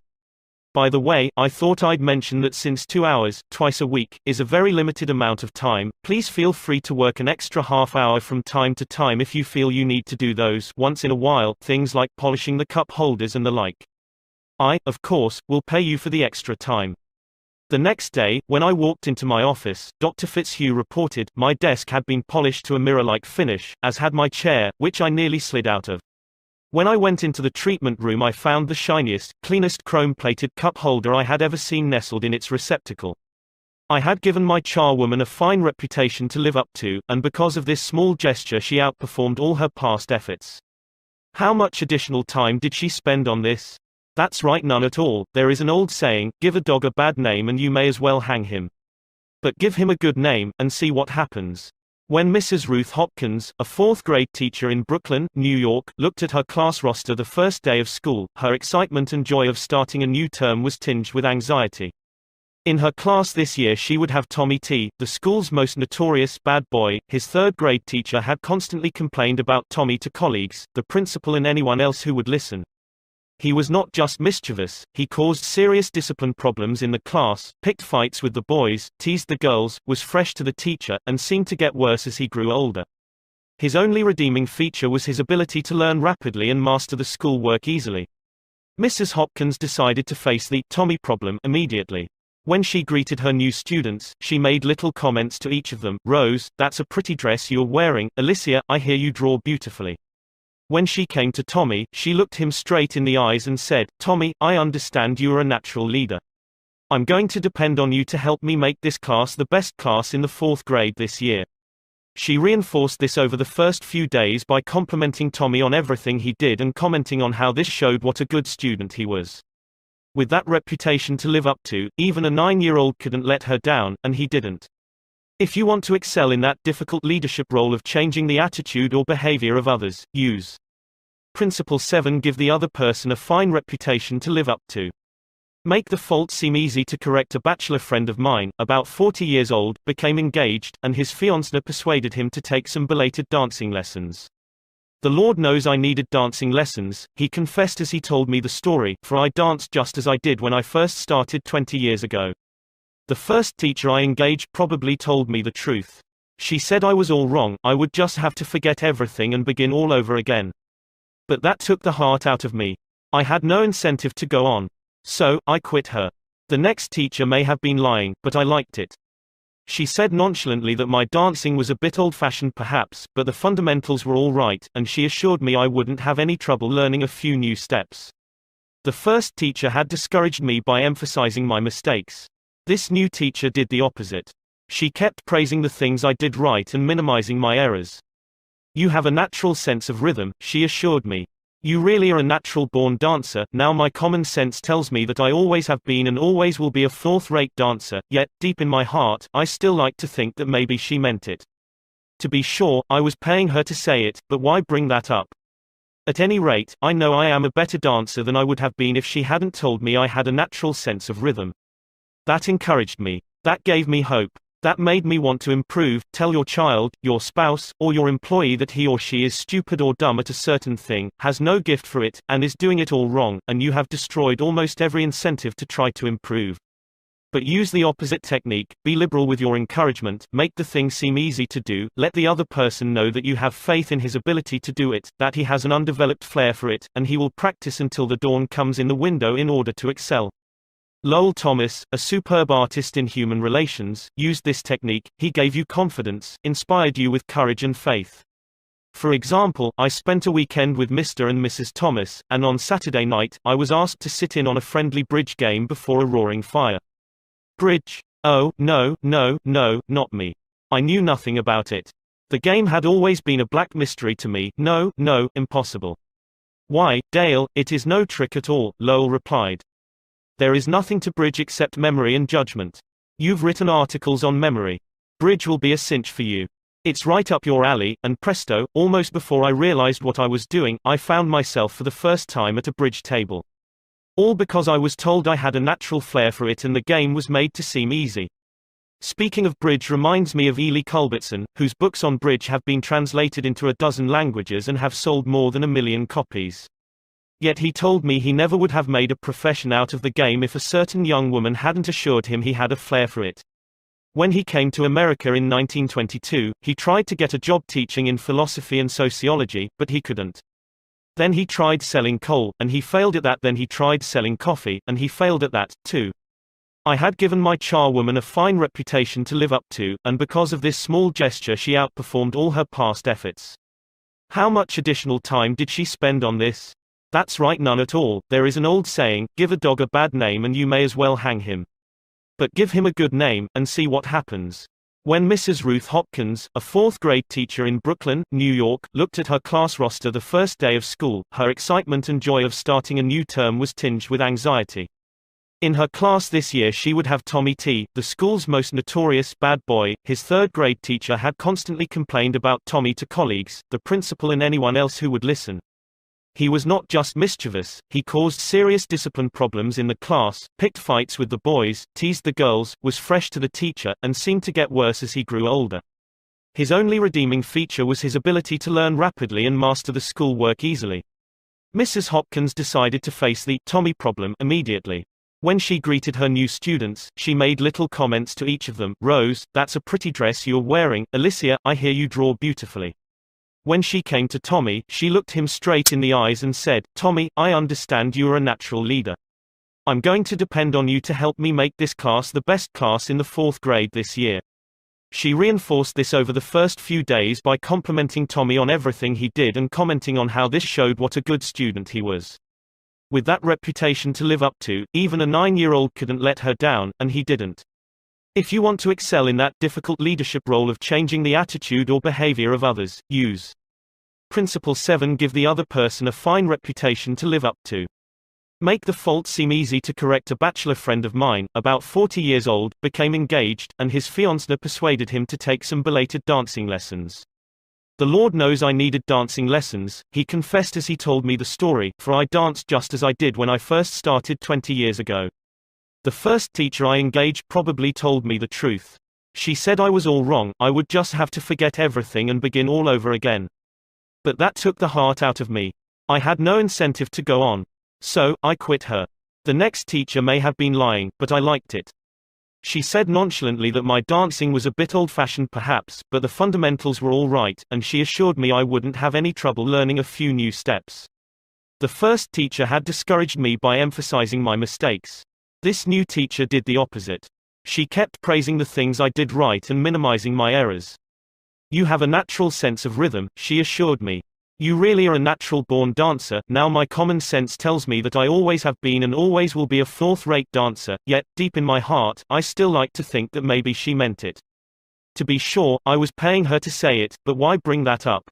By the way, I thought I'd mention that since 2 hours, twice a week, is a very limited amount of time, please feel free to work an extra half hour from time to time if you feel you need to do those, once in a while, things like polishing the cup holders and the like. I, of course, will pay you for the extra time." The next day, when I walked into my office, Dr. Fitzhugh reported, my desk had been polished to a mirror-like finish, as had my chair, which I nearly slid out of. When I went into the treatment room I found the shiniest, cleanest chrome-plated cup holder I had ever seen nestled in its receptacle. I had given my charwoman a fine reputation to live up to, and because of this small gesture she outperformed all her past efforts. How much additional time did she spend on this? That's right, none at all. There is an old saying, give a dog a bad name and you may as well hang him. But give him a good name, and see what happens. When Mrs. Ruth Hopkins, a fourth-grade teacher in Brooklyn, New York, looked at her class roster the first day of school, her excitement and joy of starting a new term was tinged with anxiety. In her class this year she would have Tommy T, the school's most notorious bad boy. His third-grade teacher had constantly complained about Tommy to colleagues, the principal and anyone else who would listen. He was not just mischievous, he caused serious discipline problems in the class, picked fights with the boys, teased the girls, was fresh to the teacher, and seemed to get worse as he grew older. His only redeeming feature was his ability to learn rapidly and master the schoolwork easily. Mrs. Hopkins decided to face the Tommy problem immediately. When she greeted her new students, she made little comments to each of them. Rose, that's a pretty dress you're wearing. Alicia, I hear you draw beautifully. When she came to Tommy, she looked him straight in the eyes and said, Tommy, I understand you are a natural leader. I'm going to depend on you to help me make this class the best class in the 4th grade this year. She reinforced this over the first few days by complimenting Tommy on everything he did and commenting on how this showed what a good student he was. With that reputation to live up to, even a 9-year-old couldn't let her down, and he didn't. If you want to excel in that difficult leadership role of changing the attitude or behavior of others, use Principle 7. Give the other person a fine reputation to live up to. Make the fault seem easy to correct. A bachelor friend of mine, about 40 years old, became engaged, and his fiancée persuaded him to take some belated dancing lessons. The Lord knows I needed dancing lessons, he confessed as he told me the story, for I danced just as I did when I first started 20 years ago. The first teacher I engaged probably told me the truth. She said I was all wrong, I would just have to forget everything and begin all over again. But that took the heart out of me. I had no incentive to go on. So, I quit her. The next teacher may have been lying, but I liked it. She said nonchalantly that my dancing was a bit old-fashioned perhaps, but the fundamentals were all right, and she assured me I wouldn't have any trouble learning a few new steps. The first teacher had discouraged me by emphasizing my mistakes. This new teacher did the opposite. She kept praising the things I did right and minimizing my errors. You have a natural sense of rhythm, she assured me. You really are a natural-born dancer. Now my common sense tells me that I always have been and always will be a fourth-rate dancer, yet, deep in my heart, I still like to think that maybe she meant it. To be sure, I was paying her to say it, but why bring that up? At any rate, I know I am a better dancer than I would have been if she hadn't told me I had a natural sense of rhythm. That encouraged me. That gave me hope. That made me want to improve. Tell your child, your spouse, or your employee that he or she is stupid or dumb at a certain thing, has no gift for it, and is doing it all wrong, and you have destroyed almost every incentive to try to improve. But use the opposite technique, be liberal with your encouragement, make the thing seem easy to do, let the other person know that you have faith in his ability to do it, that he has an undeveloped flair for it, and he will practice until the dawn comes in the window in order to excel. Lowell Thomas, a superb artist in human relations, used this technique. He gave you confidence, inspired you with courage and faith. For example, I spent a weekend with Mr. and Mrs. Thomas, and on Saturday night, I was asked to sit in on a friendly bridge game before a roaring fire. Bridge? Oh, no, not me. I knew nothing about it. The game had always been a black mystery to me. No, impossible. Why, Dale, it is no trick at all, Lowell replied. There is nothing to bridge except memory and judgment. You've written articles on memory. Bridge will be a cinch for you. It's right up your alley, and presto, almost before I realized what I was doing, I found myself for the first time at a bridge table. All because I was told I had a natural flair for it and the game was made to seem easy. Speaking of bridge reminds me of Ely Culbertson, whose books on bridge have been translated into a dozen languages and have sold more than 1 million copies. Yet he told me he never would have made a profession out of the game if a certain young woman hadn't assured him he had a flair for it. When he came to America in 1922, he tried to get a job teaching in philosophy and sociology, but he couldn't. Then he tried selling coal, and he failed at that. Then he tried selling coffee, and he failed at that, too. I had given my charwoman a fine reputation to live up to, and because of this small gesture she outperformed all her past efforts. How much additional time did she spend on this? That's right, none at all. There is an old saying, give a dog a bad name and you may as well hang him. But give him a good name, and see what happens. When Mrs. Ruth Hopkins, a fourth-grade teacher in Brooklyn, New York, looked at her class roster the first day of school, her excitement and joy of starting a new term was tinged with anxiety. In her class this year she would have Tommy T, the school's most notorious bad boy. His third-grade teacher had constantly complained about Tommy to colleagues, the principal and anyone else who would listen. He was not just mischievous, he caused serious discipline problems in the class, picked fights with the boys, teased the girls, was fresh to the teacher, and seemed to get worse as he grew older. His only redeeming feature was his ability to learn rapidly and master the schoolwork easily. Mrs. Hopkins decided to face the Tommy problem immediately. When she greeted her new students, she made little comments to each of them. Rose, that's a pretty dress you're wearing. Alicia, I hear you draw beautifully. When she came to Tommy, she looked him straight in the eyes and said, Tommy, I understand you are a natural leader. I'm going to depend on you to help me make this class the best class in the 4th grade this year. She reinforced this over the first few days by complimenting Tommy on everything he did and commenting on how this showed what a good student he was. With that reputation to live up to, even a 9-year-old couldn't let her down, and he didn't. If you want to excel in that difficult leadership role of changing the attitude or behavior of others, use Principle 7. Give the other person a fine reputation to live up to. Make the fault seem easy to correct. A bachelor friend of mine, about 40 years old, became engaged, and his fiancée persuaded him to take some belated dancing lessons. The Lord knows I needed dancing lessons, he confessed as he told me the story, for I danced just as I did when I first started 20 years ago. The first teacher I engaged probably told me the truth. She said I was all wrong, I would just have to forget everything and begin all over again. But that took the heart out of me. I had no incentive to go on. So, I quit her. The next teacher may have been lying, but I liked it. She said nonchalantly that my dancing was a bit old-fashioned perhaps, but the fundamentals were all right, and she assured me I wouldn't have any trouble learning a few new steps. The first teacher had discouraged me by emphasizing my mistakes. This new teacher did the opposite. She kept praising the things I did right and minimizing my errors. You have a natural sense of rhythm, she assured me. You really are a natural-born dancer. Now my common sense tells me that I always have been and always will be a fourth-rate dancer, yet, deep in my heart, I still like to think that maybe she meant it. To be sure, I was paying her to say it, but why bring that up?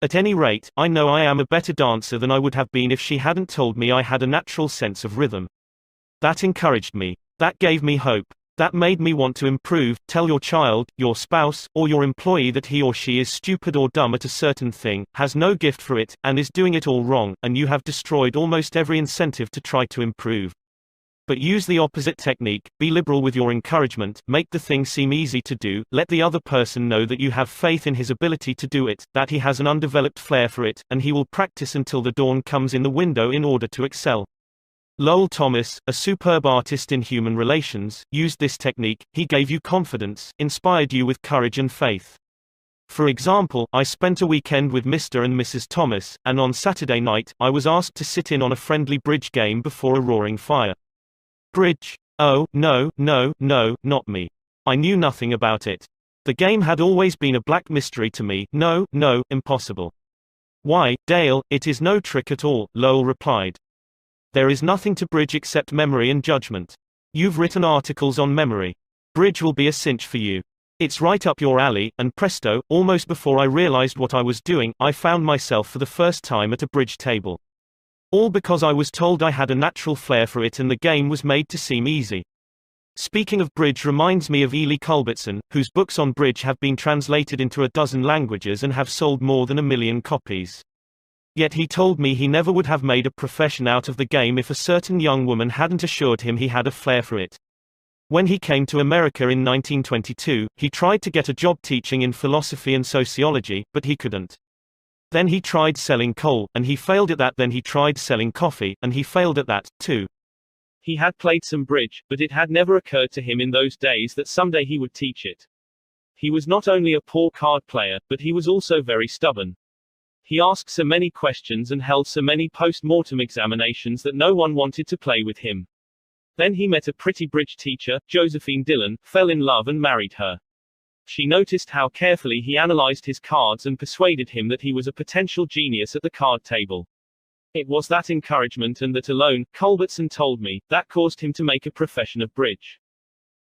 At any rate, I know I am a better dancer than I would have been if she hadn't told me I had a natural sense of rhythm. That encouraged me. That gave me hope. That made me want to improve. Tell your child, your spouse, or your employee that he or she is stupid or dumb at a certain thing, has no gift for it, and is doing it all wrong, and you have destroyed almost every incentive to try to improve. But use the opposite technique, be liberal with your encouragement, make the thing seem easy to do, let the other person know that you have faith in his ability to do it, that he has an undeveloped flair for it, and he will practice until the dawn comes in the window in order to excel. Lowell Thomas, a superb artist in human relations, used this technique. He gave you confidence, inspired you with courage and faith. For example, I spent a weekend with Mr. and Mrs. Thomas, and on Saturday night, I was asked to sit in on a friendly bridge game before a roaring fire. Bridge? Oh, no, not me. I knew nothing about it. The game had always been a black mystery to me. No, impossible. Why, Dale, it is no trick at all, Lowell replied. There is nothing to bridge except memory and judgment. You've written articles on memory. Bridge will be a cinch for you. It's right up your alley, and presto, almost before I realized what I was doing, I found myself for the first time at a bridge table. All because I was told I had a natural flair for it and the game was made to seem easy. Speaking of bridge reminds me of Ely Culbertson, whose books on bridge have been translated into a dozen languages and have sold more than 1 million copies. Yet he told me he never would have made a profession out of the game if a certain young woman hadn't assured him he had a flair for it. When he came to America in 1922, he tried to get a job teaching in philosophy and sociology, but he couldn't. Then he tried selling coal, and he failed at that. Then he tried selling coffee, and he failed at that, too. He had played some bridge, but it had never occurred to him in those days that someday he would teach it. He was not only a poor card player, but he was also very stubborn. He asked so many questions and held so many post-mortem examinations that no one wanted to play with him. Then he met a pretty bridge teacher, Josephine Dillon, fell in love and married her. She noticed how carefully he analyzed his cards and persuaded him that he was a potential genius at the card table. It was that encouragement and that alone, Culbertson told me, that caused him to make a profession of bridge.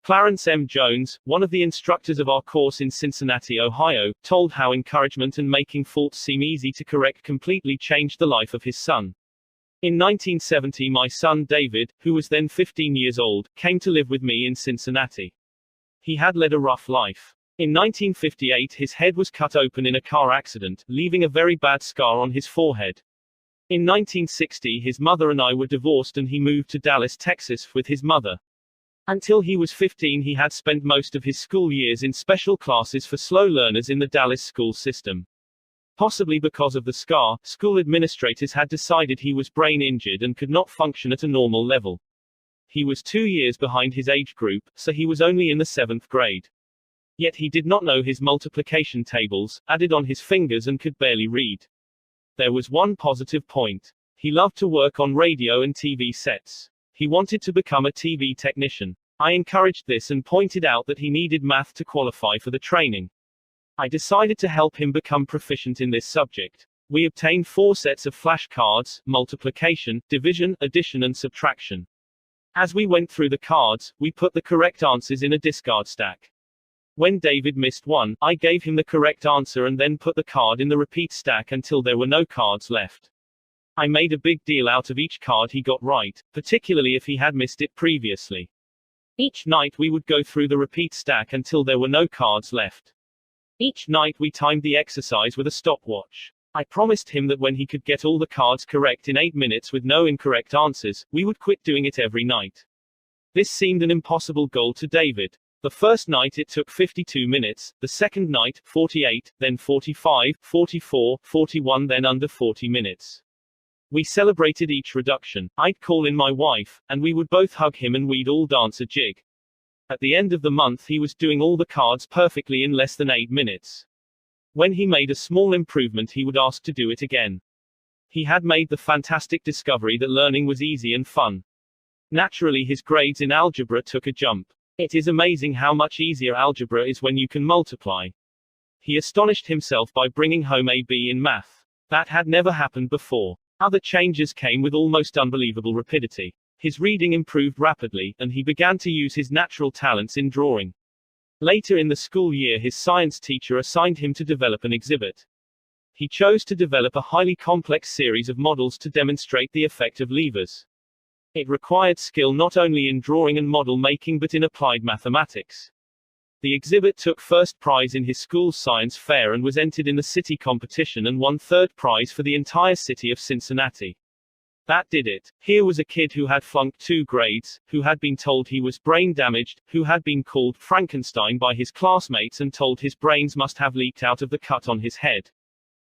Clarence M. Jones, one of the instructors of our course in Cincinnati, Ohio, told how encouragement and making faults seem easy to correct completely changed the life of his son. In 1970, my son David, who was then 15 years old, came to live with me in Cincinnati. He had led a rough life. In 1958, his head was cut open in a car accident, leaving a very bad scar on his forehead. In 1960, his mother and I were divorced and he moved to Dallas, Texas, with his mother. Until he was 15, he had spent most of his school years in special classes for slow learners in the Dallas school system. Possibly because of the scar, school administrators had decided he was brain injured and could not function at a normal level. He was 2 years behind his age group, so he was only in the 7th grade. Yet he did not know his multiplication tables, added on his fingers, and could barely read. There was one positive point. He loved to work on radio and TV sets. He wanted to become a TV technician. I encouraged this and pointed out that he needed math to qualify for the training. I decided to help him become proficient in this subject. We obtained 4 sets of flashcards: multiplication, division, addition, and subtraction. As we went through the cards, we put the correct answers in a discard stack. When David missed one, I gave him the correct answer and then put the card in the repeat stack until there were no cards left. I made a big deal out of each card he got right, particularly if he had missed it previously. Each night we would go through the repeat stack until there were no cards left. Each night we timed the exercise with a stopwatch. I promised him that when he could get all the cards correct in 8 minutes with no incorrect answers, we would quit doing it every night. This seemed an impossible goal to David. The first night it took 52 minutes, the second night, 48, then 45, 44, 41, then under 40 minutes. We celebrated each reduction. I'd call in my wife, and we would both hug him and we'd all dance a jig. At the end of the month he was doing all the cards perfectly in less than 8 minutes. When he made a small improvement he would ask to do it again. He had made the fantastic discovery that learning was easy and fun. Naturally his grades in algebra took a jump. It is amazing how much easier algebra is when you can multiply. He astonished himself by bringing home a B in math. That had never happened before. Other changes came with almost unbelievable rapidity. His reading improved rapidly, and he began to use his natural talents in drawing. Later in the school year his science teacher assigned him to develop an exhibit. He chose to develop a highly complex series of models to demonstrate the effect of levers. It required skill not only in drawing and model making but in applied mathematics. The exhibit took first prize in his school's science fair and was entered in the city competition and won third prize for the entire city of Cincinnati. That did it. Here was a kid who had flunked 2 grades, who had been told he was brain damaged, who had been called Frankenstein by his classmates and told his brains must have leaked out of the cut on his head.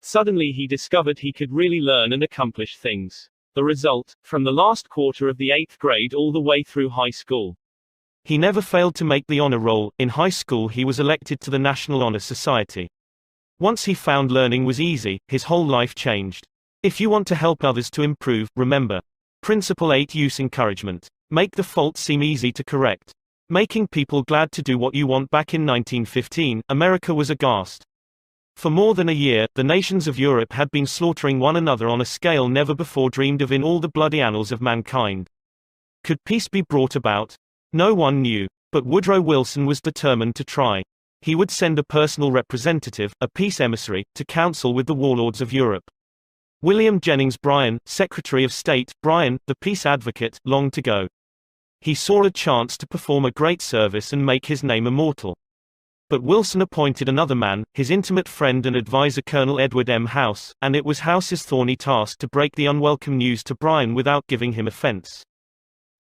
Suddenly he discovered he could really learn and accomplish things. The result, from the last quarter of the 8th grade all the way through high school. He never failed to make the honor roll. In high school he was elected to the National Honor Society. Once he found learning was easy, his whole life changed. If you want to help others to improve, remember. Principle 8: Use encouragement. Make the fault seem easy to correct. Making people glad to do what you want. Back in 1915, America was aghast. For more than a year, the nations of Europe had been slaughtering one another on a scale never before dreamed of in all the bloody annals of mankind. Could peace be brought about? No one knew. But Woodrow Wilson was determined to try. He would send a personal representative, a peace emissary, to counsel with the warlords of Europe. William Jennings Bryan, Secretary of State, Bryan, the peace advocate, longed to go. He saw a chance to perform a great service and make his name immortal. But Wilson appointed another man, his intimate friend and advisor Colonel Edward M. House, and it was House's thorny task to break the unwelcome news to Bryan without giving him offense.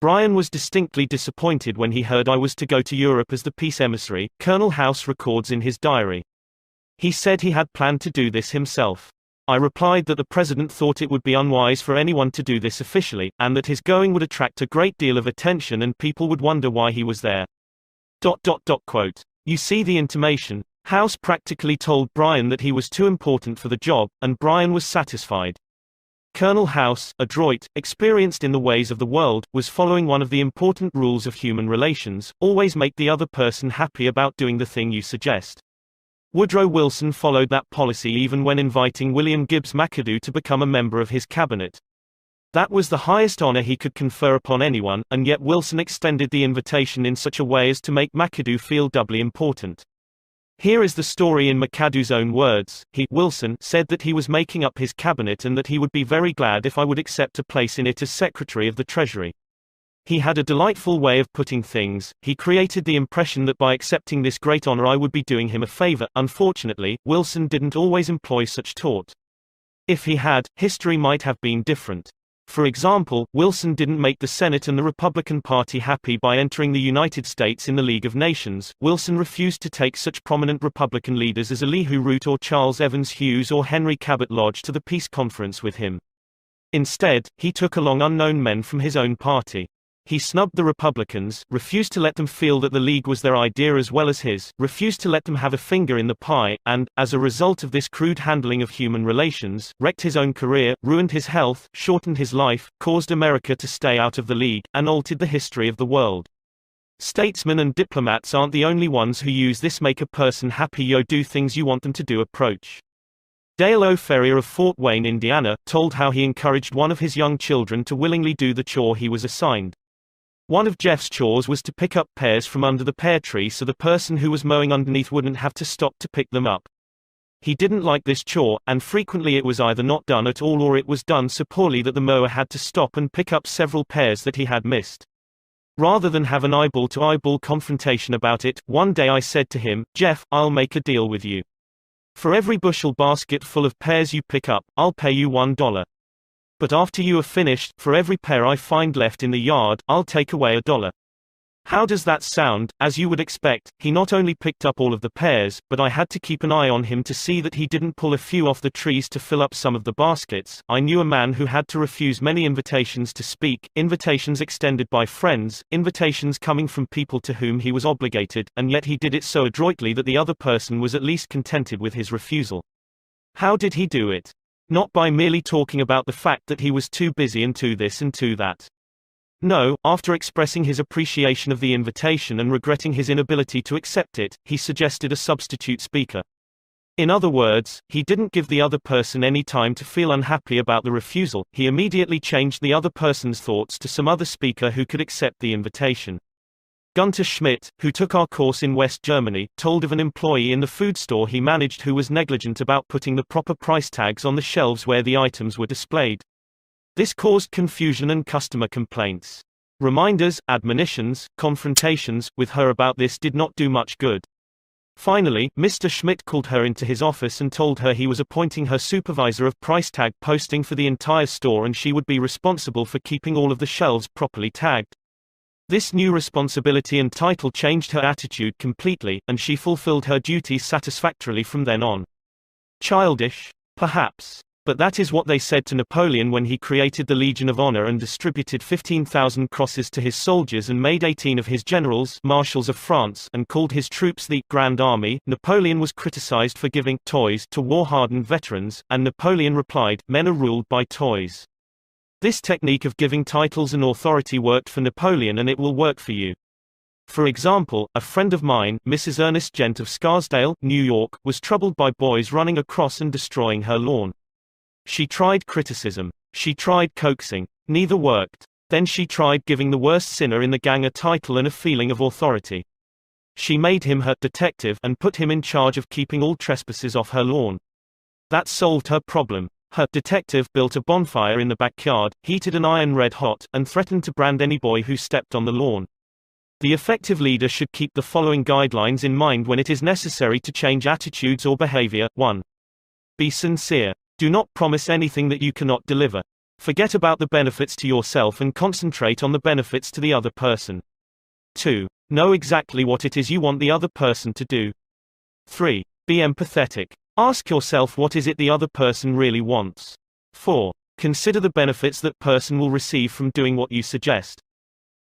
Brian was distinctly disappointed when he heard I was to go to Europe as the peace emissary, Colonel House records in his diary. He said he had planned to do this himself. I replied that the president thought it would be unwise for anyone to do this officially, and that his going would attract a great deal of attention and people would wonder why he was there. Quote. You see the intimation. House practically told Brian that he was too important for the job, and Brian was satisfied. Colonel House, adroit, experienced in the ways of the world, was following one of the important rules of human relations: always make the other person happy about doing the thing you suggest. Woodrow Wilson followed that policy even when inviting William Gibbs McAdoo to become a member of his cabinet. That was the highest honor he could confer upon anyone, and yet Wilson extended the invitation in such a way as to make McAdoo feel doubly important. Here is the story in McAdoo's own words. Wilson, said that he was making up his cabinet and that he would be very glad if I would accept a place in it as Secretary of the Treasury. He had a delightful way of putting things. He created the impression that by accepting this great honor I would be doing him a favor. Unfortunately, Wilson didn't always employ such taunt. If he had, history might have been different. For example, Wilson didn't make the Senate and the Republican Party happy by entering the United States in the League of Nations. Wilson refused to take such prominent Republican leaders as Elihu Root or Charles Evans Hughes or Henry Cabot Lodge to the peace conference with him. Instead, he took along unknown men from his own party. He snubbed the Republicans, refused to let them feel that the League was their idea as well as his, refused to let them have a finger in the pie, and, as a result of this crude handling of human relations, wrecked his own career, ruined his health, shortened his life, caused America to stay out of the League, and altered the history of the world. Statesmen and diplomats aren't the only ones who use this make a person happy do things you want them to do approach. Dale O. Ferrier of Fort Wayne, Indiana, told how he encouraged one of his young children to willingly do the chore he was assigned. One of Jeff's chores was to pick up pears from under the pear tree so the person who was mowing underneath wouldn't have to stop to pick them up. He didn't like this chore, and frequently it was either not done at all or it was done so poorly that the mower had to stop and pick up several pears that he had missed. Rather than have an eyeball-to-eyeball confrontation about it, one day I said to him, "Jeff, I'll make a deal with you. For every bushel basket full of pears you pick up, I'll pay you $1. But after you are finished, for every pear I find left in the yard, I'll take away $1. How does that sound? As you would expect, he not only picked up all of the pears, but I had to keep an eye on him to see that he didn't pull a few off the trees to fill up some of the baskets. I knew a man who had to refuse many invitations to speak, invitations extended by friends, invitations coming from people to whom he was obligated, and yet he did it so adroitly that the other person was at least contented with his refusal. How did he do it? Not by merely talking about the fact that he was too busy and too this and too that. No, after expressing his appreciation of the invitation and regretting his inability to accept it, he suggested a substitute speaker. In other words, he didn't give the other person any time to feel unhappy about the refusal, he immediately changed the other person's thoughts to some other speaker who could accept the invitation. Gunter Schmidt, who took our course in West Germany, told of an employee in the food store he managed who was negligent about putting the proper price tags on the shelves where the items were displayed. This caused confusion and customer complaints. Reminders, admonitions, confrontations with her about this did not do much good. Finally, Mr. Schmidt called her into his office and told her he was appointing her supervisor of price tag posting for the entire store and she would be responsible for keeping all of the shelves properly tagged. This new responsibility and title changed her attitude completely, and she fulfilled her duties satisfactorily from then on. Childish? Perhaps. But that is what they said to Napoleon when he created the Legion of Honor and distributed 15,000 crosses to his soldiers and made 18 of his generals marshals of France and called his troops the Grand Army. Napoleon was criticized for giving toys to war-hardened veterans, and Napoleon replied, "Men are ruled by toys." This technique of giving titles and authority worked for Napoleon and it will work for you. For example, a friend of mine, Mrs. Ernest Gent of Scarsdale, New York, was troubled by boys running across and destroying her lawn. She tried criticism. She tried coaxing. Neither worked. Then she tried giving the worst sinner in the gang a title and a feeling of authority. She made him her detective and put him in charge of keeping all trespassers off her lawn. That solved her problem. Her detective built a bonfire in the backyard, heated an iron red hot, and threatened to brand any boy who stepped on the lawn. The effective leader should keep the following guidelines in mind when it is necessary to change attitudes or behavior. 1. Be sincere. Do not promise anything that you cannot deliver. Forget about the benefits to yourself and concentrate on the benefits to the other person. 2. Know exactly what it is you want the other person to do. 3. Be empathetic. Ask yourself what is it the other person really wants. 4. Consider the benefits that person will receive from doing what you suggest.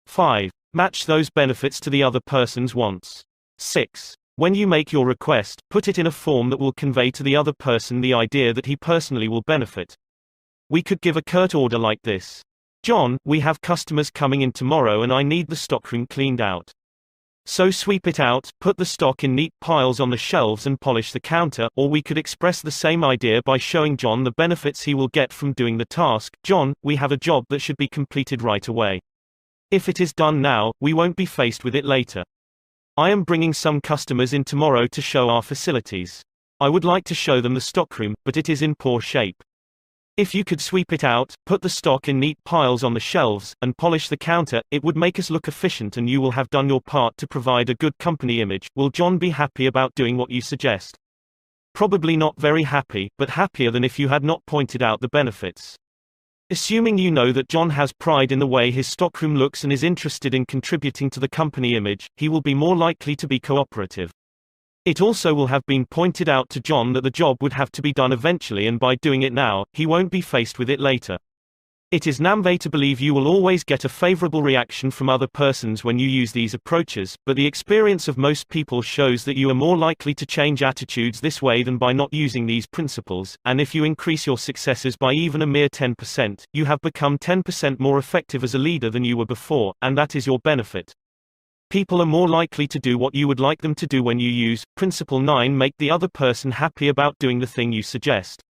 5. Match those benefits to the other person's wants. 6. When you make your request, put it in a form that will convey to the other person the idea that he personally will benefit. We could give a curt order like this. John, we have customers coming in tomorrow and I need the stockroom cleaned out. So sweep it out, put the stock in neat piles on the shelves and polish the counter. Or we could express the same idea by showing John the benefits he will get from doing the task. John, we have a job that should be completed right away. If it is done now, we won't be faced with it later. I am bringing some customers in tomorrow to show our facilities. I would like to show them the stockroom, but it is in poor shape. If you could sweep it out, put the stock in neat piles on the shelves, and polish the counter, it would make us look efficient and you will have done your part to provide a good company image. Will John be happy about doing what you suggest? Probably not very happy, but happier than if you had not pointed out the benefits. Assuming you know that John has pride in the way his stockroom looks and is interested in contributing to the company image, he will be more likely to be cooperative. It also will have been pointed out to John that the job would have to be done eventually, and by doing it now, he won't be faced with it later. It is nambe to believe you will always get a favorable reaction from other persons when you use these approaches, but the experience of most people shows that you are more likely to change attitudes this way than by not using these principles, and if you increase your successes by even a mere 10%, you have become 10% more effective as a leader than you were before, and that is your benefit. People are more likely to do what you would like them to do when you use Principle 9. Make the other person happy about doing the thing you suggest.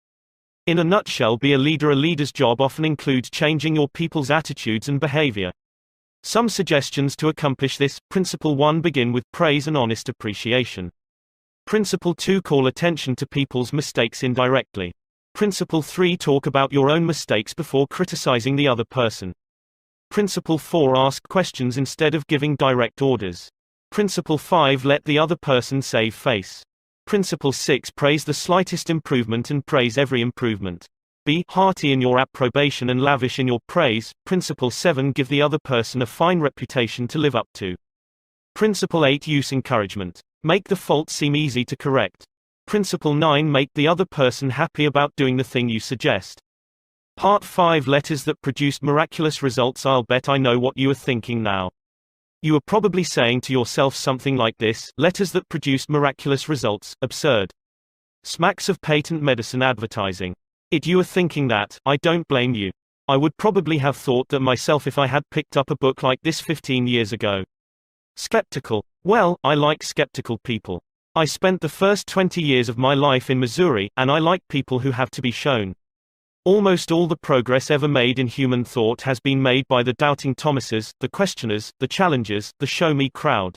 In a nutshell, be a leader. A leader's job often includes changing your people's attitudes and behavior. Some suggestions to accomplish this. Principle 1. Begin with praise and honest appreciation. Principle 2. Call attention to people's mistakes indirectly. Principle 3. Talk about your own mistakes before criticizing the other person. Principle 4. Ask questions instead of giving direct orders. Principle 5. Let the other person save face. Principle 6. Praise the slightest improvement and praise every improvement. Be hearty in your approbation and lavish in your praise. Principle 7. Give the other person a fine reputation to live up to. Principle 8. Use encouragement. Make the fault seem easy to correct. Principle 9. Make the other person happy about doing the thing you suggest. Part 5. Letters that produced miraculous results. I'll bet I know what you are thinking now. You are probably saying to yourself something like this: letters that produced miraculous results, absurd. Smacks of patent medicine advertising. You are thinking that. I don't blame you. I would probably have thought that myself if I had picked up a book like this 15 years ago. Skeptical. Well, I like skeptical people. I spent the first 20 years of my life in Missouri, and I like people who have to be shown. Almost all the progress ever made in human thought has been made by the doubting Thomases, the questioners, the challengers, the show-me crowd.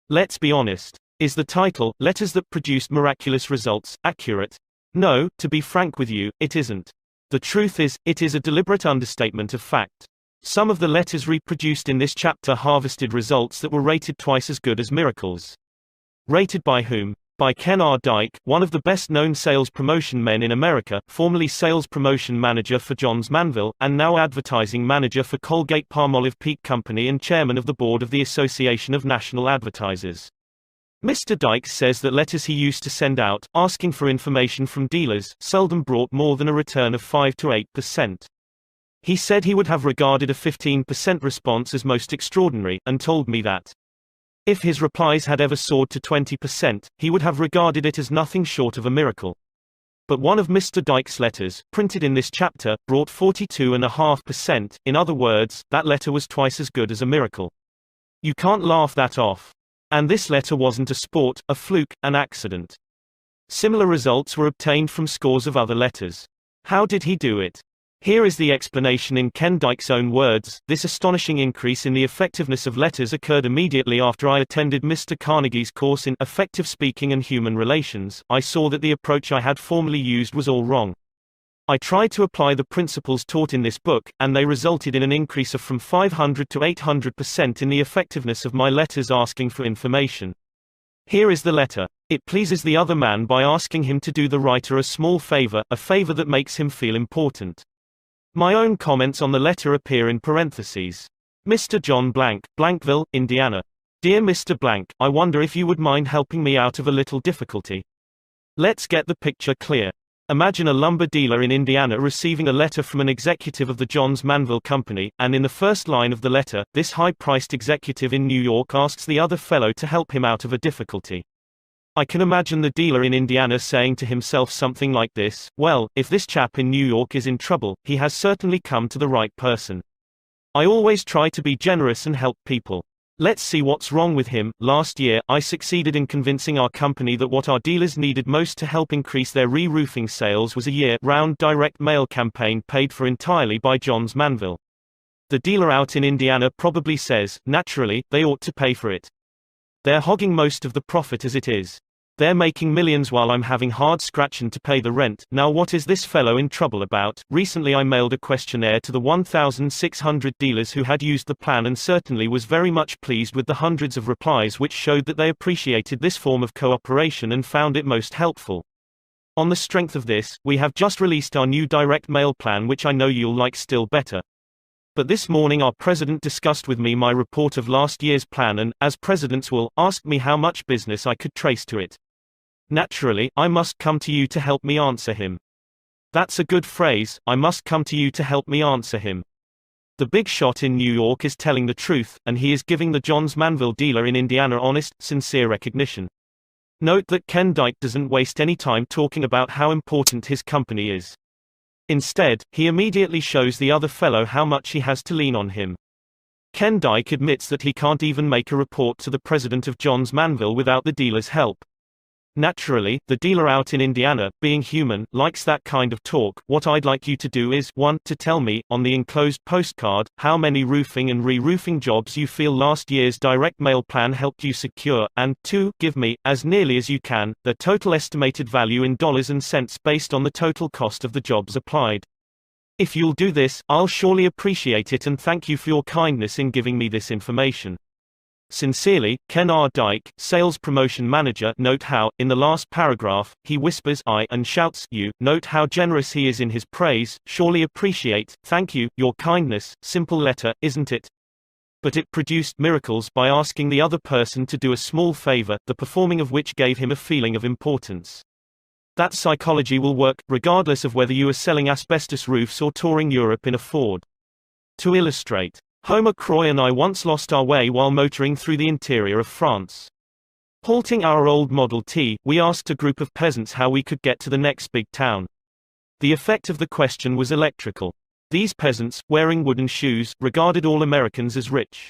Let's be honest. Is the title, Letters That Produced Miraculous Results, accurate? No, to be frank with you, it isn't. The truth is, it is a deliberate understatement of fact. Some of the letters reproduced in this chapter harvested results that were rated twice as good as miracles. Rated by whom? By Ken R. Dyke, one of the best-known sales promotion men in America, formerly sales promotion manager for Johns Manville, and now advertising manager for Colgate-Palmolive Peak Company and chairman of the board of the Association of National Advertisers. Mr. Dyke says that letters he used to send out, asking for information from dealers, seldom brought more than a return of 5 to 8%. He said he would have regarded a 15% response as most extraordinary, and told me that if his replies had ever soared to 20%, he would have regarded it as nothing short of a miracle. But one of Mr. Dyke's letters, printed in this chapter, brought 42.5%. In other words, that letter was twice as good as a miracle. You can't laugh that off. And this letter wasn't a sport, a fluke, an accident. Similar results were obtained from scores of other letters. How did he do it? Here is the explanation in Ken Dyke's own words. This astonishing increase in the effectiveness of letters occurred immediately after I attended Mr. Carnegie's course in Effective Speaking and Human Relations. I saw that the approach I had formerly used was all wrong. I tried to apply the principles taught in this book, and they resulted in an increase of from 500 to 800% in the effectiveness of my letters asking for information. Here is the letter. It pleases the other man by asking him to do the writer a small favor, a favor that makes him feel important. My own comments on the letter appear in parentheses. Mr. John Blank, Blankville, Indiana. Dear Mr. Blank, I wonder if you would mind helping me out of a little difficulty. Let's get the picture clear. Imagine a lumber dealer in Indiana receiving a letter from an executive of the Johns Manville Company, and in the first line of the letter, this high-priced executive in New York asks the other fellow to help him out of a difficulty. I can imagine the dealer in Indiana saying to himself something like this: well, if this chap in New York is in trouble, he has certainly come to the right person. I always try to be generous and help people. Let's see what's wrong with him. Last year, I succeeded in convincing our company that what our dealers needed most to help increase their re-roofing sales was a year-round direct mail campaign paid for entirely by Johns Manville. The dealer out in Indiana probably says, naturally, they ought to pay for it. They're hogging most of the profit as it is. They're making millions while I'm having hard scratching to pay the rent. Now what is this fellow in trouble about? Recently I mailed a questionnaire to the 1,600 dealers who had used the plan and certainly was very much pleased with the hundreds of replies which showed that they appreciated this form of cooperation and found it most helpful. On the strength of this, we have just released our new direct mail plan, which I know you'll like still better. But this morning our president discussed with me my report of last year's plan and, as presidents will, asked me how much business I could trace to it. Naturally, I must come to you to help me answer him. That's a good phrase, I must come to you to help me answer him. The big shot in New York is telling the truth, and he is giving the Johns Manville dealer in Indiana honest, sincere recognition. Note that Ken Dyke doesn't waste any time talking about how important his company is. Instead, he immediately shows the other fellow how much he has to lean on him. Ken Dyke admits that he can't even make a report to the president of Johns Manville without the dealer's help. Naturally, the dealer out in Indiana, being human, likes that kind of talk. What I'd like you to do is 1. To tell me, on the enclosed postcard, how many roofing and re-roofing jobs you feel last year's direct mail plan helped you secure, and 2. Give me, as nearly as you can, the total estimated value in dollars and cents based on the total cost of the jobs applied. If you'll do this, I'll surely appreciate it and thank you for your kindness in giving me this information. Sincerely, Ken R. Dyke, Sales Promotion Manager. Note how, in the last paragraph, he whispers I and shouts you. Note how generous he is in his praise. Surely appreciate, thank you, your kindness. Simple letter, isn't it? But it produced miracles by asking the other person to do a small favor, the performing of which gave him a feeling of importance. That psychology will work, regardless of whether you are selling asbestos roofs or touring Europe in a Ford. To illustrate, Homer Croy and I once lost our way while motoring through the interior of France. Halting our old Model T, we asked a group of peasants how we could get to the next big town. The effect of the question was electrical. These peasants, wearing wooden shoes, regarded all Americans as rich.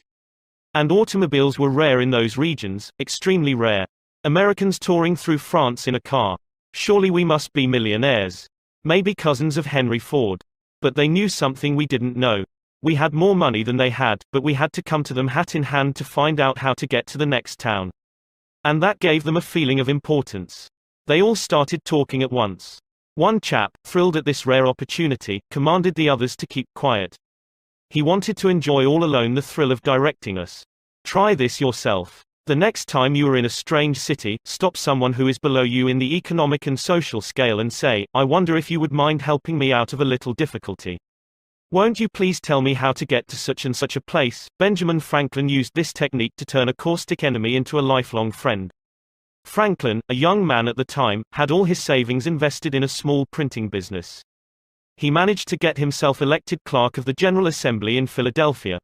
And automobiles were rare in those regions, extremely rare. Americans touring through France in a car. Surely we must be millionaires. Maybe cousins of Henry Ford. But they knew something we didn't know. We had more money than they had, but we had to come to them hat in hand to find out how to get to the next town. And that gave them a feeling of importance. They all started talking at once. One chap, thrilled at this rare opportunity, commanded the others to keep quiet. He wanted to enjoy all alone the thrill of directing us. Try this yourself. The next time you are in a strange city, stop someone who is below you in the economic and social scale and say, I wonder if you would mind helping me out of a little difficulty. Won't you please tell me how to get to such and such a place? Benjamin Franklin used this technique to turn a caustic enemy into a lifelong friend. Franklin, a young man at the time, had all his savings invested in a small printing business. He managed to get himself elected clerk of the General Assembly in Philadelphia.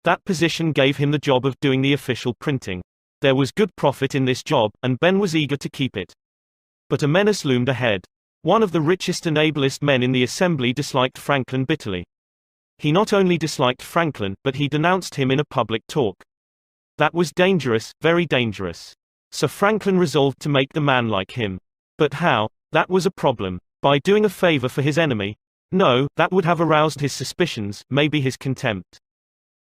That position gave him the job of doing the official printing. There was good profit in this job, and Ben was eager to keep it. But a menace loomed ahead. One of the richest and ablest men in the assembly disliked Franklin bitterly. He not only disliked Franklin, but he denounced him in a public talk. That was dangerous, very dangerous. So Franklin resolved to make the man like him. But how? That was a problem. By doing a favor for his enemy? No, that would have aroused his suspicions, maybe his contempt.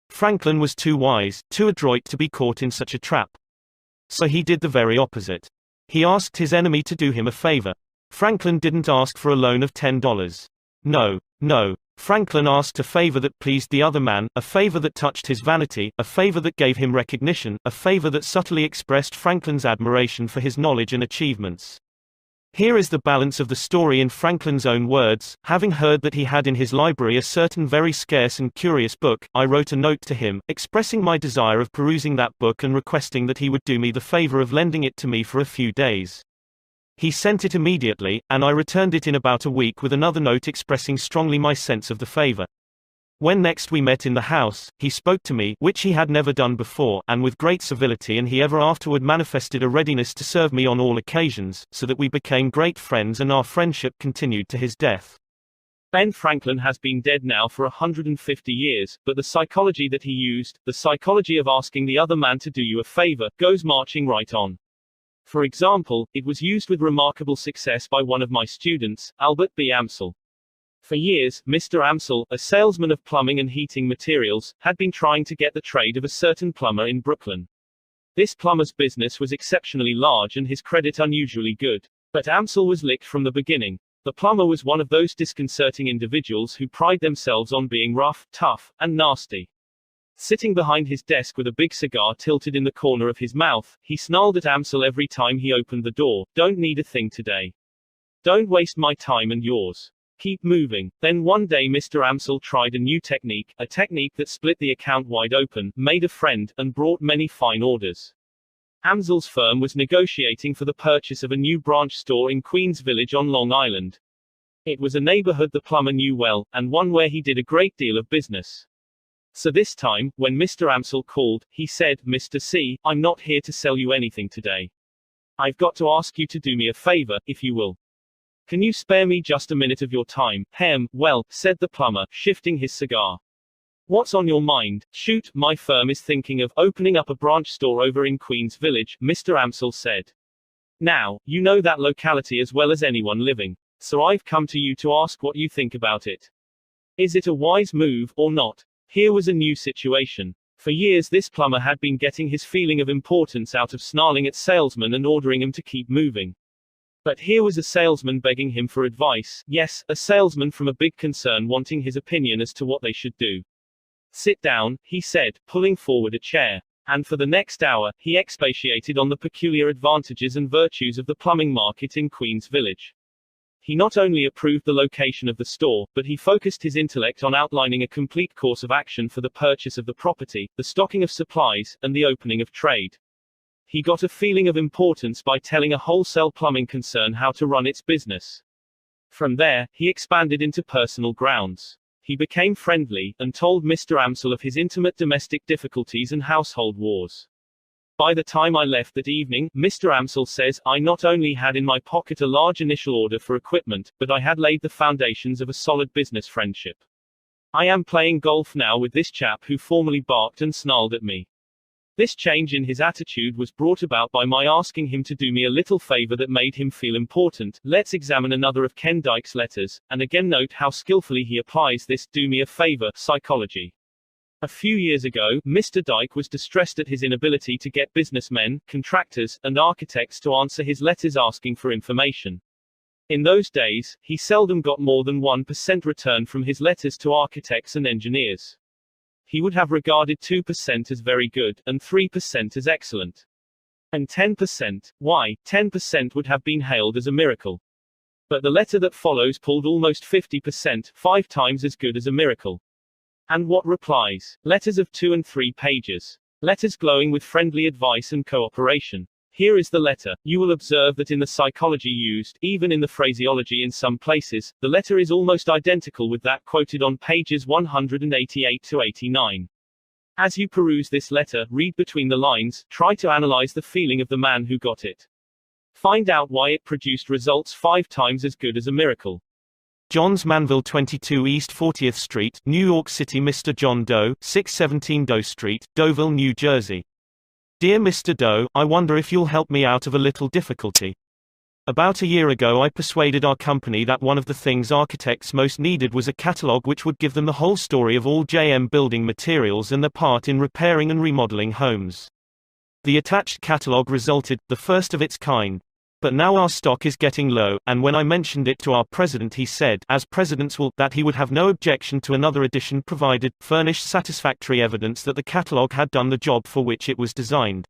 Franklin was too wise, too adroit to be caught in such a trap. So he did the very opposite. He asked his enemy to do him a favor. Franklin didn't ask for a loan of $10. No. Franklin asked a favor that pleased the other man, a favor that touched his vanity, a favor that gave him recognition, a favor that subtly expressed Franklin's admiration for his knowledge and achievements. Here is the balance of the story in Franklin's own words. Having heard that he had in his library a certain very scarce and curious book, I wrote a note to him, expressing my desire of perusing that book and requesting that he would do me the favor of lending it to me for a few days. He sent it immediately, and I returned it in about a week with another note expressing strongly my sense of the favor. When next we met in the house, he spoke to me, which he had never done before, and with great civility, and he ever afterward manifested a readiness to serve me on all occasions, so that we became great friends and our friendship continued to his death. Ben Franklin has been dead now for 150 years, but the psychology that he used, the psychology of asking the other man to do you a favor, goes marching right on. For example, it was used with remarkable success by one of my students, Albert B. Amsel. For years, Mr. Amsel, a salesman of plumbing and heating materials, had been trying to get the trade of a certain plumber in Brooklyn. This plumber's business was exceptionally large and his credit unusually good. But Amsel was licked from the beginning. The plumber was one of those disconcerting individuals who pride themselves on being rough, tough, and nasty. Sitting behind his desk with a big cigar tilted in the corner of his mouth, he snarled at Amsel every time he opened the door, "Don't need a thing today. Don't waste my time and yours. Keep moving." Then one day Mr. Amsel tried a new technique, a technique that split the account wide open, made a friend, and brought many fine orders. Amsel's firm was negotiating for the purchase of a new branch store in Queens Village on Long Island. It was a neighborhood the plumber knew well, and one where he did a great deal of business. So this time, when Mr. Amsel called, he said, "Mr. C, I'm not here to sell you anything today. I've got to ask you to do me a favor, if you will. Can you spare me just a minute of your time?" Well, said the plumber, shifting his cigar. "What's on your mind?" "Shoot, my firm is thinking of opening up a branch store over in Queens Village," Mr. Amsel said. "Now, you know that locality as well as anyone living. So I've come to you to ask what you think about it. Is it a wise move, or not?" Here was a new situation. For years this plumber had been getting his feeling of importance out of snarling at salesmen and ordering him to keep moving. But here was a salesman begging him for advice, yes, a salesman from a big concern wanting his opinion as to what they should do. "Sit down," he said, pulling forward a chair. And for the next hour, he expatiated on the peculiar advantages and virtues of the plumbing market in Queens Village. He not only approved the location of the store, but he focused his intellect on outlining a complete course of action for the purchase of the property, the stocking of supplies, and the opening of trade. He got a feeling of importance by telling a wholesale plumbing concern how to run its business. From there, he expanded into personal grounds. He became friendly, and told Mr. Amsel of his intimate domestic difficulties and household wars. "By the time I left that evening," Mr. Amsel says, "I not only had in my pocket a large initial order for equipment, but I had laid the foundations of a solid business friendship. I am playing golf now with this chap who formerly barked and snarled at me." This change in his attitude was brought about by my asking him to do me a little favor that made him feel important. Let's examine another of Ken Dyke's letters, and again note how skillfully he applies this "do me a favor" psychology. A few years ago, Mr. Dyke was distressed at his inability to get businessmen, contractors, and architects to answer his letters asking for information. In those days, he seldom got more than 1% return from his letters to architects and engineers. He would have regarded 2% as very good, and 3% as excellent. And 10%, why, 10% would have been hailed as a miracle. But the letter that follows pulled almost 50%, 5 times as good as a miracle. And what replies? Letters of 2 and 3 pages. Letters glowing with friendly advice and cooperation. Here is the letter. You will observe that in the psychology used, even in the phraseology in some places, the letter is almost identical with that quoted on pages 188 to 89. As you peruse this letter, read between the lines, try to analyze the feeling of the man who got it. Find out why it produced results 5 times as good as a miracle. Johns Manville 22 East 40th Street, New York City. Mr. John Doe, 617 Doe Street, Deauville, New Jersey. Dear Mr. Doe, I wonder if you'll help me out of a little difficulty. About a year ago I persuaded our company that one of the things architects most needed was a catalog which would give them the whole story of all JM building materials and their part in repairing and remodeling homes. The attached catalog resulted, the first of its kind. But now our stock is getting low, and when I mentioned it to our president he said, as presidents will, that he would have no objection to another edition provided, furnished satisfactory evidence that the catalog had done the job for which it was designed.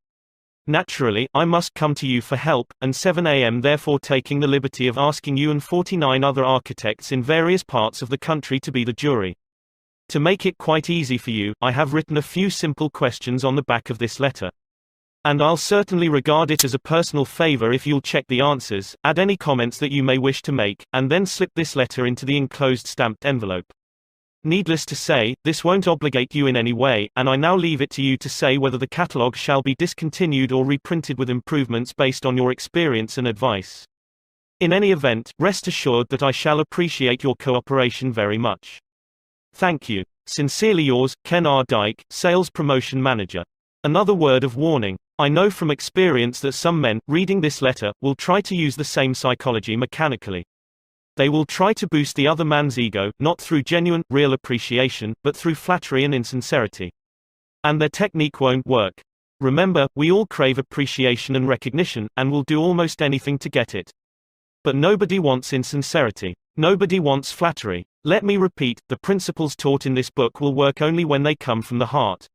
Naturally, I must come to you for help, and 7 a.m. therefore taking the liberty of asking you and 49 other architects in various parts of the country to be the jury. To make it quite easy for you, I have written a few simple questions on the back of this letter. And I'll certainly regard it as a personal favor if you'll check the answers, add any comments that you may wish to make, and then slip this letter into the enclosed stamped envelope. Needless to say, this won't obligate you in any way, and I now leave it to you to say whether the catalogue shall be discontinued or reprinted with improvements based on your experience and advice. In any event, rest assured that I shall appreciate your cooperation very much. Thank you. Sincerely yours, Ken R. Dyke, Sales Promotion Manager. Another word of warning. I know from experience that some men, reading this letter, will try to use the same psychology mechanically. They will try to boost the other man's ego, not through genuine, real appreciation, but through flattery and insincerity. And their technique won't work. Remember, we all crave appreciation and recognition, and will do almost anything to get it. But nobody wants insincerity. Nobody wants flattery. Let me repeat, the principles taught in this book will work only when they come from the heart.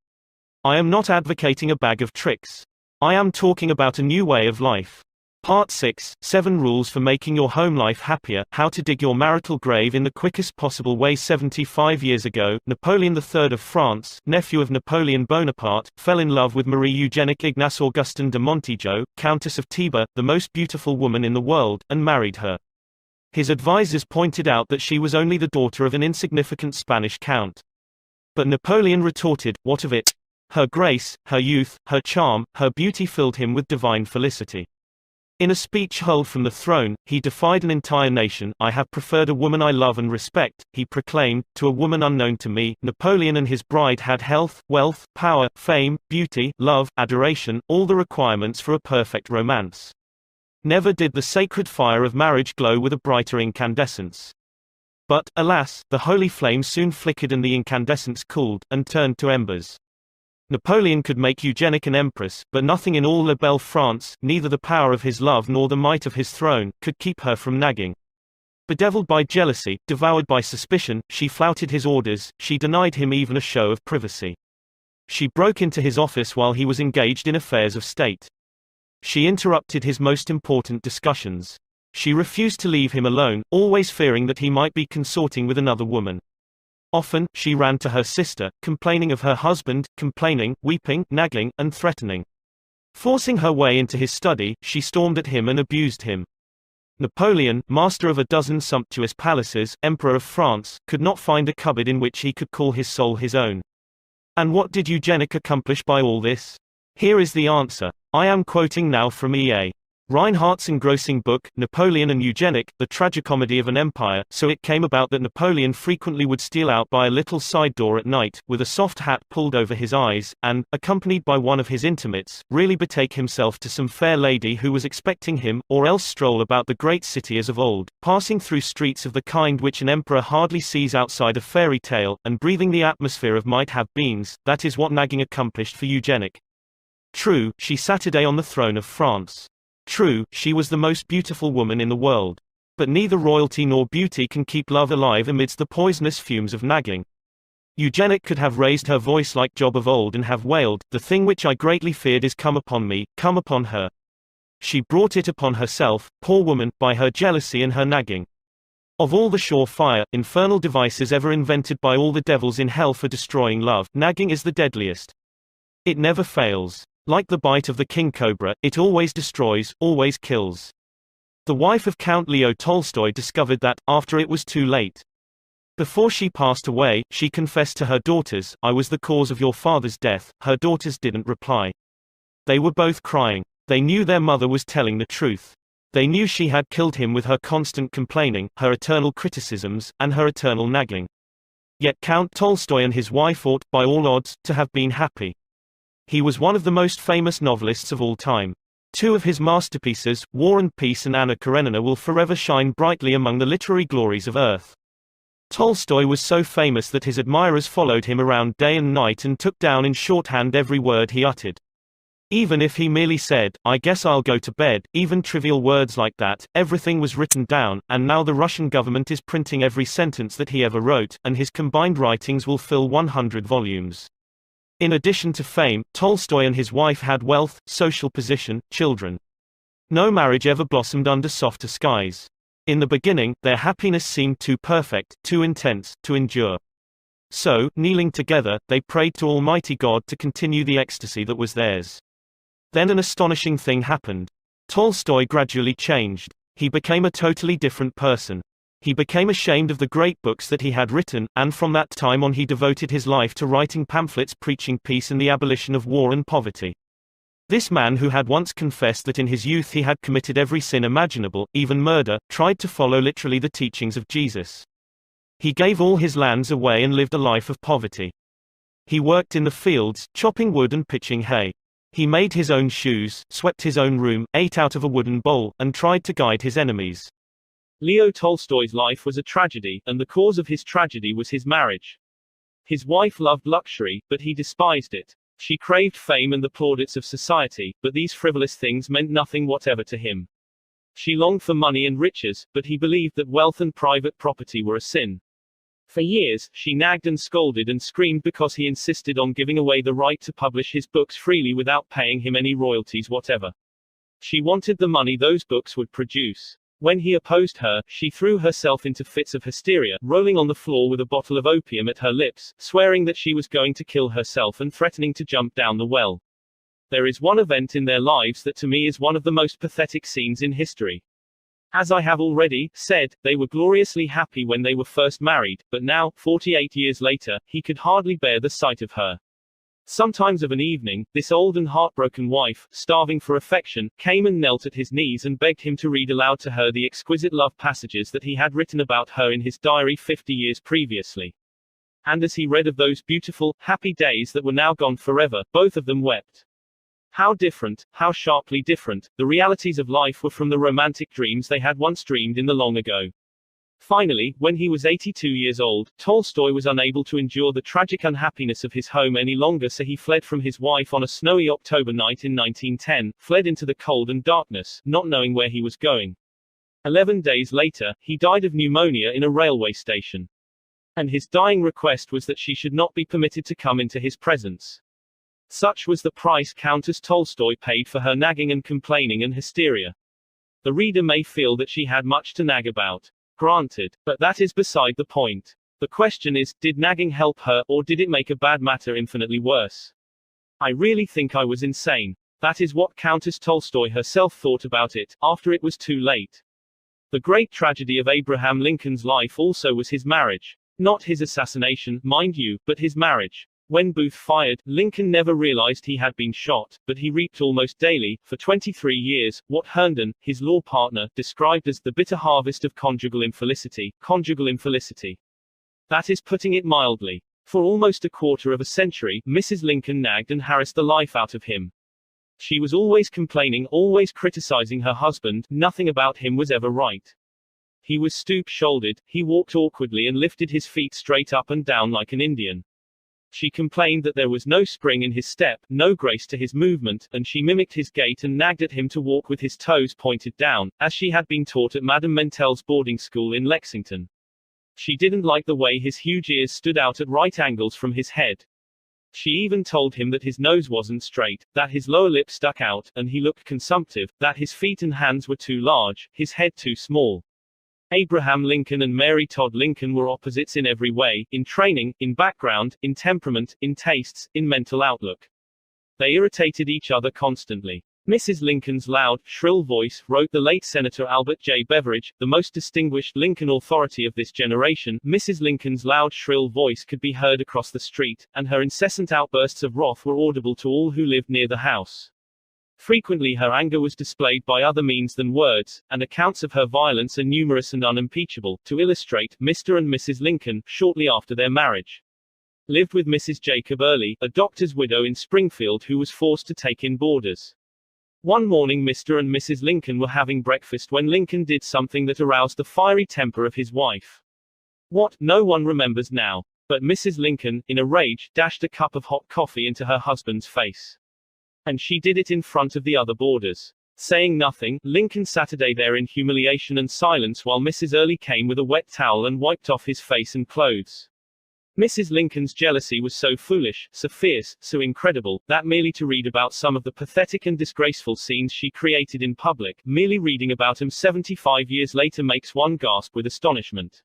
I am not advocating a bag of tricks. I am talking about a new way of life. Part 6, 7 Rules for Making Your Home Life Happier, How to Dig Your Marital Grave in the Quickest Possible Way. 75 years ago, Napoleon III of France, nephew of Napoleon Bonaparte, fell in love with Marie Eugenique Ignace Augustin de Montijo, Countess of Tiber, the most beautiful woman in the world, and married her. His advisors pointed out that she was only the daughter of an insignificant Spanish count. But Napoleon retorted, "What of it? Her grace, her youth, her charm, her beauty filled him with divine felicity." In a speech hurled from the throne, he defied an entire nation. "I have preferred a woman I love and respect," he proclaimed, "to a woman unknown to me." Napoleon and his bride had health, wealth, power, fame, beauty, love, adoration, all the requirements for a perfect romance. Never did the sacred fire of marriage glow with a brighter incandescence. But, alas, the holy flame soon flickered and the incandescence cooled, and turned to embers. Napoleon could make Eugenique an empress, but nothing in all La Belle France, neither the power of his love nor the might of his throne, could keep her from nagging. Bedeviled by jealousy, devoured by suspicion, she flouted his orders, she denied him even a show of privacy. She broke into his office while he was engaged in affairs of state. She interrupted his most important discussions. She refused to leave him alone, always fearing that he might be consorting with another woman. Often, she ran to her sister, complaining of her husband, complaining, weeping, nagging, and threatening. Forcing her way into his study, she stormed at him and abused him. Napoleon, master of a dozen sumptuous palaces, Emperor of France, could not find a cupboard in which he could call his soul his own. And what did Eugenique accomplish by all this? Here is the answer. I am quoting now from E.A. Reinhardt's engrossing book, Napoleon and Eugenique, The Tragicomedy of an Empire. So it came about that Napoleon frequently would steal out by a little side door at night, with a soft hat pulled over his eyes, and, accompanied by one of his intimates, really betake himself to some fair lady who was expecting him, or else stroll about the great city as of old, passing through streets of the kind which an emperor hardly sees outside a fairy tale, and breathing the atmosphere of might-have-beens. That is what nagging accomplished for Eugenique. True, she sat today on the throne of France. True, she was the most beautiful woman in the world. But neither royalty nor beauty can keep love alive amidst the poisonous fumes of nagging. Eugenique could have raised her voice like Job of old and have wailed, "The thing which I greatly feared is come upon me, come upon her." She brought it upon herself, poor woman, by her jealousy and her nagging. Of all the sure-fire, infernal devices ever invented by all the devils in hell for destroying love, nagging is the deadliest. It never fails. Like the bite of the king cobra, it always destroys, always kills. The wife of Count Leo Tolstoy discovered that, after it was too late. Before she passed away, she confessed to her daughters, "I was the cause of your father's death." Her daughters didn't reply. They were both crying. They knew their mother was telling the truth. They knew she had killed him with her constant complaining, her eternal criticisms, and her eternal nagging. Yet Count Tolstoy and his wife ought, by all odds, to have been happy. He was one of the most famous novelists of all time. Two of his masterpieces, War and Peace and Anna Karenina, will forever shine brightly among the literary glories of Earth. Tolstoy was so famous that his admirers followed him around day and night and took down in shorthand every word he uttered. Even if he merely said, "I guess I'll go to bed," even trivial words like that, everything was written down, and now the Russian government is printing every sentence that he ever wrote, and his combined writings will fill 100 volumes. In addition to fame, Tolstoy and his wife had wealth, social position, children. No marriage ever blossomed under softer skies. In the beginning, their happiness seemed too perfect, too intense, to endure. So, kneeling together, they prayed to Almighty God to continue the ecstasy that was theirs. Then an astonishing thing happened. Tolstoy gradually changed. He became a totally different person. He became ashamed of the great books that he had written, and from that time on he devoted his life to writing pamphlets preaching peace and the abolition of war and poverty. This man, who had once confessed that in his youth he had committed every sin imaginable, even murder, tried to follow literally the teachings of Jesus. He gave all his lands away and lived a life of poverty. He worked in the fields, chopping wood and pitching hay. He made his own shoes, swept his own room, ate out of a wooden bowl, and tried to guide his enemies. Leo Tolstoy's life was a tragedy, and the cause of his tragedy was his marriage. His wife loved luxury, but he despised it. She craved fame and the plaudits of society, but these frivolous things meant nothing whatever to him. She longed for money and riches, but he believed that wealth and private property were a sin. For years, she nagged and scolded and screamed because he insisted on giving away the right to publish his books freely without paying him any royalties whatever. She wanted the money those books would produce. When he opposed her, she threw herself into fits of hysteria, rolling on the floor with a bottle of opium at her lips, swearing that she was going to kill herself and threatening to jump down the well. There is one event in their lives that to me is one of the most pathetic scenes in history. As I have already said, they were gloriously happy when they were first married, but now, 48 years later, he could hardly bear the sight of her. Sometimes of an evening, this old and heartbroken wife, starving for affection, came and knelt at his knees and begged him to read aloud to her the exquisite love passages that he had written about her in his diary 50 years previously. And as he read of those beautiful, happy days that were now gone forever, both of them wept. How different, how sharply different, the realities of life were from the romantic dreams they had once dreamed in the long ago. Finally, when he was 82 years old, Tolstoy was unable to endure the tragic unhappiness of his home any longer, so he fled from his wife on a snowy October night in 1910, fled into the cold and darkness, not knowing where he was going. 11 days later, he died of pneumonia in a railway station. And his dying request was that she should not be permitted to come into his presence. Such was the price Countess Tolstoy paid for her nagging and complaining and hysteria. The reader may feel that she had much to nag about. Granted, but that is beside the point. The question is, did nagging help her, or did it make a bad matter infinitely worse? I really think I was insane. That is what Countess Tolstoy herself thought about it, after it was too late. The great tragedy of Abraham Lincoln's life also was his marriage. Not his assassination, mind you, but his marriage. When Booth fired, Lincoln never realized he had been shot, but he reaped almost daily, for 23 years, what Herndon, his law partner, described as the bitter harvest of conjugal infelicity. Conjugal infelicity. That is putting it mildly. For almost a quarter of a century, Mrs. Lincoln nagged and harassed the life out of him. She was always complaining, always criticizing her husband, nothing about him was ever right. He was stoop-shouldered, he walked awkwardly and lifted his feet straight up and down like an Indian. She complained that there was no spring in his step, no grace to his movement, and she mimicked his gait and nagged at him to walk with his toes pointed down, as she had been taught at Madame Mentel's boarding school in Lexington. She didn't like the way his huge ears stood out at right angles from his head. She even told him that his nose wasn't straight, that his lower lip stuck out, and he looked consumptive, that his feet and hands were too large, his head too small. Abraham Lincoln and Mary Todd Lincoln were opposites in every way, in training, in background, in temperament, in tastes, in mental outlook. They irritated each other constantly. Mrs. Lincoln's loud, shrill voice, wrote the late Senator Albert J. Beveridge, the most distinguished Lincoln authority of this generation. Mrs. Lincoln's loud, shrill voice could be heard across the street, and her incessant outbursts of wrath were audible to all who lived near the house. Frequently her anger was displayed by other means than words, and accounts of her violence are numerous and unimpeachable. To illustrate, Mr. and Mrs. Lincoln, shortly after their marriage, lived with Mrs. Jacob Early, a doctor's widow in Springfield who was forced to take in boarders. One morning Mr. and Mrs. Lincoln were having breakfast when Lincoln did something that aroused the fiery temper of his wife. What, no one remembers now. But Mrs. Lincoln, in a rage, dashed a cup of hot coffee into her husband's face. And she did it in front of the other boarders. Saying nothing, Lincoln sat there in humiliation and silence while Mrs. Early came with a wet towel and wiped off his face and clothes. Mrs. Lincoln's jealousy was so foolish, so fierce, so incredible, that merely to read about some of the pathetic and disgraceful scenes she created in public, merely reading about them 75 years later makes one gasp with astonishment.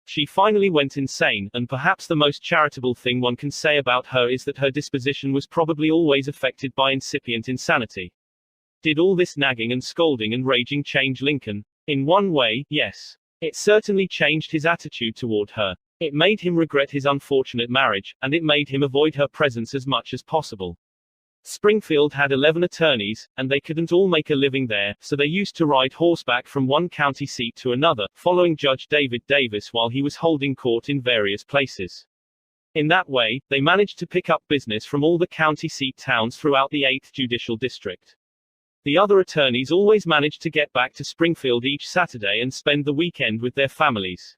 She finally went insane, and perhaps the most charitable thing one can say about her is that her disposition was probably always affected by incipient insanity. Did all this nagging and scolding and raging change Lincoln? In one way, yes. It certainly changed his attitude toward her. It made him regret his unfortunate marriage, and it made him avoid her presence as much as possible. Springfield had 11 attorneys, and they couldn't all make a living there, so they used to ride horseback from one county seat to another, following Judge David Davis while he was holding court in various places. In that way, they managed to pick up business from all the county seat towns throughout the 8th Judicial District. The other attorneys always managed to get back to Springfield each Saturday and spend the weekend with their families.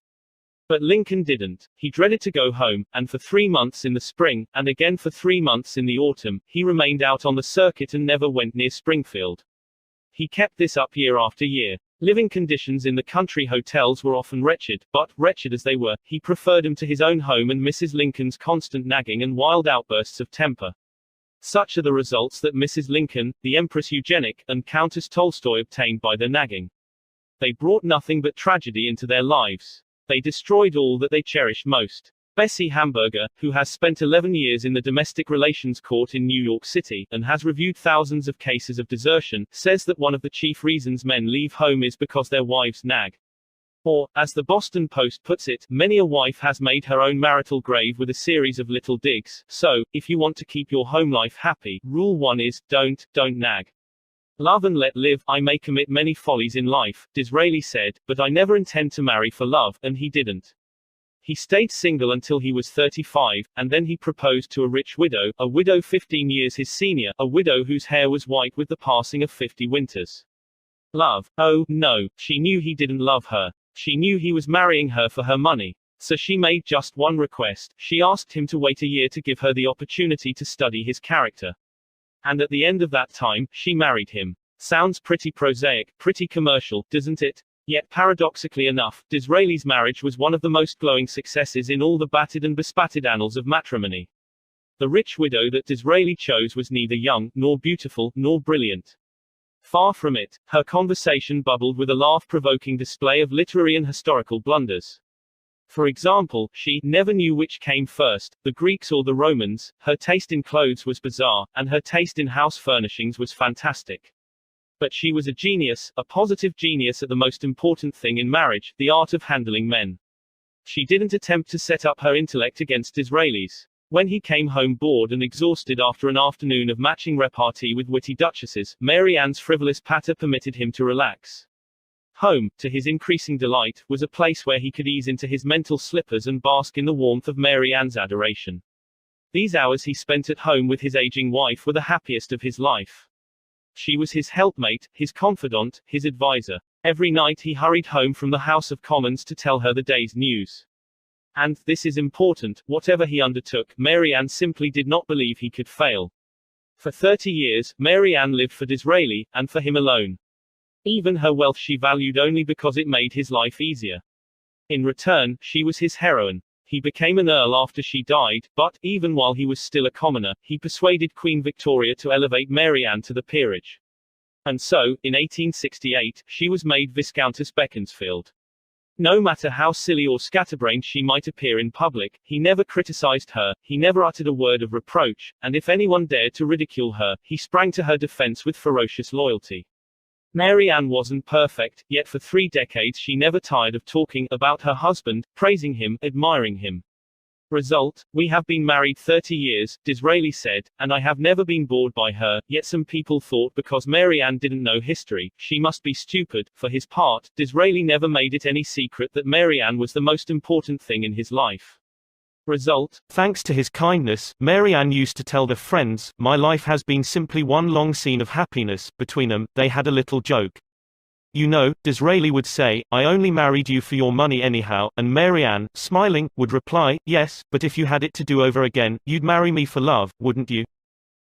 But Lincoln didn't. He dreaded to go home, and for 3 months in the spring, and again for 3 months in the autumn, he remained out on the circuit and never went near Springfield. He kept this up year after year. Living conditions in the country hotels were often wretched, but, wretched as they were, he preferred them to his own home and Mrs. Lincoln's constant nagging and wild outbursts of temper. Such are the results that Mrs. Lincoln, the Empress Eugenic, and Countess Tolstoy obtained by their nagging. They brought nothing but tragedy into their lives. They destroyed all that they cherished most. Bessie Hamburger, who has spent 11 years in the Domestic Relations Court in New York City, and has reviewed thousands of cases of desertion, says that one of the chief reasons men leave home is because their wives nag. Or, as the Boston Post puts it, many a wife has made her own marital grave with a series of little digs. So, if you want to keep your home life happy, rule 1 is, don't nag. Love and let live. I may commit many follies in life, Disraeli said, but I never intend to marry for love, and he didn't. He stayed single until he was 35, and then he proposed to a rich widow, a widow 15 years his senior, a widow whose hair was white with the passing of 50 winters. Love? Oh, no, she knew he didn't love her. She knew he was marrying her for her money. So she made just one request. She asked him to wait a year to give her the opportunity to study his character. And at the end of that time, she married him. Sounds pretty prosaic, pretty commercial, doesn't it? Yet paradoxically enough, Disraeli's marriage was one of the most glowing successes in all the battered and bespattered annals of matrimony. The rich widow that Disraeli chose was neither young, nor beautiful, nor brilliant. Far from it, her conversation bubbled with a laugh-provoking display of literary and historical blunders. For example, she never knew which came first, the Greeks or the Romans. Her taste in clothes was bizarre, and her taste in house furnishings was fantastic. But she was a genius, a positive genius at the most important thing in marriage, the art of handling men. She didn't attempt to set up her intellect against Disraeli's. When he came home bored and exhausted after an afternoon of matching repartee with witty duchesses, Mary Anne's frivolous patter permitted him to relax. Home, to his increasing delight, was a place where he could ease into his mental slippers and bask in the warmth of Mary Anne's adoration. These hours he spent at home with his aging wife were the happiest of his life. She was his helpmate, his confidant, his advisor. Every night he hurried home from the House of Commons to tell her the day's news. And, this is important, whatever he undertook, Mary Anne simply did not believe he could fail. For 30 years, Mary Anne lived for Disraeli, and for him alone. Even her wealth she valued only because it made his life easier. In return, she was his heroine. He became an earl after she died, but, even while he was still a commoner, he persuaded Queen Victoria to elevate Mary Anne to the peerage. And so, in 1868, she was made Viscountess Beaconsfield. No matter how silly or scatterbrained she might appear in public, he never criticized her, he never uttered a word of reproach, and if anyone dared to ridicule her, he sprang to her defense with ferocious loyalty. Mary Anne wasn't perfect, yet for 3 decades she never tired of talking about her husband, praising him, admiring him. Result: we have been married 30 years, Disraeli said, and I have never been bored by her, yet some people thought because Mary Anne didn't know history, she must be stupid. For his part, Disraeli never made it any secret that Mary Anne was the most important thing in his life. Result: thanks to his kindness, Mary Anne used to tell their friends, "My life has been simply one long scene of happiness." Between them, they had a little joke. "You know," Disraeli would say, "I only married you for your money anyhow," and Mary Anne, smiling, would reply, "Yes, but if you had it to do over again, you'd marry me for love, wouldn't you?"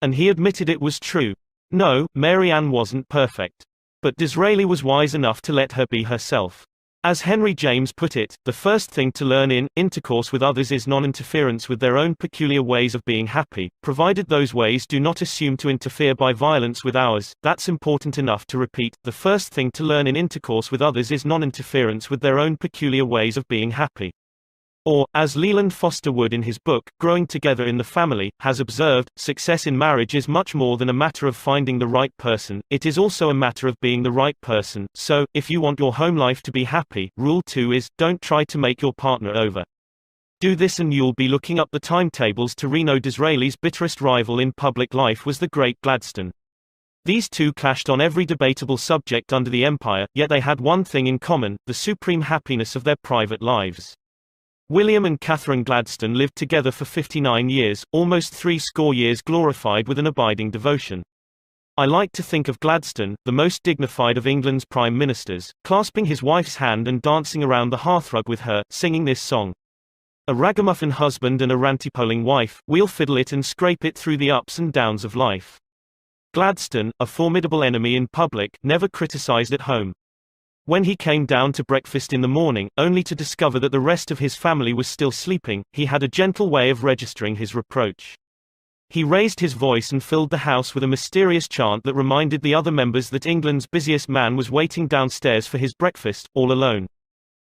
And he admitted it was true. No, Mary Anne wasn't perfect. But Disraeli was wise enough to let her be herself. As Henry James put it, the first thing to learn in intercourse with others is non-interference with their own peculiar ways of being happy, provided those ways do not assume to interfere by violence with ours. That's important enough to repeat. The first thing to learn in intercourse with others is non-interference with their own peculiar ways of being happy. Or, as Leland Foster Wood in his book, Growing Together in the Family, has observed, success in marriage is much more than a matter of finding the right person, it is also a matter of being the right person. So, if you want your home life to be happy, rule 2 is, don't try to make your partner over. Do this and you'll be looking up the timetables to Reno Disraeli's bitterest rival in public life was the great Gladstone. These two clashed on every debatable subject under the empire, yet they had one thing in common, the supreme happiness of their private lives. William and Catherine Gladstone lived together for 59 years, almost 60 years glorified with an abiding devotion. I like to think of Gladstone, the most dignified of England's prime ministers, clasping his wife's hand and dancing around the hearthrug with her, singing this song. A ragamuffin husband and a rantipoling wife, we'll fiddle it and scrape it through the ups and downs of life. Gladstone, a formidable enemy in public, never criticized at home. When he came down to breakfast in the morning, only to discover that the rest of his family was still sleeping, he had a gentle way of registering his reproach. He raised his voice and filled the house with a mysterious chant that reminded the other members that England's busiest man was waiting downstairs for his breakfast, all alone.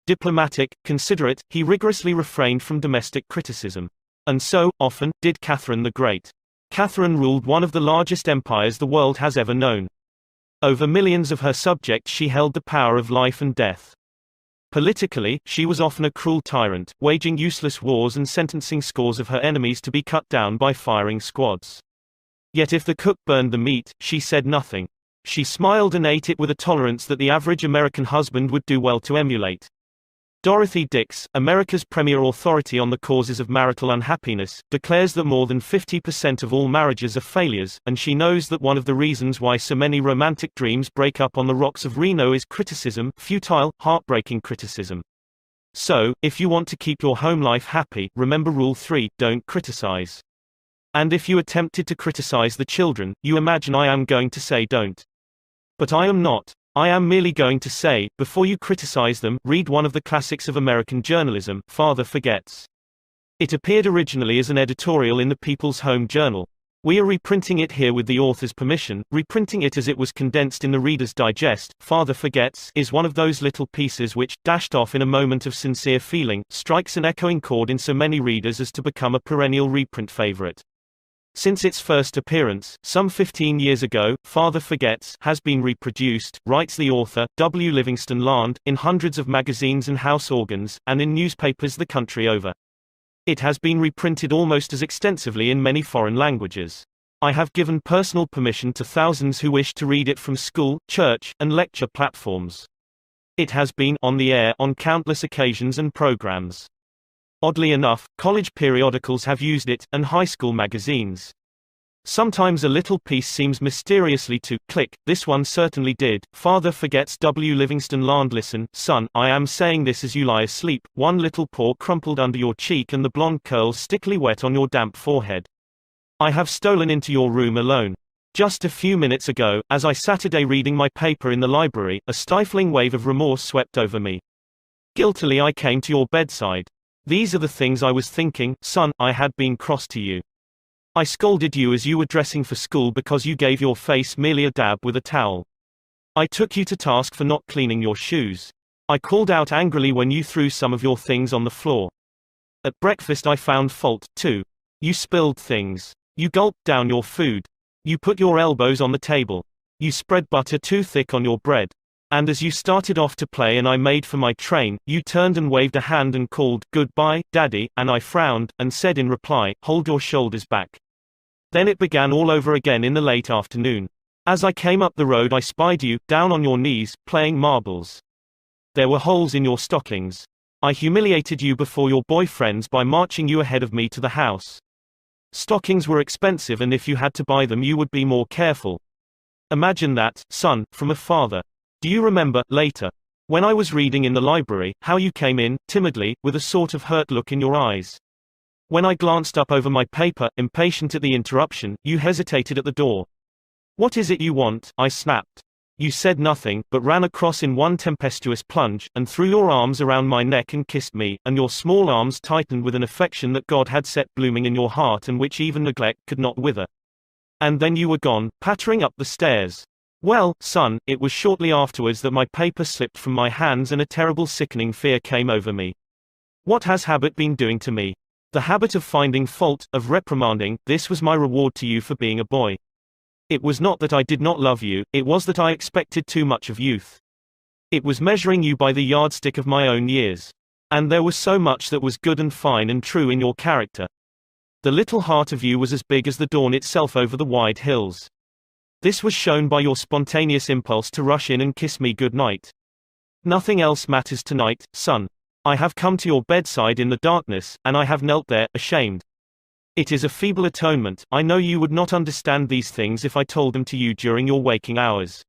Diplomatic, considerate, he rigorously refrained from domestic criticism. And so, often, did Catherine the Great. Catherine ruled one of the largest empires the world has ever known. Over millions of her subjects she held the power of life and death. Politically, she was often a cruel tyrant, waging useless wars and sentencing scores of her enemies to be cut down by firing squads. Yet if the cook burned the meat, she said nothing. She smiled and ate it with a tolerance that the average American husband would do well to emulate. Dorothy Dix, America's premier authority on the causes of marital unhappiness, declares that more than 50% of all marriages are failures, and she knows that one of the reasons why so many romantic dreams break up on the rocks of Reno is criticism, futile, heartbreaking criticism. So, if you want to keep your home life happy, remember Rule 3, don't criticize. And if you attempted to criticize the children, you imagine I am going to say don't. But I am not. I am merely going to say, before you criticize them, read one of the classics of American journalism, Father Forgets. It appeared originally as an editorial in the People's Home Journal. We are reprinting it here with the author's permission, reprinting it as it was condensed in the Reader's Digest. Father Forgets is one of those little pieces which, dashed off in a moment of sincere feeling, strikes an echoing chord in so many readers as to become a perennial reprint favorite. Since its first appearance, some 15 years ago, Father Forgets has been reproduced, writes the author, W. Livingston Land, in hundreds of magazines and house organs, and in newspapers the country over. It has been reprinted almost as extensively in many foreign languages. I have given personal permission to thousands who wish to read it from school, church, and lecture platforms. It has been on the air on countless occasions and programs. Oddly enough, college periodicals have used it, and high school magazines. Sometimes a little piece seems mysteriously to click. This one certainly did. Father Forgets. W. Livingston Land. Listen, son, I am saying this as you lie asleep, one little paw crumpled under your cheek and the blonde curls stickily wet on your damp forehead. I have stolen into your room alone. Just a few minutes ago, as I sat reading my paper in the library, a stifling wave of remorse swept over me. Guiltily I came to your bedside. These are the things I was thinking, son. I had been cross to you. I scolded you as you were dressing for school because you gave your face merely a dab with a towel. I took you to task for not cleaning your shoes. I called out angrily when you threw some of your things on the floor. At breakfast I found fault, too. You spilled things. You gulped down your food. You put your elbows on the table. You spread butter too thick on your bread. And as you started off to play and I made for my train, you turned and waved a hand and called, "Goodbye, Daddy," and I frowned, and said in reply, "Hold your shoulders back." Then it began all over again in the late afternoon. As I came up the road I spied you, down on your knees, playing marbles. There were holes in your stockings. I humiliated you before your boyfriends by marching you ahead of me to the house. Stockings were expensive and if you had to buy them you would be more careful. Imagine that, son, from a father. Do you remember, later, when I was reading in the library, how you came in, timidly, with a sort of hurt look in your eyes? When I glanced up over my paper, impatient at the interruption, you hesitated at the door. "What is it you want?" I snapped. You said nothing, but ran across in one tempestuous plunge, and threw your arms around my neck and kissed me, and your small arms tightened with an affection that God had set blooming in your heart and which even neglect could not wither. And then you were gone, pattering up the stairs. Well, son, it was shortly afterwards that my paper slipped from my hands and a terrible sickening fear came over me. What has habit been doing to me? The habit of finding fault, of reprimanding, this was my reward to you for being a boy. It was not that I did not love you, it was that I expected too much of youth. It was measuring you by the yardstick of my own years. And there was so much that was good and fine and true in your character. The little heart of you was as big as the dawn itself over the wide hills. This was shown by your spontaneous impulse to rush in and kiss me good night. Nothing else matters tonight, son. I have come to your bedside in the darkness, and I have knelt there, ashamed. It is a feeble atonement. I know you would not understand these things if I told them to you during your waking hours.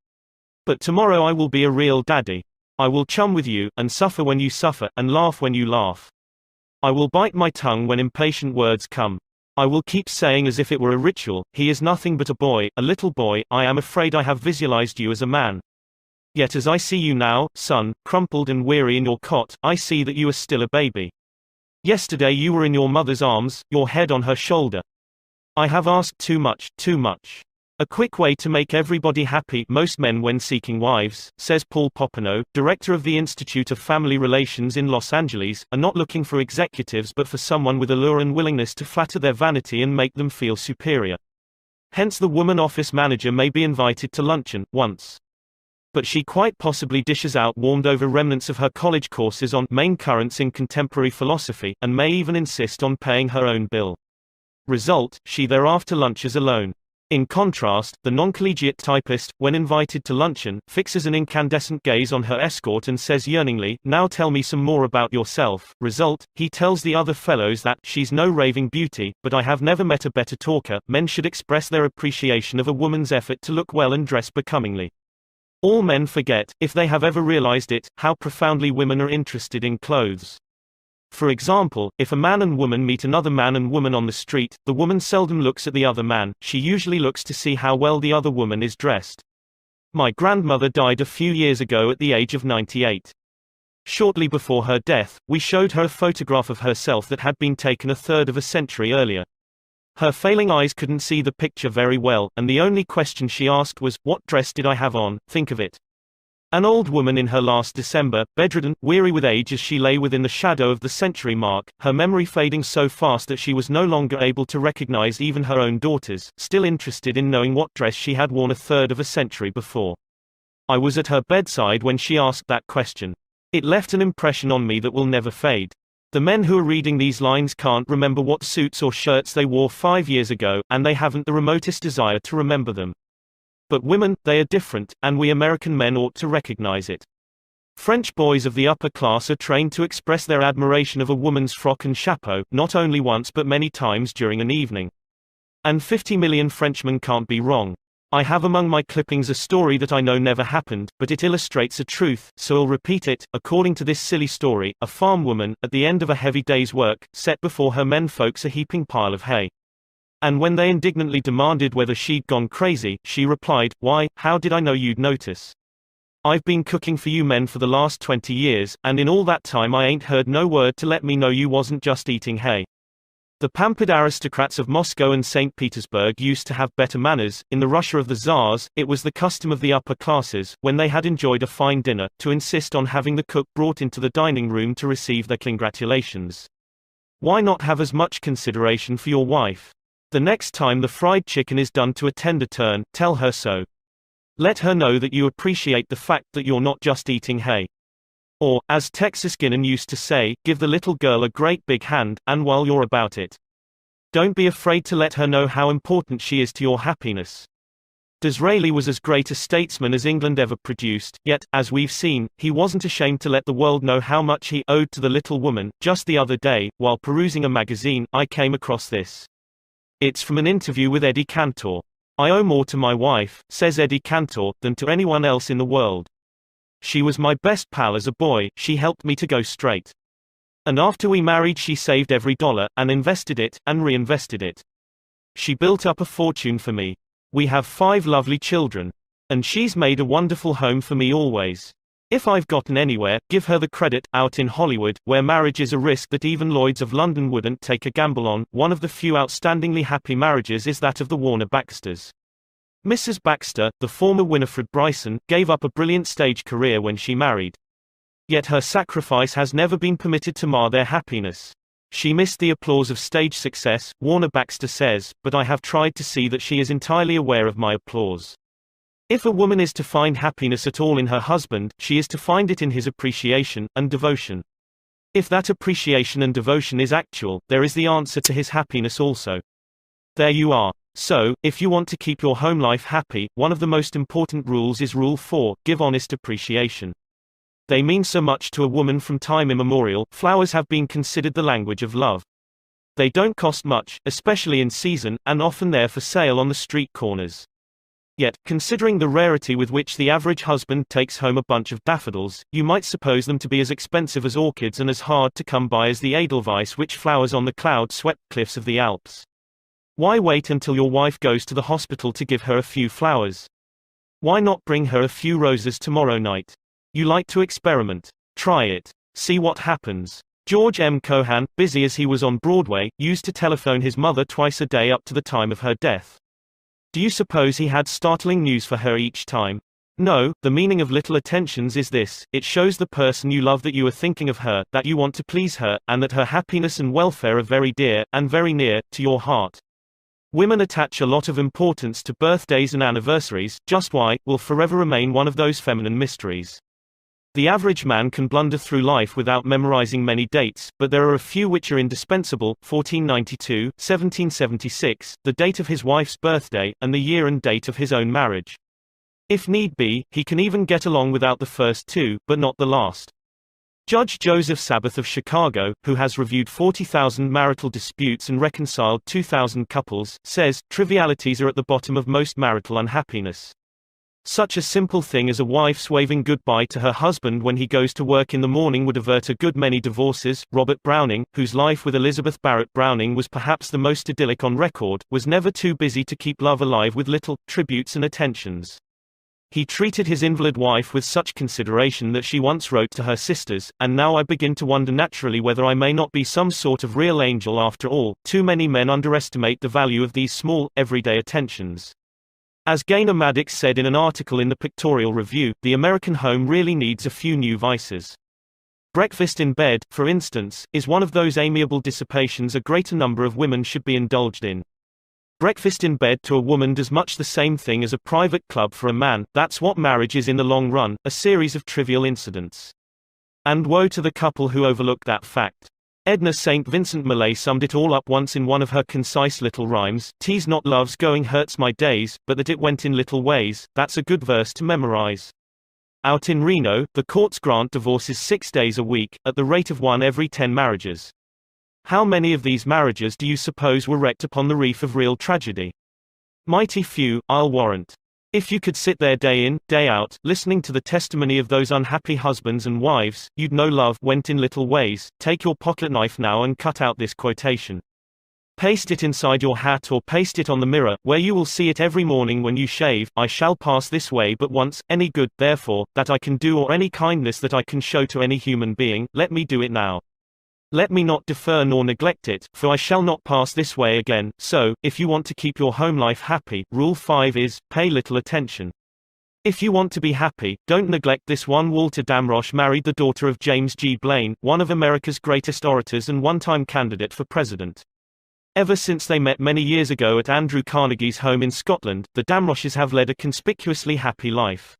But tomorrow I will be a real daddy. I will chum with you, and suffer when you suffer, and laugh when you laugh. I will bite my tongue when impatient words come. I will keep saying as if it were a ritual, he is nothing but a boy, a little boy. I am afraid I have visualized you as a man. Yet as I see you now, son, crumpled and weary in your cot, I see that you are still a baby. Yesterday you were in your mother's arms, your head on her shoulder. I have asked too much, too much. A quick way to make everybody happy, most men when seeking wives, says Paul Popenoe, director of the Institute of Family Relations in Los Angeles, are not looking for executives but for someone with allure and willingness to flatter their vanity and make them feel superior. Hence the woman office manager may be invited to luncheon, once. But she quite possibly dishes out warmed over remnants of her college courses on main currents in contemporary philosophy, and may even insist on paying her own bill. Result, she thereafter lunches alone. In contrast, the non-collegiate typist, when invited to luncheon, fixes an incandescent gaze on her escort and says yearningly, now tell me some more about yourself. Result, he tells the other fellows that, she's no raving beauty, but I have never met a better talker. Men should express their appreciation of a woman's effort to look well and dress becomingly. All men forget, if they have ever realized it, how profoundly women are interested in clothes. For example, if a man and woman meet another man and woman on the street, the woman seldom looks at the other man, she usually looks to see how well the other woman is dressed. My grandmother died a few years ago at the age of 98. Shortly before her death, we showed her a photograph of herself that had been taken a third of a century earlier. Her failing eyes couldn't see the picture very well, and the only question she asked was, what dress did I have on? Think of it. An old woman in her last December, bedridden, weary with age as she lay within the shadow of the century mark, her memory fading so fast that she was no longer able to recognize even her own daughters, still interested in knowing what dress she had worn a third of a century before. I was at her bedside when she asked that question. It left an impression on me that will never fade. The men who are reading these lines can't remember what suits or shirts they wore 5 years ago, and they haven't the remotest desire to remember them. But women, they are different, and we American men ought to recognize it. French boys of the upper class are trained to express their admiration of a woman's frock and chapeau, not only once but many times during an evening. And 50 million Frenchmen can't be wrong. I have among my clippings a story that I know never happened, but it illustrates a truth, so I'll repeat it. According to this silly story, a farm woman, at the end of a heavy day's work, set before her men folks a heaping pile of hay. And when they indignantly demanded whether she'd gone crazy, she replied, why, how did I know you'd notice? I've been cooking for you men for the last 20 years, and in all that time I ain't heard no word to let me know you wasn't just eating hay. The pampered aristocrats of Moscow and St. Petersburg used to have better manners. In the Russia of the Tsars, it was the custom of the upper classes, when they had enjoyed a fine dinner, to insist on having the cook brought into the dining room to receive their congratulations. Why not have as much consideration for your wife? The next time the fried chicken is done to a tender turn, tell her so. Let her know that you appreciate the fact that you're not just eating hay. Or, as Texas Guinan used to say, give the little girl a great big hand, and while you're about it, don't be afraid to let her know how important she is to your happiness. Disraeli was as great a statesman as England ever produced, yet, as we've seen, he wasn't ashamed to let the world know how much he owed to the little woman. Just the other day, while perusing a magazine, I came across this. It's from an interview with Eddie Cantor. I owe more to my wife, says Eddie Cantor, than to anyone else in the world. She was my best pal as a boy, she helped me to go straight. And after we married she saved every dollar, and invested it, and reinvested it. She built up a fortune for me. We have 5 lovely children. And she's made a wonderful home for me always. If I've gotten anywhere, give her the credit. Out in Hollywood, where marriage is a risk that even Lloyds of London wouldn't take a gamble on, one of the few outstandingly happy marriages is that of the Warner Baxters. Mrs. Baxter, the former Winifred Bryson, gave up a brilliant stage career when she married. Yet her sacrifice has never been permitted to mar their happiness. She missed the applause of stage success, Warner Baxter says, but I have tried to see that she is entirely aware of my applause. If a woman is to find happiness at all in her husband, she is to find it in his appreciation and devotion. If that appreciation and devotion is actual, there is the answer to his happiness also. There you are. So, if you want to keep your home life happy, one of the most important rules is Rule 4, give honest appreciation. They mean so much to a woman from time immemorial. Flowers have been considered the language of love. They don't cost much, especially in season, and often there for sale on the street corners. Yet, considering the rarity with which the average husband takes home a bunch of daffodils, you might suppose them to be as expensive as orchids and as hard to come by as the edelweiss which flowers on the cloud-swept cliffs of the Alps. Why wait until your wife goes to the hospital to give her a few flowers? Why not bring her a few roses tomorrow night? You like to experiment. Try it. See what happens. George M. Cohan, busy as he was on Broadway, used to telephone his mother twice a day up to the time of her death. Do you suppose he had startling news for her each time? No, the meaning of little attentions is this: it shows the person you love that you are thinking of her, that you want to please her, and that her happiness and welfare are very dear, and very near, to your heart. Women attach a lot of importance to birthdays and anniversaries. Just why, will forever remain one of those feminine mysteries. The average man can blunder through life without memorizing many dates, but there are a few which are indispensable: 1492, 1776, the date of his wife's birthday, and the year and date of his own marriage. If need be, he can even get along without the first two, but not the last. Judge Joseph Sabath of Chicago, who has reviewed 40,000 marital disputes and reconciled 2,000 couples, says, trivialities are at the bottom of most marital unhappiness. Such a simple thing as a wife's waving goodbye to her husband when he goes to work in the morning would avert a good many divorces. Robert Browning, whose life with Elizabeth Barrett Browning was perhaps the most idyllic on record, was never too busy to keep love alive with little tributes and attentions. He treated his invalid wife with such consideration that she once wrote to her sisters, "And now I begin to wonder naturally whether I may not be some sort of real angel after all." Too many men underestimate the value of these small, everyday attentions. As Gaynor Maddox said in an article in the Pictorial Review, the American home really needs a few new vices. Breakfast in bed, for instance, is one of those amiable dissipations a greater number of women should be indulged in. Breakfast in bed to a woman does much the same thing as a private club for a man. That's what marriage is in the long run, a series of trivial incidents. And woe to the couple who overlook that fact. Edna St. Vincent Millay summed it all up once in one of her concise little rhymes: "'Tis not love's going hurts my days, but that it went in little ways." That's a good verse to memorize. Out in Reno, the courts grant divorces 6 days a week, at the rate of 1 every 10 marriages. How many of these marriages do you suppose were wrecked upon the reef of real tragedy? Mighty few, I'll warrant. If you could sit there day in, day out, listening to the testimony of those unhappy husbands and wives, you'd know love went in little ways. Take your pocket knife now and cut out this quotation. Paste it inside your hat or paste it on the mirror, where you will see it every morning when you shave. "I shall pass this way but once, any good, therefore, that I can do or any kindness that I can show to any human being, let me do it now. Let me not defer nor neglect it, for I shall not pass this way again." So, if you want to keep your home life happy, Rule 5 is, pay little attention. If you want to be happy, don't neglect this one. Walter Damrosch married the daughter of James G. Blaine, one of America's greatest orators and one-time candidate for president. Ever since they met many years ago at Andrew Carnegie's home in Scotland, the Damrosches have led a conspicuously happy life.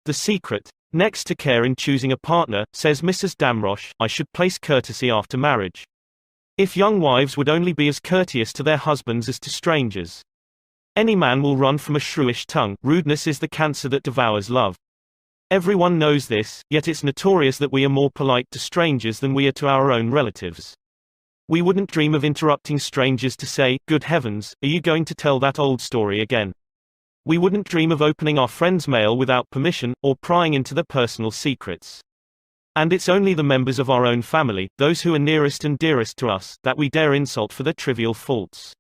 The secret: next to care in choosing a partner, says Mrs. Damrosch, I should place courtesy after marriage. If young wives would only be as courteous to their husbands as to strangers. Any man will run from a shrewish tongue. Rudeness is the cancer that devours love. Everyone knows this, yet it's notorious that we are more polite to strangers than we are to our own relatives. We wouldn't dream of interrupting strangers to say, "Good heavens, are you going to tell that old story again?" We wouldn't dream of opening our friends' mail without permission, or prying into their personal secrets. And it's only the members of our own family, those who are nearest and dearest to us, that we dare insult for their trivial faults.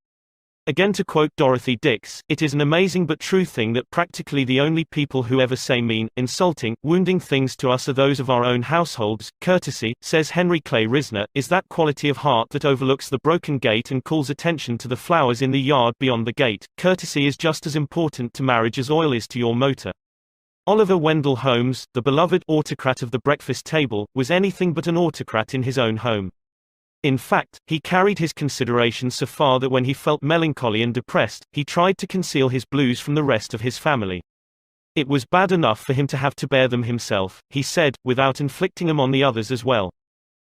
Again, to quote Dorothy Dix, "It is an amazing but true thing that practically the only people who ever say mean, insulting, wounding things to us are those of our own households. Courtesy," says Henry Clay Risner, "is that quality of heart that overlooks the broken gate and calls attention to the flowers in the yard beyond the gate. Courtesy is just as important to marriage as oil is to your motor." Oliver Wendell Holmes, the beloved autocrat of the breakfast table, was anything but an autocrat in his own home. In fact, he carried his consideration so far that when he felt melancholy and depressed, he tried to conceal his blues from the rest of his family. It was bad enough for him to have to bear them himself, he said, without inflicting them on the others as well.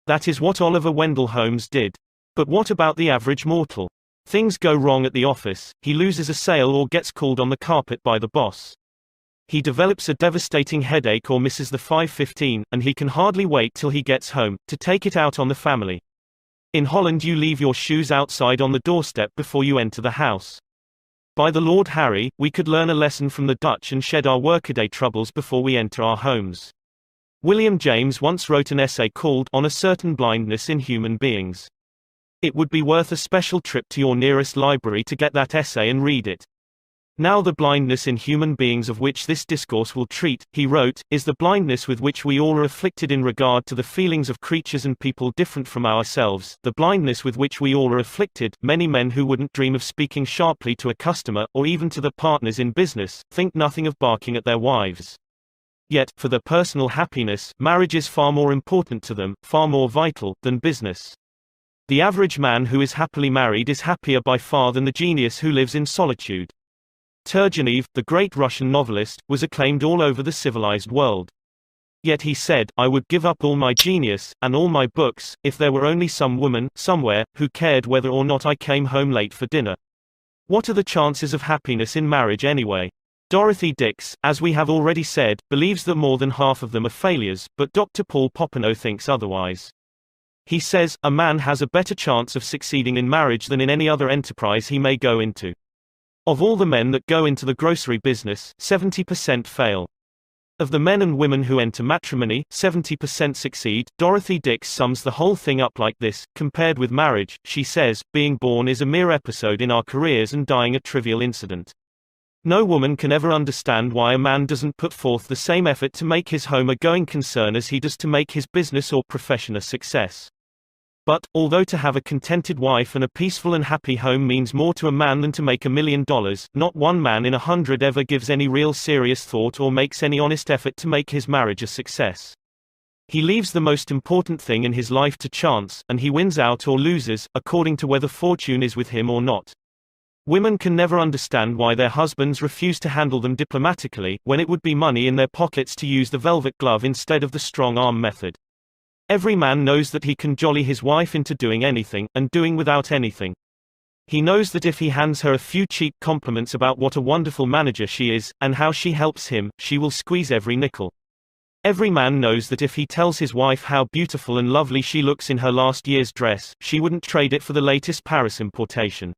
That is what Oliver Wendell Holmes did. But what about the average mortal? Things go wrong at the office, he loses a sale or gets called on the carpet by the boss. He develops a devastating headache or misses the 5:15, and he can hardly wait till he gets home, to take it out on the family. In Holland you leave your shoes outside on the doorstep before you enter the house. By the Lord Harry, we could learn a lesson from the Dutch and shed our workaday troubles before we enter our homes. William James once wrote an essay called On a Certain Blindness in Human Beings. It would be worth a special trip to your nearest library to get that essay and read it. Now the blindness in human beings of which this discourse will treat, he wrote, is the blindness with which we all are afflicted in regard to the feelings of creatures and people different from ourselves, the blindness with which we all are afflicted. Many men who wouldn't dream of speaking sharply to a customer, or even to their partners in business, think nothing of barking at their wives. Yet, for their personal happiness, marriage is far more important to them, far more vital, than business. The average man who is happily married is happier by far than the genius who lives in solitude. Turgenev, the great Russian novelist, was acclaimed all over the civilized world. Yet he said, "I would give up all my genius, and all my books, if there were only some woman, somewhere, who cared whether or not I came home late for dinner." What are the chances of happiness in marriage anyway? Dorothy Dix, as we have already said, believes that more than half of them are failures, but Dr. Paul Popenoe thinks otherwise. He says, a man has a better chance of succeeding in marriage than in any other enterprise he may go into. Of all the men that go into the grocery business, 70% fail. Of the men and women who enter matrimony, 70% succeed. Dorothy Dix sums the whole thing up like this: compared with marriage, she says, being born is a mere episode in our careers and dying a trivial incident. No woman can ever understand why a man doesn't put forth the same effort to make his home a going concern as he does to make his business or profession a success. But, although to have a contented wife and a peaceful and happy home means more to a man than to make $1 million, not one man in 100 ever gives any real serious thought or makes any honest effort to make his marriage a success. He leaves the most important thing in his life to chance, and he wins out or loses, according to whether fortune is with him or not. Women can never understand why their husbands refuse to handle them diplomatically, when it would be money in their pockets to use the velvet glove instead of the strong arm method. Every man knows that he can jolly his wife into doing anything, and doing without anything. He knows that if he hands her a few cheap compliments about what a wonderful manager she is, and how she helps him, she will squeeze every nickel. Every man knows that if he tells his wife how beautiful and lovely she looks in her last year's dress, she wouldn't trade it for the latest Paris importation.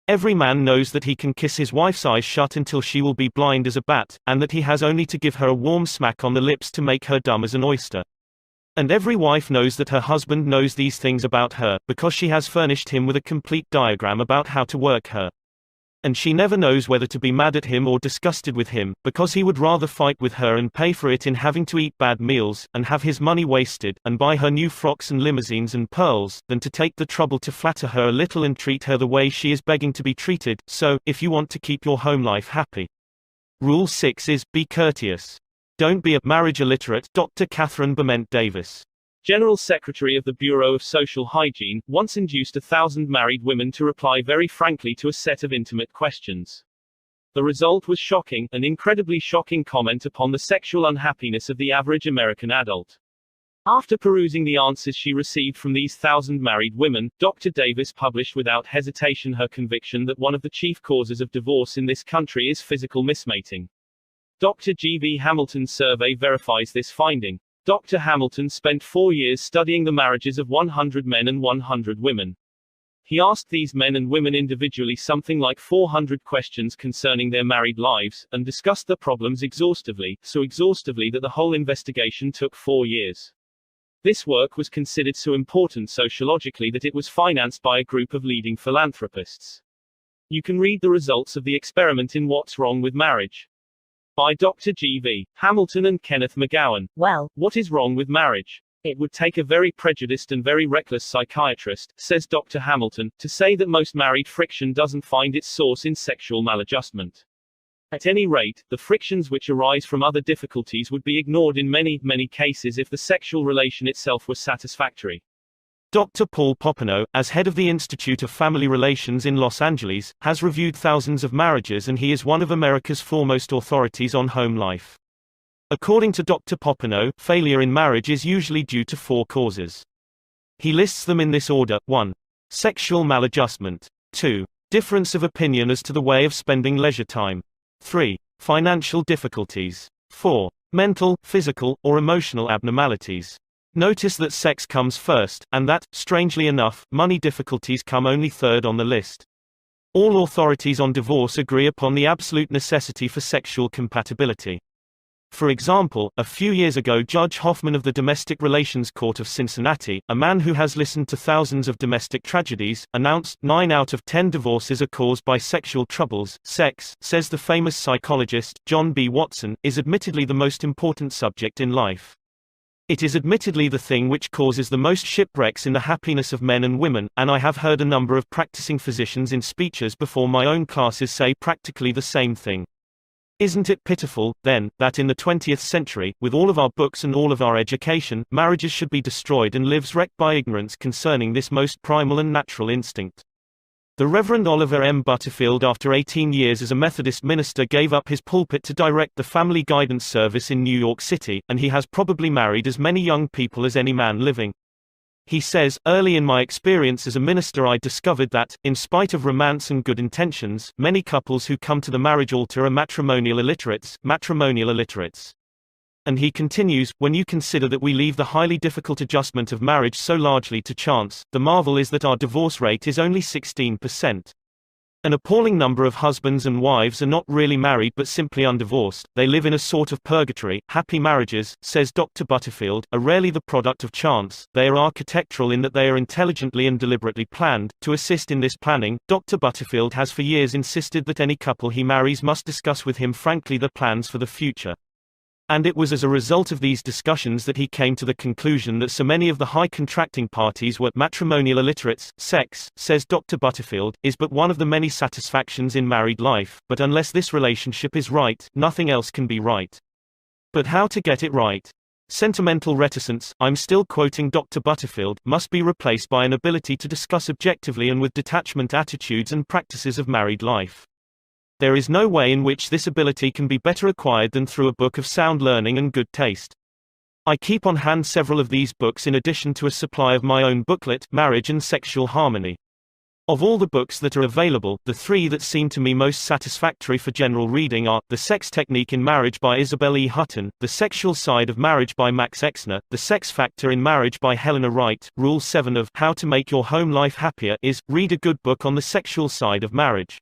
Every man knows that he can kiss his wife's eyes shut until she will be blind as a bat, and that he has only to give her a warm smack on the lips to make her dumb as an oyster. And every wife knows that her husband knows these things about her, because she has furnished him with a complete diagram about how to work her. And she never knows whether to be mad at him or disgusted with him, because he would rather fight with her and pay for it in having to eat bad meals, and have his money wasted, and buy her new frocks and limousines and pearls, than to take the trouble to flatter her a little and treat her the way she is begging to be treated. So, if you want to keep your home life happy, Rule 6 is, be courteous. Don't be a marriage illiterate. Dr. Catherine Bement Davis, General Secretary of the Bureau of Social Hygiene, once induced 1,000 married women to reply very frankly to a set of intimate questions. The result was shocking, an incredibly shocking comment upon the sexual unhappiness of the average American adult. After perusing the answers she received from these 1,000 married women, Dr. Davis published without hesitation her conviction that one of the chief causes of divorce in this country is physical mismating. Dr. G.V. Hamilton's survey verifies this finding. Dr. Hamilton spent 4 years studying the marriages of 100 men and 100 women. He asked these men and women individually something like 400 questions concerning their married lives, and discussed the problems exhaustively, so exhaustively that the whole investigation took 4 years. This work was considered so important sociologically that it was financed by a group of leading philanthropists. You can read the results of the experiment in What's Wrong with Marriage? By Dr. G.V. Hamilton and Kenneth McGowan. Well, what is wrong with marriage? It would take a very prejudiced and very reckless psychiatrist, says Dr. Hamilton, to say that most married friction doesn't find its source in sexual maladjustment. At any rate, the frictions which arise from other difficulties would be ignored in many, many cases if the sexual relation itself were satisfactory. Dr. Paul Popenoe, as head of the Institute of Family Relations in Los Angeles, has reviewed thousands of marriages and he is one of America's foremost authorities on home life. According to Dr. Popenoe, failure in marriage is usually due to 4 causes. He lists them in this order: 1. Sexual maladjustment. 2. Difference of opinion as to the way of spending leisure time. 3. Financial difficulties. 4. Mental, physical, or emotional abnormalities. Notice that sex comes first, and that, strangely enough, money difficulties come only third on the list. All authorities on divorce agree upon the absolute necessity for sexual compatibility. For example, a few years ago Judge Hoffman of the Domestic Relations Court of Cincinnati, a man who has listened to thousands of domestic tragedies, announced 9 out of 10 divorces are caused by sexual troubles. Sex, says the famous psychologist, John B. Watson, is admittedly the most important subject in life. It is admittedly the thing which causes the most shipwrecks in the happiness of men and women, and I have heard a number of practicing physicians in speeches before my own classes say practically the same thing. Isn't it pitiful, then, that in the 20th century, with all of our books and all of our education, marriages should be destroyed and lives wrecked by ignorance concerning this most primal and natural instinct? The Reverend Oliver M. Butterfield, after 18 years as a Methodist minister, gave up his pulpit to direct the Family Guidance Service in New York City, and he has probably married as many young people as any man living. He says, "Early in my experience as a minister I discovered that, in spite of romance and good intentions, many couples who come to the marriage altar are matrimonial illiterates. And he continues, when you consider that we leave the highly difficult adjustment of marriage so largely to chance, the marvel is that our divorce rate is only 16%. An appalling number of husbands and wives are not really married but simply undivorced. They live in a sort of purgatory. Happy marriages, says Dr. Butterfield, are rarely the product of chance. They are architectural in that they are intelligently and deliberately planned. To assist in this planning, Dr. Butterfield has for years insisted that any couple he marries must discuss with him frankly their plans for the future. And it was as a result of these discussions that he came to the conclusion that so many of the high contracting parties were matrimonial illiterates. Sex, says Dr. Butterfield, is but one of the many satisfactions in married life, but unless this relationship is right, nothing else can be right. But how to get it right? Sentimental reticence, I'm still quoting Dr. Butterfield, must be replaced by an ability to discuss objectively and with detachment attitudes and practices of married life. There is no way in which this ability can be better acquired than through a book of sound learning and good taste. I keep on hand several of these books in addition to a supply of my own booklet, Marriage and Sexual Harmony. Of all the books that are available, the 3 that seem to me most satisfactory for general reading are, The Sex Technique in Marriage by Isabel E. Hutton, The Sexual Side of Marriage by Max Exner, The Sex Factor in Marriage by Helena Wright. Rule 7 of How to Make Your Home Life Happier is, read a good book on the sexual side of marriage.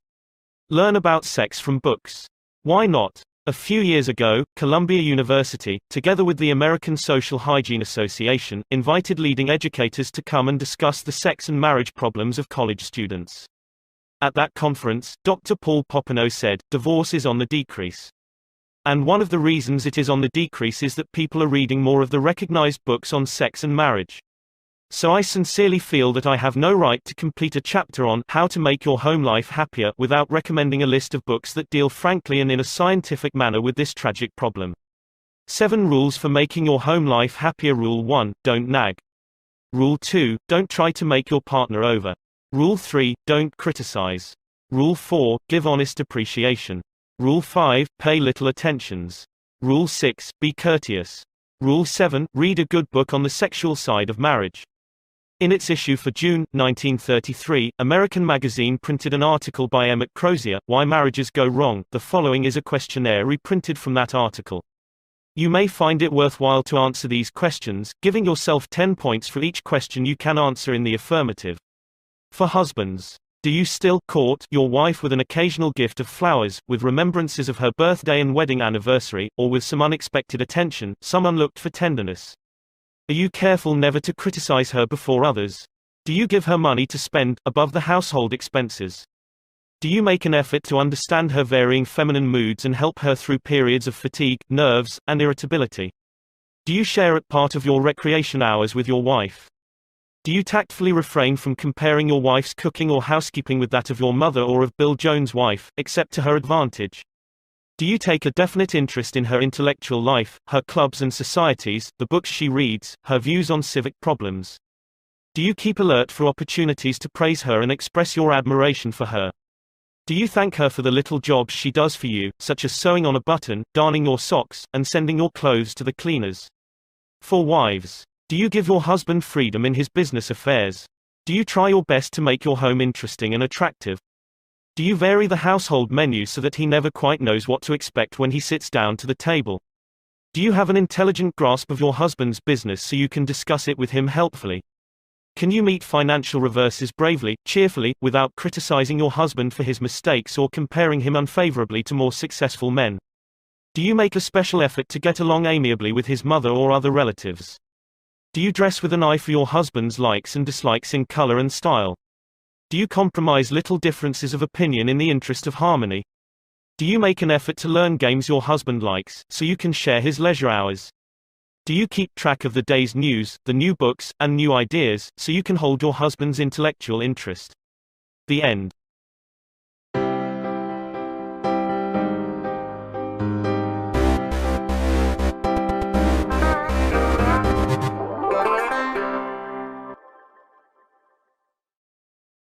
Learn about sex from books. Why not? A few years ago, Columbia University, together with the American Social Hygiene Association, invited leading educators to come and discuss the sex and marriage problems of college students. At that conference, Dr. Paul Popenoe said, divorce is on the decrease. And one of the reasons it is on the decrease is that people are reading more of the recognized books on sex and marriage. So I sincerely feel that I have no right to complete a chapter on How to Make Your Home Life Happier without recommending a list of books that deal frankly and in a scientific manner with this tragic problem. 7 Rules for Making Your Home Life Happier. Rule 1, don't nag. Rule 2, don't try to make your partner over. Rule 3, don't criticize. Rule 4, give honest appreciation. Rule 5, pay little attentions. Rule 6, be courteous. Rule 7, read a good book on the sexual side of marriage. In its issue for June, 1933, American Magazine printed an article by Emmett Crozier, Why Marriages Go Wrong. The following is a questionnaire reprinted from that article. You may find it worthwhile to answer these questions, giving yourself 10 points for each question you can answer in the affirmative. For husbands, do you still court your wife with an occasional gift of flowers, with remembrances of her birthday and wedding anniversary, or with some unexpected attention, some unlooked for tenderness? Are you careful never to criticize her before others? Do you give her money to spend, above the household expenses? Do you make an effort to understand her varying feminine moods and help her through periods of fatigue, nerves, and irritability? Do you share at part of your recreation hours with your wife? Do you tactfully refrain from comparing your wife's cooking or housekeeping with that of your mother or of Bill Jones' wife, except to her advantage? Do you take a definite interest in her intellectual life, her clubs and societies, the books she reads, her views on civic problems? Do you keep alert for opportunities to praise her and express your admiration for her? Do you thank her for the little jobs she does for you, such as sewing on a button, darning your socks, and sending your clothes to the cleaners? For wives, do you give your husband freedom in his business affairs? Do you try your best to make your home interesting and attractive? Do you vary the household menu so that he never quite knows what to expect when he sits down to the table? Do you have an intelligent grasp of your husband's business so you can discuss it with him helpfully? Can you meet financial reverses bravely, cheerfully, without criticizing your husband for his mistakes or comparing him unfavorably to more successful men? Do you make a special effort to get along amiably with his mother or other relatives? Do you dress with an eye for your husband's likes and dislikes in color and style? Do you compromise little differences of opinion in the interest of harmony? Do you make an effort to learn games your husband likes, so you can share his leisure hours? Do you keep track of the day's news, the new books, and new ideas, so you can hold your husband's intellectual interest? The end.